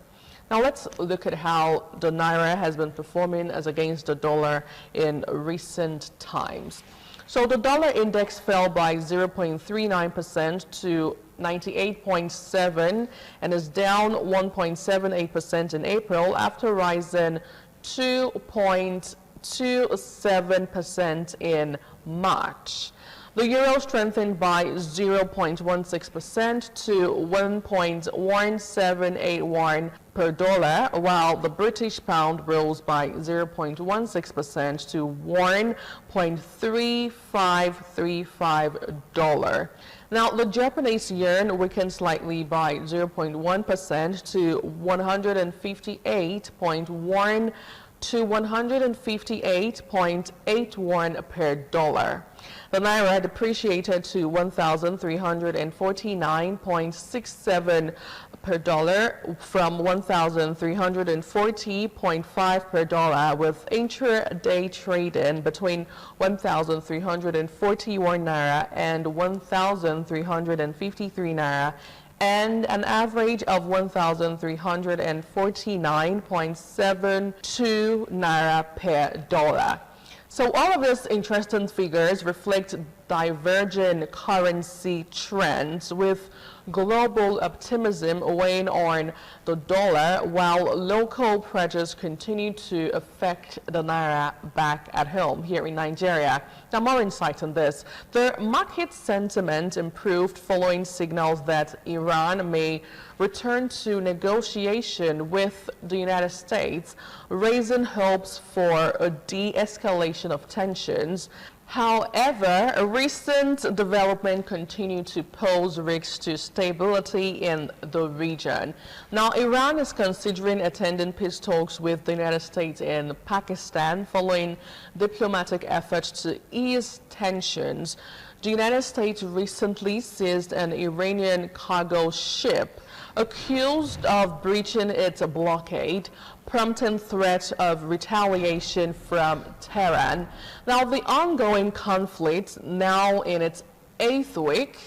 Now, let's look at how the Naira has been performing as against the dollar in recent times. So the dollar index fell by 0.39% to 98.7 and is down 1.78% in April after rising 2.27% in March. The euro strengthened by 0.16% to 1.1781 per dollar, while the British pound rose by 0.16% to $1.3535. Now, the Japanese yen weakened slightly by 0.1% to 158.81 per dollar. The Naira depreciated to 1,349.67 per dollar from 1,340.5 per dollar, with intra-day trading between 1,341 Naira and 1,353 Naira, and an average of 1,349.72 Naira per dollar. So all of these interesting figures reflect divergent currency trends, with global optimism weighing on the dollar, while local pressures continue to affect the Naira back at home here in Nigeria. Now, more insight on this. The market sentiment improved following signals that Iran may return to negotiation with the United States, raising hopes for a de-escalation of tensions. However, a recent development continued to pose risks to stability in the region. Now, Iran is considering attending peace talks with the United States and Pakistan following diplomatic efforts to ease tensions. The United States recently seized an Iranian cargo ship accused of breaching its blockade, prompting threats of retaliation from Tehran. Now, the ongoing conflict, now in its 8th week,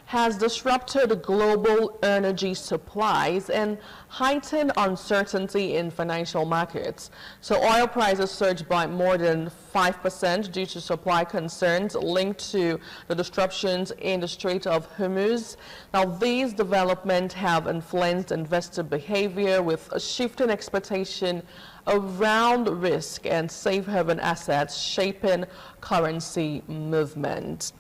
has disrupted global energy supplies and heightened uncertainty in financial markets. So oil prices surged by more than 5% due to supply concerns linked to the disruptions in the Strait of Hormuz. Now, these developments have influenced investor behavior, with a shifting expectation around risk and safe haven assets shaping currency movement.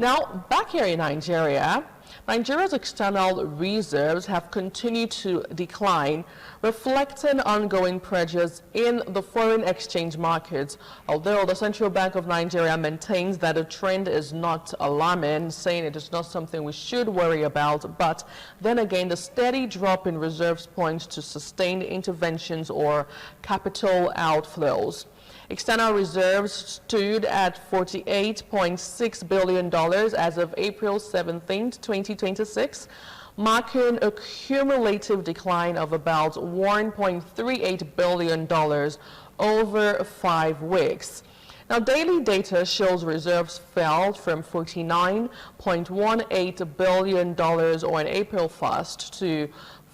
Now, back here in Nigeria, Nigeria's external reserves have continued to decline, reflecting ongoing pressures in the foreign exchange markets, although the Central Bank of Nigeria maintains that the trend is not alarming, saying it is not something we should worry about. But then again, the steady drop in reserves points to sustained interventions or capital outflows. External reserves stood at $48.6 billion as of April 17, 2026, marking a cumulative decline of about $1.38 billion over 5 weeks. Now, daily data shows reserves fell from $49.18 billion on April 1st to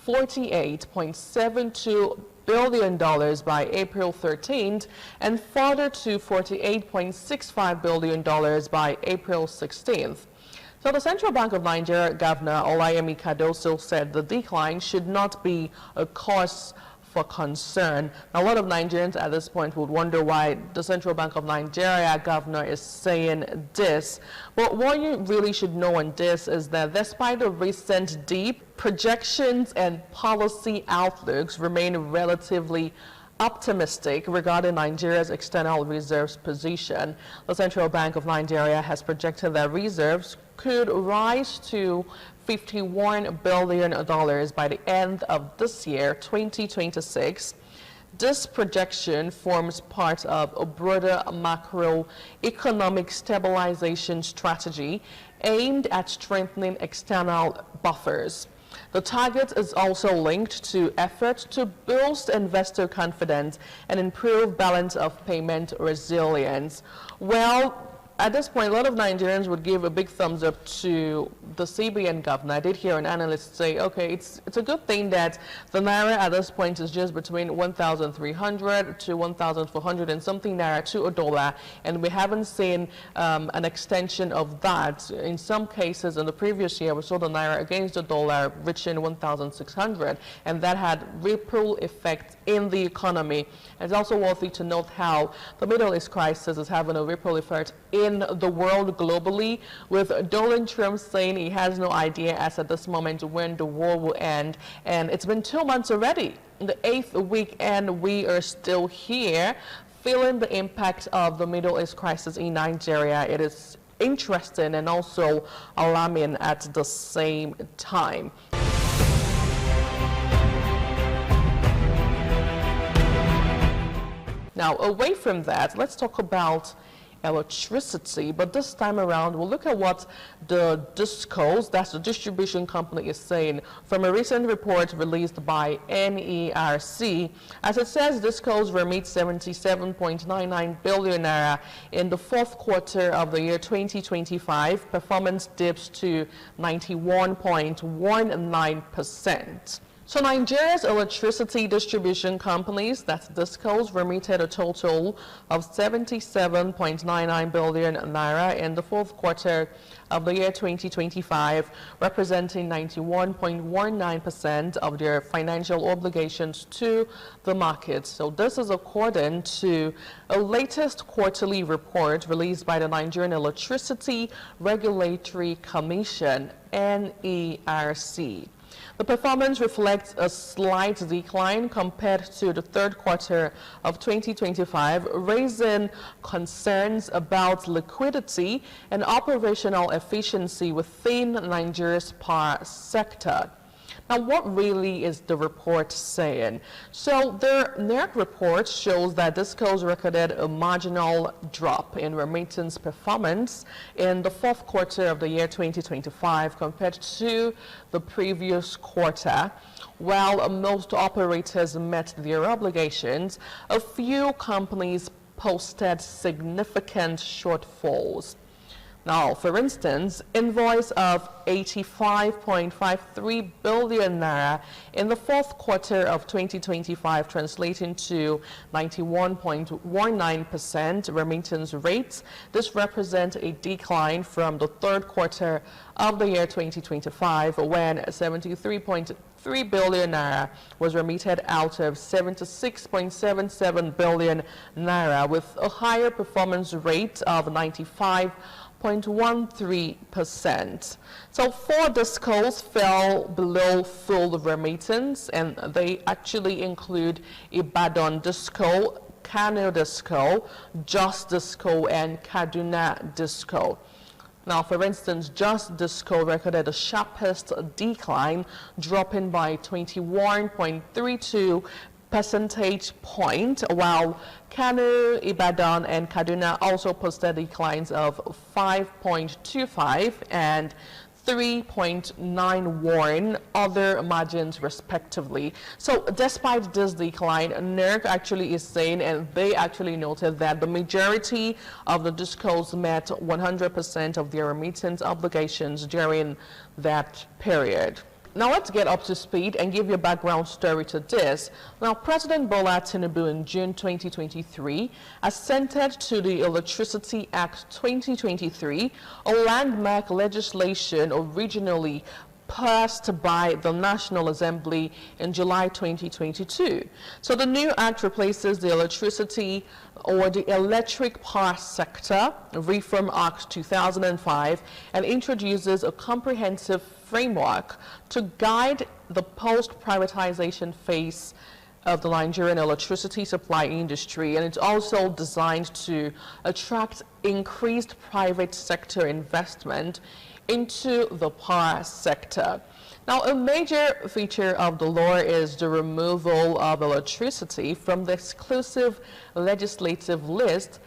$48.72 billion by April 13th, and further to $48.65 billion by April 16th. So the Central Bank of Nigeria Governor Olayemi Cardoso said the decline should not be a cause for concern. Now, a lot of Nigerians at this point would wonder why the Central Bank of Nigeria governor is saying this. But what you really should know on this is that despite the recent dip, projections and policy outlooks remain relatively optimistic regarding Nigeria's external reserves position. The Central Bank of Nigeria has projected that reserves could rise to $51 billion by the end of this year, 2026. This projection forms part of a broader macroeconomic stabilization strategy aimed at strengthening external buffers. The target is also linked to efforts to boost investor confidence and improve balance of payment resilience. Well, at this point, a lot of Nigerians would give a big thumbs up to the CBN governor. I did hear an analyst say, okay, it's a good thing that the naira at this point is just between 1,300 to 1,400 and something naira to a dollar, and we haven't seen an extension of that. In some cases, in the previous year, we saw the naira against the dollar reaching 1,600, and that had ripple effect in the economy. It's also worthy to note how the Middle East crisis is having a ripple effect in the world globally, with Donald Trump saying he has no idea as at this moment when the war will end. And it's been 2 months already, in the 8th week, and we are still here feeling the impact of the Middle East crisis in Nigeria. It is interesting and also alarming at the same time. Now, away from that, let's talk about electricity, but this time around we'll look at what the DISCOs, that's the distribution company, is saying from a recent report released by NERC. As it says, DISCOs remit 77.99 billion naira in the 4th quarter of the year 2025. Performance dips to 91.19%. So Nigeria's electricity distribution companies, that's DISCOs, remitted a total of 77.99 billion naira in the 4th quarter of the year 2025, representing 91.19% of their financial obligations to the market. So this is according to a latest quarterly report released by the Nigerian Electricity Regulatory Commission, NERC. The performance reflects a slight decline compared to the 3rd quarter of 2025, raising concerns about liquidity and operational efficiency within Nigeria's power sector. Now, what really is the report saying? So the NERC report shows that DISCOs recorded a marginal drop in remittance performance in the 4th quarter of the year 2025 compared to the previous quarter. While most operators met their obligations, a few companies posted significant shortfalls. Now, for instance, invoice of 85.53 billion naira in the 4th quarter of 2025, translating to 91.19% remittance rates. This represents a decline from the 3rd quarter of the year 2025, when 73.3 billion naira was remitted out of 76.77 billion naira, with a higher performance rate of 95.19%. 0.13%. So 4 discos fell below full remittance, and they actually include Ibadan Disco, Kano Disco, Jos Disco, and Kaduna Disco. Now, for instance, Jos Disco recorded the sharpest decline, dropping by 21.32 percentage point, while Kano, Ibadan, and Kaduna also posted declines of 5.25 and 3.91 other margins respectively. So despite this decline, NERC actually is saying, and they actually noted, that the majority of the discos met 100% of their remittance obligations during that period. Now let's get up to speed and give you a background story to this. Now, President Bola Tinubu in June 2023 assented to the Electricity Act 2023, a landmark legislation originally passed by the National Assembly in July 2022. So the new act replaces the Electricity or the Electric Power Sector Reform Act 2005 and introduces a comprehensive framework to guide the post-privatization phase of the Nigerian electricity supply industry, and it's also designed to attract increased private sector investment into the power sector. Now, a major feature of the law is the removal of electricity from the exclusive legislative list,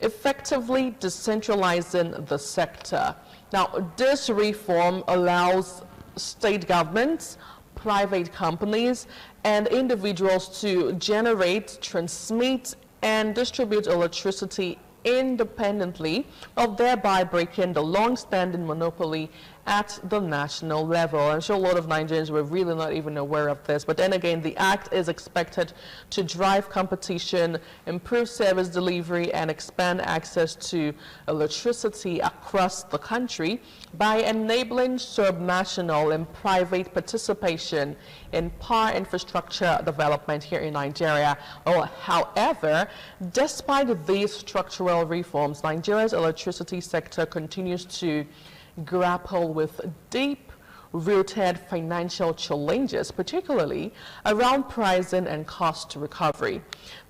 effectively decentralizing the sector. Now, this reform allows state governments, private companies, and individuals to generate, transmit, and distribute electricity independently, of thereby breaking the long-standing monopoly at the national level. I'm sure a lot of Nigerians were really not even aware of this, but then again, the act is expected to drive competition, improve service delivery, and expand access to electricity across the country by enabling subnational and private participation in power infrastructure development here in Nigeria. However, despite these structural reforms, Nigeria's electricity sector continues to grapple with deep-rooted financial challenges, particularly around pricing and cost recovery.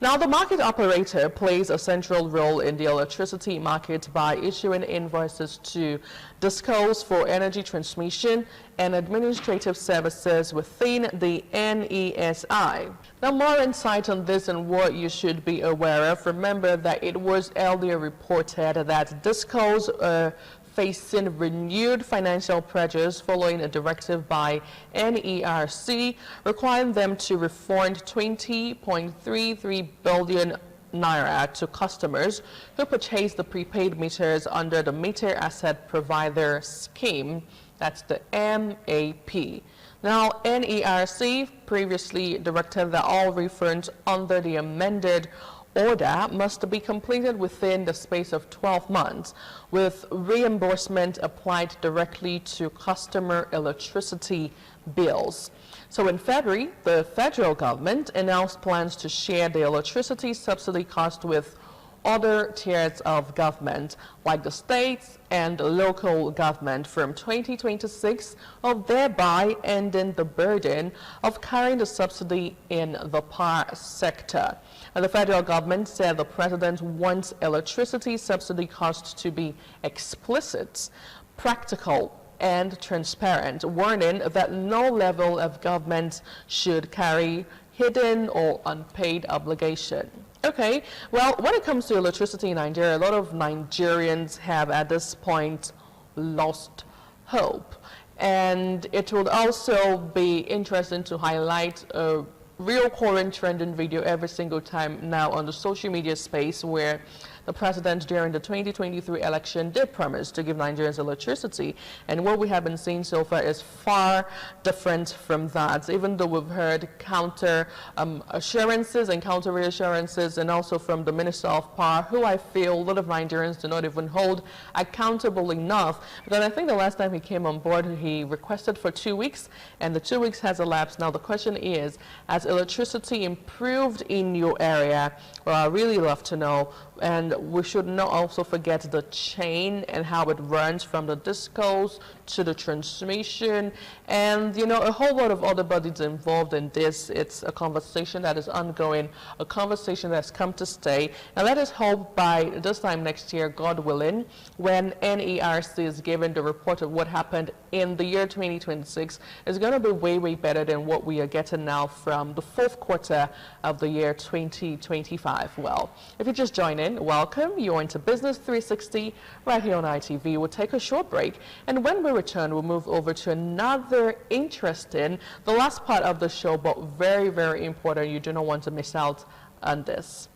Now, the market operator plays a central role in the electricity market by issuing invoices to DISCOs for energy transmission and administrative services within the NESI. Now, more insight on this and what you should be aware of. Remember that it was earlier reported that DISCOs facing renewed financial pressures following a directive by NERC requiring them to refund 20.33 billion naira to customers who purchased the prepaid meters under the Meter Asset Provider Scheme, that's the MAP. Now, NERC previously directed that all refunds under the amended order must be completed within the space of 12 months, with reimbursement applied directly to customer electricity bills. So in February, the federal government announced plans to share the electricity subsidy cost with other tiers of government, like the states and the local government, from 2026, of thereby ending the burden of carrying the subsidy in the power sector. And the federal government said the president wants electricity subsidy costs to be explicit, practical, and transparent, warning that no level of government should carry hidden or unpaid obligation. Okay, well, when it comes to electricity in Nigeria, a lot of Nigerians have at this point lost hope. And it would also be interesting to highlight a real current trending video every single time now on the social media space, where the president during the 2023 election did promise to give Nigerians electricity, and what we have been seeing so far is far different from that, even though we've heard counter assurances and counter reassurances, and also from the Minister of Power, who I feel a lot of Nigerians do not even hold accountable enough, because I think the last time he came on board he requested for 2 weeks, and the 2 weeks has elapsed. Now the question is, has electricity improved in your area? Well, I really love to know And we should not also forget the chain and how it runs from the discos to the transmission, and a whole lot of other bodies involved in this. It's a conversation that is ongoing, a conversation that's come to stay. And let us hope by this time next year, God willing, when NERC is given the report of what happened in the year 2026, is going to be way, way better than what we are getting now from the fourth quarter of the year 2025. Well, if you just joined in, welcome. You're into Business 360 right here on ITV. We'll take a short break, and when we return, we'll move over to another interesting, the last part of the show, but very, very important. You do not want to miss out on this.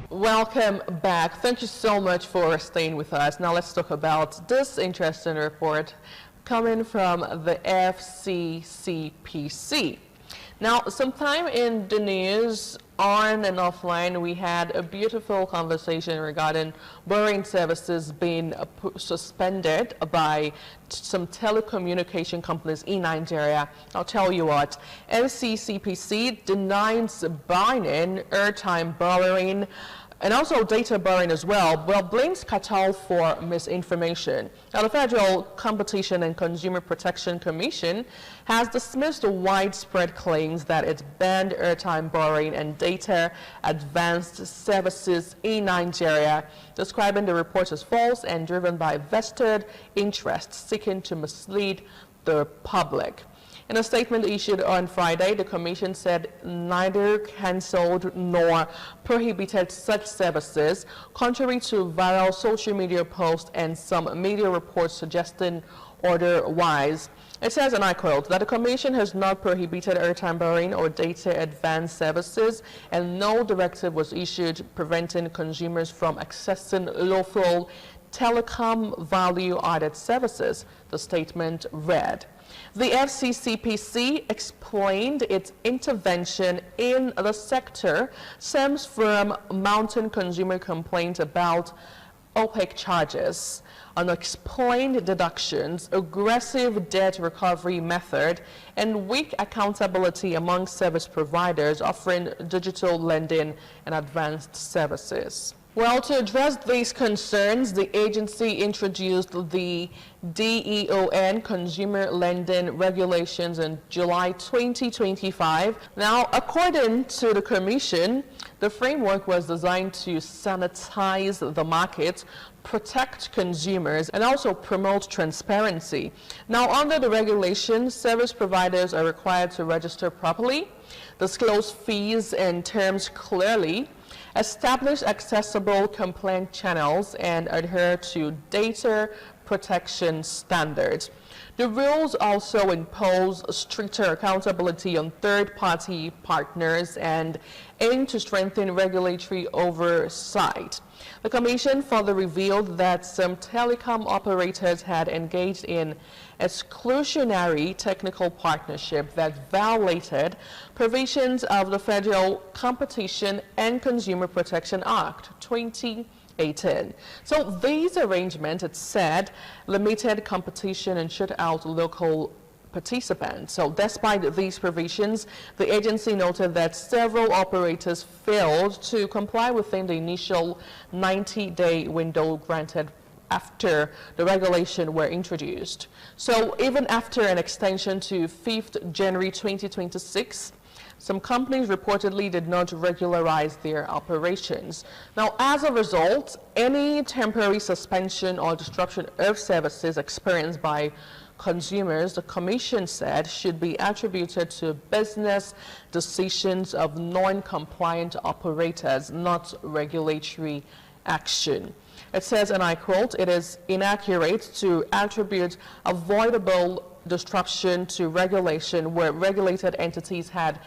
Welcome back. Thank you so much for staying with us. Now let's talk about this interesting report coming from the FCCPC. Now, sometime in the news, on and offline, we had a beautiful conversation regarding borrowing services being suspended by some telecommunication companies in Nigeria. I'll tell you what, FCCPC denies banning airtime borrowing and also data borrowing as well, blames Qatar for misinformation. Now, the Federal Competition and Consumer Protection Commission has dismissed the widespread claims that it banned airtime borrowing and data advanced services in Nigeria, describing the report as false and driven by vested interests seeking to mislead the public. In a statement issued on Friday, the Commission said neither cancelled nor prohibited such services, contrary to viral social media posts and some media reports suggesting otherwise. It says, and I quote, that the Commission has not prohibited airtime borrowing or data advanced services, and no directive was issued preventing consumers from accessing lawful telecom value-added services, the statement read. The FCCPC explained its intervention in the sector stems from mounting consumer complaints about opaque charges, unexplained deductions, aggressive debt recovery method, and weak accountability among service providers offering digital lending and advanced services. Well, to address these concerns, the agency introduced the DEON Consumer Lending Regulations in July 2025. Now, according to the Commission, the framework was designed to sanitize the market, protect consumers, and also promote transparency. Now, under the regulations, service providers are required to register properly, disclose fees and terms clearly, establish accessible complaint channels, and adhere to data protection standards. The rules also impose stricter accountability on third-party partners and aim to strengthen regulatory oversight. The Commission further revealed that some telecom operators had engaged in exclusionary technical partnership that violated provisions of the Federal Competition and Consumer Protection Act 2018. So these arrangements, it said, limited competition and shut out local participants. So despite these provisions, the agency noted that several operators failed to comply within the initial 90-day window granted after the regulation were introduced. So even after an extension to 5th January 2026, some companies reportedly did not regularize their operations. Now, as a result, any temporary suspension or disruption of services experienced by consumers, the Commission said, should be attributed to business decisions of non-compliant operators, not regulatory action. It says, and I quote, "It is inaccurate to attribute avoidable disruption to regulation where regulated entities had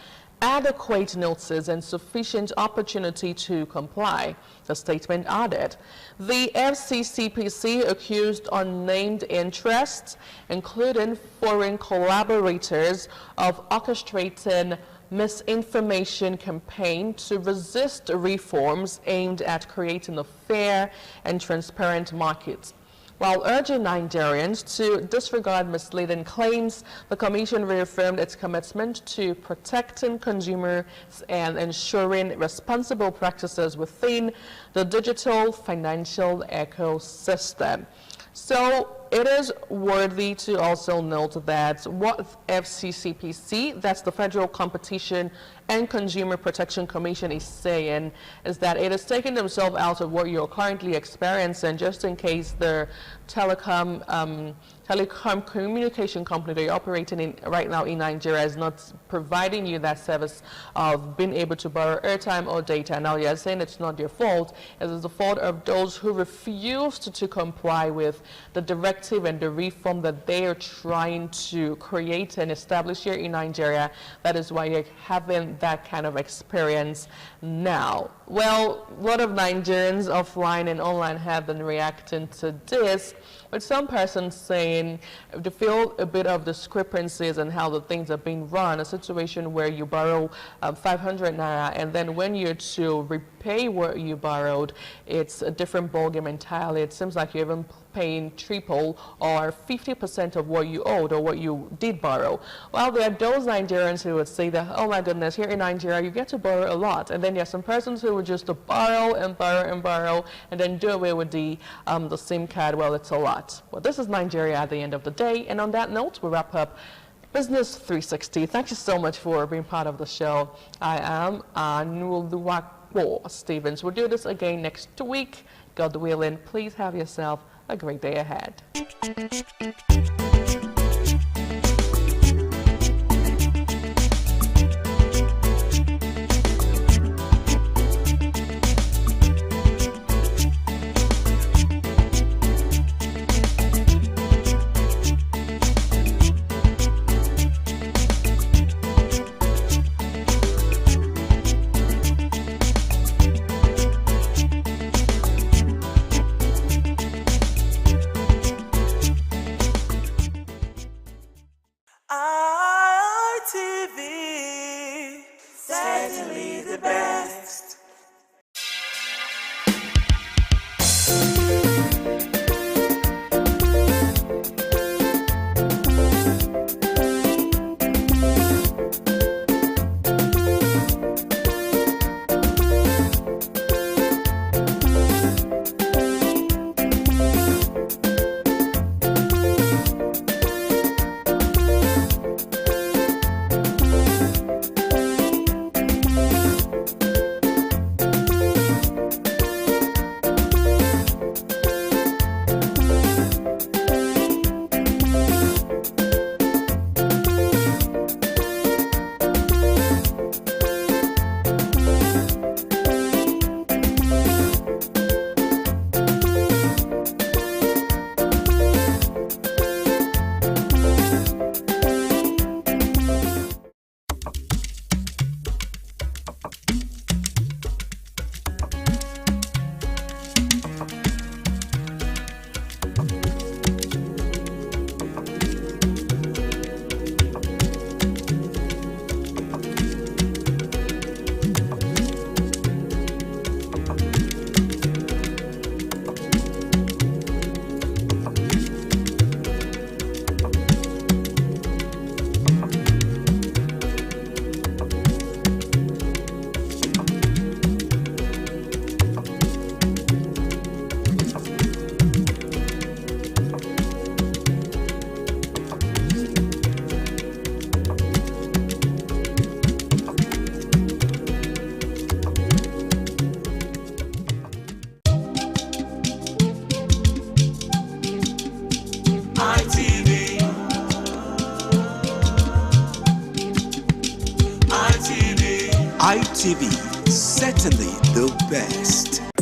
adequate notice and sufficient opportunity to comply," the statement added. The FCCPC accused unnamed interests, including foreign collaborators, of orchestrating misinformation campaign to resist reforms aimed at creating a fair and transparent market. While urging Nigerians to disregard misleading claims, the Commission reaffirmed its commitment to protecting consumers and ensuring responsible practices within the digital financial ecosystem. So it is worthy to also note that what FCCPC, that's the Federal Competition and Consumer Protection Commission, is saying is that it is taking themselves out of what you're currently experiencing, just in case the telecom communication company that you're operating in right now in Nigeria is not providing you that service of being able to borrow airtime or data. Now you're saying it's not your fault, it is the fault of those who refused to comply with the directive and the reform that they are trying to create and establish here in Nigeria. That is why you're having that kind of experience now. Well, a lot of Nigerians offline and online have been reacting to this, with some persons saying they feel a bit of discrepancies in how the things are being run. A situation where you borrow 500 naira, and then when you're to repay what you borrowed, it's a different ballgame entirely. It seems like you're even paying triple or 50% of what you owed or what you did borrow. Well, there are those Nigerians who would say that, oh my goodness, here in Nigeria you get to borrow a lot, and then there are some persons who would just borrow and borrow and borrow and then do away with the SIM card. Well, it's a lot. Well, this is Nigeria at the end of the day, and on that note, we wrap up Business 360. Thank you so much for being part of the show. I am Anuluwakwo Stevens. We'll do this again next week, God willing. Please have yourself a great day ahead. ITV, certainly the best. ITV, certainly the best.